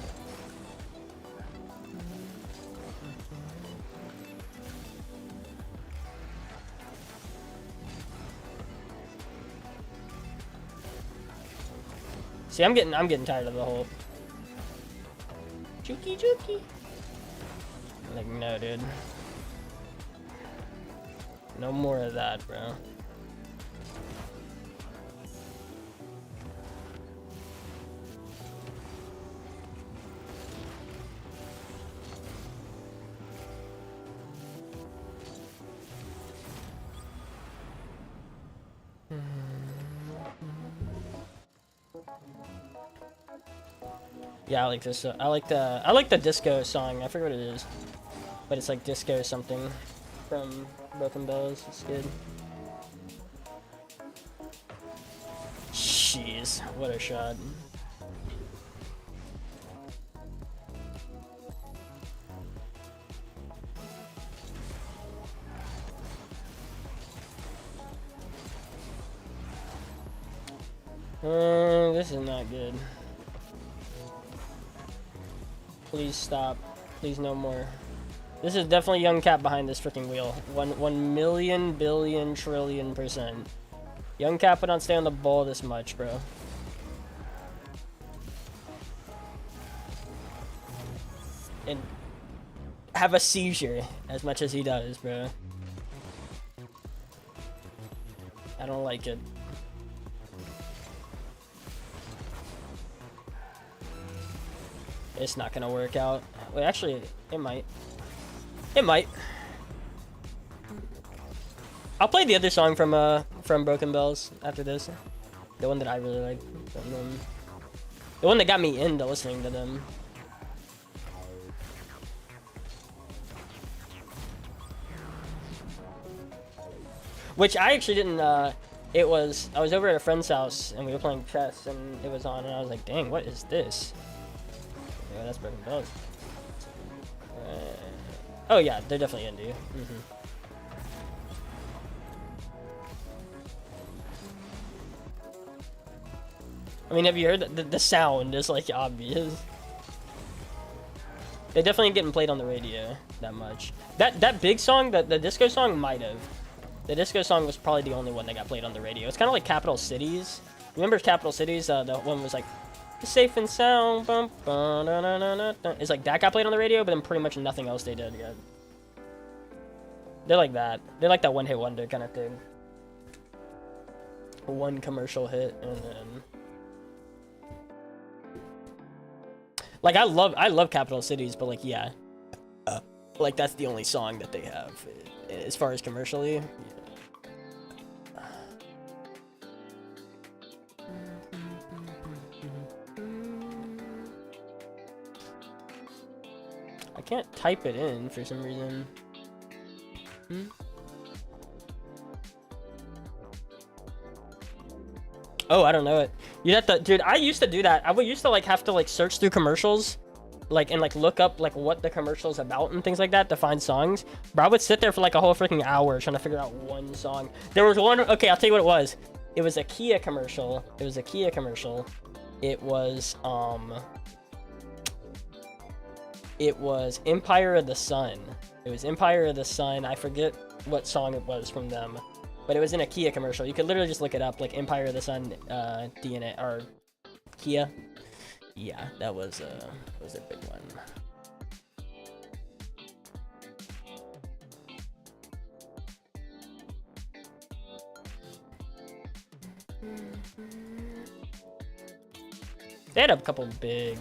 See, I'm getting tired of the whole Juki Juki. Like, no, dude. No more of that, bro. Yeah, I like this. I like the disco song. I forget what it is, but it's like disco something from Broken Bells. It's good. Jeez, what a shot. This is not good. Please stop. Please no more. This is definitely Young Cap behind this freaking wheel. 1 million billion trillion %. Young Cap would not stay on the ball this much, bro. And have a seizure as much as he does, bro. I don't like it. It's not gonna work out. Wait, actually, it might. It might. I'll play the other song from Broken Bells after this. The one that I really like from them. The one that got me into listening to them. Which I actually didn't, I was over at a friend's house and we were playing chess and it was on and I was like, dang, what is this? Yeah, that's Broken Bells. Oh yeah, they're definitely indie. I mean, have you heard the sound is like obvious. They definitely ain't getting played on the radio that much. That big song, the disco song might have. The disco song was probably the only one that got played on the radio. It's kind of like Capital Cities. Remember Capital Cities? The one was like, safe and sound. Bum, bum, da, da, da, da, da. It's like that got played on the radio, but then pretty much nothing else they did yet. They're like that. They're like that one-hit wonder kind of thing. One commercial hit and then. Like I love Capital Cities, but like yeah, like that's the only song that they have as far as commercially. Yeah. I can't type it in for some reason. Oh, I don't know it. You have to, dude. I used to do that. I would used to like have to like search through commercials, like and like look up like what the commercial's about and things like that to find songs. But I would sit there for like a whole freaking hour trying to figure out one song. There was one. Okay, I'll tell you what it was. It was a Kia commercial. It was a Kia commercial. It was Empire of the Sun. It was Empire of the Sun. I forget what song it was from them. But it was in a Kia commercial. You could literally just look it up, like Empire of the Sun, DNA or Kia. Yeah, that was a big one. They had a couple big.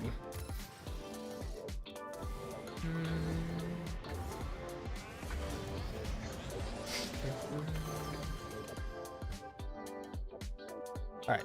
All right.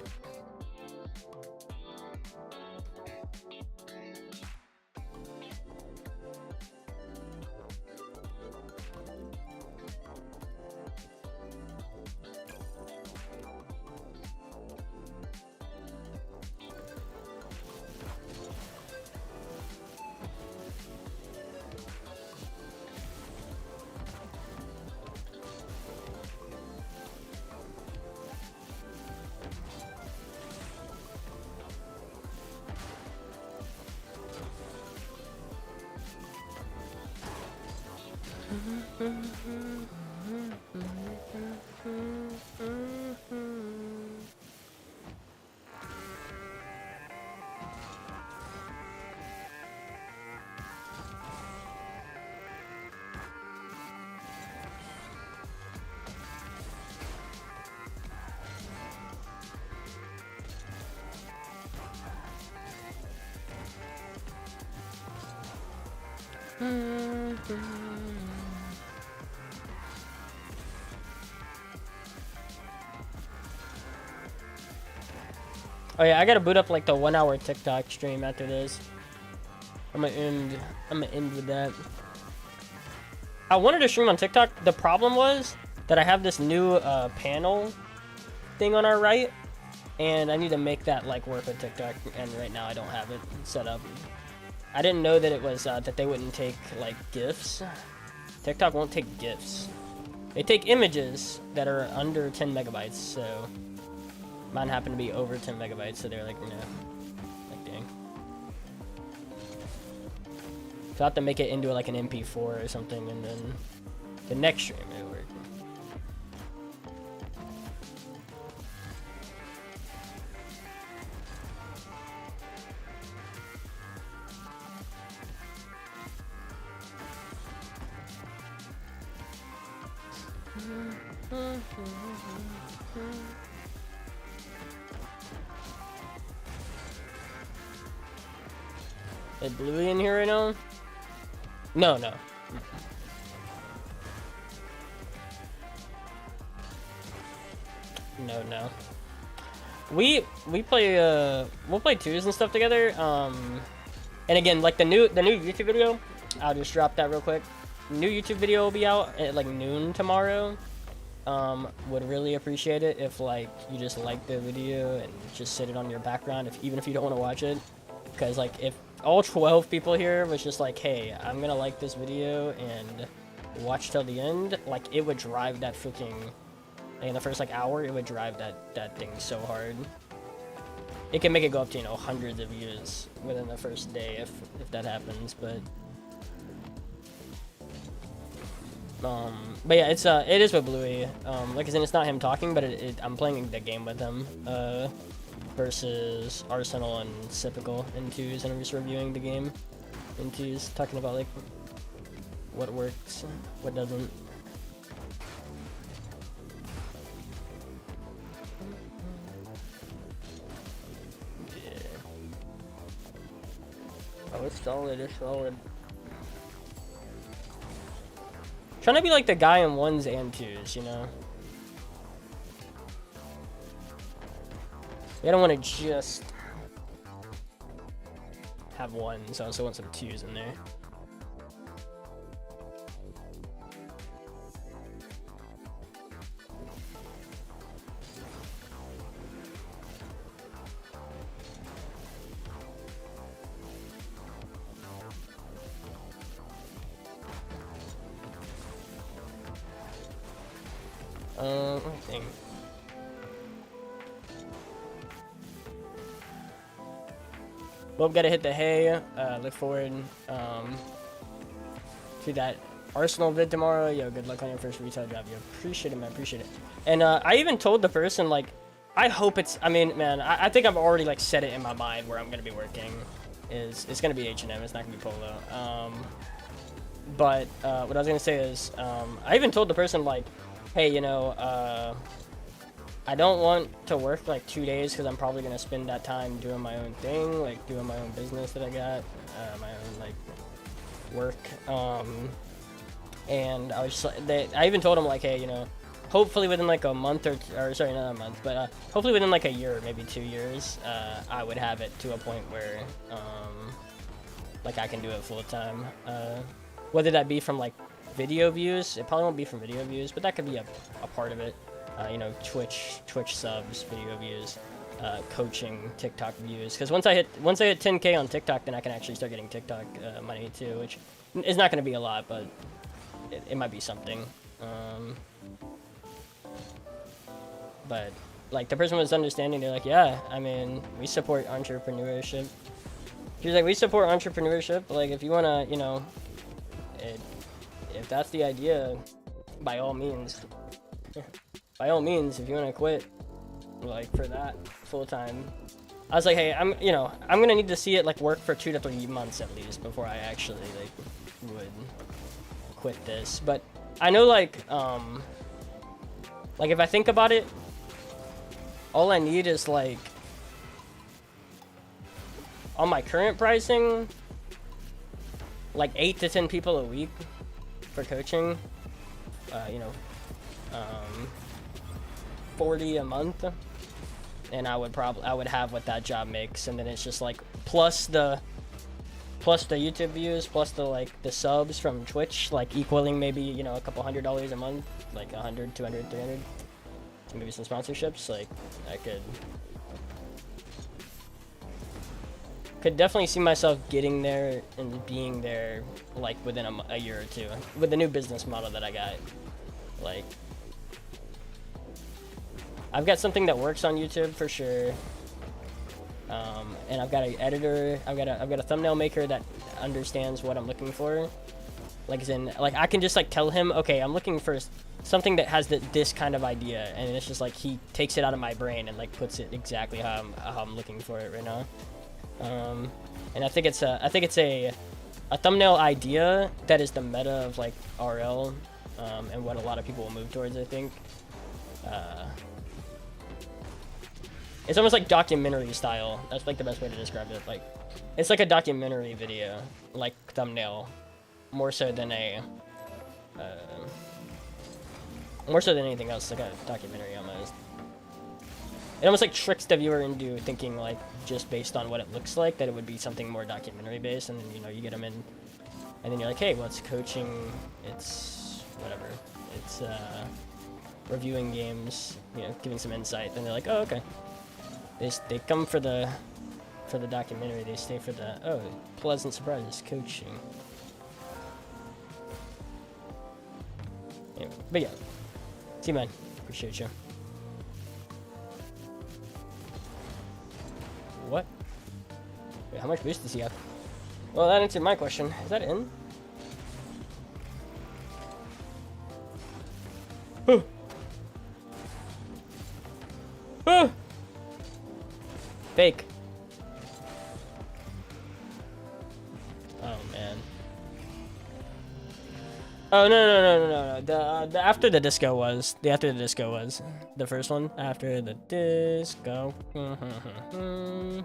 Oh yeah, I gotta boot up like the 1 hour TikTok stream after this. I'm gonna end with that. I wanted to stream on TikTok. The problem was that I have this new panel thing on our right, and I need to make that like work with TikTok, and right now I don't have it set up. I didn't know that it was that they wouldn't take like GIFs. TikTok won't take GIFs. They take images that are under 10 megabytes, so mine happened to be over 10 megabytes, so they're like, no. Like, dang. So I have to make it into like an MP4 or something, and then the next stream it'll work. Is Bluey in here right now? No, no. No. We play we'll play twos and stuff together. And again, like the new YouTube video, I'll just drop that real quick. New YouTube video will be out at like noon tomorrow. Would really appreciate it if like you just like the video and just sit it on your background, even if you don't want to watch it. Because like if all 12 people here was just like, hey, I'm gonna like this video and watch till the end, like it would drive that freaking, like, in the first like hour, it would drive that thing so hard. It can make it go up to, you know, hundreds of views within the first day if that happens, but yeah, it is with Bluey. Like I said, it's not him talking, but I'm playing the game with him. Versus Arsenal and Sipical in twos, and I'm just reviewing the game in twos, talking about like what works, what doesn't. Yeah. Oh, it's solid, it's solid. Trying to be like the guy in ones and twos, you know? I don't want to just have ones, I also want some twos in there. Let me think. Well, gotta hit the hay. Look forward to that Arsenal vid tomorrow. Yo, good luck on your first retail job. Yo, appreciate it, man. Appreciate it. And I even told the person, like, I hope it's. I mean, man, I think I've already like set it in my mind where I'm gonna be working. It's gonna be H&M. It's not gonna be Polo. But what I was gonna say is, I even told the person like, hey, you know, I don't want to work like 2 days because I'm probably gonna spend that time doing my own thing, like doing my own business that I got, my own like work. And I was just like, I even told them like, hey, you know, hopefully within like a month or sorry, not a month, but hopefully within like a year, maybe 2 years, I would have it to a point where like I can do it full time. Whether that be from like video views, it probably won't be from video views, but that could be a part of it. You know, Twitch subs, video views, coaching, TikTok views. Because once I hit 10K on TikTok, then I can actually start getting TikTok money too, which is not going to be a lot, but it might be something. But like the person was understanding. They're like, yeah, I mean, we support entrepreneurship. She was like, we support entrepreneurship. Like if you wanna, you know, if if that's the idea, by all means. By all means, if you want to quit, like, for that full time. I was like, hey, I'm gonna need to see it like work for 2 to 3 months at least before I actually like would quit this. But I know like if I think about it, all I need is like on my current pricing, like 8 to 10 people a week for coaching. 40 a month, and I would have what that job makes, and then it's just like plus the YouTube views, plus the subs from Twitch, like equaling maybe a couple $100 a month, like 100, 200, 300, maybe some sponsorships. Like I could definitely see myself getting there and being there like within a year or two with the new business model that I got. Like I've got something that works on YouTube for sure, and I've got an editor. I've got a thumbnail maker that understands what I'm looking for. Like as in, like I can just like tell him, okay, I'm looking for something that has this kind of idea, and it's just like he takes it out of my brain and like puts it exactly how I'm looking for it right now. And I think it's a thumbnail idea that is the meta of like RL, and what a lot of people will move towards, I think. It's almost like documentary style. That's like the best way to describe it. Like, it's like a documentary video, like thumbnail, more so than anything else. Like a documentary almost. It almost like tricks the viewer into thinking like just based on what it looks like that it would be something more documentary based, and then you get them in, and then you're like, hey, well, it's coaching, it's whatever, it's reviewing games, giving some insight. Then they're like, oh, okay. They come for the documentary. They stay for the pleasant surprises coaching. Anyway, but yeah, see, man, appreciate you. What? Wait, how much boost does he have? Well, that answered my question. Is that in? Fake. Oh man. Oh no. The after the disco was the first one. After the disco.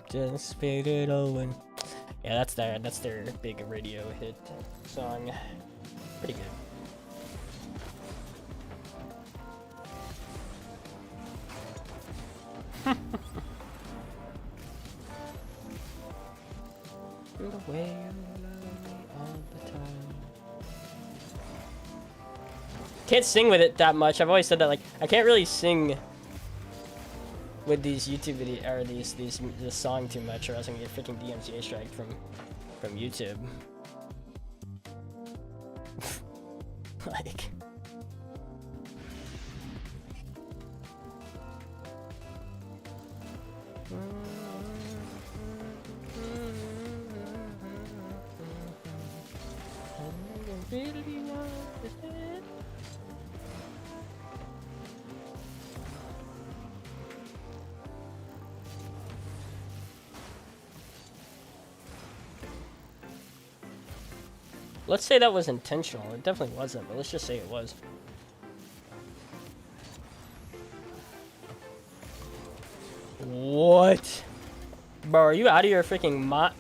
Just faded away. Yeah, that's their big radio hit song. Pretty good. The way you love me all the time. Can't sing with it that much. I've always said that, like, I can't really sing with these YouTube videos or this song too much, or else I'm gonna get freaking DMCA strike from YouTube. Like. Let's say that was intentional. It definitely wasn't, but let's just say it was. What? Bro, are you out of your freaking mind?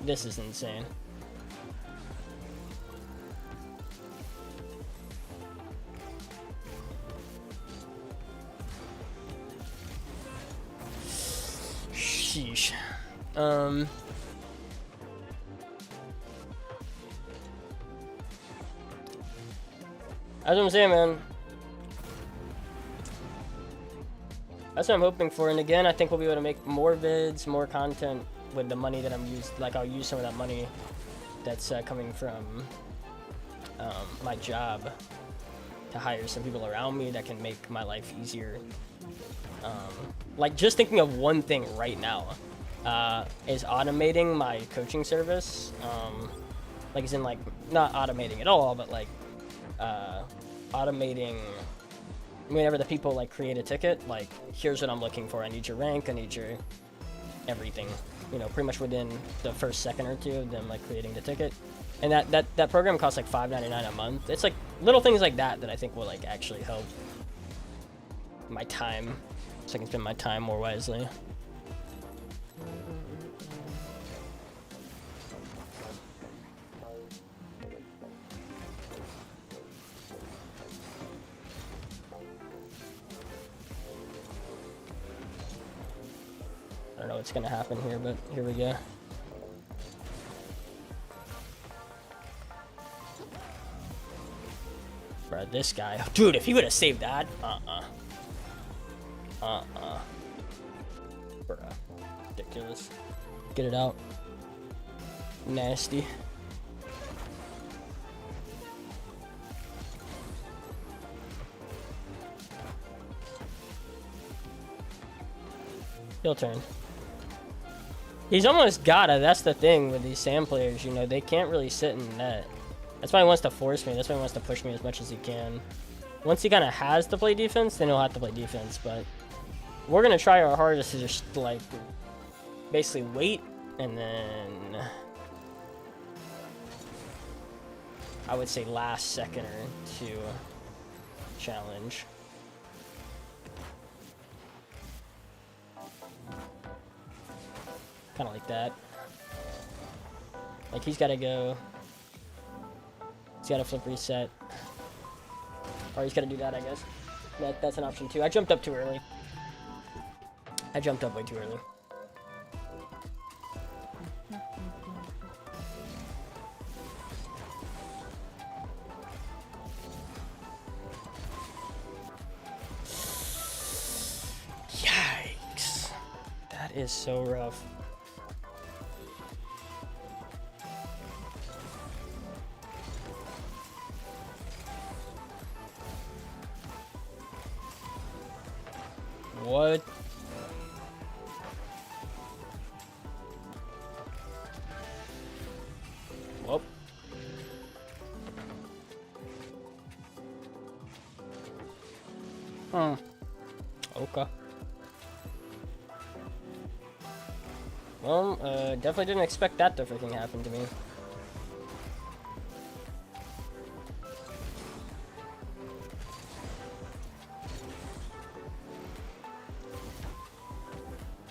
This is insane. Sheesh. That's what I'm saying, man. That's what I'm hoping for. And again, I think we'll be able to make more vids, more content with the money that I'm used. Like, I'll use some of that money that's coming from my job to hire some people around me that can make my life easier Like just thinking of one thing right now, is automating my coaching service. Like as in like not automating at all, but like automating whenever the people like create a ticket, like here's what I'm looking for. I need your rank, I need your everything, you know, pretty much within the first second or two of them like creating the ticket. And that program costs like $5.99 a month. It's like little things like that I think will like actually help my time, so I can spend my time more wisely. I don't know what's gonna happen here, but here we go. Bro, this guy, dude, if he would have saved that, bruh, ridiculous. Get it out. Nasty. He'll turn. He's almost got it. That's the thing with these Sam players, you know, they can't really sit in net. That's why he wants to force me. That's why he wants to push me as much as he can. Once he kind of has to play defense, then he'll have to play defense. But we're going to try our hardest to just, like, basically wait. And then I would say last second or two challenge. Kind of like that. Like, he's got to go. He's got to flip reset. Or he's got to do that, I guess. That's an option, too. I jumped up too early. I jumped up way too early. Yikes. That is so rough. What? Whoop. Okay. Well, definitely didn't expect that to freaking happen to me.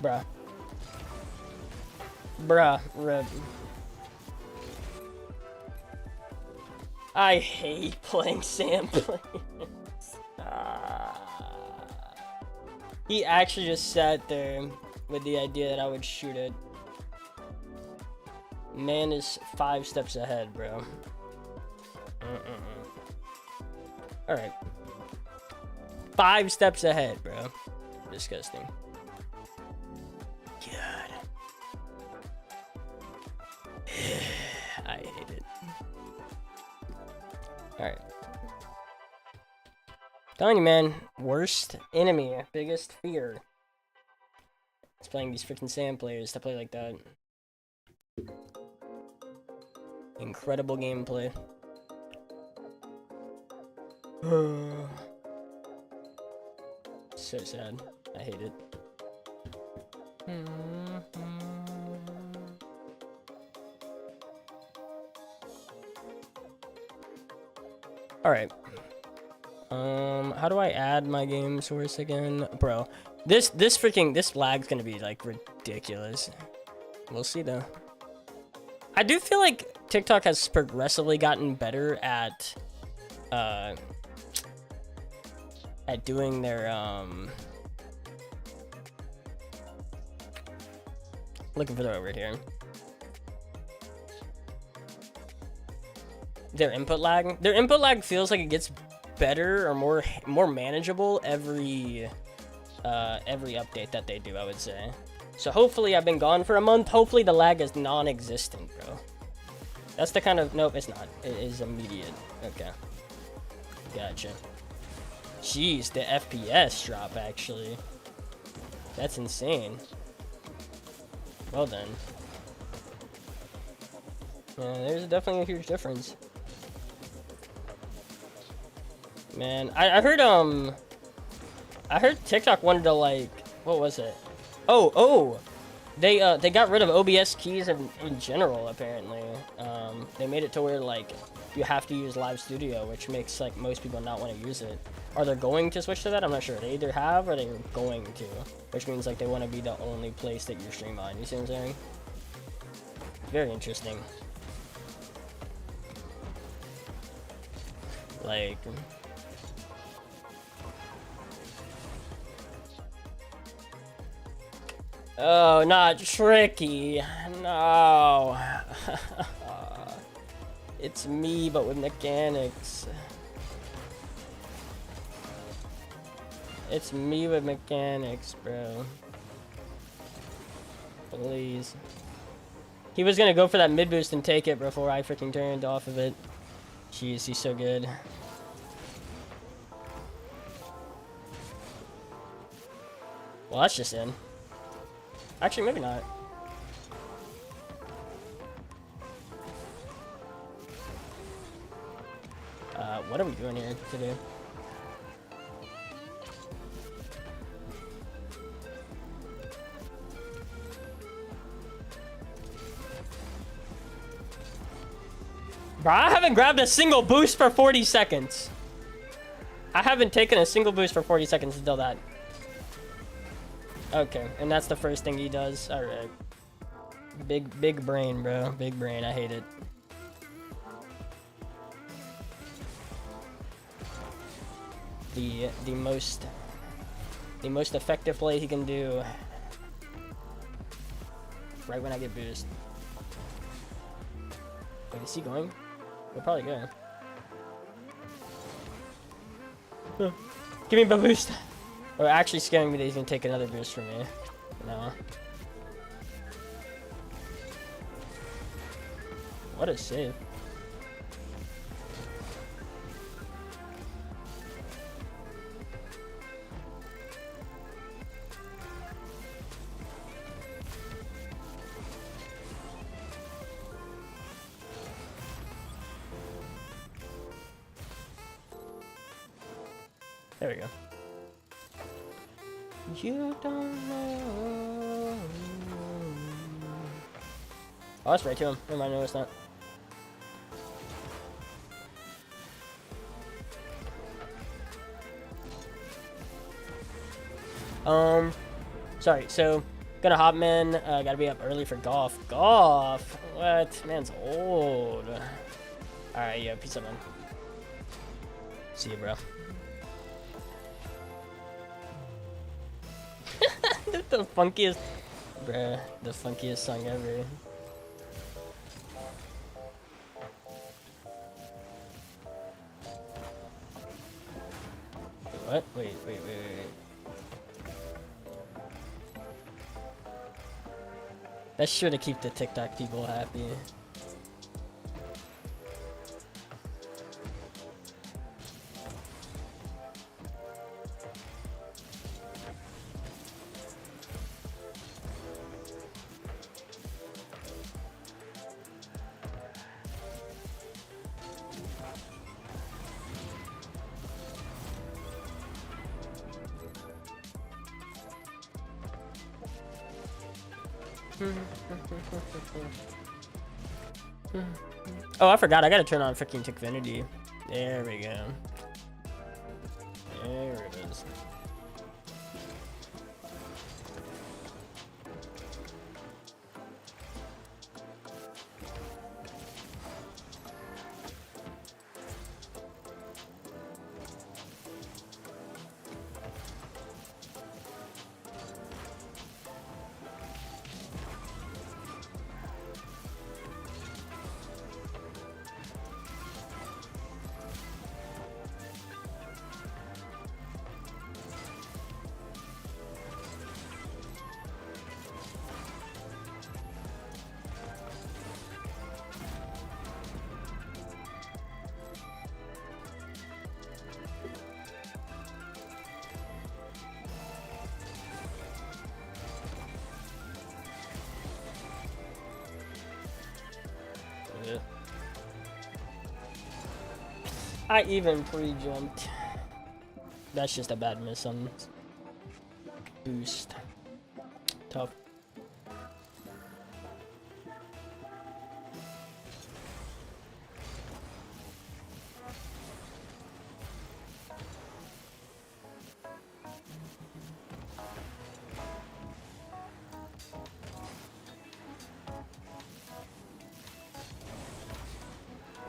Bruh. Bruh. Rip. I hate playing Sam players. He actually just sat there with the idea that I would shoot it. Man is 5 steps ahead, bro. Alright. 5 steps ahead, bro. Disgusting. God. I hate it. Alright. Telling you, man. Worst enemy. Biggest fear. It's playing these freaking Sam players to play like that. Incredible gameplay. So sad. I hate it. Alright. How do I add my game source again? Bro, this lag's gonna be like ridiculous. We'll see though. I do feel like TikTok has progressively gotten better at doing their looking for the word here. Their input lag. Their input lag feels like it gets better or more manageable every update that they do, I would say. So hopefully, I've been gone for a month. Hopefully the lag is non-existent, bro. That's the kind of... Nope, it's not. It is immediate. Okay. Gotcha. Jeez, the FPS drop, actually. That's insane. Well done. Yeah, there's definitely a huge difference. Man, I heard TikTok wanted to, like, what was it? Oh, they got rid of OBS keys in general, apparently. They made it to where, like, you have to use Live Studio, which makes, like, most people not want to use it. Are they going to switch to that? I'm not sure. They either have or they're going to, which means, like, they want to be the only place that you stream on. You see what I'm saying? Very interesting. Like... Oh, not tricky. No. It's me, but with mechanics. It's me with mechanics, bro. Please. He was gonna go for that mid boost and take it before I freaking turned off of it. Jeez, he's so good. Well, that's just in. Actually, maybe not. What are we doing here today? Bro, I haven't grabbed a single boost for 40 seconds. I haven't taken a single boost for 40 seconds until that. Okay, and that's the first thing he does. All right. Big brain, bro. Big brain. I hate it. The most effective play he can do right when I get boost. Wait, is he going? We'll probably go. Give me the boost. Oh, actually scaring me that he's gonna take another boost from me. No. What a save. There we go. You don't know. Oh, that's right to him. Never mind, no, it's not. Sorry, so gonna hop in, gotta be up early for golf. Golf? What? Man's old. Alright, yeah, peace out, man. See you, bro. The funkiest, bruh, the funkiest song ever. What? Wait. That's sure to keep the TikTok people happy. Oh, I forgot. I gotta turn on freaking Tickfinity. There we go. There it is. I even pre-jumped. That's just a bad miss on boost. Tough.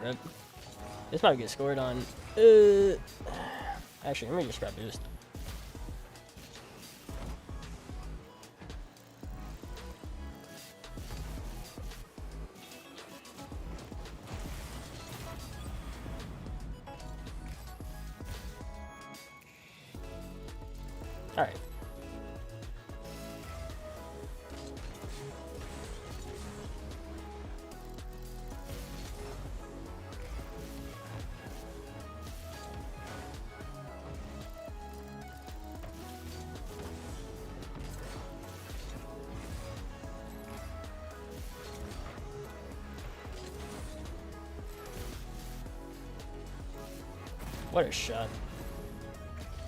Rip. This might get scored on. Actually, let me just grab boost. All right. What a shot.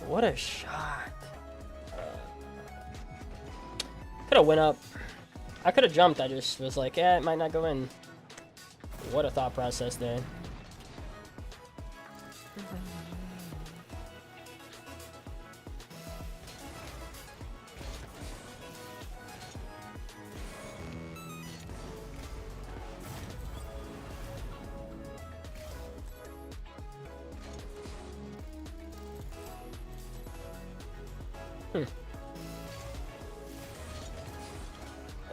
What a shot. Could have went up. I could have jumped. I just was like, yeah, it might not go in. What a thought process there.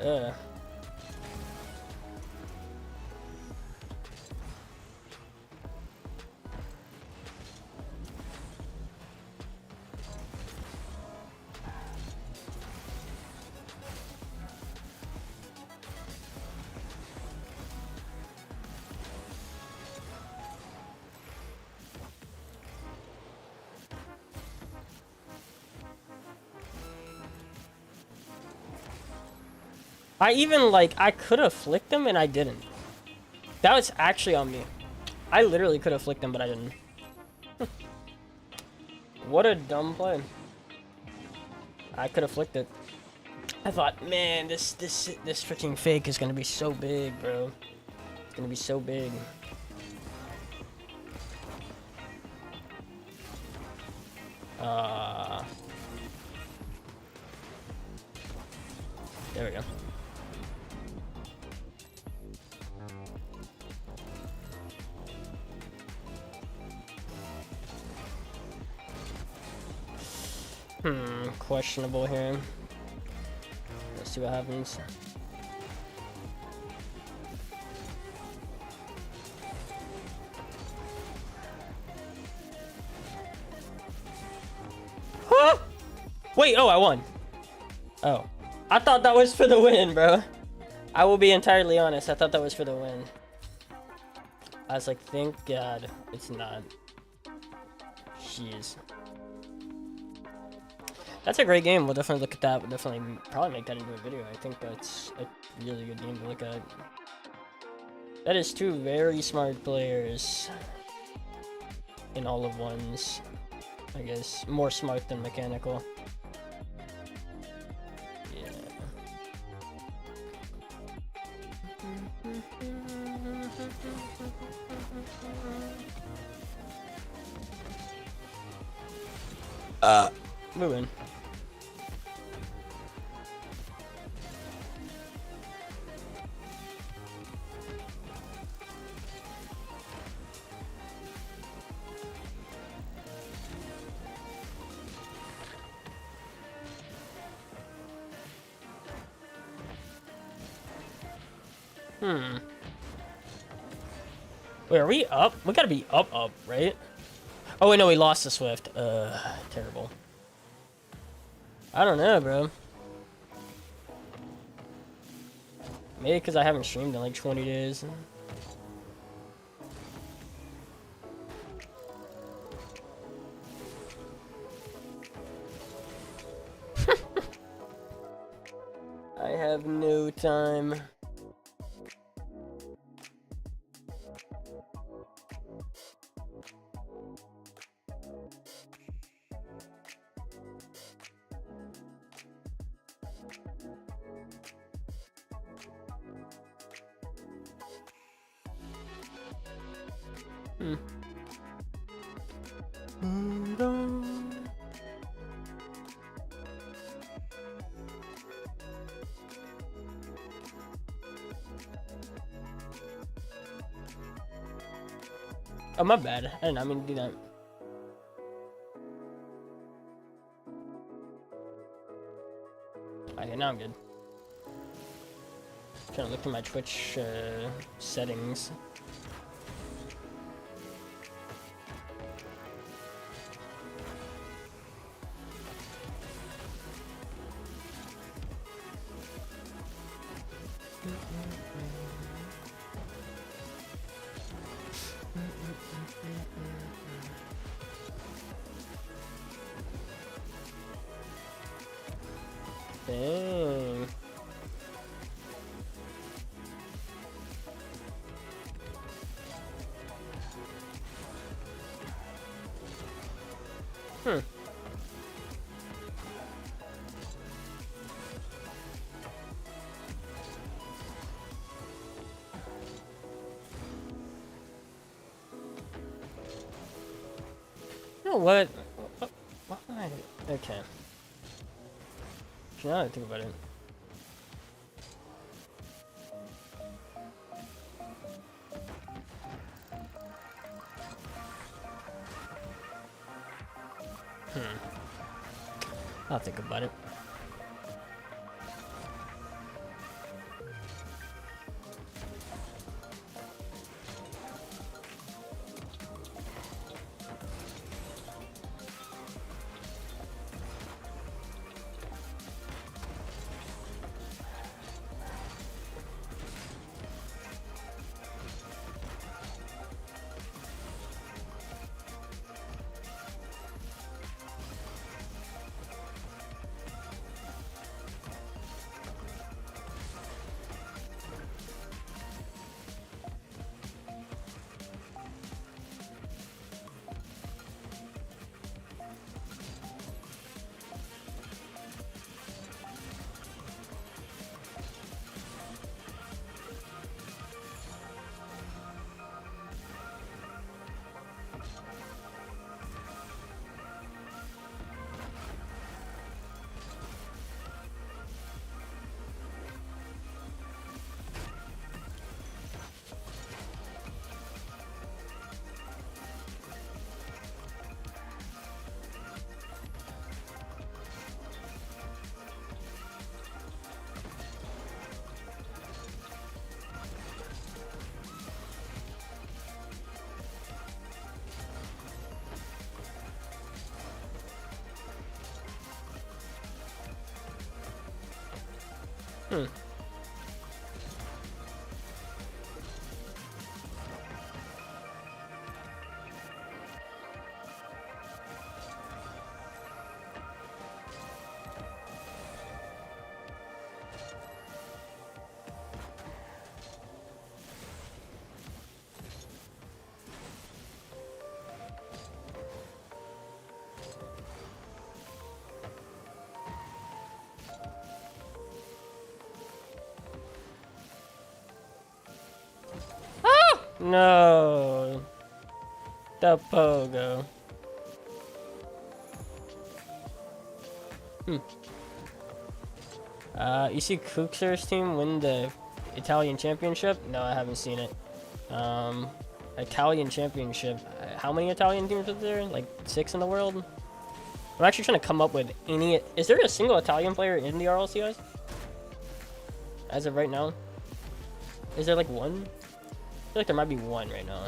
Yeah. I even, like, I could have flicked him and I didn't. That was actually on me. I literally could have flicked him, but I didn't. What a dumb play. I could have flicked it. I thought, man, this freaking fake is gonna be so big, bro. It's gonna be so big. There we go. Questionable here. Let's see what happens. Huh? Wait, oh, I won. Oh. I thought that was for the win, bro. I will be entirely honest. I thought that was for the win. I was like, thank God it's not. Jeez. That's a great game. We'll definitely look at that. We'll definitely probably make that into a video. I think that's a really good game to look at. That is two very smart players in all of ones. I guess more smart than mechanical. Yeah. Moving. Wait, are we up? We gotta be up, right? Oh, wait, no, we lost the Swift. Terrible. I don't know, bro. Maybe because I haven't streamed in like 20 days. I have no time. Hmm. Oh, my bad. I did not mean to do that. Okay, now I'm good. Trying to look through my Twitch settings. Dang. Hmm. You know what? Why? Okay. Now that I think about it. I'll think about it. Hmm. No. The pogo. You see Kuxer's team win the Italian championship? No, I haven't seen it. Italian championship. How many Italian teams are there? Like 6 in the world? I'm actually trying to come up with any. Is there a single Italian player in the RLCS? As of right now? Is there like one? I feel like there might be one right now.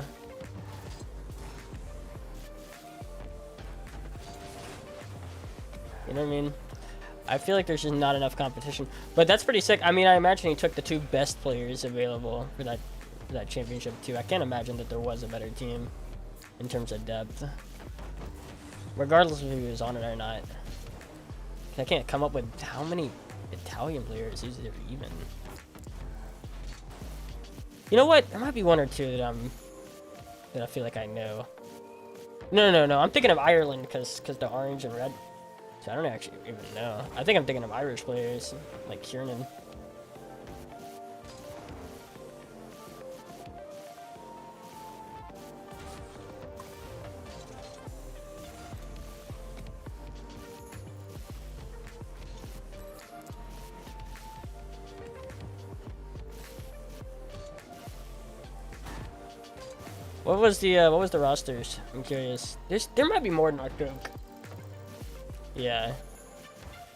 You know what I mean? I feel like there's just not enough competition. But that's pretty sick. I mean, I imagine he took the 2 best players available for that championship too. I can't imagine that there was a better team in terms of depth. Regardless of if he was on it or not. I can't come up with how many Italian players is there even. You know what? There might be 1 or 2 that I feel like I know. No. I'm thinking of Ireland because the orange and red. So I don't actually even know. I think I'm thinking of Irish players like Kiernan. What was the rosters? I'm curious. There might be more than Arctic. Yeah.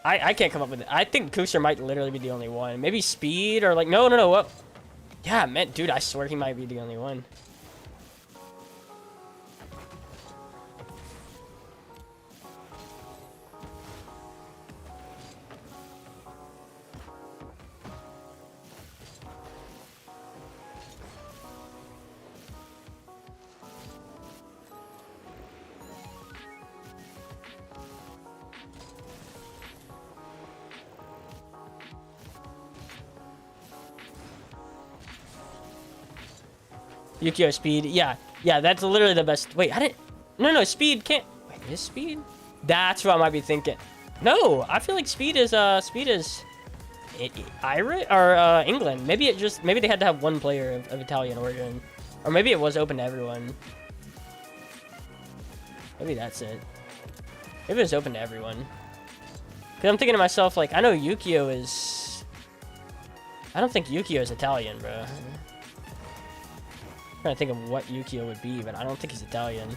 I can't come up with it. I think Kuser might literally be the only one. Maybe Speed or like no. What? Yeah, man, dude, I swear he might be the only one. Yukio Speed, yeah, that's literally the best. Wait, I didn't. No, Speed can't. Wait, is Speed? That's what I might be thinking. No, I feel like Speed is Irish or England. Maybe they had to have one player of Italian origin, or maybe it was open to everyone. Maybe that's it. Maybe it was open to everyone. Cause I'm thinking to myself like, I know Yukio is. I don't think Yukio is Italian, bro. I'm trying to think of what Yukio would be, but I don't think he's Italian.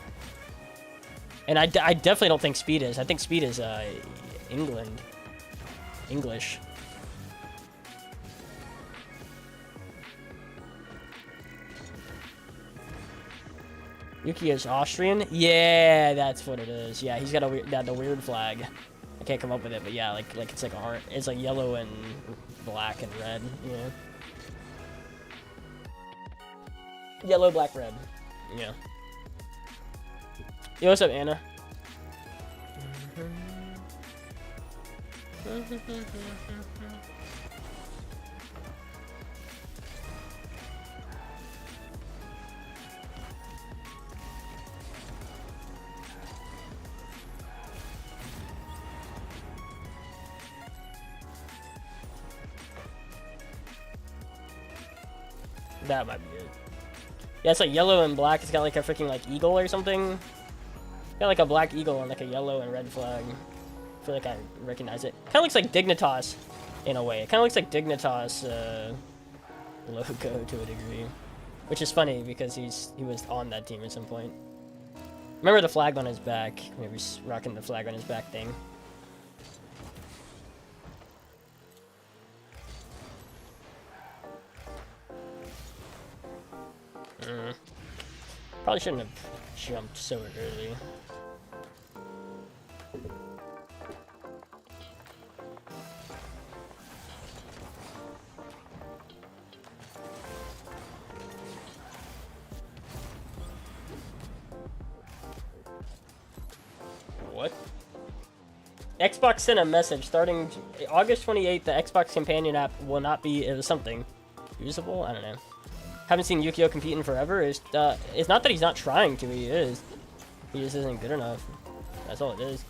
And I definitely don't think Speed is. I think Speed is English. Yukio's Austrian? Yeah, that's what it is. Yeah, he's got the weird flag. I can't come up with it, but yeah, like it's like a heart. It's like yellow and black and red. Yeah. Yellow, black, red. Yeah. Yo, what's up, Anna? That might be it. Yeah, it's like yellow and black. It's got like a freaking like eagle or something. Got like a black eagle and like a yellow and red flag. I feel like I recognize it. Kind of looks like Dignitas in a way. It kind of looks like Dignitas logo to a degree, which is funny because he was on that team at some point. Remember the flag on his back? Maybe he's rocking the flag on his back thing. Probably shouldn't have jumped so early. What? Xbox sent a message starting August 28th. The Xbox companion app will not be something usable. I don't know. Haven't seen Yukio compete in forever. It's not that he's not trying to. He is. He just isn't good enough. That's all it is.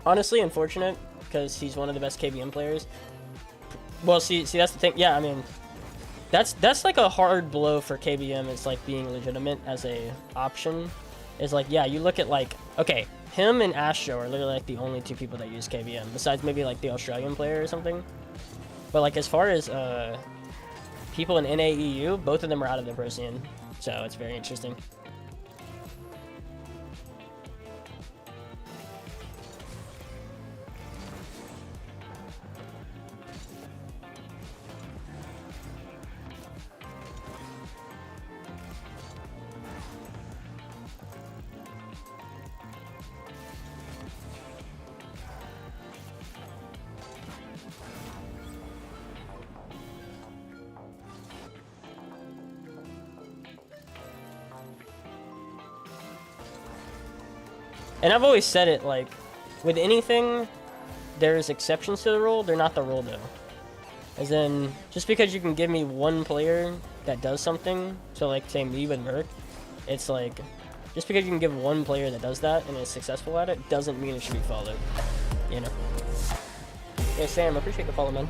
Honestly, unfortunate because he's one of the best KBM players. Well, see, that's the thing. Yeah, I mean, that's like a hard blow for KBM. It's like being legitimate as a option. Is like, yeah, you look at like, okay, him and Astro are literally like the only two people that use KBM besides maybe like the Australian player or something. But like as far as people in NAEU, both of them are out of the pro scene, so it's very interesting. And I've always said it, like, with anything, there's exceptions to the rule, they're not the rule, though. As in, just because you can give me one player that does something, so, like, say me with Merc, it's like, just because you can give one player that does that and is successful at it, doesn't mean it should be followed, you know? Yeah, Sam, I appreciate the follow, man.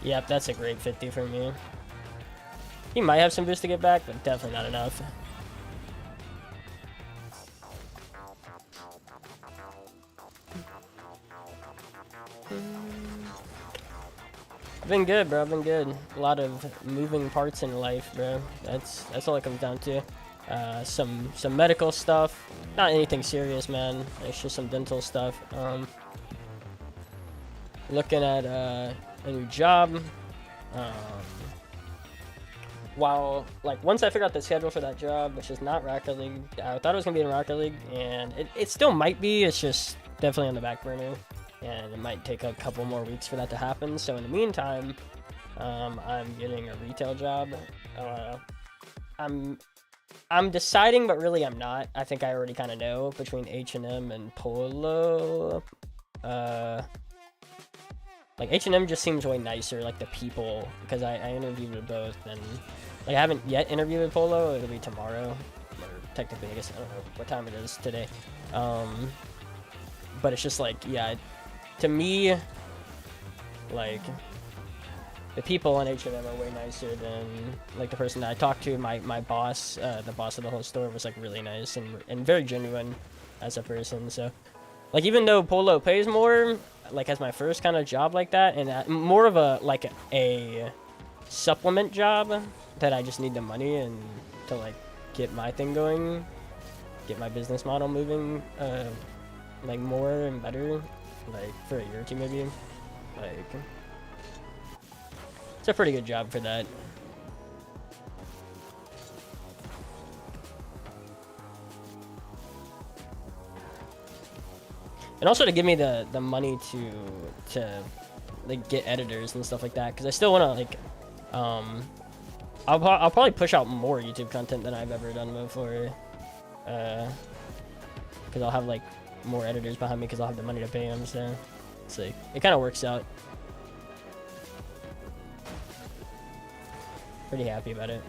Yep, that's a great 50 for me. He might have some boost to get back, but definitely not enough. I've been good, bro. I've been good. A lot of moving parts in life, bro. That's all it comes down to. Some medical stuff. Not anything serious, man. It's just some dental stuff. Looking at a new job. While, like, once I figure out the schedule for that job, which is not Rocket League, I thought it was going to be in Rocket League, and it still might be. It's just definitely on the back burner, and it might take a couple more weeks for that to happen. So in the meantime, I'm getting a retail job. I'm deciding, but really I'm not. I think I already kind of know between H&M and Polo. Like, H&M just seems way nicer, like, the people, because I interviewed with both, and, like, I haven't yet interviewed with Polo. It'll be tomorrow, or technically, I guess, I don't know what time it is today. But it's just, like, yeah, to me, like, the people on H&M are way nicer than, like, the person that I talked to. My boss, the boss of the whole store, was, like, really nice and very genuine as a person, so, like, even though Polo pays more, like, as my first kind of job like that, and more of a, like, a supplement job that I just need the money and to, like, get my thing going, get my business model moving, like, more and better, like, for a year or two maybe, like, it's a pretty good job for that. And also to give me the money to like get editors and stuff like that, because I still want to like I'll probably push out more YouTube content than I've ever done before. Because I'll have like more editors behind me because I'll have the money to pay them. So it's like, it kind of works out. Pretty happy about it.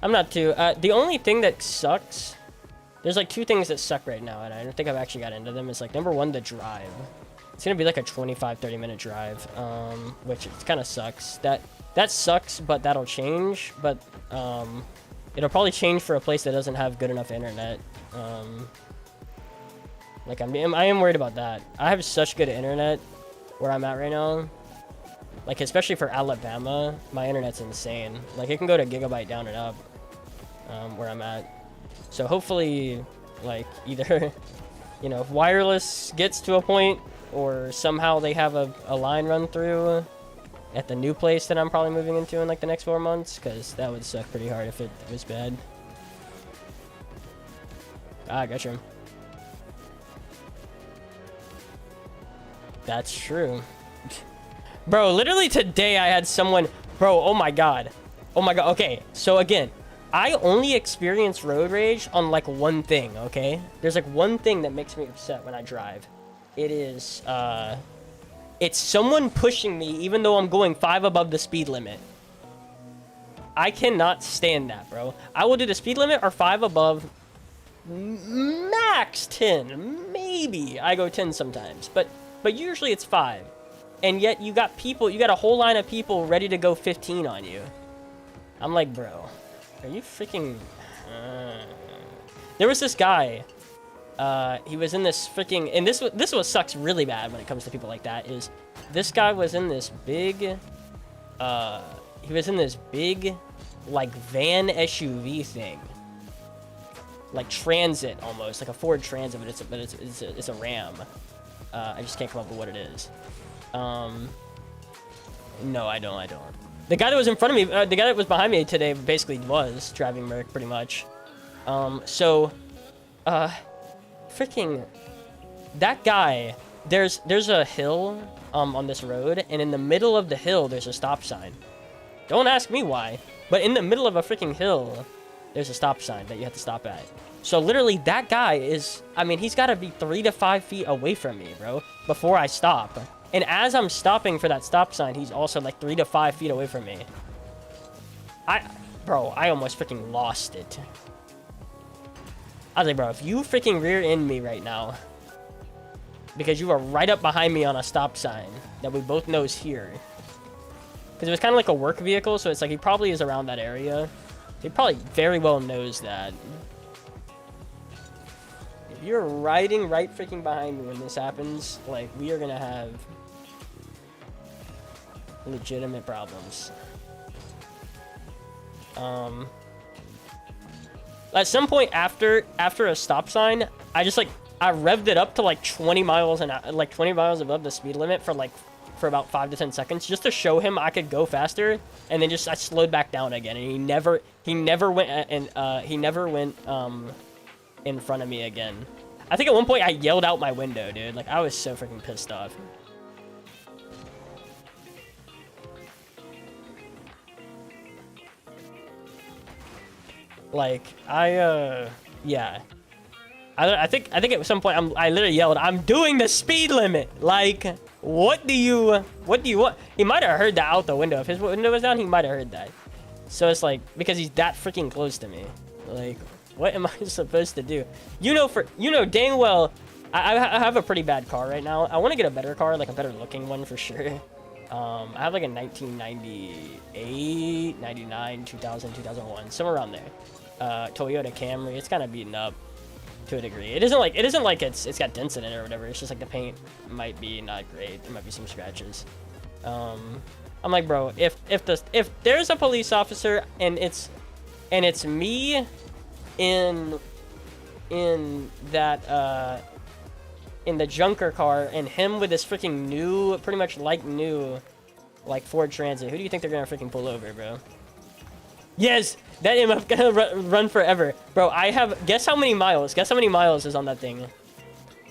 I'm not too. The only thing that sucks, there's like two things that suck right now, and I don't think I've actually got into them. Is like number one, the drive. It's gonna be like a 25-30 minute drive, which it kind of sucks. That sucks, but that'll change. But it'll probably change for a place that doesn't have good enough internet. Like I am worried about that. I have such good internet where I'm at right now. Like especially for Alabama, my internet's insane. Like it can go to gigabyte down and up where I'm at. So hopefully, like either, you know, if wireless gets to a point, or somehow they have a line run through at the new place that I'm probably moving into in like the next 4 months, because that would suck pretty hard if it was bad. Ah, gotcha. That's true. Bro, literally today I had someone... Bro, oh my god. Oh my god. Okay, so again, I only experience road rage on like one thing, okay? There's like one thing that makes me upset when I drive. It is, it's someone pushing me even though I'm going 5 above the speed limit. I cannot stand that, bro. I will do the speed limit or 5 above, max 10. Maybe I go 10 sometimes, but usually it's 5. And yet you got people, you got a whole line of people ready to go 15 on you. I'm like, bro, are you freaking... There was this guy, he was in this freaking... And this was sucks really bad when it comes to people like that, is this guy was in this big... he was in this big, like, van SUV thing. Like Transit, almost. Like a Ford Transit, but it's a Ram. I just can't come up with what it is. No, I don't. The guy that was in front of me, the guy that was behind me today basically was driving Merc pretty much. Freaking, that guy, there's a hill, on this road, and in the middle of the hill, there's a stop sign. Don't ask me why, but in the middle of a freaking hill, there's a stop sign that you have to stop at. So literally that guy is, I mean, he's gotta be 3 to 5 feet away from me, bro, before I stop. And as I'm stopping for that stop sign, he's also like 3 to 5 feet away from me. Bro, I almost freaking lost it. I was like, bro, if you freaking rear end me right now, because you are right up behind me on a stop sign that we both know is here. Because it was kind of like a work vehicle, so it's like he probably is around that area. He probably very well knows that. If you're riding right freaking behind me when this happens, like, we are gonna have legitimate problems. At some point after a stop sign, I revved it up to like 20 miles above the speed limit for about 5 to 10 seconds, just to show him I could go faster, and then I slowed back down again, and he never went in front of me again. I think at one point I yelled out my window, dude. Like, I was so freaking pissed off. Like, yeah. I think at some point I literally yelled, "I'm doing the speed limit!" Like, what do you want? He might have heard that out the window. If his window was down, he might have heard that. So it's like, because he's that freaking close to me. Like, what am I supposed to do? You know dang well, I have a pretty bad car right now. I want to get a better car, like a better looking one for sure. I have like a 1998, 99, 2000, 2001, somewhere around there. Toyota Camry. It's kind of beaten up to a degree. It isn't like it's got dents in it or whatever. It's just like the paint might be not great. There might be some scratches. I'm like, bro, if there's a police officer and it's me in that in the junker car, and him with this freaking new, pretty much new Ford Transit, who do you think they're gonna freaking pull over, bro? Yes, that MF gonna run forever, bro. Guess how many miles is on that thing?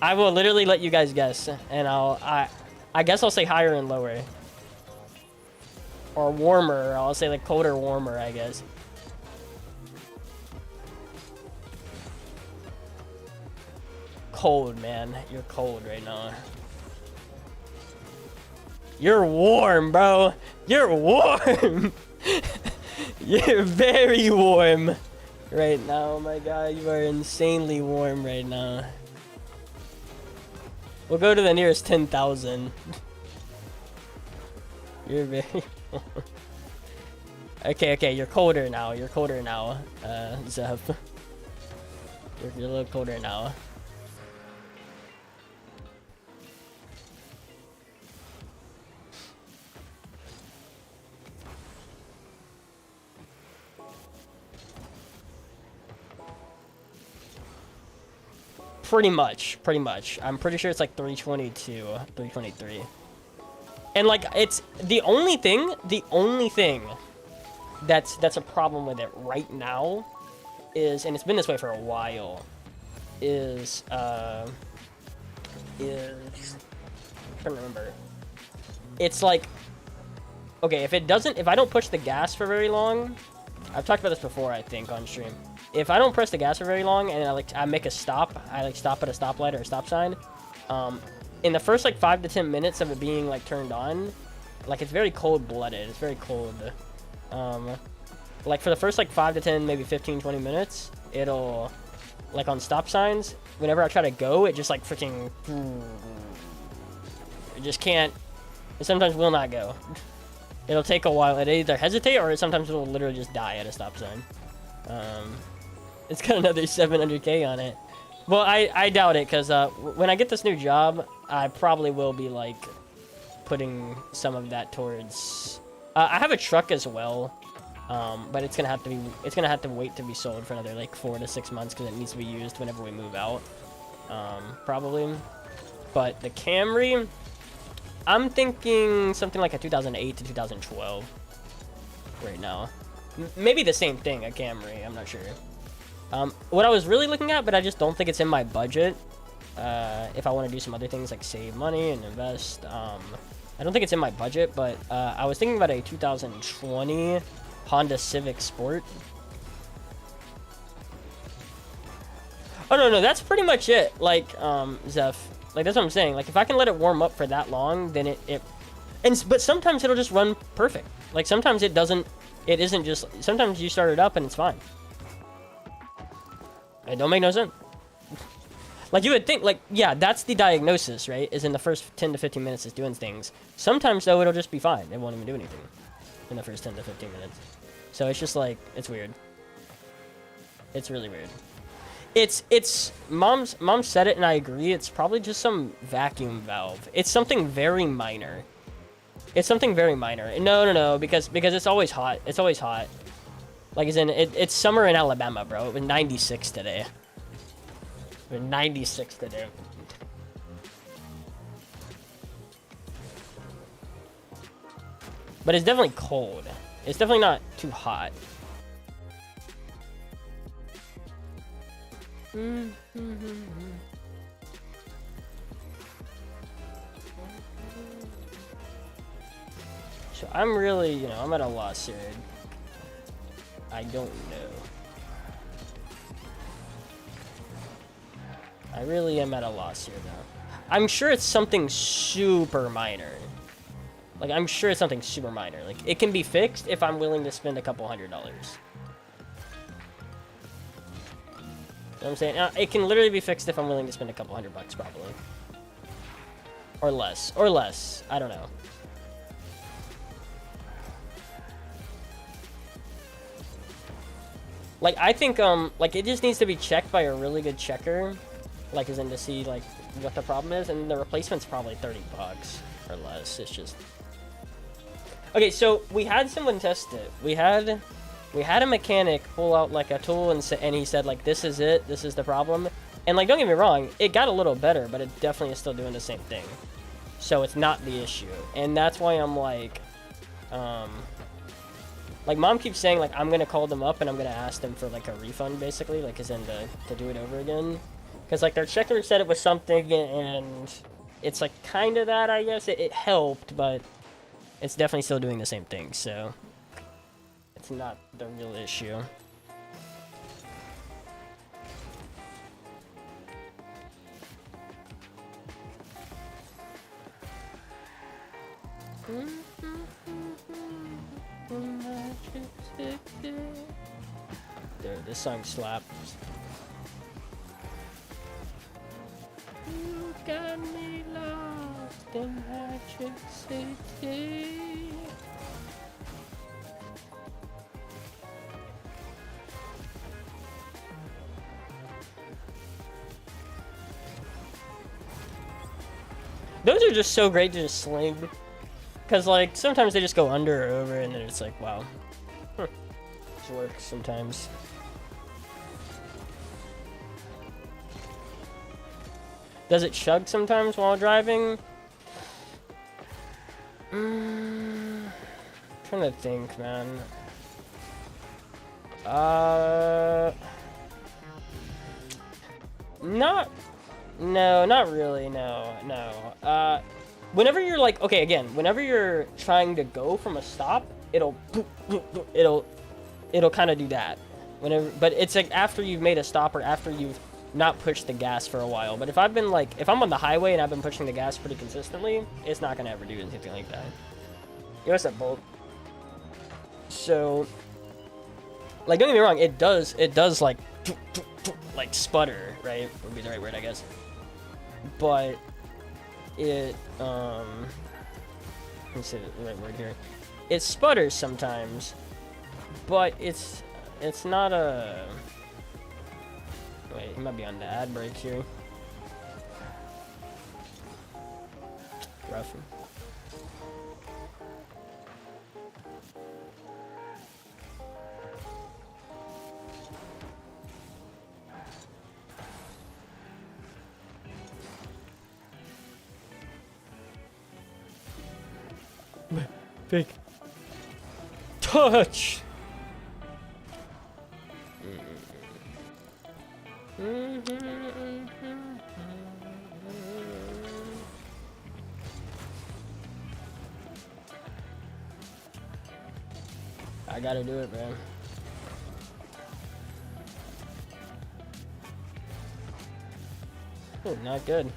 I will literally let you guys guess, and I guess I'll say higher and lower. Or warmer. I'll say like colder, warmer, I guess. Cold, man. You're cold right now. You're warm, bro. You're warm. You're very warm right now. Oh my god, you are insanely warm right now. We'll go to the nearest 10,000. You're very okay, you're colder now. You're colder now, Zeph. You're a little colder now. Pretty much. I'm pretty sure it's like 322, 323. And like, it's the only thing that's a problem with it right now is, and it's been this way for a while, is I'm trying to remember. It's like, okay, if I don't push the gas for very long, I've talked about this before, I think, on stream. If I don't press the gas for very long and I make a stop, I stop at a stoplight or a stop sign, in the first like 5 to 10 minutes of it being like turned on, like it's very cold-blooded. It's very cold. Like for the first like 5 to 10, maybe 15, 20 minutes, it'll, like on stop signs, whenever I try to go, it just like freaking, it just can't, it sometimes will not go. It'll take a while. It'll either hesitate or sometimes it'll literally just die at a stop sign. It's got another 700k on it. Well, I doubt it, because when I get this new job, I probably will be like putting some of that towards. I have a truck as well, but it's gonna have to wait to be sold for another like 4 to 6 months because it needs to be used whenever we move out, probably. But the Camry, I'm thinking something like a 2008 to 2012 right now. Maybe the same thing, a Camry. I'm not sure. What I was really looking at, but I just don't think it's in my budget. If I want to do some other things like save money and invest, I don't think it's in my budget. But I was thinking about a 2020 Honda Civic Sport. Oh no, that's pretty much it. Like Zeph, like that's what I'm saying. Like if I can let it warm up for that long, then but sometimes it'll just run perfect. Like sometimes it doesn't. It isn't just. Sometimes you start it up and it's fine. It don't make no sense. Like you would think, like, yeah, that's the diagnosis, right? Is in the first 10 to 15 minutes it's doing things. Sometimes though it'll just be fine. It won't even do anything in the first 10 to 15 minutes. So it's just like, it's weird. It's really weird. It's mom said it and I agree. It's probably just some vacuum valve. It's something very minor. It's something very minor. No, because it's always hot. It's always hot. Like, as in, it's summer in Alabama, bro. It was 96 today. It was 96 today. But it's definitely cold. It's definitely not too hot. So I'm really, I'm at a loss here. I don't know. I really am at a loss here, though. I'm sure it's something super minor. Like, I'm sure it's something super minor. Like, it can be fixed if I'm willing to spend a couple $100s. You know what I'm saying? It can literally be fixed if I'm willing to spend a couple $100, probably. Or less. Or less. I don't know. Like, I think, like, it just needs to be checked by a really good checker. Like, as in to see, like, what the problem is. And the replacement's probably $30 or less. It's just... Okay, so we had someone test it. We had a mechanic pull out, like, a tool and he said, like, this is it. This is the problem. And, like, don't get me wrong. It got a little better, but it definitely is still doing the same thing. So it's not the issue. And that's why I'm, like, like, Mom keeps saying, like, I'm going to call them up and I'm going to ask them for, like, a refund, basically. Like, as in to do it over again. Because, like, their checker said it was something, and it's, like, kind of that, I guess. It helped, but it's definitely still doing the same thing, so it's not the real issue. Dude, this song slaps. You got me lost in Magic City. Those are just so great to just sling. Because, like, sometimes they just go under or over, and then it's like, wow. This works sometimes. Does it chug sometimes while driving? Trying to think, man. Not really, no. Whenever you're like, okay, again, whenever you're trying to go from a stop, it'll kind of do that. But it's like after you've made a stop or after you've not pushed the gas for a while. But if I'm on the highway and I've been pushing the gas pretty consistently, it's not gonna ever do anything like that. You notice that bolt? So, like, don't get me wrong, it does like sputter, right? Would be the right word, I guess. But it let me say the right word here. It sputters sometimes, but it's not a. Wait, he might be on the ad break here. Rough. Big touch. I gotta do it, man. Oh, not good.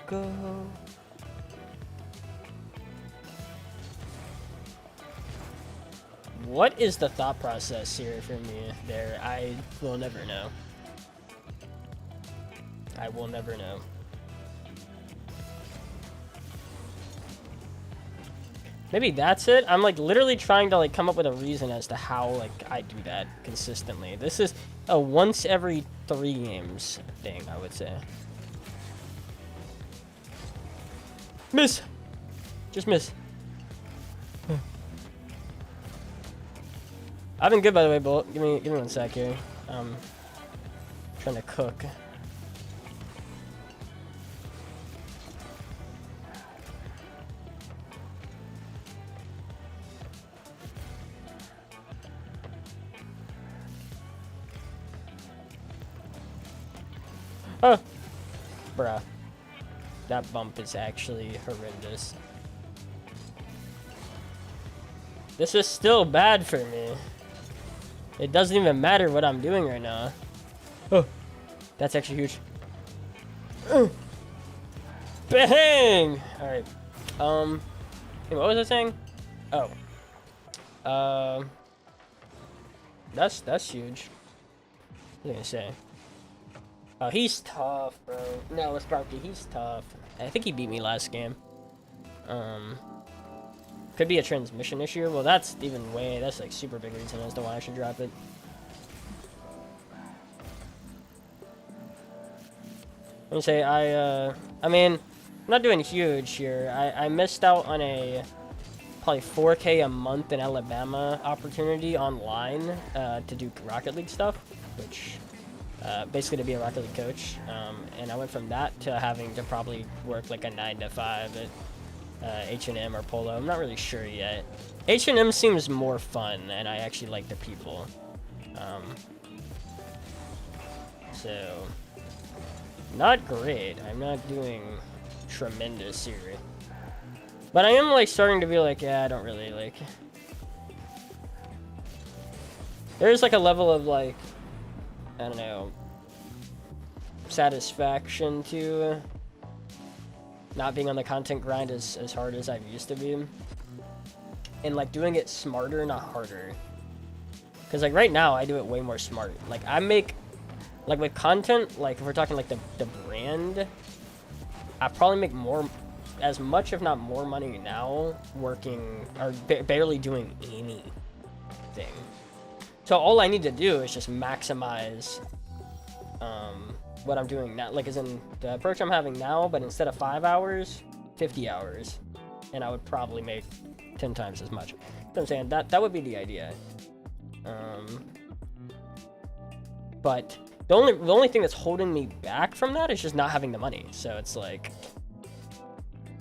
Go. What is the thought process here for me there? I will never know. I will never know. Maybe that's it. I'm like literally trying to like come up with a reason as to how like I do that consistently. This is a once every 3 games thing, I would say. Miss. Just miss. I've been good, by the way, Bullet. Give me 1 sec here. Trying to cook. Oh, bruh. That bump is actually horrendous. This is still bad for me. It doesn't even matter what I'm doing right now. Oh, that's actually huge. Bang! Alright. Hey, what was I saying? Oh. That's huge. What was I gonna say? Oh, he's tough, bro. No, it's Sparky. He's tough. I think he beat me last game. Could be a transmission issue. Well, that's even way. That's like super big reason as to why I should drop it. Let me say I mean, I'm not doing huge here. I missed out on a probably 4K a month in Alabama opportunity online to do Rocket League stuff, which. Basically to be a Rocket League coach, and I went from that to having to probably work like a 9 to 5 H&M or Polo. I'm not really sure yet. H&M seems more fun, and I actually like the people. So, not great. I'm not doing tremendous here. But I am, like, starting to be like, yeah, I don't really, like... There's, like, a level of, like, I don't know, satisfaction to not being on the content grind as hard as I used to be. And, like, doing it smarter, not harder. Because, like, right now, I do it way more smart. Like, I make... Like, with content, like, if we're talking, like, the brand, I probably make more... As much, if not more money now, working... Or barely doing anything. So all I need to do is just maximize... what I'm doing now. Like, as in, the approach I'm having now, but instead of 5 hours, 50 hours. And I would probably make 10 times as much. You know what I'm saying? That would be the idea. But the only thing that's holding me back from that is just not having the money. So it's like,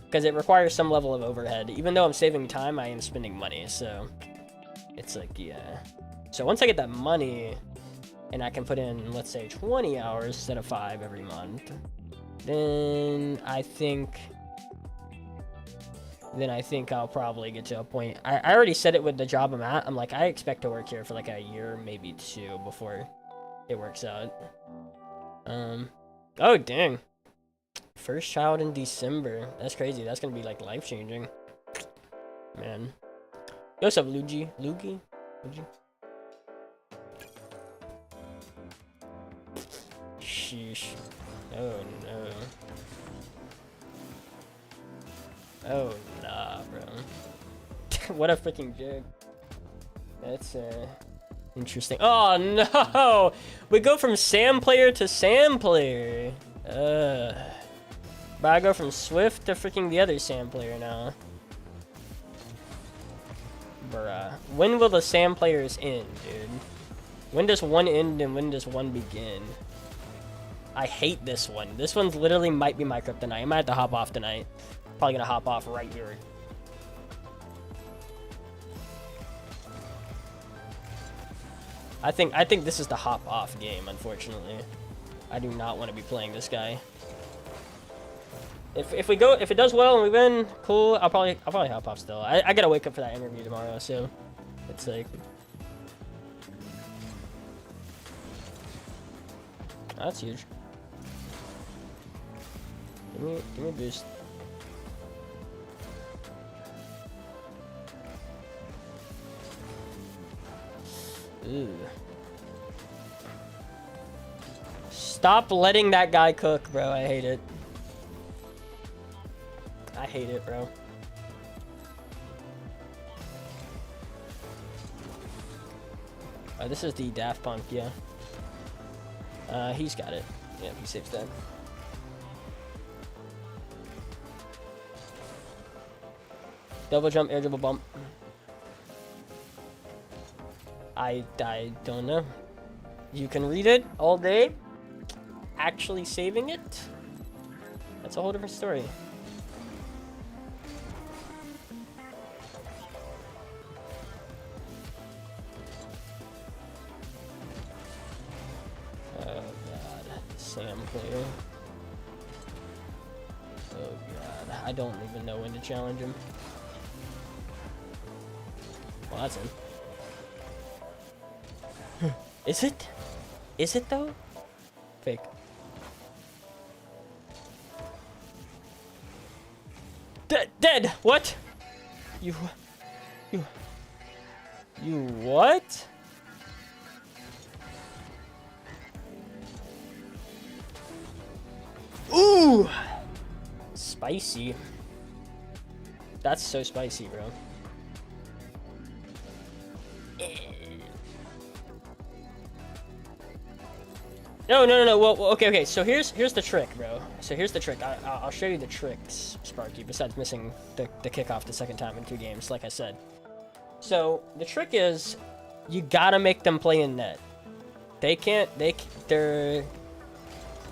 because it requires some level of overhead. Even though I'm saving time, I am spending money. So it's like, yeah. So once I get that money and I can put in, let's say, 20 hours instead of 5 every month, then I think I'll probably get to a point. I already said it with the job I'm at. I'm like, I expect to work here for like a year, maybe 2 before it works out. Oh, dang. First child in December. That's crazy. That's gonna be like life-changing. Man. Yo, what's up, Luigi? Luigi? Sheesh. Oh, no. Oh, nah, bro. What a freaking joke. That's, interesting. Oh, no! We go from Sam player to Sam player. But I go from Swift to freaking the other Sam player now. Bruh. When will the Sam players end, dude? When does one end and when does one begin? I hate this one. This one's literally might be my kryptonite. I might have to hop off tonight. Probably gonna hop off right here. I think this is the hop off game, unfortunately. I do not want to be playing this guy. If it does well and we win, cool. I'll probably hop off still. I gotta wake up for that interview tomorrow, so it's like, oh, that's huge. Give me a boost. Ooh. Stop letting that guy cook, bro. I hate it. I hate it, bro. This is the Daft Punk, yeah. He's got it. Yeah, he saves that. Double jump, air dribble bump. I don't know. You can read it all day. Actually saving it, that's a whole different story. Oh god, Sam player. Oh god, I don't even know when to challenge him. Well, that's him. Is it? Is it though? Fake. Dead! What? You what? Ooh! Spicy. That's so spicy, bro. No. Well, okay. So here's the trick, bro. So here's the trick. I'll show you the tricks, Sparky. Besides missing the kickoff the second time in 2 games, like I said. So the trick is, you gotta make them play in net. They're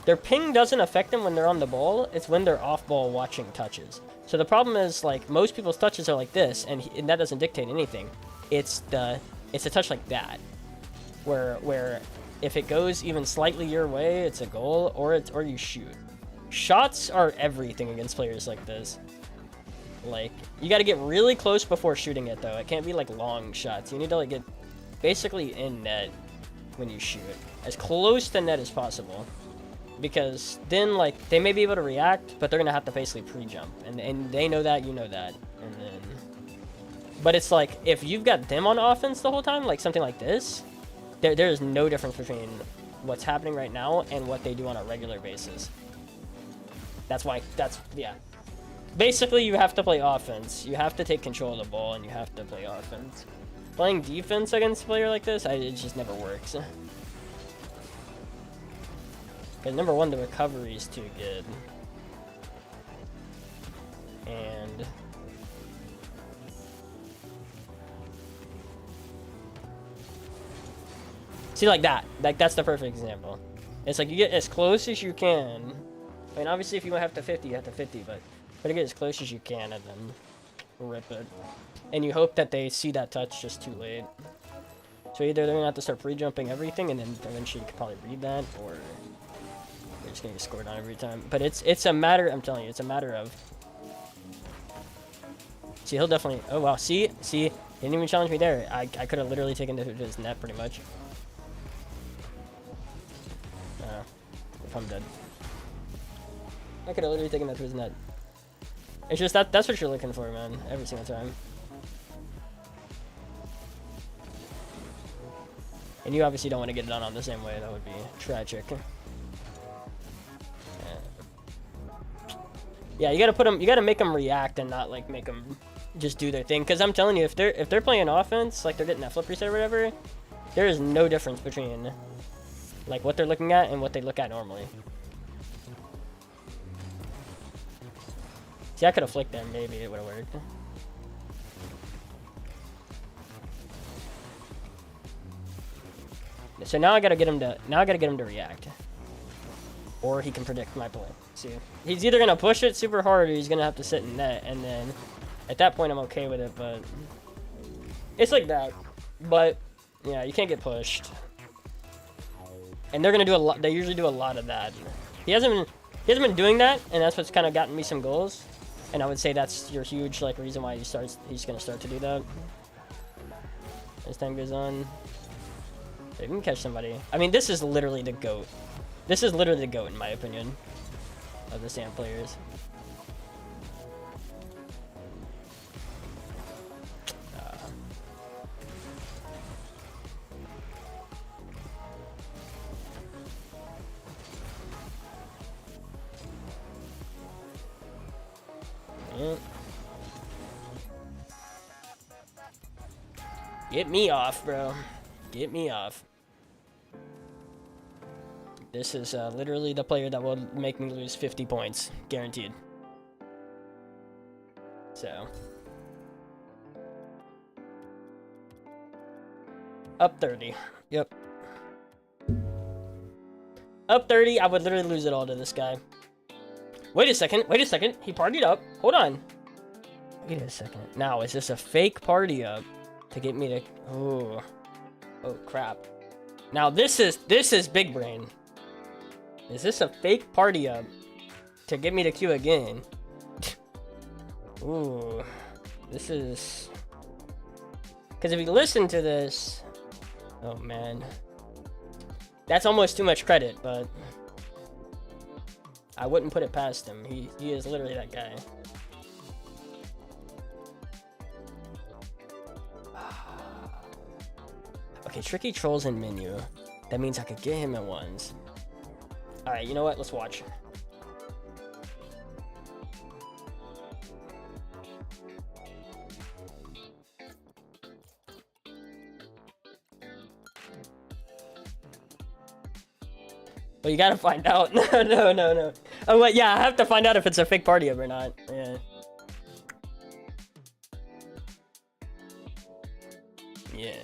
their ping doesn't affect them when they're on the ball. It's when they're off ball watching touches. So the problem is, like, most people's touches are like this, and that doesn't dictate anything. It's a touch like that, where if it goes even slightly your way, it's a goal, or you shoot. Shots are everything against players like this. Like, you got to get really close before shooting it, though. It can't be like long shots. You need to like get basically in net when you shoot, as close to net as possible, because then like they may be able to react, but they're gonna have to basically pre-jump, and they know that, you know that, and then. But it's like if you've got them on offense the whole time, like something like this, there is no difference between what's happening right now and what they do on a regular basis. Yeah. Basically, you have to play offense. You have to take control of the ball, and you have to play offense. Playing defense against a player like this, it just never works. Because number one, the recovery is too good. And see, like that. Like, that's the perfect example. It's like you get as close as you can. I mean, obviously, if you have to 50, you have to 50, but you get as close as you can and then rip it. And you hope that they see that touch just too late. So either they're going to have to start pre-jumping everything, and then eventually you can probably read that, or they're just going to get scored on every time. But it's a matter, I'm telling you, it's a matter of... See, he'll definitely... Oh, wow. See? He didn't even challenge me there. I could have literally taken it to his net, pretty much. If I'm dead. I could have literally taken that to his net. It's just that's what you're looking for, man. Every single time. And you obviously don't want to get it on the same way. That would be tragic. Yeah, you gotta put them. You gotta make them react and not like make them just do their thing. Because I'm telling you, if they're playing offense, like they're getting that flip reset or whatever, there is no difference between like what they're looking at and what they look at normally. See, I could have flicked them. Maybe it would have worked. So now I gotta get him to react, or he can predict my play. See, he's either gonna push it super hard, or he's gonna have to sit in net, and then at that point I'm okay with it. But it's like that. But yeah, you can't get pushed, and they're gonna do a lot. They usually do a lot of that. He hasn't been doing that, and that's what's kind of gotten me some goals. And I would say that's your huge like reason why he's gonna start to do that as time goes on. They can catch somebody. I mean, this is literally the GOAT. This is literally the GOAT, in my opinion, of the Sand players. Yeah. Get me off, bro. Get me off. This is literally the player that will make me lose 50 points. Guaranteed. So. Up 30. Yep. Up 30, I would literally lose it all to this guy. Wait a second. Wait a second. He partied up. Hold on. Wait a second. Now, is this a fake party up to get me to... Oh. Oh, crap. Now, this is big brain. Is this a fake party up to get me to queue again? Ooh. This is... Because if you listen to this... Oh, man. That's almost too much credit, but... I wouldn't put it past him. He is literally that guy. Okay, tricky trolls in menu. That means I could get him at ones. Alright, you know what? Let's watch. Well, you gotta find out. No. Oh, wait, yeah, I have to find out if it's a fake party up or not. Yeah. Yeah.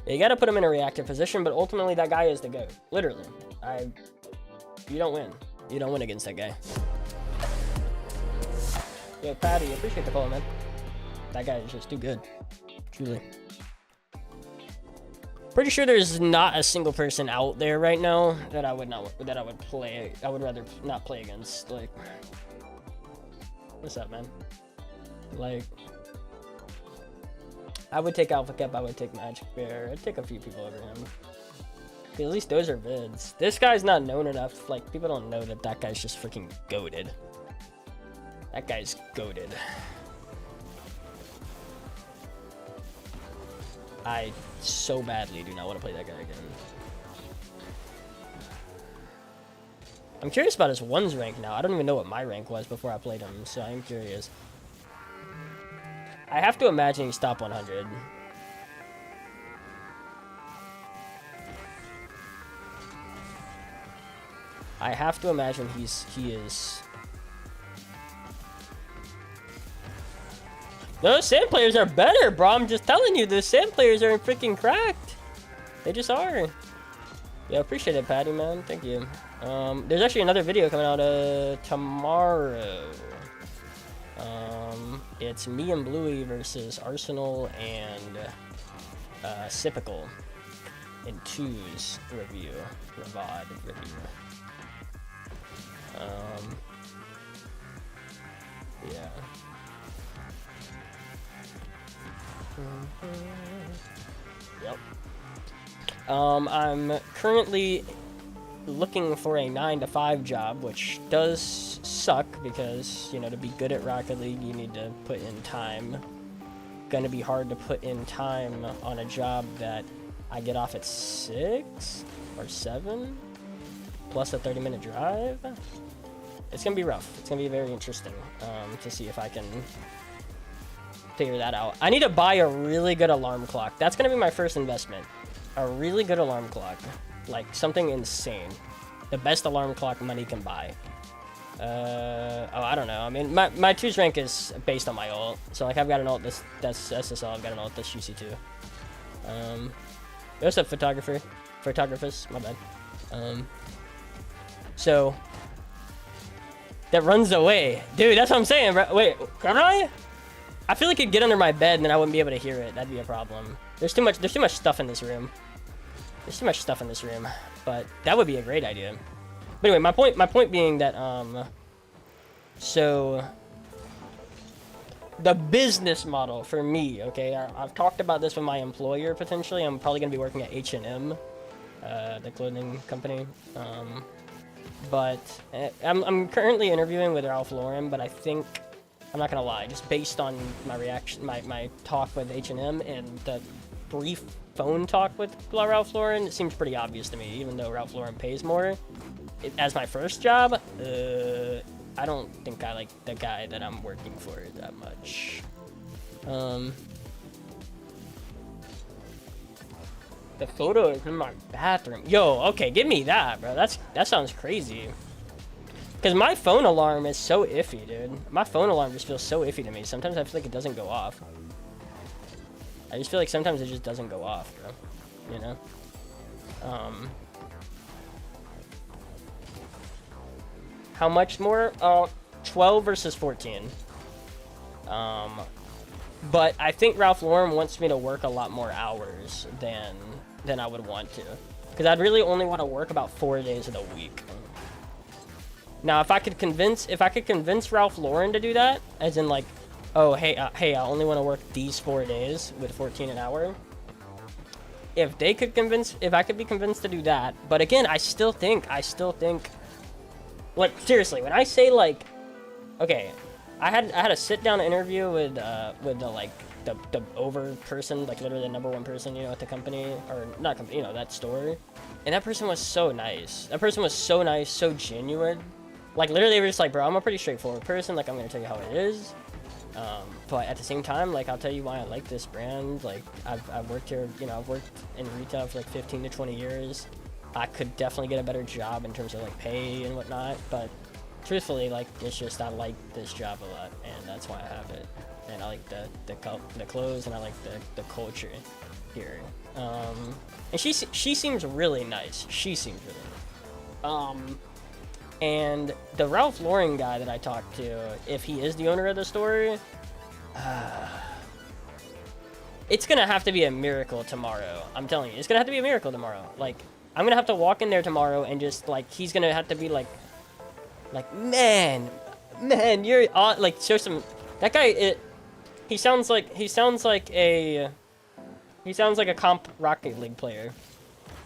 You gotta put him in a reactive position, but ultimately that guy is the GOAT. Literally. You don't win. You don't win against that guy. Yo, Patty, appreciate the follow, man. That guy is just too good. Truly. Pretty sure there's not a single person out there right now that I would play. I would rather not play against. Like, what's up, man? Like, I would take Alpha Cap, I would take Magic Bear, I'd take a few people over him. At least those are vids. This guy's not known enough. Like, people don't know that that guy's just freaking goated. That guy's goated. I so badly do not want to play that guy again. I'm curious about his ones rank now. I don't even know what my rank was before I played him, so I'm curious. I have to imagine he's top 100. I have to imagine he is. Those sand players are better, bro. I'm just telling you, those sand players are freaking cracked. They just are. Yeah, appreciate it, Patty, man. Thank you. There's actually another video coming out tomorrow. It's me and Bluey versus Arsenal and Sipical in 2's review. Ravad review. Yeah. Yep. I'm currently looking for a 9-to-5 job, which does suck because, you know, to be good at Rocket League, you need to put in time. Gonna be hard to put in time on a job that I get off at 6 or 7, plus a 30-minute drive. It's gonna be rough. It's gonna be very interesting to see if I can figure that out. I need to buy a really good alarm clock. That's gonna be my first investment. A really good alarm clock. Like, something insane. The best alarm clock money can buy. I don't know. I mean, my 2's rank is based on my ult. So, like, I've got an ult that's SSL. I've got an ult that's UC2. What's up, photographers? My bad. So, that runs away. Dude, that's what I'm saying, bro. Wait, can I feel like it'd get under my bed and then I wouldn't be able to hear it. That'd be a problem. There's too much stuff in this room. There's too much stuff in this room, but that would be a great idea. But anyway, my point being that so the business model for me, okay, I've talked about this with my employer potentially. I'm probably gonna be working at H&M, the clothing company. But I'm currently interviewing with Ralph Lauren, but I think, I'm not gonna lie, just based on my reaction, my talk with H&M and the brief phone talk with Ralph Lauren, it seems pretty obvious to me, even though Ralph Lauren pays more. As my first job, I don't think I like the guy that I'm working for that much. The photo is in my bathroom. Yo, okay, give me that, bro. That sounds crazy. Because my phone alarm is so iffy, dude. My phone alarm just feels so iffy to me. Sometimes I feel like it doesn't go off. I just feel like sometimes it just doesn't go off, bro. You know? How much more? 12 versus 14. But I think Ralph Lauren wants me to work a lot more hours than I would want to. Because I'd really only want to work about 4 days of the week. Now, if I could convince Ralph Lauren to do that, as in like, oh, hey, I only want to work these 4 days with 14 an hour. If I could be convinced to do that, but again, I still think, like, seriously, when I say, like, okay, I had a sit-down interview with the over person, like literally the #1 person, you know, at the company, or not company, you know, that store, and that person was so nice. That person was so nice, so genuine. Like, literally, they were just like, bro, I'm a pretty straightforward person. Like, I'm gonna tell you how it is. But at the same time, like, I'll tell you why I like this brand. Like, I've worked here, you know, I've worked in retail for like 15 to 20 years. I could definitely get a better job in terms of like pay and whatnot, but truthfully, like, it's just I like this job a lot, and that's why I have it. And I like the clothes, and I like the culture. here. And she seems really nice. She seems really nice. And the Ralph Lauren guy that I talked to, if he is the owner of the store, it's gonna have to be a miracle tomorrow. I'm telling you, it's gonna have to be a miracle tomorrow. Like, I'm gonna have to walk in there tomorrow and just, like, he's gonna have to be like, man, you're like, show some. That guy, he sounds like a comp Rocket League player,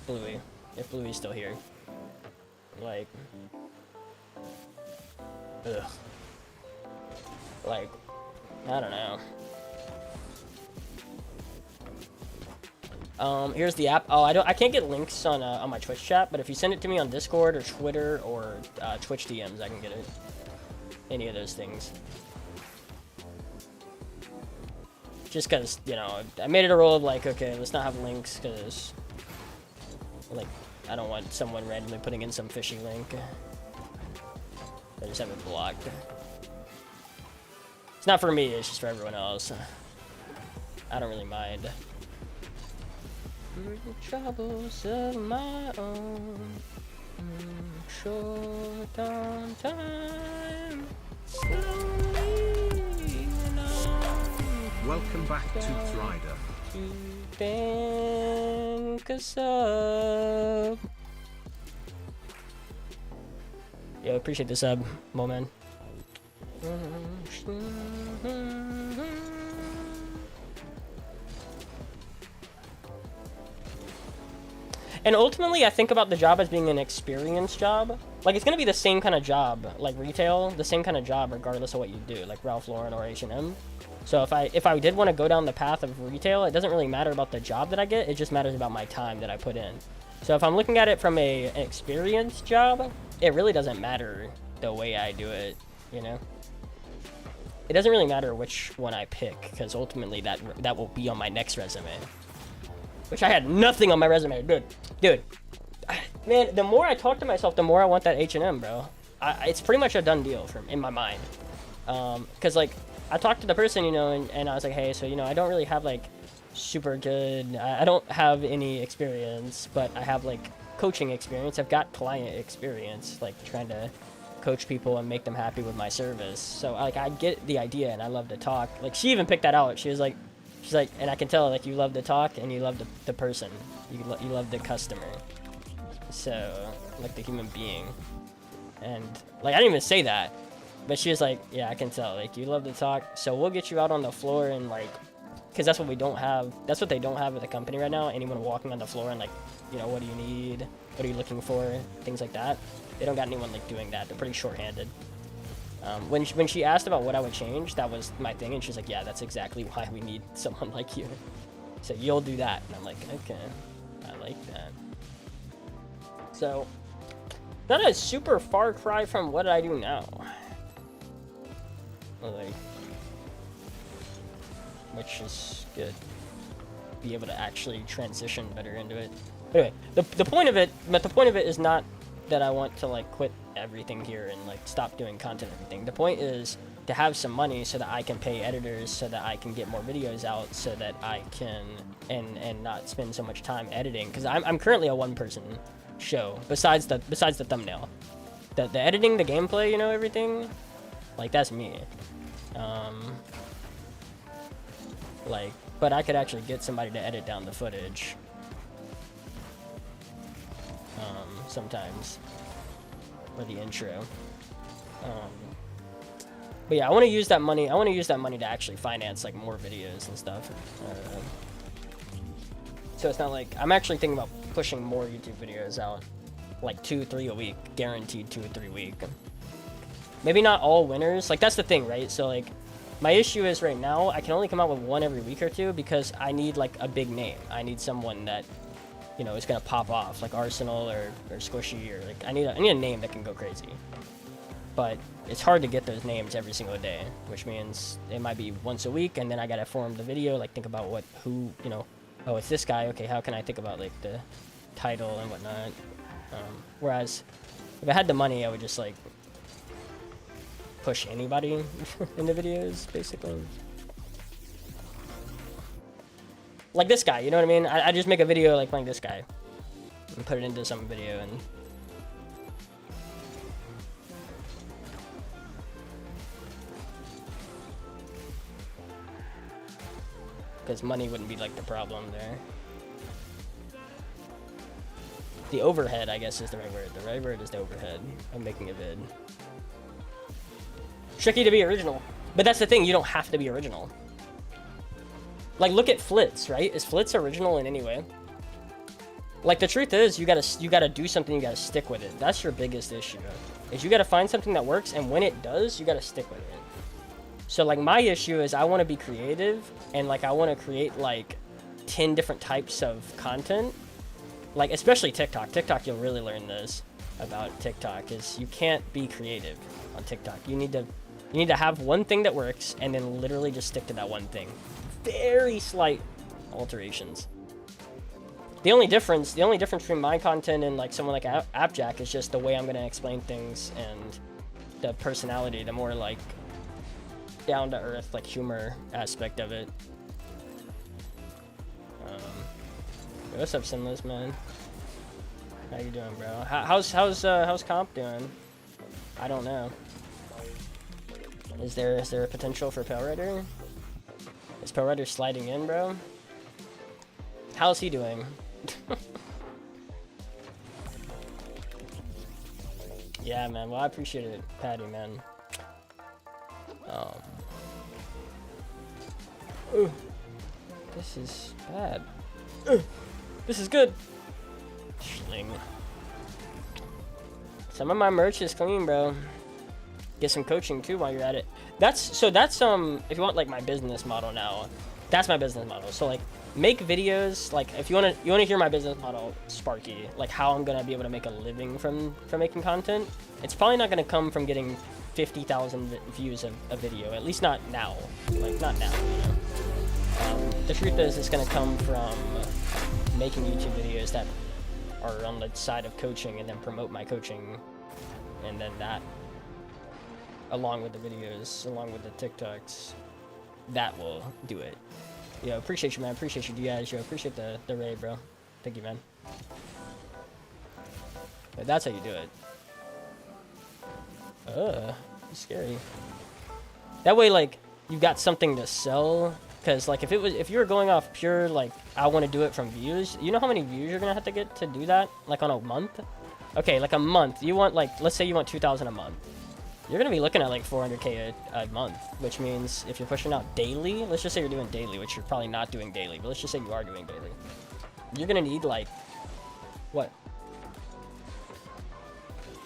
Bluey, if Bluey's still here. Like, ugh. Like, I don't know. Here's the app. Oh, I can't get links on my Twitch chat, but if you send it to me on Discord or Twitter or Twitch DMs, I can get it. Any of those things. Just because, you know, I made it a rule of like, okay, let's not have links because, like, I don't want someone randomly putting in some fishy link. I just have it blocked. It's not for me, it's just for everyone else. I don't really mind. Troubles of my own. Short on time. Slowly welcome back to Thrider. To thank us up. Yeah, appreciate the sub, Mo-Man. And ultimately, I think about the job as being an experience job. Like, it's gonna be the same kind of job, like retail, the same kind of job regardless of what you do, like Ralph Lauren or H&M. So if I did want to go down the path of retail, it doesn't really matter about the job that I get, it just matters about my time that I put in. So if I'm looking at it from an experience job, it really doesn't matter the way I do it, you know? It doesn't really matter which one I pick, because ultimately that will be on my next resume. Which I had nothing on my resume, dude. Man, the more I talk to myself, the more I want that H&M, bro. It's pretty much a done deal in my mind. Cause like, I talked to the person, you know, and I was like, hey, so, you know, I don't really have like super good, I don't have any experience, but I have like coaching experience. I've got client experience, like trying to coach people and make them happy with my service. So like, I get the idea and I love to talk. Like, she even picked that out. She's like, and I can tell, like, you love to talk and you love the person. You love the customer. So, like, the human being. And, like, I didn't even say that. But she was like, yeah, I can tell. Like, you love to talk. So we'll get you out on the floor and, like, because that's what we don't have. That's what they don't have at the company right now. Anyone walking on the floor and, like, you know, what do you need? What are you looking for? Things like that. They don't got anyone, like, doing that. They're pretty short-handed. When she asked about what I would change, that was my thing, and she's like, yeah, that's exactly why we need someone like you. So you'll do that. And I'm like, okay, I like that. So, not a super far cry from what I do now. Like, which is good. Be able to actually transition better into it. Anyway, the point of it is not that I want to like quit everything here and like stop doing content and everything. The point is to have some money so that I can pay editors, so that I can get more videos out, so that I can and not spend so much time editing, because I'm currently a one-person show besides the thumbnail. The editing, the gameplay, you know, everything, like that's me. Like, but I could actually get somebody to edit down the footage sometimes, or the intro. But yeah, I want to use that money. I want to use that money to actually finance like more videos and stuff. So it's not like I'm actually thinking about pushing more YouTube videos out, like 2-3 a week, guaranteed 2 or 3 a week. Maybe not all winners. Like that's the thing, right? So like, my issue is right now I can only come out with one every week or two because I need like a big name. I need someone that, you know, is gonna pop off, like Arsenal or Squishy, or like I need a name that can go crazy. But it's hard to get those names every single day, which means it might be once a week, and then I gotta form the video, like think about who, you know, oh, it's this guy, okay, how can I think about like the title and whatnot. Whereas if I had the money, I would just like push anybody into videos, basically. Like this guy, you know what I mean? I just make a video like playing this guy and put it into some video and because money wouldn't be like the problem there. The overhead, I guess, is the right word. The right word is the overhead of making a vid. Tricky to be original. But that's the thing, you don't have to be original. Like, look at Flitz, right? Is Flitz original in any way? Like, the truth is, you gotta do something, you gotta stick with it. That's your biggest issue. Is you gotta find something that works, and when it does, you gotta stick with it. So, like, my issue is I want to be creative, and, like, I want to create, like, 10 different types of content. Like, especially TikTok. TikTok, you'll really learn this about TikTok, is you can't be creative on TikTok. You need to have one thing that works, and then literally just stick to that one thing. Very slight alterations. The only difference between my content and like someone like Appjack is just the way I'm gonna explain things and the personality, the more like down to earth, like humor aspect of it. What's up, Sinless, man? How you doing, bro? How's comp doing? I don't know. Is there a potential for Pellrider? Is Pellrider sliding in, bro? How's he doing? Yeah, man. Well, I appreciate it, Patty, man. Ooh, this is bad. This is good. Schling. Some of my merch is clean, bro. Get some coaching too while you're at it. That's if you want like my business model now, that's my business model. So like make videos, like if you wanna hear my business model, Sparky, like how I'm gonna be able to make a living from making content. It's probably not gonna come from getting 50,000 views of a video, at least not now. Like not now, you know. The truth is, it's gonna come from making YouTube videos that are on the side of coaching and then promote my coaching, and then that, along with the videos, along with the TikToks, that will do it. Yo, appreciate you, man. Appreciate you guys. Yo, appreciate the raid, bro. Thank you, man. But that's how you do it. Scary. That way, like, you've got something to sell. Because, like, if you were going off pure, like, I want to do it from views, you know how many views you're going to have to get to do that? Like, on a month? Okay, like a month. You want, like, let's say you want 2,000 a month. You're going to be looking at, like, 400K a month, which means if you're pushing out daily, let's just say you're doing daily, which you're probably not doing daily, but let's just say you are doing daily. You're going to need, like, what?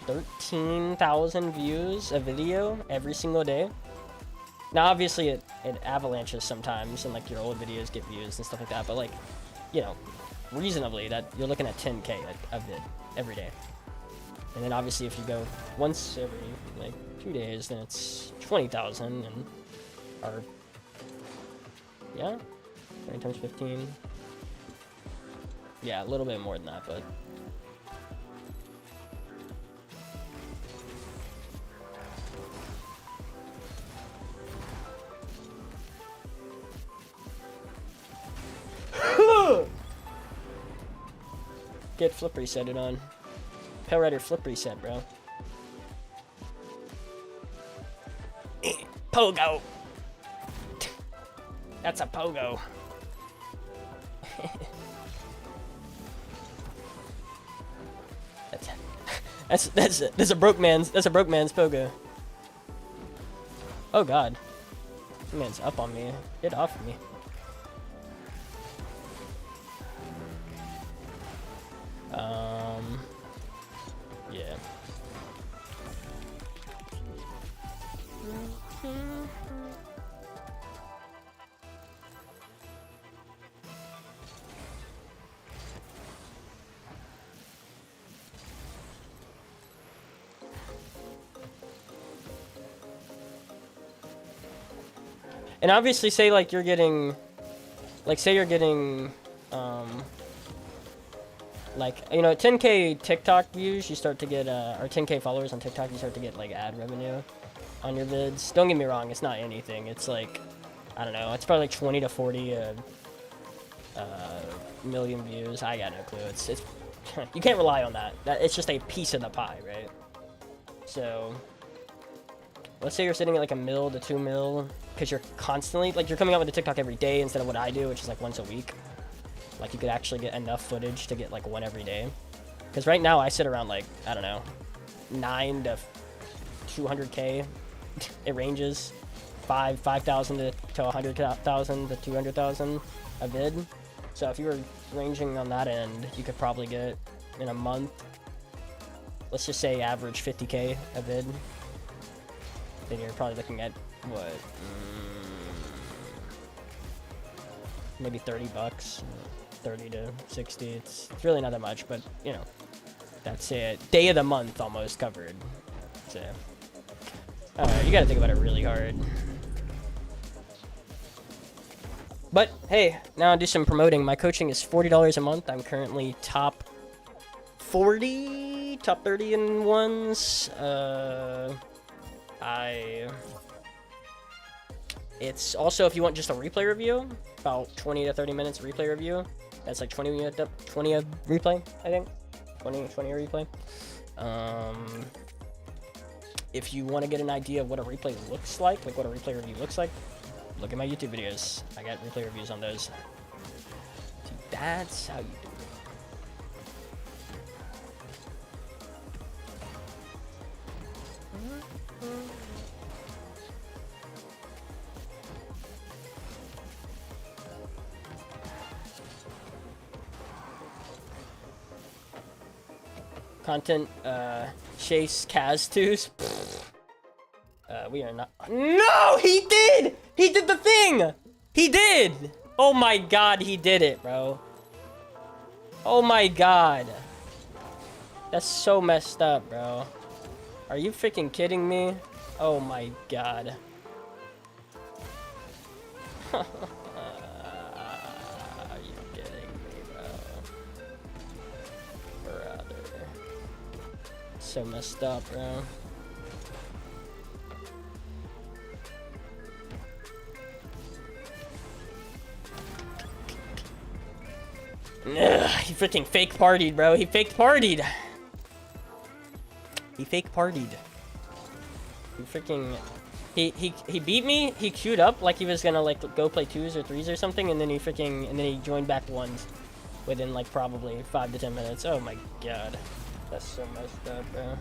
13,000 views a video every single day? Now, obviously, it avalanches sometimes, and, like, your old videos get views and stuff like that, but, like, you know, reasonably, that you're looking at 10K a vid every day. And then, obviously, if you go once every, like, 2 days, then it's 20,000, and, or, yeah, 20 times 15. Yeah, a little bit more than that, but... Get flip resetted on. Pellrider flip reset, bro. Pogo! That's a pogo. that's a broke man's pogo. Oh god. This man's up on me. Get off of me. Yeah. And obviously say like you're getting, like say you're getting, like, you know, 10K TikTok views, you start to get, or 10K followers on TikTok, you start to get, like, ad revenue on your vids. Don't get me wrong, it's not anything. It's, like, I don't know, it's probably, like, 20 to 40 million views. I got no clue. It's you can't rely on that. It's just a piece of the pie, right? So let's say you're sitting at like 1 mil to 2 mil because you're constantly like you're coming out with a TikTok every day instead of what I do, which is like once a week. Like you could actually get enough footage to get like one every day. Because right now I sit around like, I don't know, 9 to 200K. It ranges 5,000 to 100,000 to 200,000 a vid. So if you were ranging on that end, you could probably get in a month, let's just say average 50K a vid. Then you're probably looking at what? Maybe 30 bucks, 30 to 60. It's really not that much, but you know, that's it. Day of the month almost covered. So, you gotta think about it really hard. But hey, now I'll do some promoting. My coaching is $40 a month. I'm currently top 40, top 30 in ones. It's also if you want just a replay review, about 20 to 30 minutes replay review. That's like 20 a replay, I think. 20 a replay. If you want to get an idea of what a replay looks like what a replay review looks like, look at my YouTube videos. I got replay reviews on those. Dude, that's how you do it. Content, Chase Kaz2s. We are not. No, he did! He did the thing! He did! Oh my god, he did it, bro. Oh my god. That's so messed up, bro. Are you freaking kidding me? Oh my god. Are you kidding me, bro? Brother. So messed up, bro. Ugh, he freaking fake partied, bro. He fake partied. He fake partied. He freaking... He beat me. He queued up like he was gonna like go play 2s or 3s or something, and then he joined back 1s within like probably 5 to 10 minutes. Oh my god. That's so messed up, bro.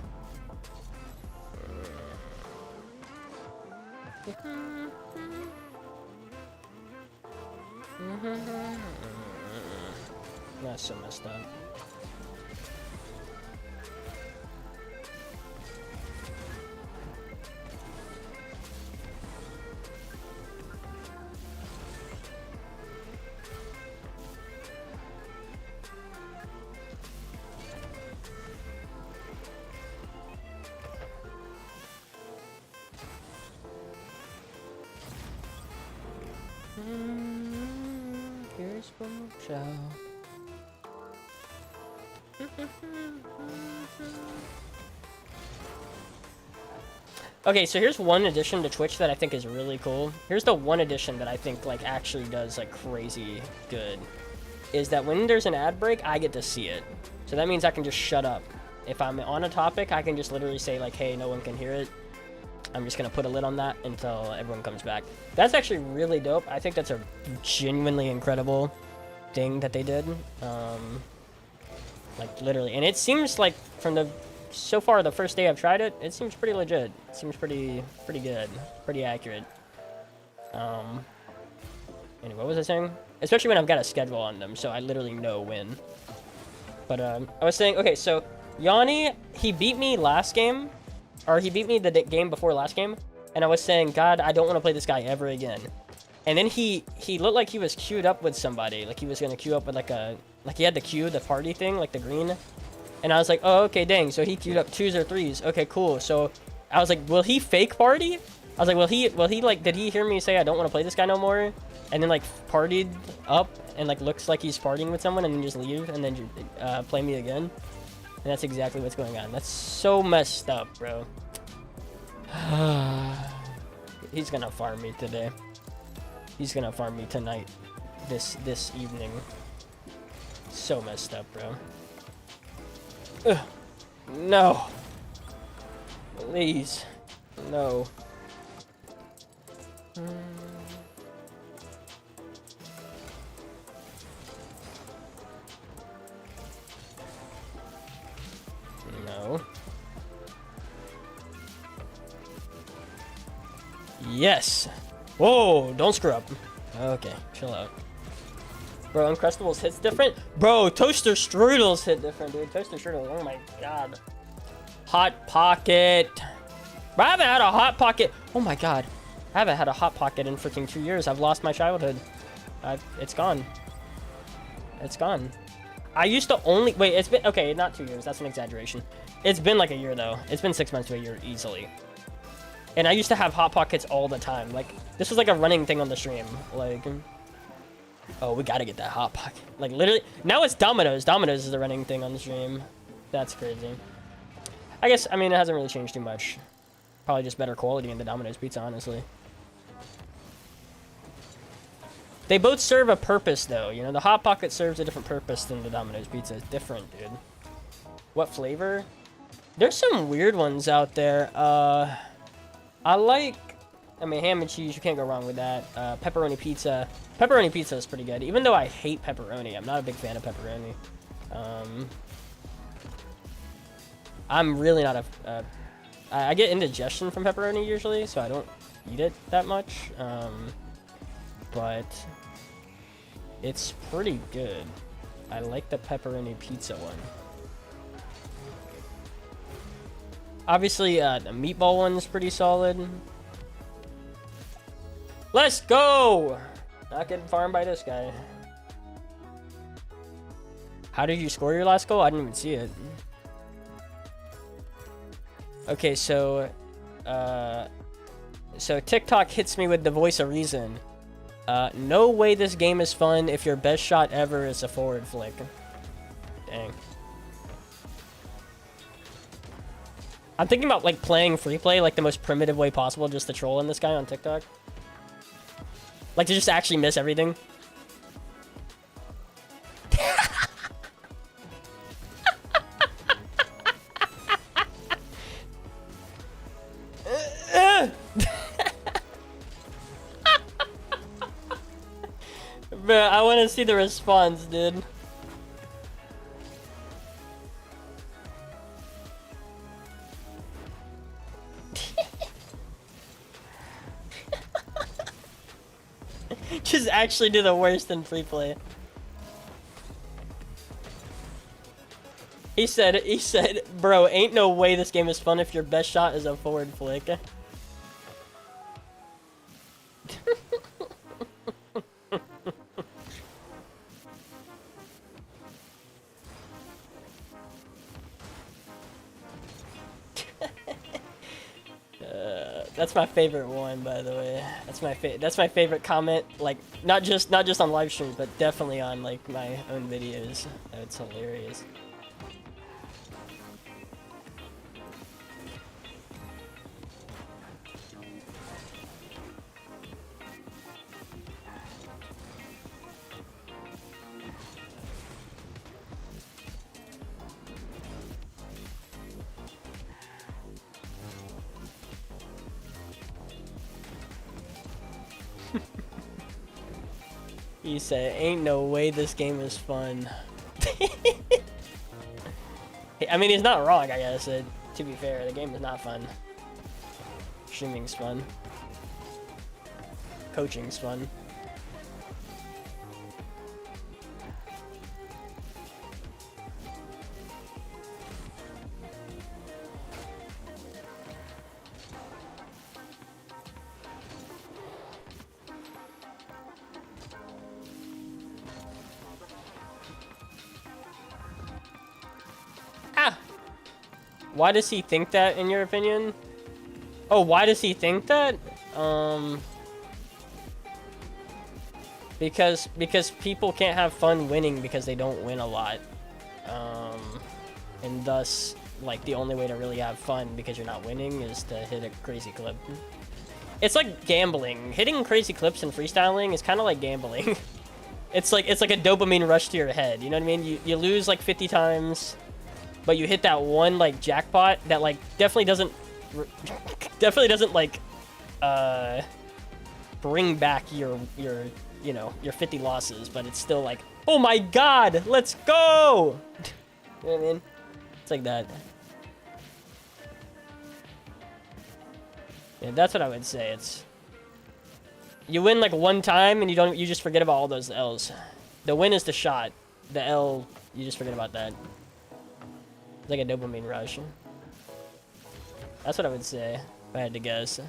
That's so messed up. Here's one show. Okay, so here's one addition to Twitch that I think is really cool. Here's the one addition that I think like actually does like crazy good. Is that when there's an ad break, I get to see it. So that means I can just shut up. If I'm on a topic, I can just literally say like, hey, no one can hear it. I'm just gonna put a lid on that until everyone comes back. That's actually really dope. I think that's a genuinely incredible thing that they did. Like literally, and it seems like from the so far the first day I've tried it, it seems pretty legit. It seems pretty good, pretty accurate. Anyway, what was I saying? Especially when I've got a schedule on them, so I literally know when. But I was saying, okay, so Yanni, he beat me last game, or he beat me the game before last game, and I was saying, God, I don't want to play this guy ever again. And then he looked like he was queued up with somebody, like he was gonna queue up with like he had the queue, the party thing, like the green. And I was like, oh, okay, dang. So he queued up 2s or 3s. Okay, cool. So I was like, will he fake party? I was like, will he like, did he hear me say I don't want to play this guy no more? And then like partied up and like looks like he's partying with someone and then just leave and then play me again. And that's exactly what's going on. That's so messed up, bro. He's gonna farm me today. He's gonna farm me tonight. this evening. So messed up, bro. Ugh. No. Please. No. No. Yes. Whoa, don't screw up. Okay, chill out. Bro, Uncrustables hits different? Bro, Toaster Strudels hit different, dude. Toaster Strudels, oh my god. Hot Pocket. Bro, I haven't had a Hot Pocket. Oh my god. I haven't had a Hot Pocket in freaking 2 years. I've lost my childhood. It's gone. It's gone. I used to only... Wait, it's been... Okay, not 2 years. That's an exaggeration. It's been like a year, though. It's been 6 months to a year, easily. And I used to have Hot Pockets all the time. Like, this was like a running thing on the stream. Like... Oh, we gotta get that Hot Pocket. Like, literally... Now it's Domino's. Domino's is the running thing on the stream. That's crazy. I guess, I mean, it hasn't really changed too much. Probably just better quality in the Domino's pizza, honestly. They both serve a purpose, though. You know, the Hot Pocket serves a different purpose than the Domino's pizza. It's different, dude. What flavor? There's some weird ones out there. I like... I mean, ham and cheese, you can't go wrong with that. Pepperoni pizza. Pepperoni pizza is pretty good. Even though I hate pepperoni, I'm not a big fan of pepperoni. I'm really not a... I get indigestion from pepperoni usually, so I don't eat it that much. But it's pretty good. I like the pepperoni pizza one. Obviously, the meatball one's pretty solid. Let's go! Not getting farmed by this guy. How did you score your last goal? I didn't even see it. Okay, so TikTok hits me with the voice of reason. No way this game is fun if your best shot ever is a forward flick. Dang. I'm thinking about, like, playing free play, like, the most primitive way possible just to troll in this guy on TikTok. Like, to just actually miss everything. Bro, I want to see the response, dude. Just actually do the worst in free play. He said, bro, ain't no way this game is fun if your best shot is a forward flick. That's my favorite one, by the way. That's my favorite comment. Like, not just on live streams, but definitely on like my own videos. It's hilarious. He said, ain't no way this game is fun. I mean, he's not wrong, I guess. To be fair, the game is not fun. Streaming's fun. Coaching's fun. Why does he think that, in your opinion? Oh, why does he think that? Because people can't have fun winning because they don't win a lot. And thus, like, the only way to really have fun because you're not winning is to hit a crazy clip. It's like gambling. Hitting crazy clips and freestyling is kind of like gambling. It's like a dopamine rush to your head. You know what I mean? You lose like 50 times, but you hit that one like jackpot that like definitely doesn't like bring back your you know your 50 losses, but it's still like, oh my god, let's go. You know what I mean? It's like that. Yeah, that's what I would say. It's you win like one time and you just forget about all those L's. The win is the shot. The L, you just forget about that. It's like a dopamine rush. That's what I would say if I had to guess.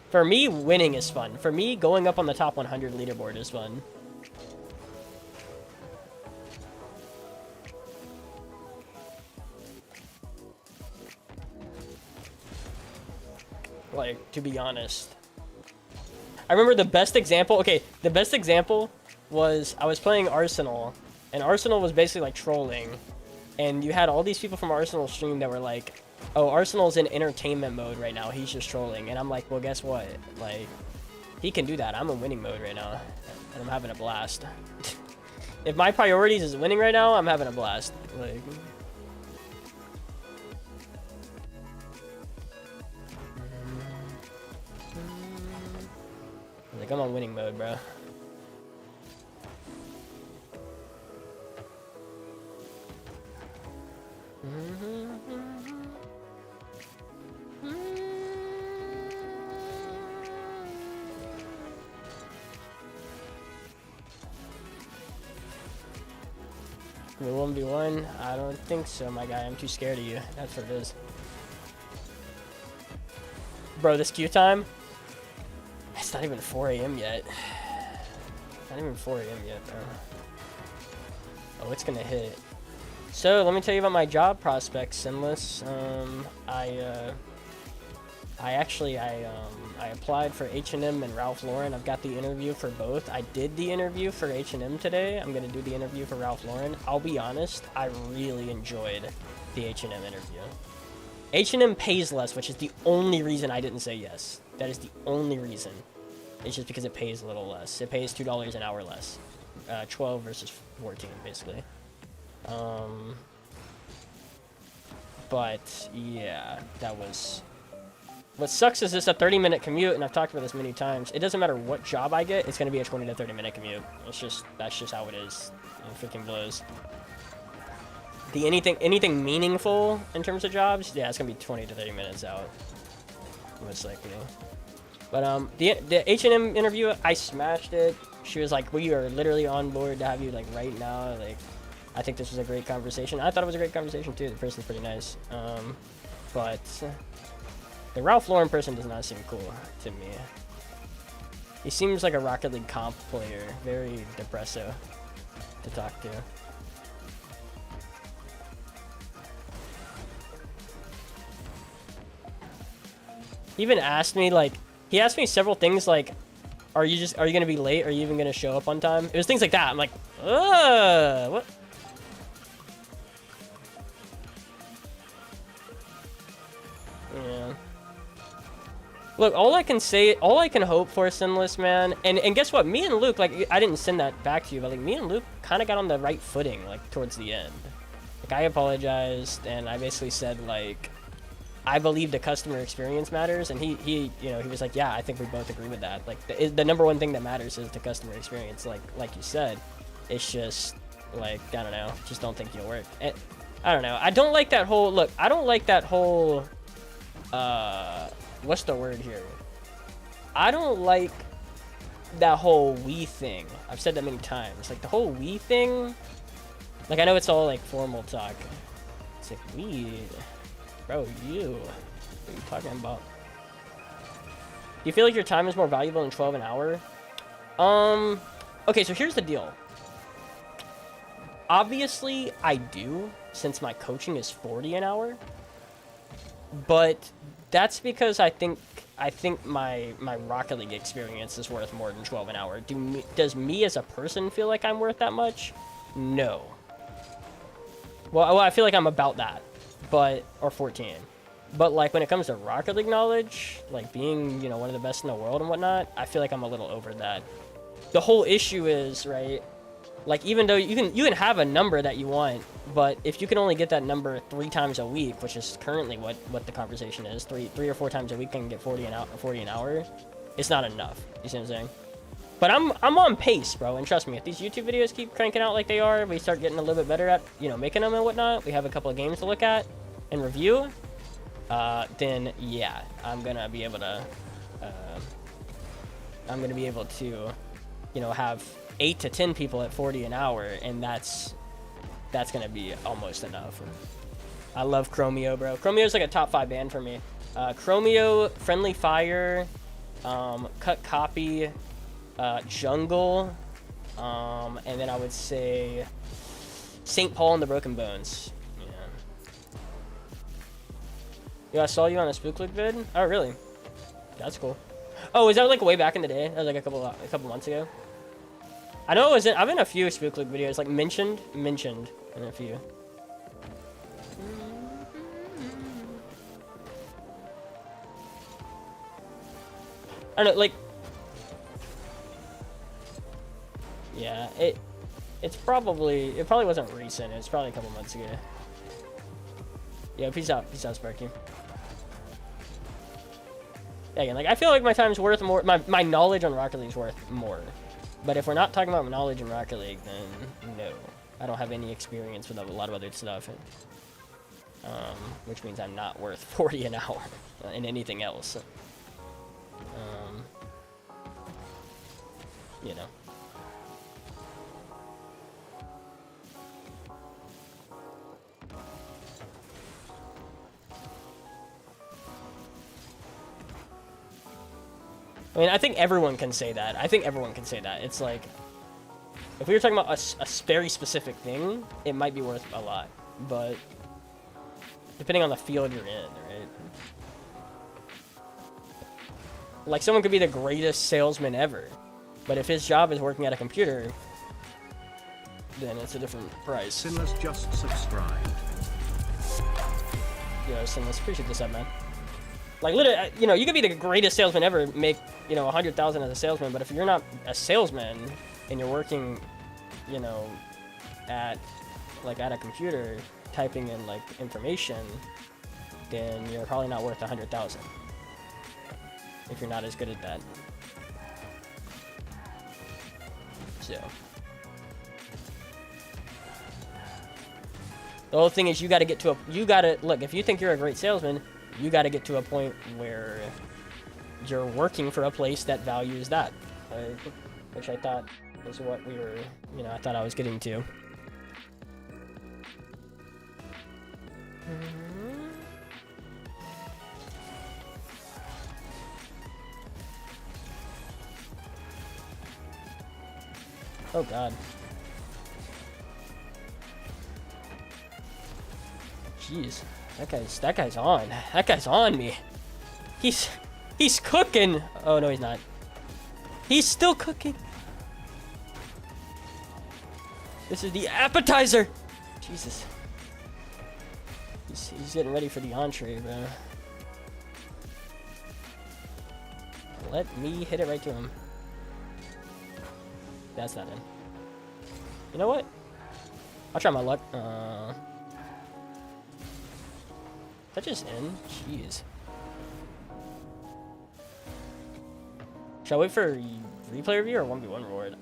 For me, winning is fun. For me, going up on the top 100 leaderboard is fun. Like, to be honest. I remember the best example. Okay, the best example was I was playing Arsenal, and Arsenal was basically like trolling, and you had all these people from Arsenal stream that were like, "Oh, Arsenal's in entertainment mode right now. He's just trolling." And I'm like, "Well, guess what? Like, he can do that. I'm in winning mode right now, and I'm having a blast. If my priorities is winning right now, I'm having a blast." Like I'm on winning mode, bro. The 1v1? I don't think so, my guy. I'm too scared of you. That's what it is. Bro, this queue time? It's not even 4 a.m. yet. Not even 4 a.m. yet, bro. Oh, it's gonna hit. So, let me tell you about my job prospects, Sinless. I applied for H&M and Ralph Lauren. I've got the interview for both. I did the interview for H&M today. I'm gonna do the interview for Ralph Lauren. I'll be honest, I really enjoyed the H&M interview. H&M pays less, which is the only reason I didn't say yes. That is the only reason. It's just because it pays a little less. It pays $2 an hour less. 12 versus 14, basically. But, yeah, that was... What sucks is it's a 30-minute commute, and I've talked about this many times. It doesn't matter what job I get, it's going to be a 20 to 30-minute commute. That's just how it is. It freaking blows. Anything meaningful in terms of jobs, yeah, it's going to be 20 to 30 minutes out. Most likely. But, the H&M interview, I smashed it. She was like, we are literally on board to have you, like, right now. Like, I think this was a great conversation. I thought it was a great conversation, too. The person's pretty nice. But... The Ralph Lauren person does not seem cool to me. He seems like a Rocket League comp player. Very depresso to talk to. He even asked me, like, he asked me several things like, are you gonna be late? Are you even gonna show up on time? It was things like that. I'm like, what? Yeah. Look, all I can hope for, Sinless, man, and guess what? Me and Luke, like, I didn't send that back to you, but, like, me and Luke kind of got on the right footing, like, towards the end. Like, I apologized, and I basically said, like, I believe the customer experience matters, and he was like, yeah, I think we both agree with that. Like, the number one thing that matters is the customer experience, like you said. It's just, like, I don't know, just don't think you'll work. I don't know. I don't like that whole, look, I don't like that whole, what's the word here? I don't like that whole we thing. I've said that many times. Like, the whole we thing, like, I know it's all, like, formal talk. It's like, we, bro, you. What are you talking about? Do you feel like your time is more valuable than 12 an hour? Okay, so here's the deal. Obviously, I do, since my coaching is 40 an hour. But that's because I think my Rocket League experience is worth more than 12 an hour. Does me as a person feel like I'm worth that much? No. Well, I feel like I'm about that, or 14. But, like, when it comes to Rocket League knowledge, like being, one of the best in the world and whatnot, I feel like I'm a little over that. the whole issue is, right, like, even though you can have a number that you want, but if you can only get that number 3 times a week, which is currently what the conversation is, three or 4 times a week can get 40 an hour, it's not enough. You see what I'm saying? But I'm on pace, bro, and trust me, if these YouTube videos keep cranking out like they are, we start getting a little bit better at, you know, making them and whatnot, we have a couple of games to look at and review, then yeah, I'm gonna be able to you know, have 8 to 10 people at 40 an hour, and that's gonna be almost enough. I love Chromio, bro. Chromio's like a top 5 band for me. Chromio, Friendly Fire, Cut Copy, Jungle, and then I would say St. Paul and the Broken Bones. Yeah. Yo, I saw you on a Spooklook vid. Oh, really? That's cool. Oh, is that like way back in the day? That was like a couple months ago. I know it was I've in a few Spooklook videos, like mentioned in a few. I don't know, like, yeah, it probably wasn't recent. It's probably a couple months ago. Yeah, peace out, Sparky. Yeah, again, like, I feel like my time's worth more. My knowledge on Rocket League is worth more. But if we're not talking about knowledge in Rocket League, then no, I don't have any experience with a lot of other stuff, which means I'm not worth 40 an hour in anything else. You know. I mean, I think everyone can say that. It's like, if we were talking about a very specific thing, it might be worth a lot. But depending on the field you're in, right? Like, someone could be the greatest salesman ever, but if his job is working at a computer, then it's a different price. Sinless just subscribed. Yo, Sinless, appreciate this up, man. Like, literally, you know, you could be the greatest salesman ever, make, you know, 100,000 as a salesman, but if you're not a salesman and you're working, you know, at a computer typing in, like, information, then you're probably not worth 100,000 if you're not as good at that. So the whole thing is, you got to get to look, if you think you're a great salesman, you got to get to a point where you're working for a place that values that, which I thought was what we were, you know, I thought I was getting to. Oh God. Jeez. That guy's on. That guy's on me. He's cooking. Oh no, he's not. He's still cooking. This is the appetizer. Jesus. He's getting ready for the entree, bro. Let me hit it right to him. That's not in. You know what? I'll try my luck. That just in? Jeez. Shall I wait for replay review or 1v1 reward?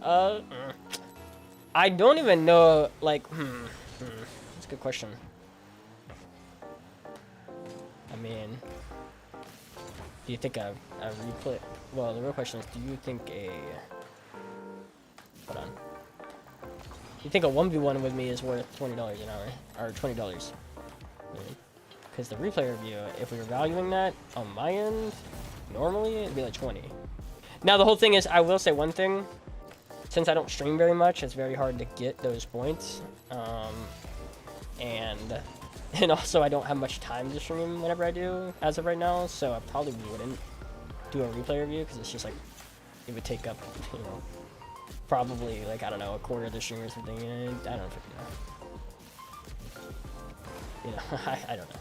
I don't even know, like, that's a good question. I mean, do you think a replay, well, the real question is, do you think hold on. Do you think a 1v1 with me is worth $20 an hour? Or $20? Because the replay review, if we were valuing that on my end, normally it'd be like 20. Now the whole thing is, I will say one thing. Since I don't stream very much, it's very hard to get those points. And also I don't have much time to stream whenever I do, as of right now. So I probably wouldn't do a replay review, because it's just like, it would take up, you know, probably like, I don't know, a quarter of the stream or something. I don't know if you know, I don't know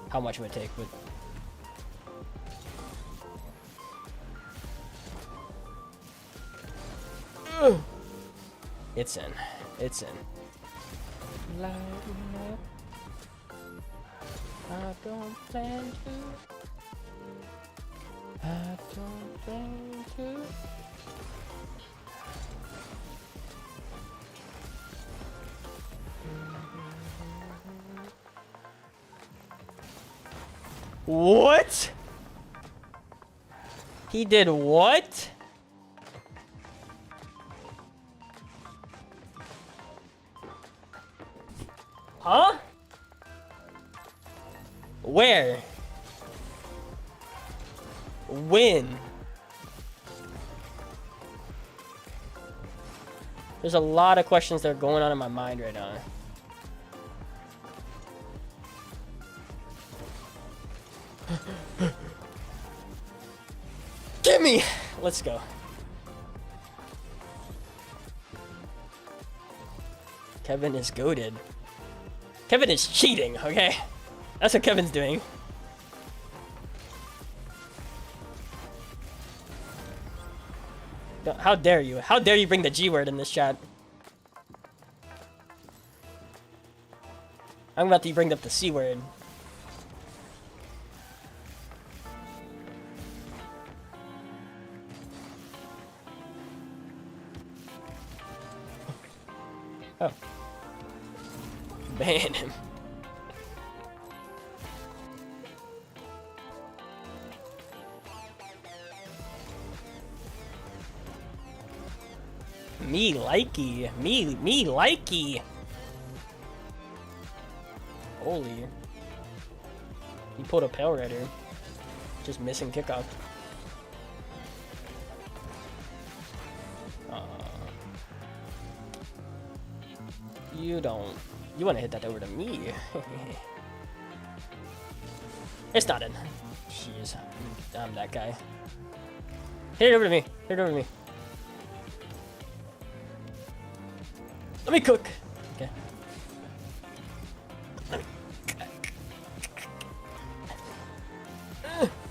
how much it would take, but It's in. It's in. Lighten up. I don't plan to. I don't plan to. What? He did what? Huh? Where? When? There's a lot of questions that are going on in my mind right now. Get me! Let's go. Kevin is goated. Kevin is cheating, okay? That's what Kevin's doing. How dare you? How dare you bring the G word in this chat? I'm about to bring up the C word. Oh. Ban him. Me likey. Me likey. Holy. He pulled a Pale Rider. Just missing kickoff. You don't. You want to hit that over to me. It's not in. Jeez. I'm that guy. Hit it over to me. Hit it over to me. Let me cook. Okay.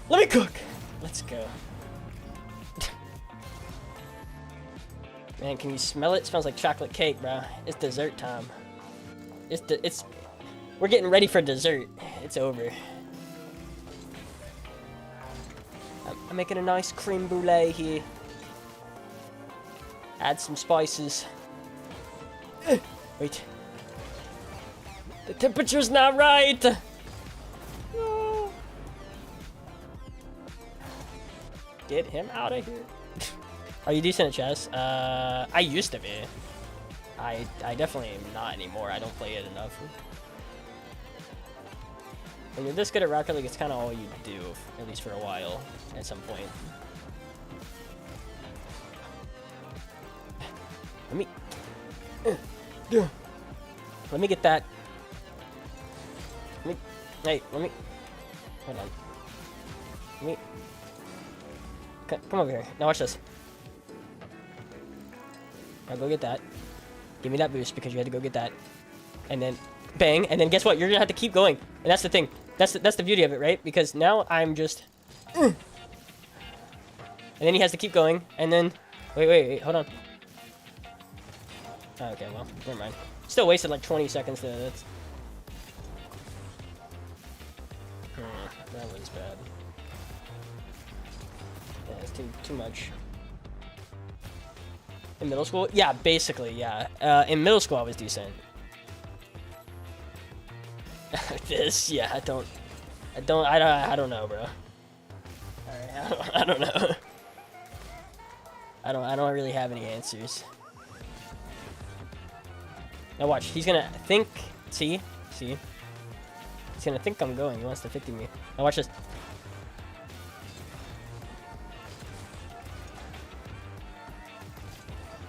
Let me cook. Let's go. Man, can you smell it? It smells like chocolate cake, bro. It's dessert time. We're getting ready for dessert. It's over. I'm making a nice creme brulee here. Add some spices. Wait. The temperature's not right. No. Get him out of here. Are you decent at chess? I used to be. I definitely am not anymore. I don't play it enough. When you're this good at Rocket League, it's kind of all you do, at least for a while, at some point. Let me get that. Hey, let me. Hold on. Let me. Come over here. Now watch this. Now go get that. Give me that boost because you had to go get that. And then bang. And then guess what? You're gonna have to keep going. And that's the thing. That's the beauty of it, right? Because now I'm just. And then he has to keep going. And then. Wait. Hold on. Oh, okay, well, never mind. Still wasted like 20 seconds there. That's. That was bad. Yeah, it's too much. In middle school? Yeah, basically, yeah. In middle school, I was decent. This, yeah, I don't know, bro. Alright, I don't know. I don't really have any answers. Now watch, he's gonna think. See? He's gonna think I'm going. He wants to 50 me. Now watch this.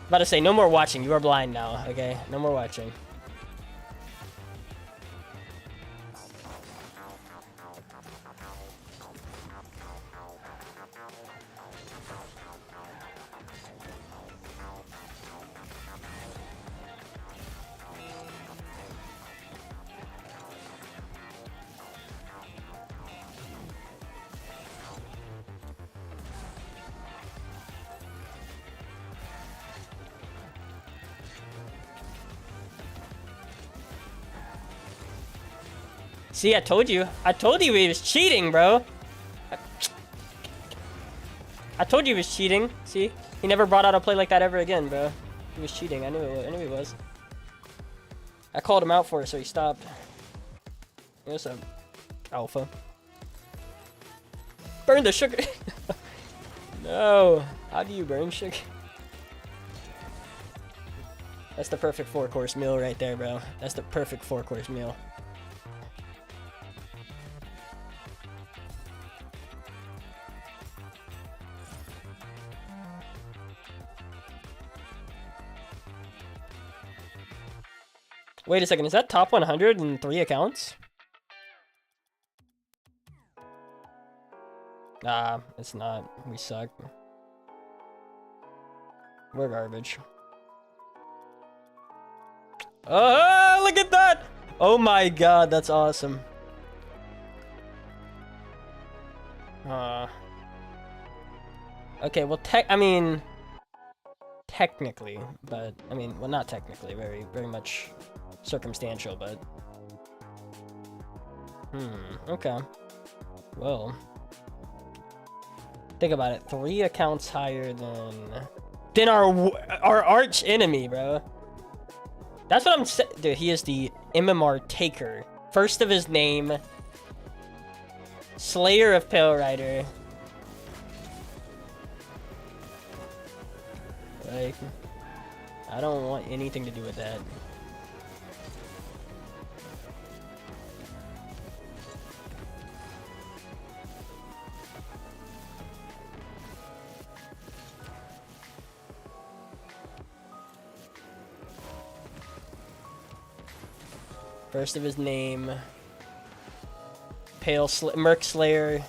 About to say, no more watching. You are blind now, okay? No more watching. See, I told you. I told you he was cheating, bro. I told you he was cheating. See? He never brought out a play like that ever again, bro. He was cheating. I knew he was. I called him out for it, so he stopped. What's up, Alpha? Burn the sugar. No. How do you burn sugar? That's the perfect 4-course meal right there, bro. That's the perfect 4-course meal. Wait a second, is that top 103 accounts? Nah, it's not. We suck. We're garbage. Oh, look at that! Oh my god, that's awesome. Okay, well, technically, but I mean, well, not technically, very much circumstantial, but okay. Well, think about it. 3 accounts higher than our arch enemy, bro. That's what I'm saying. Dude, he is the MMR taker. First of his name. Slayer of Pale Rider. Like, I don't want anything to do with that. First of his name. Merc Slayer.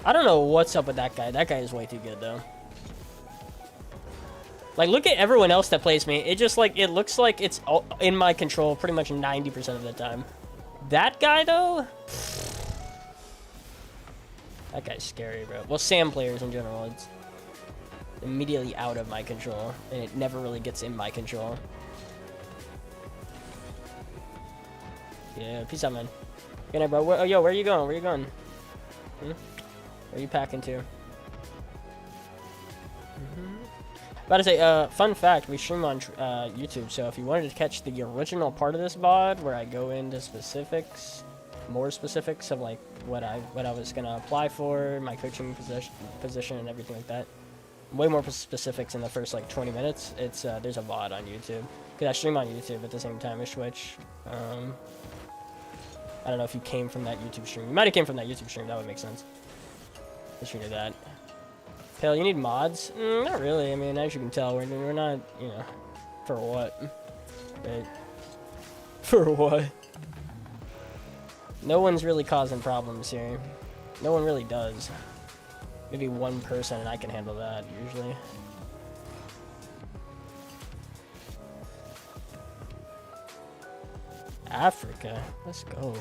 I don't know what's up with that guy. That guy is way too good, though. Like, look at everyone else that plays me. It just, like, it looks like it's in my control pretty much 90% of the time. That guy, though? That guy's scary, bro. Well, Sam players in general, it's immediately out of my control, and it never really gets in my control. Yeah, peace out, man. Good night, bro. Yo, where are you going? Where are you going? Where are you packing to? About to say, fun fact, we stream on YouTube, so if you wanted to catch the original part of this VOD, where I go into specifics, more specifics of, like, what I was gonna apply for, my coaching position, and everything like that, way more specifics in the first, like, 20 minutes, it's, there's a VOD on YouTube, because I stream on YouTube at the same time as Twitch. I don't know if you came from that YouTube stream. You might have came from that YouTube stream, that would make sense. Just you knew that. Pale, you need mods? Not really. I mean, as you can tell, we're not, you know, for what? Right? For what? No one's really causing problems here. No one really does. Maybe one person, and I can handle that, usually. Africa? Let's go.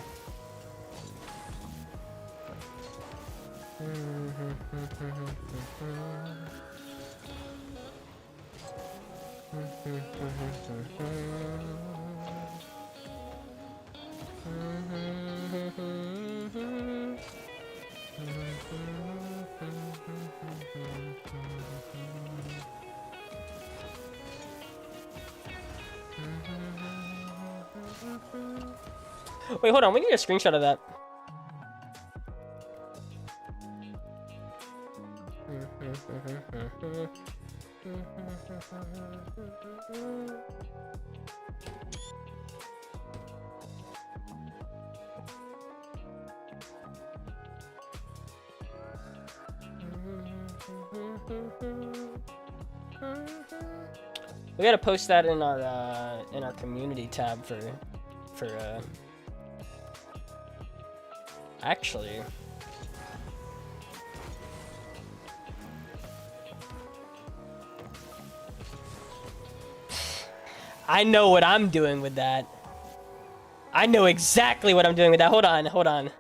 Wait, hold on. We need a screenshot of that. We gotta post that in our community tab for actually. I know what I'm doing with that. I know exactly what I'm doing with that. Hold on, hold on.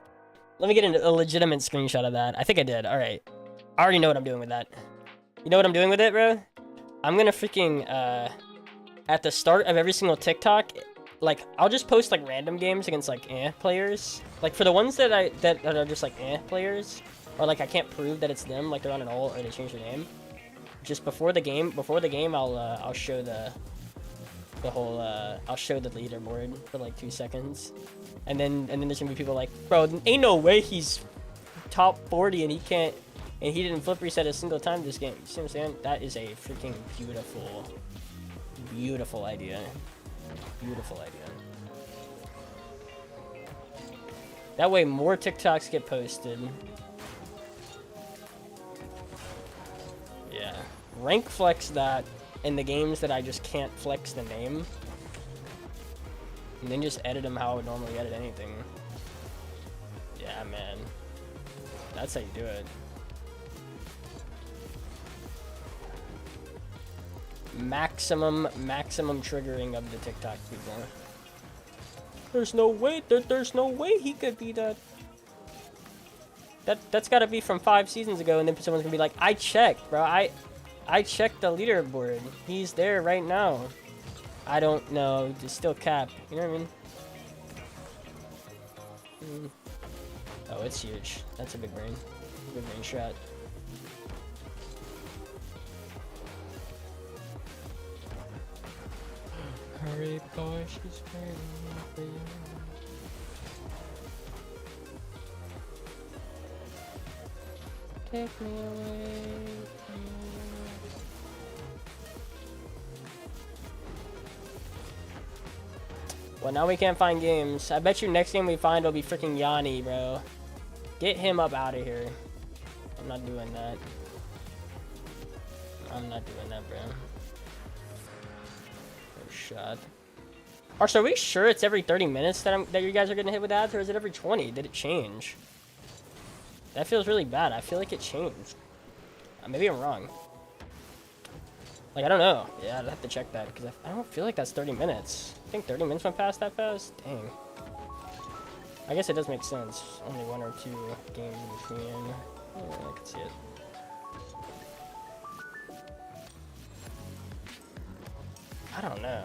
Let me get a legitimate screenshot of that. I think I did. All right. I already know what I'm doing with that. You know what I'm doing with it, bro? I'm gonna freaking, at the start of every single TikTok, like, I'll just post, like, random games against, like, players. Like, for the ones that are just, like, players, or, like, I can't prove that it's them, like, they're on an ult or they changed their name. Just before the game, I'll show the whole, I'll show the leaderboard for, like, 2 seconds. And then there's gonna be people like, bro, ain't no way he's top 40 and he can't, and he didn't flip reset a single time this game. You see what I'm saying? That is a freaking beautiful, beautiful idea. Beautiful idea. That way more TikToks get posted. Yeah. Rank flex that in the games that I just can't flex the name. And then just edit them how I would normally edit anything. Yeah, man. That's how you do it. Maximum triggering of the TikTok people. There's no way, there's no way he could be that. That's gotta be from 5 seasons ago, and then someone's gonna be like, I checked, bro. I checked the leaderboard. He's there right now. I don't know. Just still cap. You know what I mean? Oh, it's huge. That's a big brain. Big brain shot. Hurry, boy, she's waiting for you. Take me away from you. Well, now we can't find games. I bet you next game we find will be freaking Yanni, bro. Get him up out of here. I'm not doing that. I'm not doing that, bro. No shot. Also, are we sure it's every 30 minutes that you guys are getting hit with ads, or is it every 20? Did it change? That feels really bad. I feel like it changed. Maybe I'm wrong. Like, I don't know. Yeah, I'd have to check that, because I don't feel like that's 30 minutes. I think 30 minutes went past that fast? Dang. I guess it does make sense. Only 1 or 2 games in between. Yeah, I can see it. I don't know.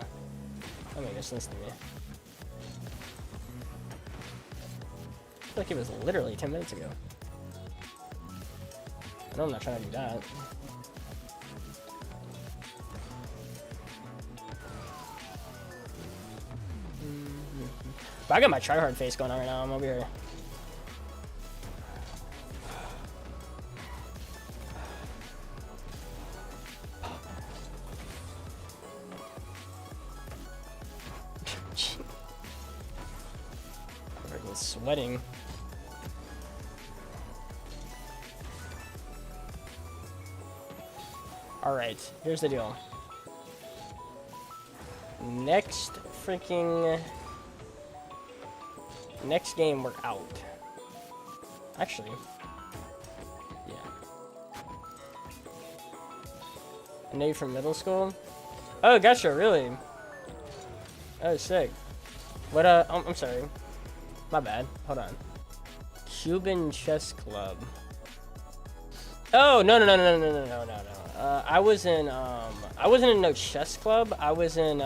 That makes sense to me. I feel like it was literally 10 minutes ago. I know I'm not trying to do that. But I got my tryhard face going on right now. I'm over here. Freaking sweating. Alright, here's the deal. Next game we're out. Actually, yeah. I know you from middle school? Oh, gotcha, really? Oh, sick. What, I'm sorry. My bad. Hold on. Cuban Chess Club. Oh, no. I wasn't in no chess club. I was in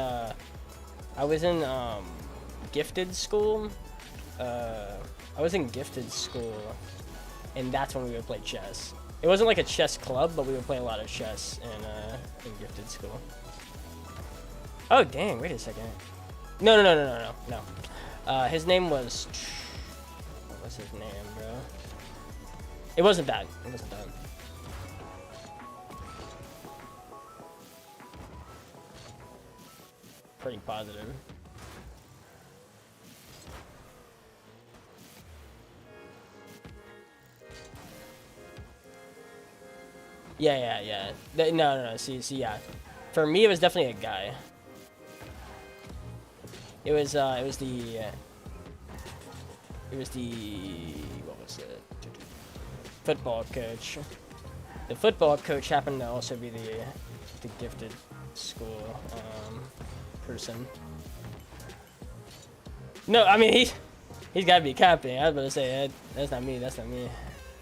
gifted school. I was in gifted school, and that's when we would play chess. It wasn't like a chess club, but we would play a lot of chess in gifted school. Oh, dang, wait a second. No. His name was... What was his name, bro? It wasn't that. Pretty positive. Yeah. No. See, yeah. For me, it was definitely a guy. It was the what was it? Football coach. The football coach happened to also be the gifted school person. No, I mean He's gotta be capping. I was about to say, that's not me, that's not me.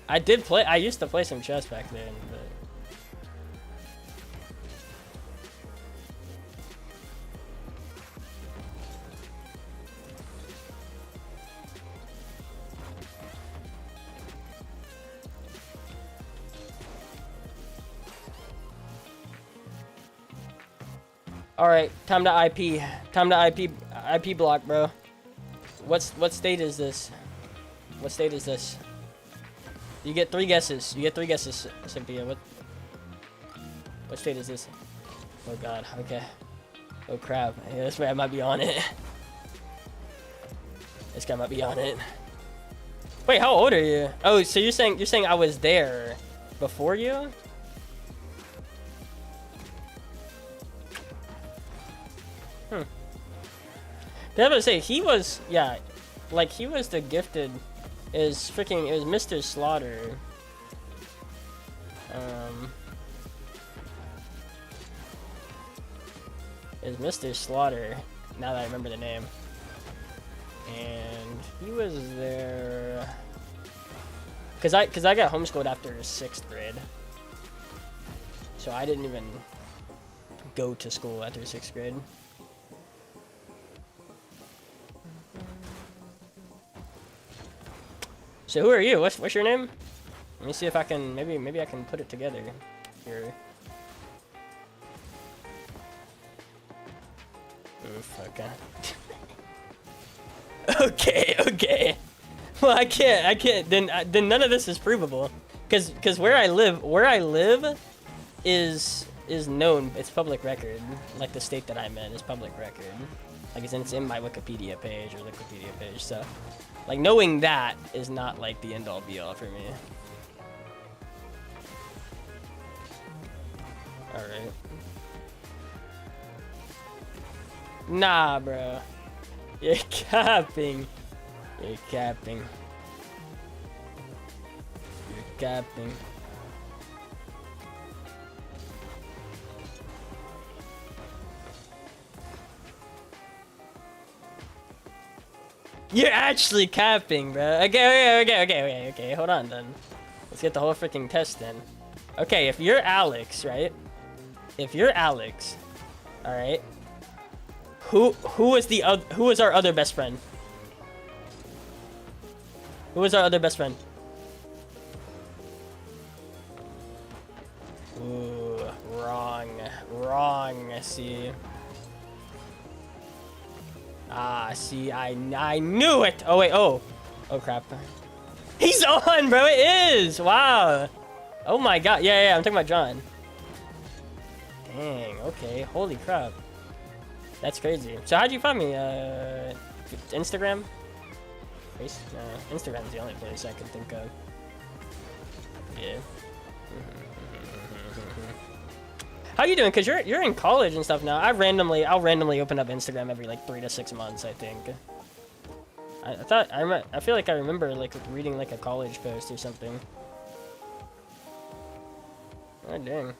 I used to play some chess back then, but... Alright, time to IP. Time to IP block, bro. What state is this? What state is this? You get 3 guesses. You get 3 guesses, Cynthia. What state is this? Oh god, okay. Oh crap. Yeah, this guy might be on it. This guy might be on it. Wait, how old are you? Oh, so you're saying I was there before you? I was about to say, he was, yeah, like, he was the gifted, it was Mr. Slaughter. It was Mr. Slaughter, now that I remember the name. And he was there, cause I got homeschooled after 6th grade. So I didn't even go to school after 6th grade. So who are you? What's your name? Let me see if I can maybe I can put it together here. Oof, okay. okay. Well, I can't. Then none of this is provable, cause where I live is known. It's public record. Like the state that I'm in is public record. Like it's in my Wikipedia page or Wikipedia page. So. Like, knowing that is not, like, the end-all be-all for me. Alright. Nah, bro. You're capping. You're capping. You're capping. You're actually capping, bro. Okay. Hold on, then. Let's get the whole freaking test then. Okay, if you're Alex, right? If you're Alex, all right. Who is our other best friend? Who is our other best friend? Ooh, wrong. See. Ah, see, I knew it! Oh, wait, oh crap. He's on, bro, it is! Wow! Oh my god, yeah, I'm talking about John. Dang, okay, holy crap. That's crazy. So how'd you find me? Instagram? Instagram's the only place I can think of. Yeah. How you doing? Cause you're in college and stuff now. I'll randomly open up Instagram every like 3 to 6 months, I think. I feel like I remember like reading like a college post or something. Oh dang.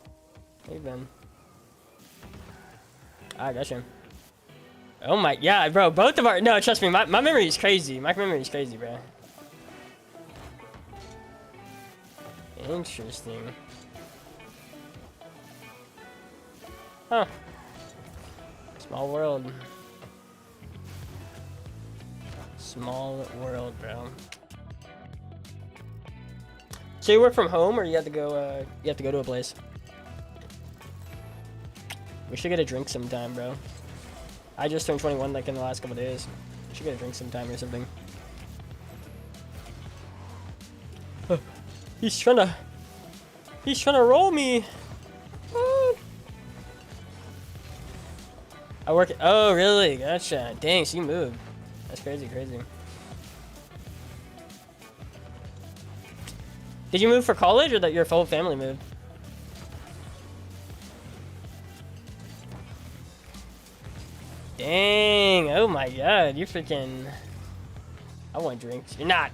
How you been? I gotcha. Oh my, yeah, bro, both of our, no, trust me, my memory is crazy. My memory is crazy, bro. Interesting. Huh. Small world. Small world, bro. So you work from home, or you have to go? You have to go to a place. We should get a drink sometime, bro. I just turned 21 like in the last couple days. We should get a drink sometime or something. He's trying to roll me. I work. Oh, really? Gotcha. Dang, she moved. That's crazy. Did you move for college, or that your whole family moved? Dang. Oh my god. You're freaking. I want drinks. You're not.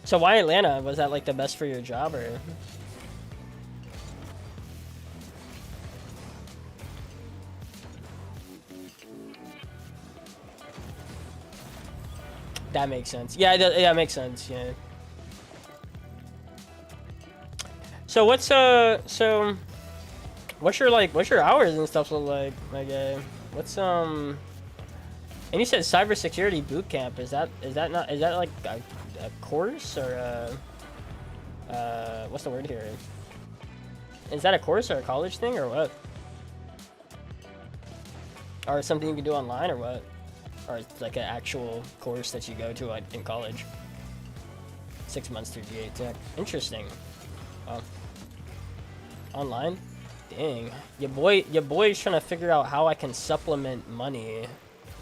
So why Atlanta? Was that like the best for your job, or? That makes sense. Yeah, yeah, it makes sense. Yeah. So what's what's your hours and stuff look like, my guy? What's And you said cybersecurity boot camp. Is that like a course or what's the word here? Is that a course or a college thing or what? Or something you can do online or what? Or it's like an actual course that you go to like in college. 6 months through GA Tech. Interesting. Wow. Online? Dang. Your boy's trying to figure out how I can supplement money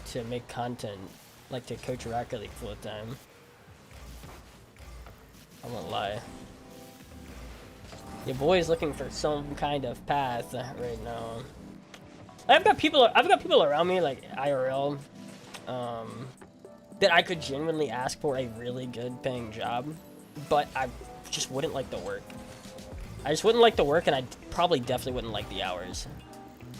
to make content, like to coach Rocket League full time. I won't lie. Your boy's looking for some kind of path right now. I've got people around me like IRL, that I could genuinely ask for a really good paying job, but I just wouldn't like the work. I just wouldn't like the work, and I probably definitely wouldn't like the hours,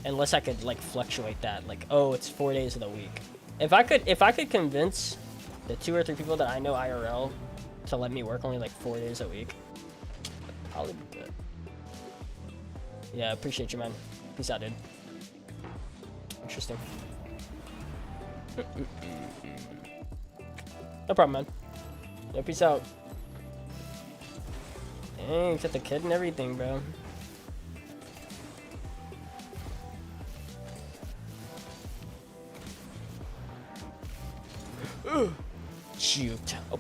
unless I could like fluctuate that. Like, oh, it's 4 days of the week. If I could convince the 2 or 3 people that I know IRL to let me work only like 4 days a week, I'd probably be good. Yeah, appreciate you, man. Peace out, dude. Interesting. No problem, man. Yeah, peace out. Dang, got the kid and everything, bro. Shoot. Oh.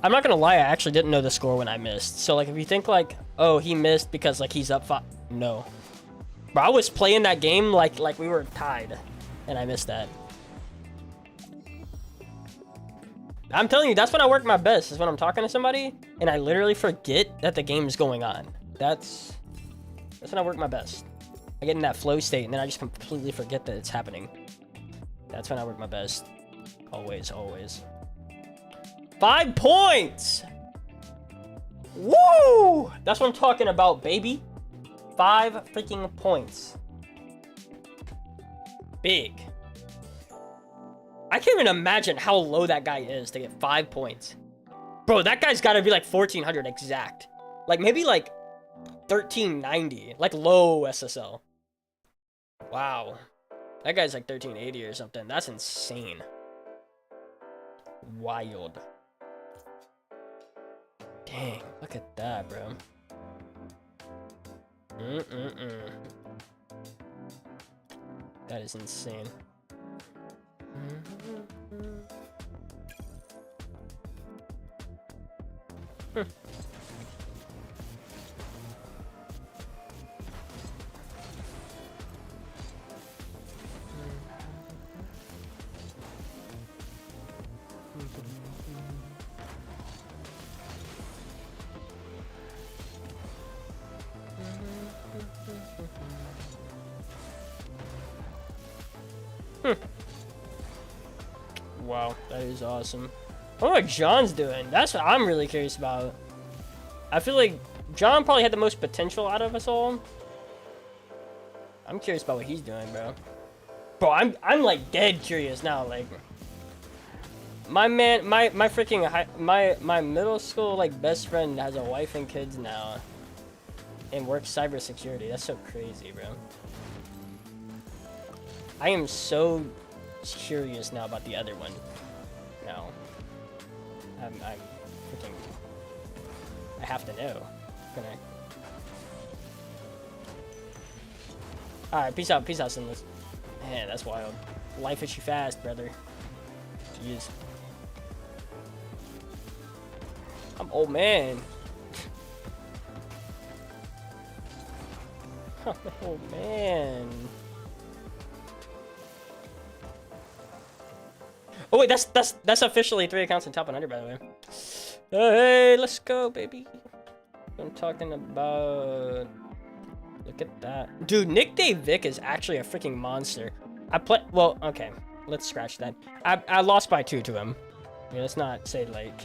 I'm not gonna lie, I actually didn't know the score when I missed. So like, if you think like, oh, he missed because like he's up 5, no. Bro, I was playing that game like we were tied, and I missed that. I'm telling you, that's when I work my best, is when I'm talking to somebody and I literally forget that the game is going on. That's when I work my best. I get in that flow state and then I just completely forget that it's happening. That's when I work my best. Always, always. 5 points! Woo! That's what I'm talking about, baby. 5 freaking points. Big. I can't even imagine how low that guy is to get 5 points. Bro, that guy's gotta be like 1400 exact. Like maybe like 1390. Like low SSL. Wow. That guy's like 1380 or something. That's insane. Wild. Dang, look at that, bro. That is insane. Wow, that is awesome. I wonder what John's doing. That's what I'm really curious about. I feel like John probably had the most potential out of us all. I'm curious about what he's doing, bro. Bro, I'm like dead curious now. Like, my man, my freaking my middle school like best friend has a wife and kids now, and works cybersecurity. That's so crazy, bro. I am so curious now about the other one. Now, I'm freaking. I have to know. Can I? All right, peace out, Sinless. Man, that's wild. Life hits you fast, brother. Jeez. I'm old man. I'm an old man. Oh wait, that's officially 3 accounts in top 100, by the way. Hey, let's go, baby. I'm talking about. Look at that. Dude, Nick Dave Vic is actually a freaking monster. Well, okay. Let's scratch that. I lost by 2 to him. Yeah, let's not say, like,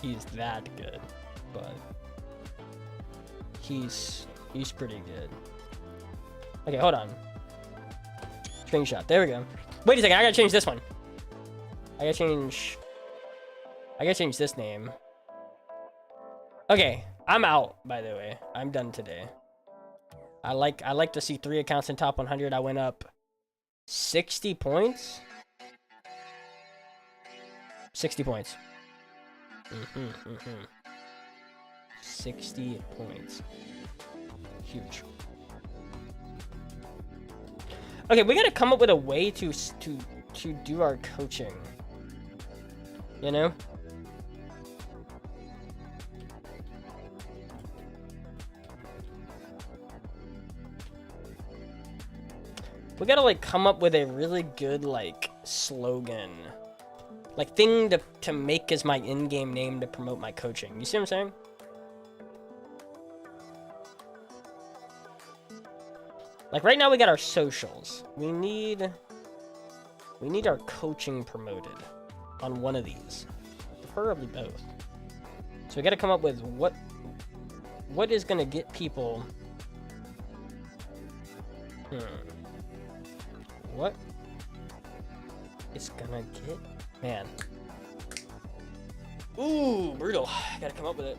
he's that good. But he's pretty good. Okay, hold on. Screenshot. There we go. Wait a second. I gotta change this one. I gotta change this name. Okay, I'm out, by the way. I'm done today. I like to see 3 accounts in top 100. I went up 60 points. 60 points. 60 points. Huge. Okay, we gotta come up with a way to do our coaching. You know? We gotta, like, come up with a really good, like, slogan. Like, thing to make as my in-game name to promote my coaching. You see what I'm saying? Like, right now we got our socials. We need our coaching promoted on one of these. Preferably both. So we gotta come up with what is gonna get people... What is gonna get... Man. Ooh, brutal. Gotta come up with it.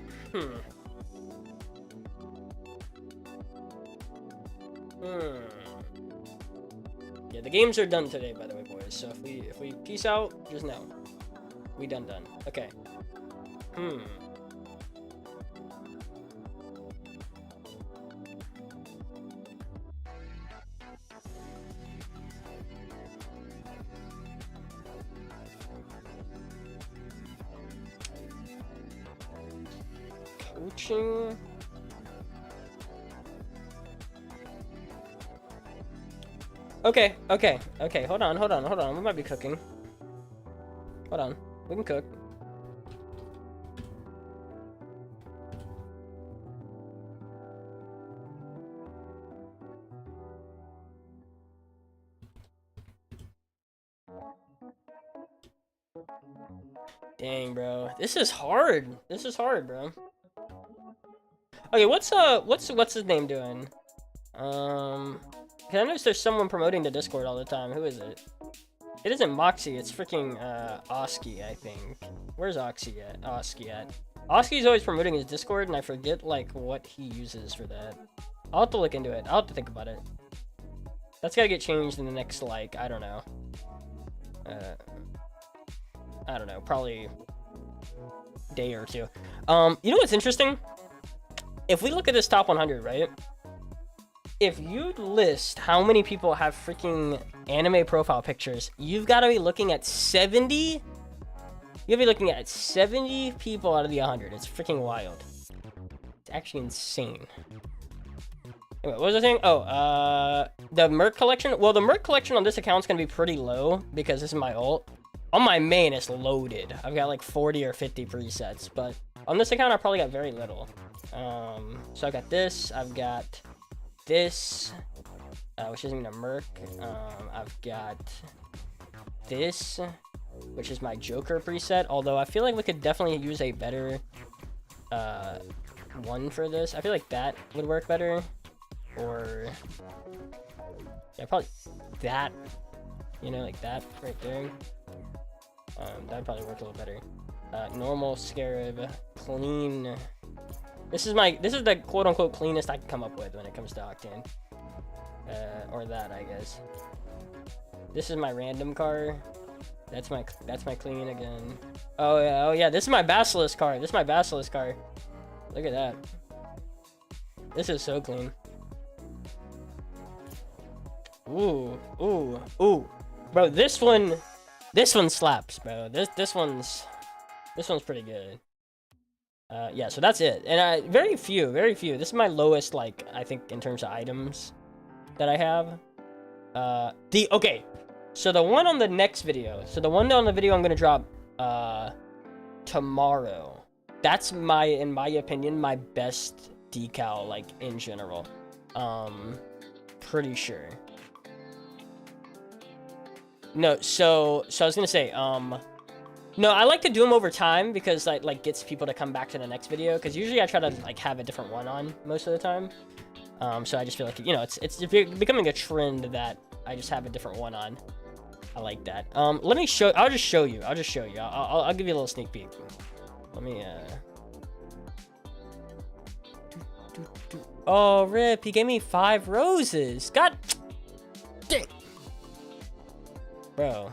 Yeah, the games are done today, by the way, boys. So if we peace out, just know. We done. Okay. Coaching. Okay. Hold on. We might be cooking. Hold on. We can cook. Dang, bro. This is hard, bro. Okay, what's his name doing? Cause I noticed there's someone promoting the Discord all the time. Who is it? It isn't Moxie, it's freaking Oski, I think. Where's Oski at? Oski's always promoting his Discord, and I forget, like, what he uses for that. I'll have to look into it. I'll have to think about it. That's gotta get changed in the next, like, I don't know. I don't know, probably day or 2. You know what's interesting? If we look at this top 100, right? If you list how many people have freaking anime profile pictures, you've got to be looking at 70. You gotta be looking at 70 people out of the 100. It's freaking wild. It's actually insane. Anyway, what was I saying? Oh, the Merc collection. Well, the Merc collection on this account is gonna be pretty low because this is my ult. On my main, it's loaded. I've got like 40 or 50 presets, but on this account, I probably got very little. So I've got this. I've got this, which isn't even a Merc. I've got this, which is my Joker preset. Although I feel like we could definitely use a better one for this. I feel like that would work better, or yeah, probably that. You know, like that right there. That'd probably work a little better. Normal, Scarab, clean. This is the quote unquote cleanest I can come up with when it comes to Octane. Or that, I guess. This is my random car. That's my clean again. Oh yeah, this is my Basilisk car. Look at that. This is so clean. Ooh. Bro, this one slaps, bro. This one's pretty good. Yeah, so that's it. And very few. This is my lowest, like, I think in terms of items that I have. Okay. So the one on the next video. So the one on the video I'm gonna drop tomorrow. That's in my opinion, my best decal, like, in general. Pretty sure. No, so I was gonna say, no, I like to do them over time because that, like, gets people to come back to the next video, because usually I try to, like, have a different one on most of the time. So I just feel like, you know, it's becoming a trend that I just have a different one on. I like that. Let me show, I'll just show you. I'll give you a little sneak peek. Let me, Oh, rip, he gave me 5 roses. God dang. Bro,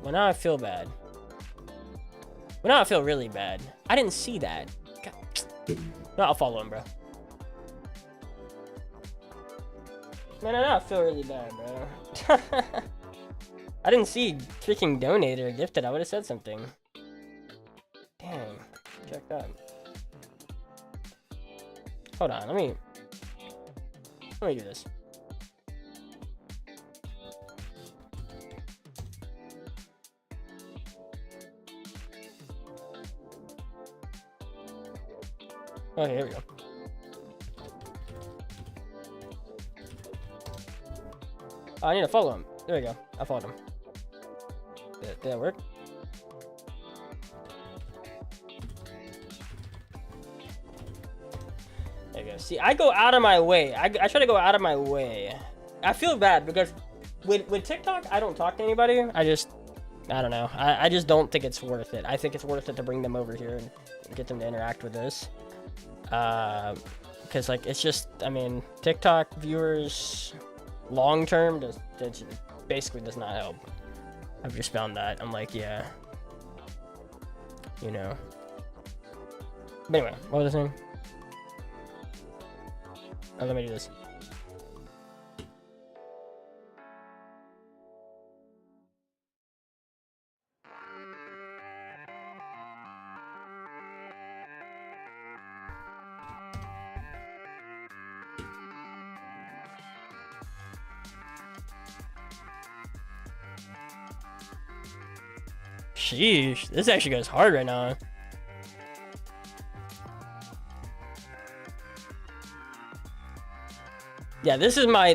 well, now I feel bad. Well, now I feel really bad. I didn't see that. God. No, I'll follow him, bro. Man, I feel really bad, bro. I didn't see freaking donated or gifted. I would have said something. Dang. Check that. Hold on, let me do this. Okay, here we go. Oh, I need to follow him. There we go. I followed him. Did that work? There you go. See, I go out of my way. I try to go out of my way. I feel bad because with TikTok, I don't talk to anybody. I don't know. I just don't think it's worth it. I think it's worth it to bring them over here and get them to interact with this. Because, like, it's just, I mean, TikTok viewers long term basically does not help. I've just found that. I'm like, yeah. You know. But anyway, what was I saying? Oh, let me do this. Sheesh, this actually goes hard right now. Yeah, this is my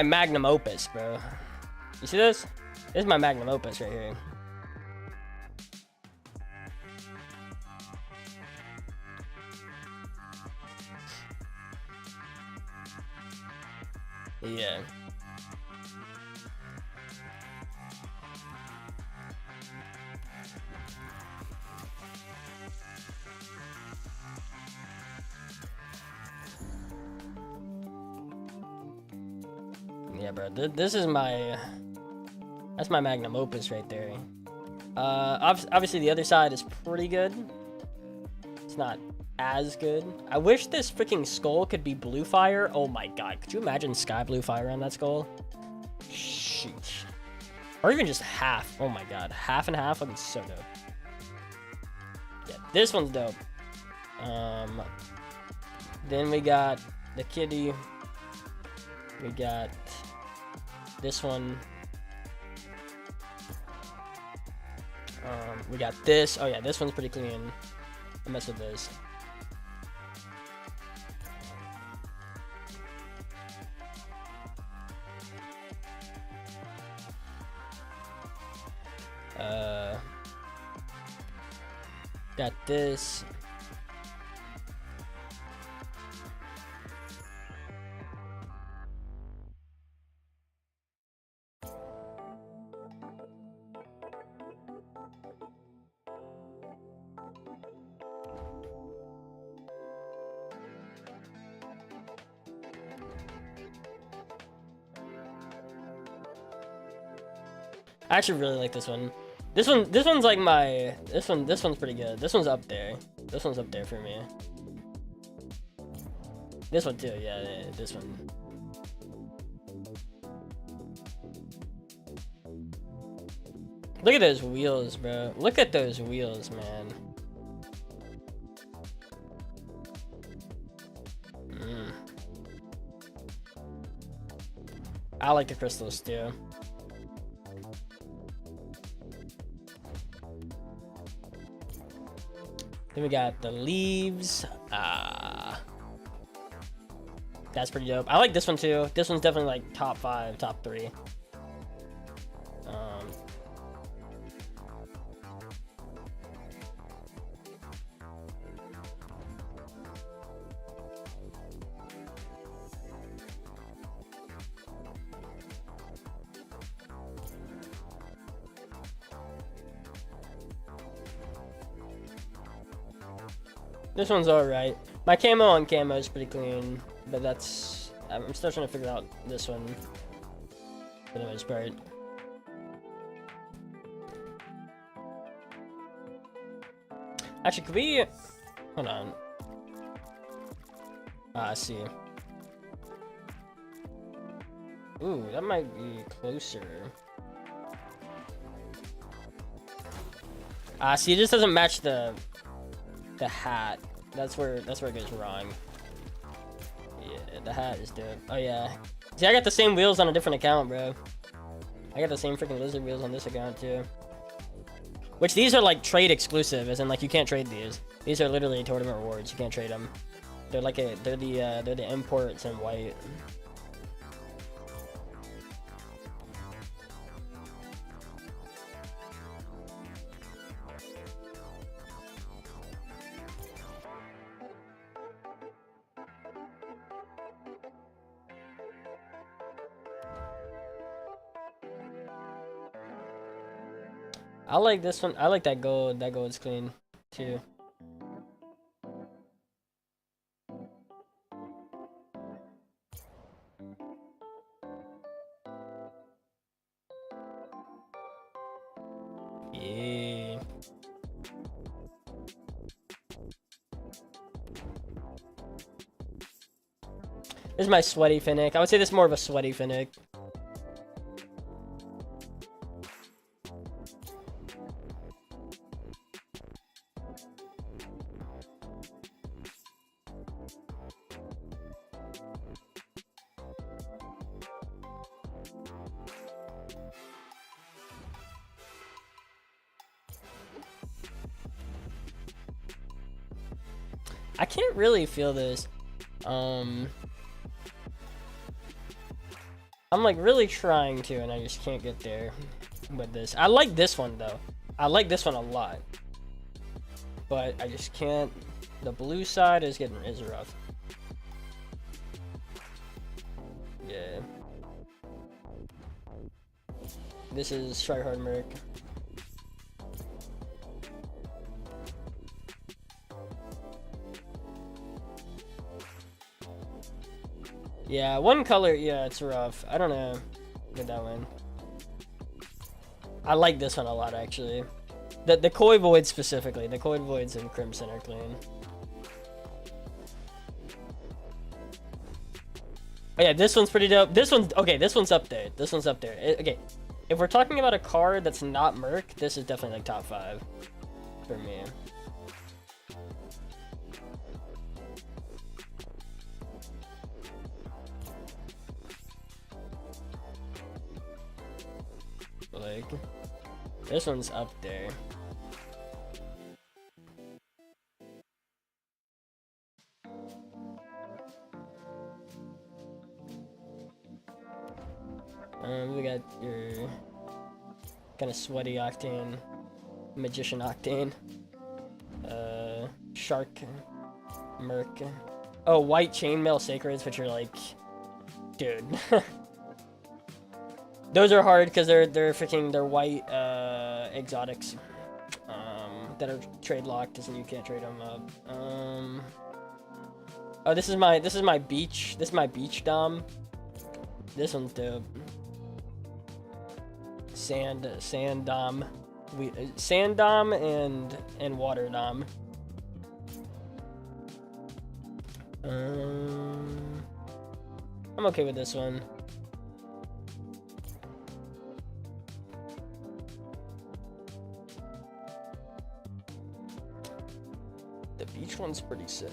magnum opus, bro. You see this? This is my magnum opus right here. Yeah. Yeah, bro. This is that's my magnum opus right there. Obviously the other side is pretty good. It's not as good. I wish this freaking skull could be blue fire. Oh my god, could you imagine sky blue fire on that skull? Sheesh. Or even just half. Oh my god, half and half would be so dope. Yeah, this one's dope. Then we got the kitty. We got this one. We got this. Oh yeah, this one's pretty clean. I'll mess with this. Got this. I actually really like this one. This one's like my, this one's pretty good. This one's up there. This one's up there for me. This one too, yeah, this one. Look at those wheels, bro. Look at those wheels, man. I like the crystals too. Then we got the leaves. That's pretty dope. I like this one too. This one's definitely like top 5, top 3. This one's alright. My camo on camo is pretty clean, but that's... I'm still trying to figure out this one for the most part. Actually, could we... Hold on. I see. Ooh, that might be closer. See, it just doesn't match the hat. That's where it goes wrong. Yeah, the hat is dope. Oh yeah. See, I got the same wheels on a different account, bro. I got the same freaking lizard wheels on this account too. Which these are like trade exclusive, as in like you can't trade these. These are literally tournament rewards. You can't trade them. They're like they're the imports in white. I like this one. I like that gold. That gold's clean too. Yeah. This is my sweaty Finnick. I would say this is more of a sweaty Finnick. I can't really feel this. I'm like really trying to, and I just can't get there with this. I like this one though. I like this one a lot, but I just can't. The blue side is rough. Yeah. This is Try Hard Merc. Yeah, one color, yeah, it's rough. I don't know. Get that one. I like this one a lot, actually. The Koi Voids specifically. The Koi Voids and Crimson are clean. Oh yeah, this one's pretty dope. This one's, okay, this one's up there. This one's up there. Okay, if we're talking about a card that's not Merc, this is definitely like top 5 for me. Like, this one's up there. We got your kind of sweaty Octane, Magician Octane, Shark, Merc. Oh, white Chainmail Sacreds, which are like, dude. Those are hard because they're white exotics that are trade locked, so you can't trade them up. Oh, this is my beach. This is my beach dom. This one's dope. Sand dom, sand dom and water dom. I'm okay with this one. The beach one's pretty sick.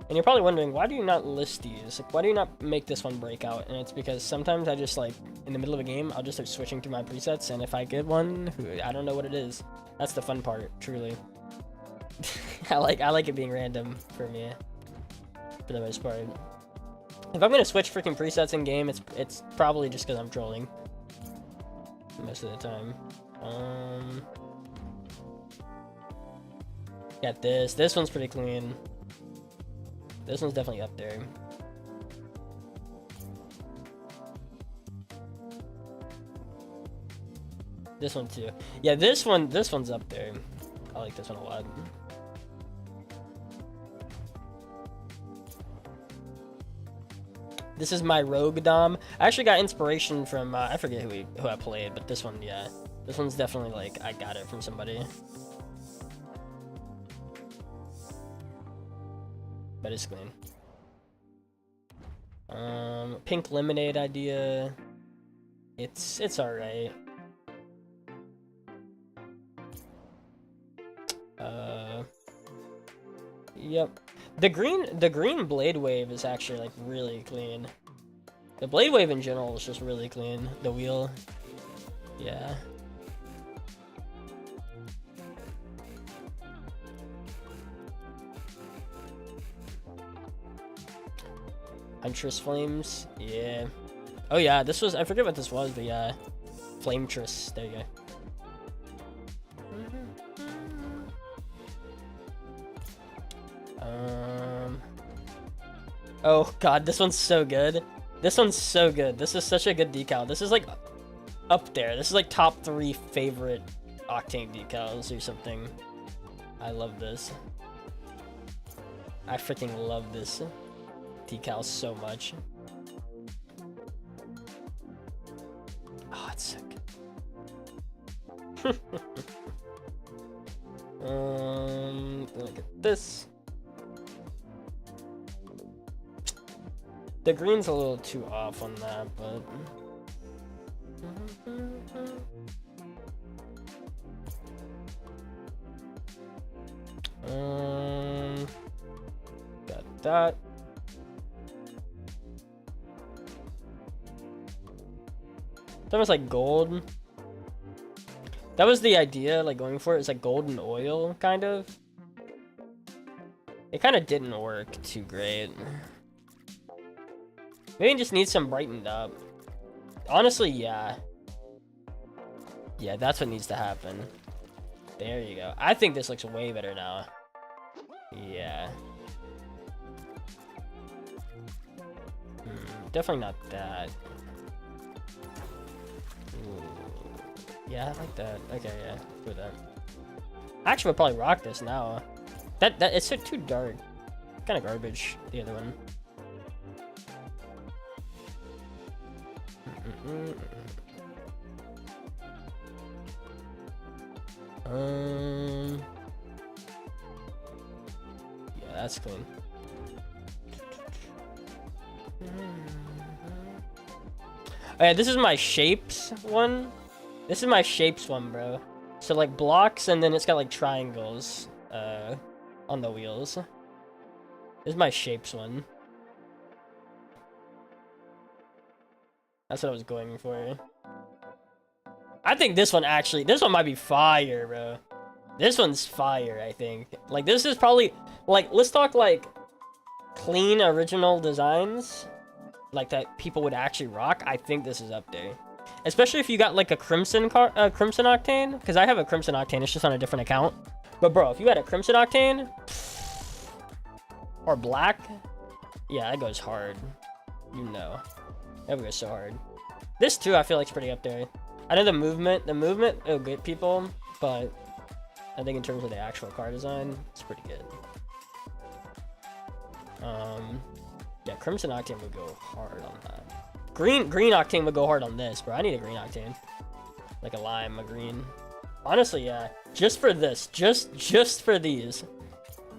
And you're probably wondering, why do you not list these? Like, why do you not make this one break out? And it's because sometimes I just, like, in the middle of a game, I'll just start switching through my presets, and if I get one, I don't know what it is. That's the fun part, truly. I like it being random for me, for the most part. If I'm gonna switch freaking presets in game, it's probably just because I'm trolling most of the time. Got this. This one's pretty clean. This one's definitely up there. This one too. Yeah, this one's up there. I like this one a lot. This is my Rogue Dom. I actually got inspiration from, I forget who I played, but this one, yeah. This one's definitely, like, I got it from somebody. But it's clean. Pink lemonade idea. It's alright. Yep. The green blade wave is actually like really clean. The blade wave in general is just really clean. The wheel, yeah. Huntress flames, yeah. Oh yeah, this was, I forget what this was, but yeah, Flametress. There you go. Oh god, this one's so good. This one's so good. This is such a good decal. This is like up there. This is like top 3 favorite Octane decals or something. I love this. I freaking love this decal so much. Oh, it's so good. Look at this. The green's a little too off on that, but got that. That was like gold. That was the idea, like going for it. It's like golden oil, kind of. It kind of didn't work too great. Maybe it just needs some brightened up. Honestly, yeah. Yeah, that's what needs to happen. There you go. I think this looks way better now. Yeah. Definitely not that. Ooh. Yeah, I like that. Okay, yeah, do that. Actually, we'll probably rock this now. That it's too dark. Kind of garbage. The other one. Yeah, that's clean. Oh yeah, this is my shapes one. This is my shapes one, bro. So like blocks, and then it's got like triangles on the wheels. This is my shapes one. That's what I was going for. I think this one might be fire, bro. This one's fire, I think. Like, this is probably, like, let's talk, like, clean original designs. Like, that people would actually rock. I think this is up there. Especially if you got, like, a Crimson Octane. Because I have a Crimson Octane. It's just on a different account. But, bro, if you had a Crimson Octane. Or black. Yeah, that goes hard. You know. That would go so hard. This too, I feel like, is pretty up there. I know the movement, it'll get people, but I think in terms of the actual car design, it's pretty good. Yeah, Crimson Octane would go hard on that. Green Octane would go hard on this, bro. I need a green Octane, like a lime, a green. Honestly, yeah, just for this, just for these,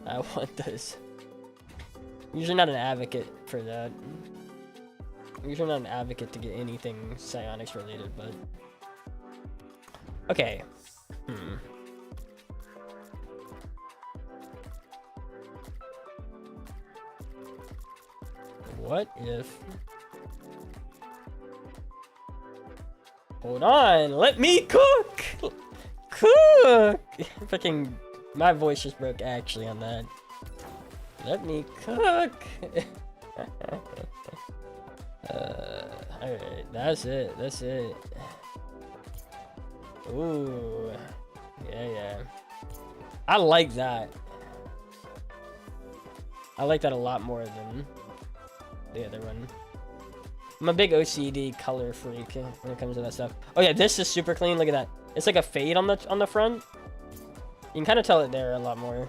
I want this. Usually not an advocate for that. Usually not an advocate to get anything psionics related, but okay. What if... Hold on, let me cook! Cook! Fucking, my voice just broke actually on that. Let me cook! Alright, that's it, that's it. Ooh, yeah. I like that. I like that a lot more than the other one. I'm a big OCD color freak when it comes to that stuff. Oh yeah, this is super clean. Look at that. It's like a fade on the front. You can kind of tell it there a lot more.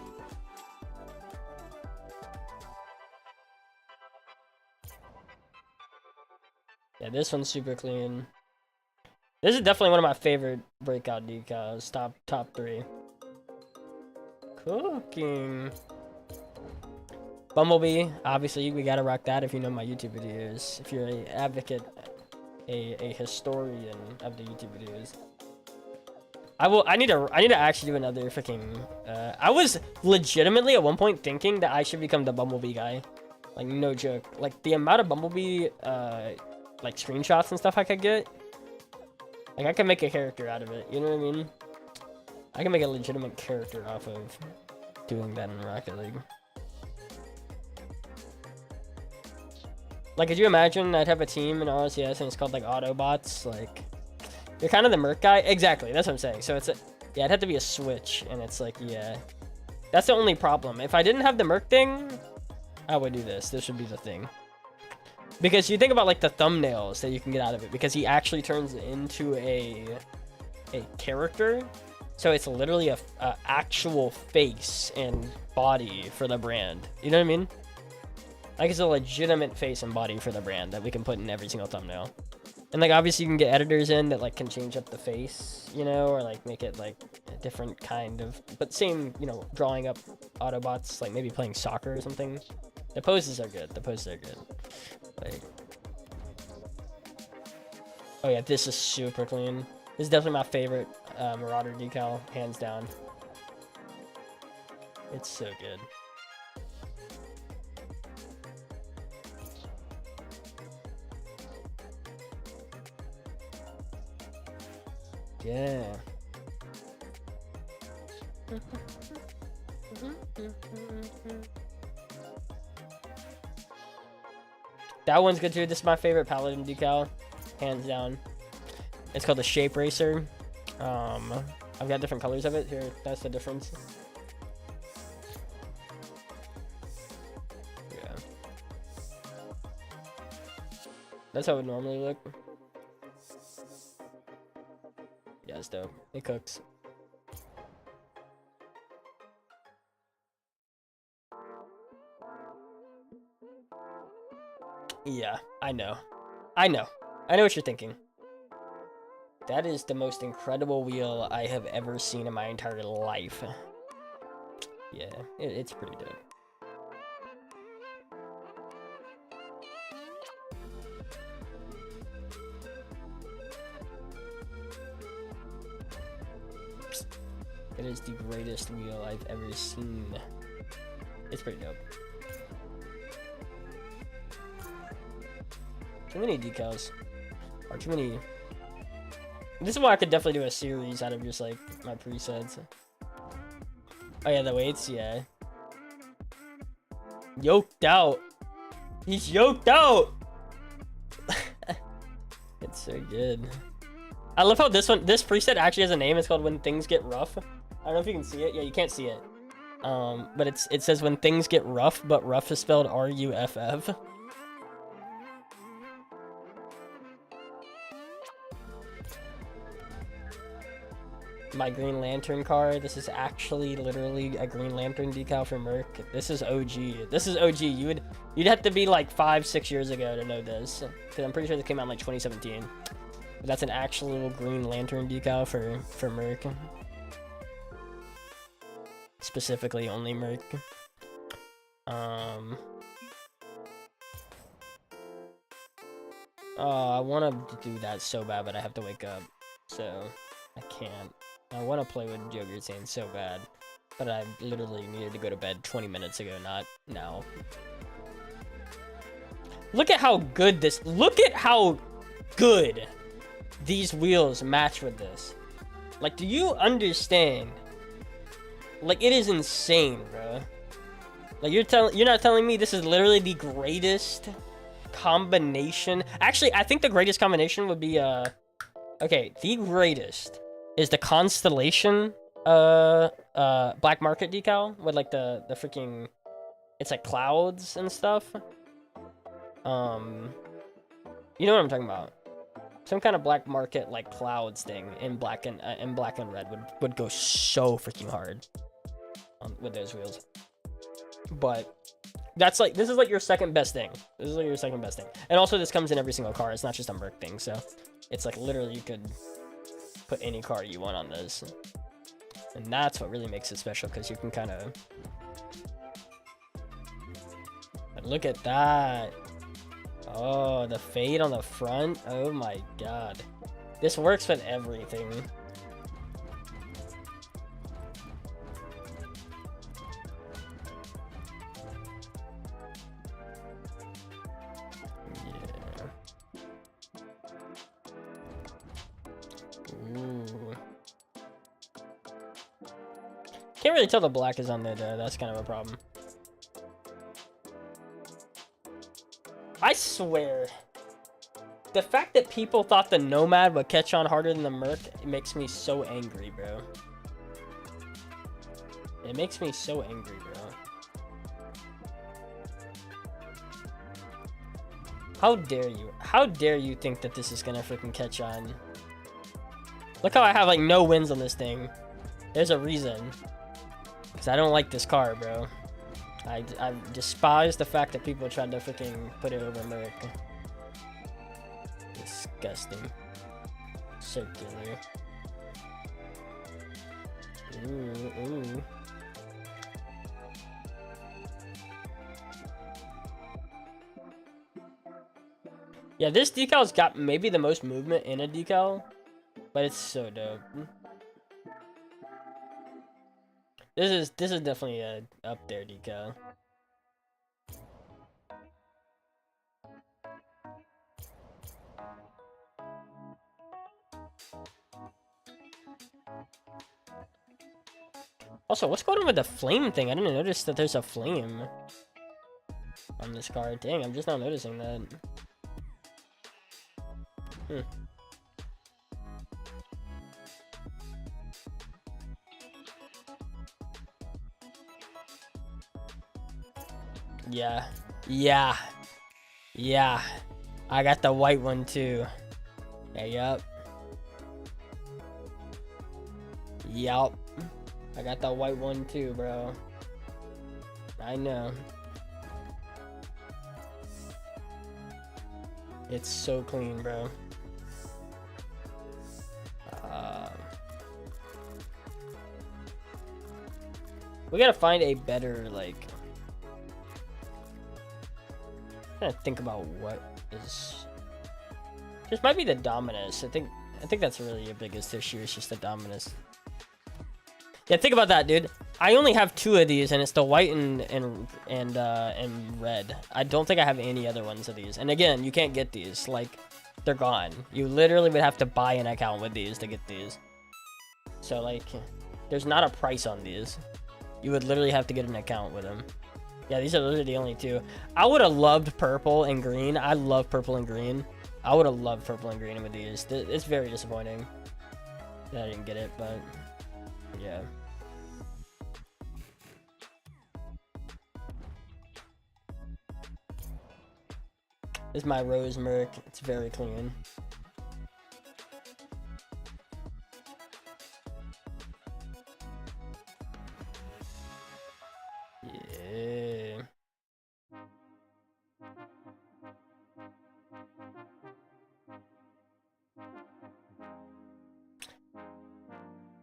Yeah, this one's super clean. This is definitely one of my favorite breakout decals. Top 3. Cooking. Bumblebee, obviously we gotta rock that if you know my YouTube videos. If you're a advocate, a historian of the YouTube videos. I need to actually do another freaking I was legitimately at one point thinking that I should become the Bumblebee guy. Like no joke. Like the amount of Bumblebee like screenshots and stuff I could get. Like I can make a character out of it, you know what I mean? I can make a legitimate character off of doing that in Rocket League. Like, could you imagine I'd have a team in RLCS and it's called like Autobots? Like, you're kind of the Merc guy. Exactly, that's what I'm saying. So it's yeah, it'd have to be a switch, and it's like, yeah, that's the only problem. If I didn't have the Merc thing, I would do this. This would be the thing. Because you think about like the thumbnails that you can get out of it, because he actually turns into a character. So it's literally a actual face and body for the brand. You know what I mean? Like it's a legitimate face and body for the brand that we can put in every single thumbnail. And like obviously you can get editors in that like can change up the face, you know, or like make it like a different kind of, but same, you know, drawing up Autobots, like maybe playing soccer or something. The poses are good. The poses are good. Like, oh yeah, this is super clean. This is definitely my favorite Marauder decal, hands down. It's so good. Yeah. That one's good too. This is my favorite Paladin decal, hands down. It's called the Shape Racer. I've got different colors of it here. That's the difference. Yeah. That's how it would normally look. Yeah, it's dope. It cooks. Yeah, I know. I know what you're thinking. That is the most incredible wheel I have ever seen in my entire life. Yeah, it's pretty dope. It is the greatest wheel I've ever seen. It's pretty dope. Too many decals. Or too many. This is why I could definitely do a series out of just like my presets. Oh yeah, the weights, yeah. Yoked out. He's yoked out. It's so good. I love how this preset actually has a name. It's called When Things Get Rough. I don't know if you can see it. Yeah, you can't see it. But it says When Things Get Rough, but rough is spelled R-U-F-F. My Green Lantern car. This is actually literally a Green Lantern decal for Merc. This is OG. This is OG. You'd have to be like 5-6 years ago to know this, because I'm pretty sure this came out in like 2017. But that's an actual Green Lantern decal for Merc. Specifically only Merc. Oh, I want to do that so bad, but I have to wake up, so I can't. I want to play with Joker's hand so bad, but I literally needed to go to bed 20 minutes ago, not now. Look at how good this. Look at how good these wheels match with this. Like, do you understand? Like, it is insane, bro. Like, you're not telling me this is literally the greatest combination. Actually, I think the greatest combination would be okay, the greatest is the Constellation black market decal with like the freaking, it's like clouds and stuff. You know what I'm talking about? Some kind of black market like clouds thing in black and red would go so freaking hard with those wheels. But that's like, this is like your second best thing. This is like your second best thing. And also this comes in every single car. It's not just a Merc thing. So it's like literally you could put any car you want on this. And that's what really makes it special, because you can kind of... Look at that. Oh, the fade on the front. Oh my god. This works with everything. Ooh. Can't really tell the black is on there though. That's kind of a problem. I swear, the fact that people thought the Nomad would catch on harder than the Merc, it makes me so angry, bro. It makes me so angry, bro. How dare you? How dare you think that this is gonna freaking catch on? Look how I have like no wins on this thing. There's a reason. Because I don't like this car, bro. I despise the fact that people tried to freaking put it over Merc. Disgusting. Circular. Ooh, ooh. Yeah, this decal's got maybe the most movement in a decal, but it's so dope. This is definitely a up there decal. Also, what's going on with the flame thing? I didn't notice that there's a flame on this car. Dang, I'm just now noticing that. Yeah. Yeah. Yeah. I got the white one too. Yeah, yup. Yup. I got the white one too, bro. I know. It's so clean, bro. We gotta find a better, like... I'm trying to think about what is... This might be the Dominus. I think that's really your biggest issue. It's just the Dominus. Yeah, think about that, dude. I only have 2 of these, and it's the white and red. I don't think I have any other ones of these. And again, you can't get these. Like, they're gone. You literally would have to buy an account with these to get these. So, like, there's not a price on these. You would literally have to get an account with them. Yeah, those are the only 2. I would have loved purple and green. I love purple and green. I would have loved purple and green with these. It's very disappointing that I didn't get it, but yeah. This is my Rose Merc. It's very clean. Yeah.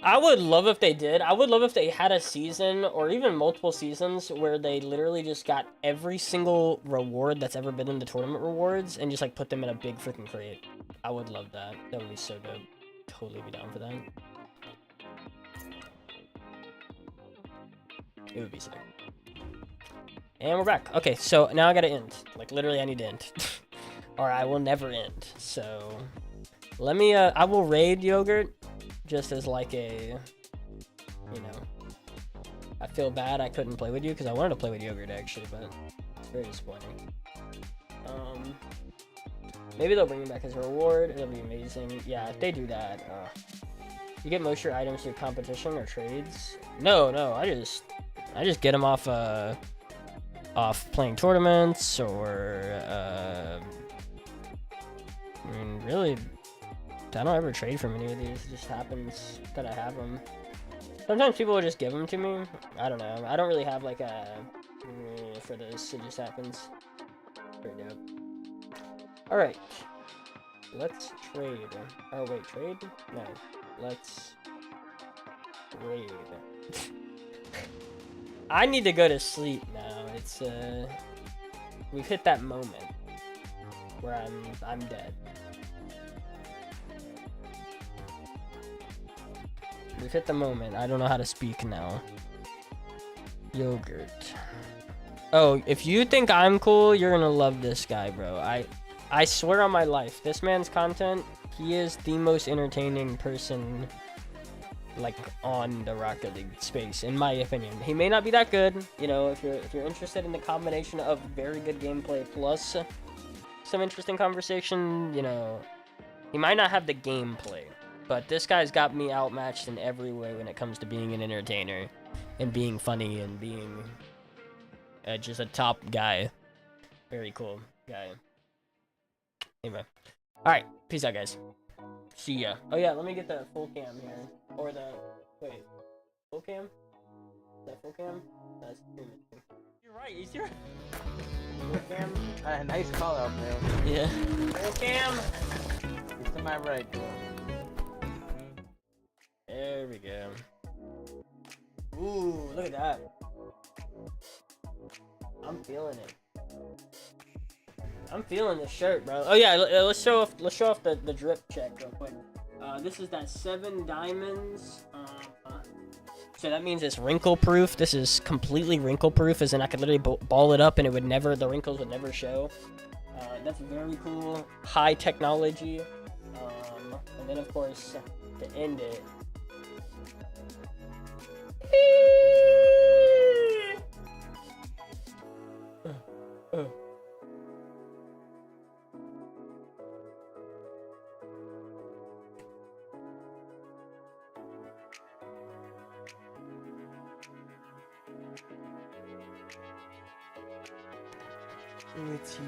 I would love if they did. I would love if they had a season or even multiple seasons where they literally just got every single reward that's ever been in the tournament rewards and just like put them in a big freaking crate. I would love that. That would be so dope. Totally be down for that. It would be sick. And we're back. Okay, so now I gotta end. Like, literally, I need to end. Or I will never end. So, let me, I will raid Yogurt. Just as, like, a, you know. I feel bad I couldn't play with you, because I wanted to play with Yogurt, actually, but it's very disappointing. Maybe they'll bring me back as a reward. It'll be amazing. Yeah, if they do that, you get most of your items through competition or trades. No, I just get them off playing tournaments or I mean, really, I don't ever trade from any of these. It just happens that I have them. Sometimes people will just give them to me. I don't know. I don't really have like a for this. It just happens. Pretty dope. All right. Let's trade. Oh wait, trade? No. Let's trade. I need to go to sleep now. It's we've hit that moment where I'm dead. We've hit the moment. I don't know how to speak now. Yogurt. Oh, if you think I'm cool, you're gonna love this guy, bro. I swear on my life, this man's content, he is the most entertaining person like on the Rocket League space, in my opinion. He may not be that good, you know, if you're interested in the combination of very good gameplay plus some interesting conversation, you know, he might not have the gameplay, but this guy's got me outmatched in every way when it comes to being an entertainer and being funny and being just a top guy. Very cool guy. Anyway, all right, peace out, guys. See ya. Oh yeah, let me get the full cam here, or the wait, full cam? Is that full cam? That's you're right. Is your full cam? Nice call out, man. Yeah. Full cam. It's to my right, bro. There we go. Ooh, look at that. I'm feeling it. I'm feeling the shirt, bro. Oh yeah, let's show off the drip check real quick. This is that 7 diamonds. So that means it's wrinkle proof. This is completely wrinkle proof, as in I could literally ball it up and the wrinkles would never show. That's very cool. High technology. And then of course to end it. It's you.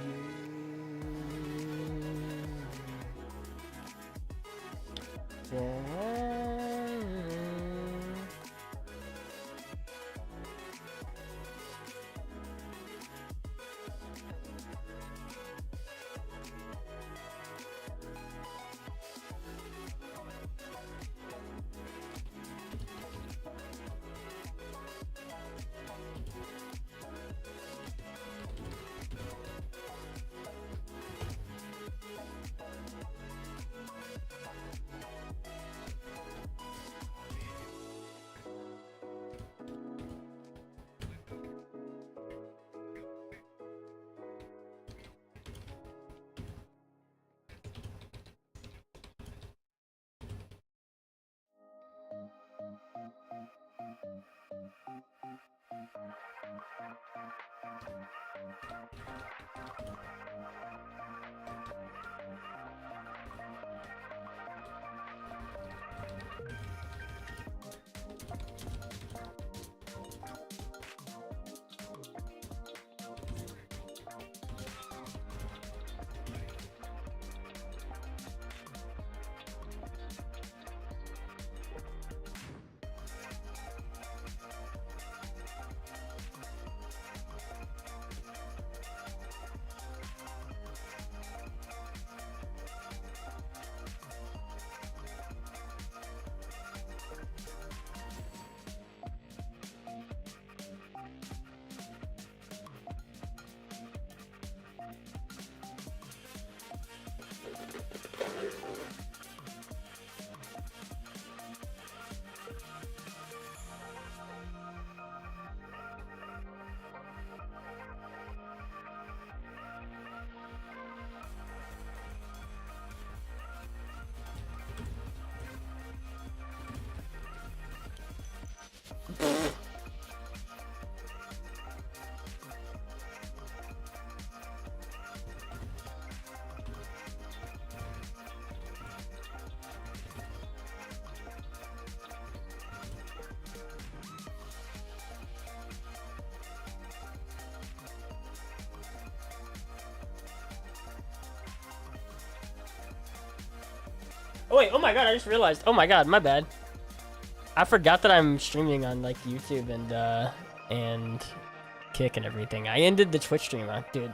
Oh wait, oh my god, I just realized. Oh my god, my bad. I forgot that I'm streaming on like YouTube and Kick and everything. I ended the Twitch stream, dude.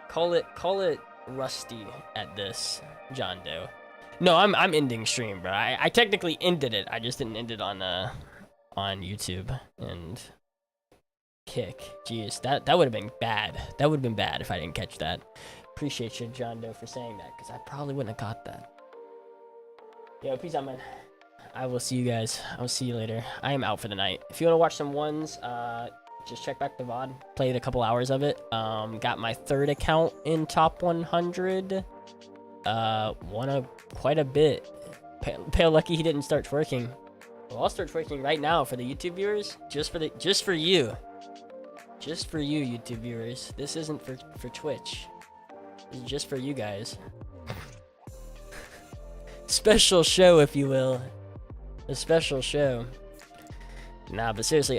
Call it rusty at this, John Doe. No, I'm ending stream, bro. I technically ended it. I just didn't end it on YouTube and Kick. Jeez, that would have been bad. That would have been bad if I didn't catch that. Appreciate you, John Doe, for saying that, because I probably wouldn't have caught that. Yo, peace out, man. I will see you guys. I'll see you later. I am out for the night. If you want to watch some ones, just check back the VOD. Played a couple hours of it. Got my 3rd account in top 100. Won quite a bit. Pale lucky he didn't start twerking. Well, I'll start twerking right now for the YouTube viewers. Just for you. Just for you, YouTube viewers. This isn't for Twitch. This is just for you guys. Special show, if you will. A special show. Nah, but seriously,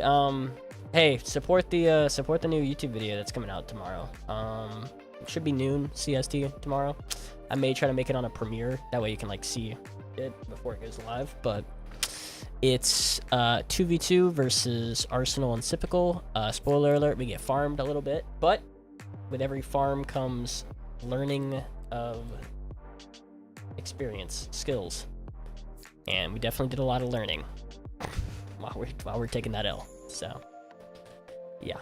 hey, support the new YouTube video that's coming out tomorrow. It should be noon CST tomorrow. I may try to make it on a premiere, that way you can like see it before it goes live. But it's 2v2 versus Arsenal and Sypical. Spoiler alert: we get farmed a little bit, but with every farm comes learning of experience, skills, and we definitely did a lot of learning while we're taking that L. So yeah,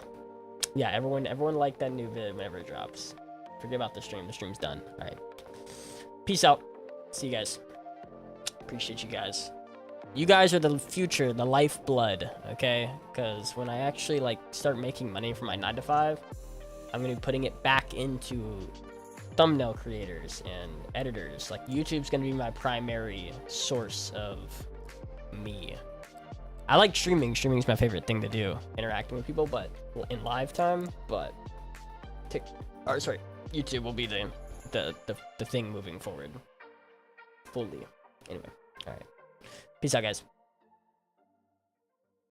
everyone liked that new vid whenever it drops. Forget about the stream. The stream's done. All right, peace out. See you guys. Appreciate you guys. You guys are the future, the lifeblood. Okay, because when I actually like start making money from my 9 to 5, I'm gonna be putting it back into thumbnail creators and editors. Like, YouTube's gonna be my primary source of me. I like streaming. Streaming is my favorite thing to do, interacting with people, but in live time. But YouTube will be the thing moving forward fully. Anyway, all right. Peace out, guys.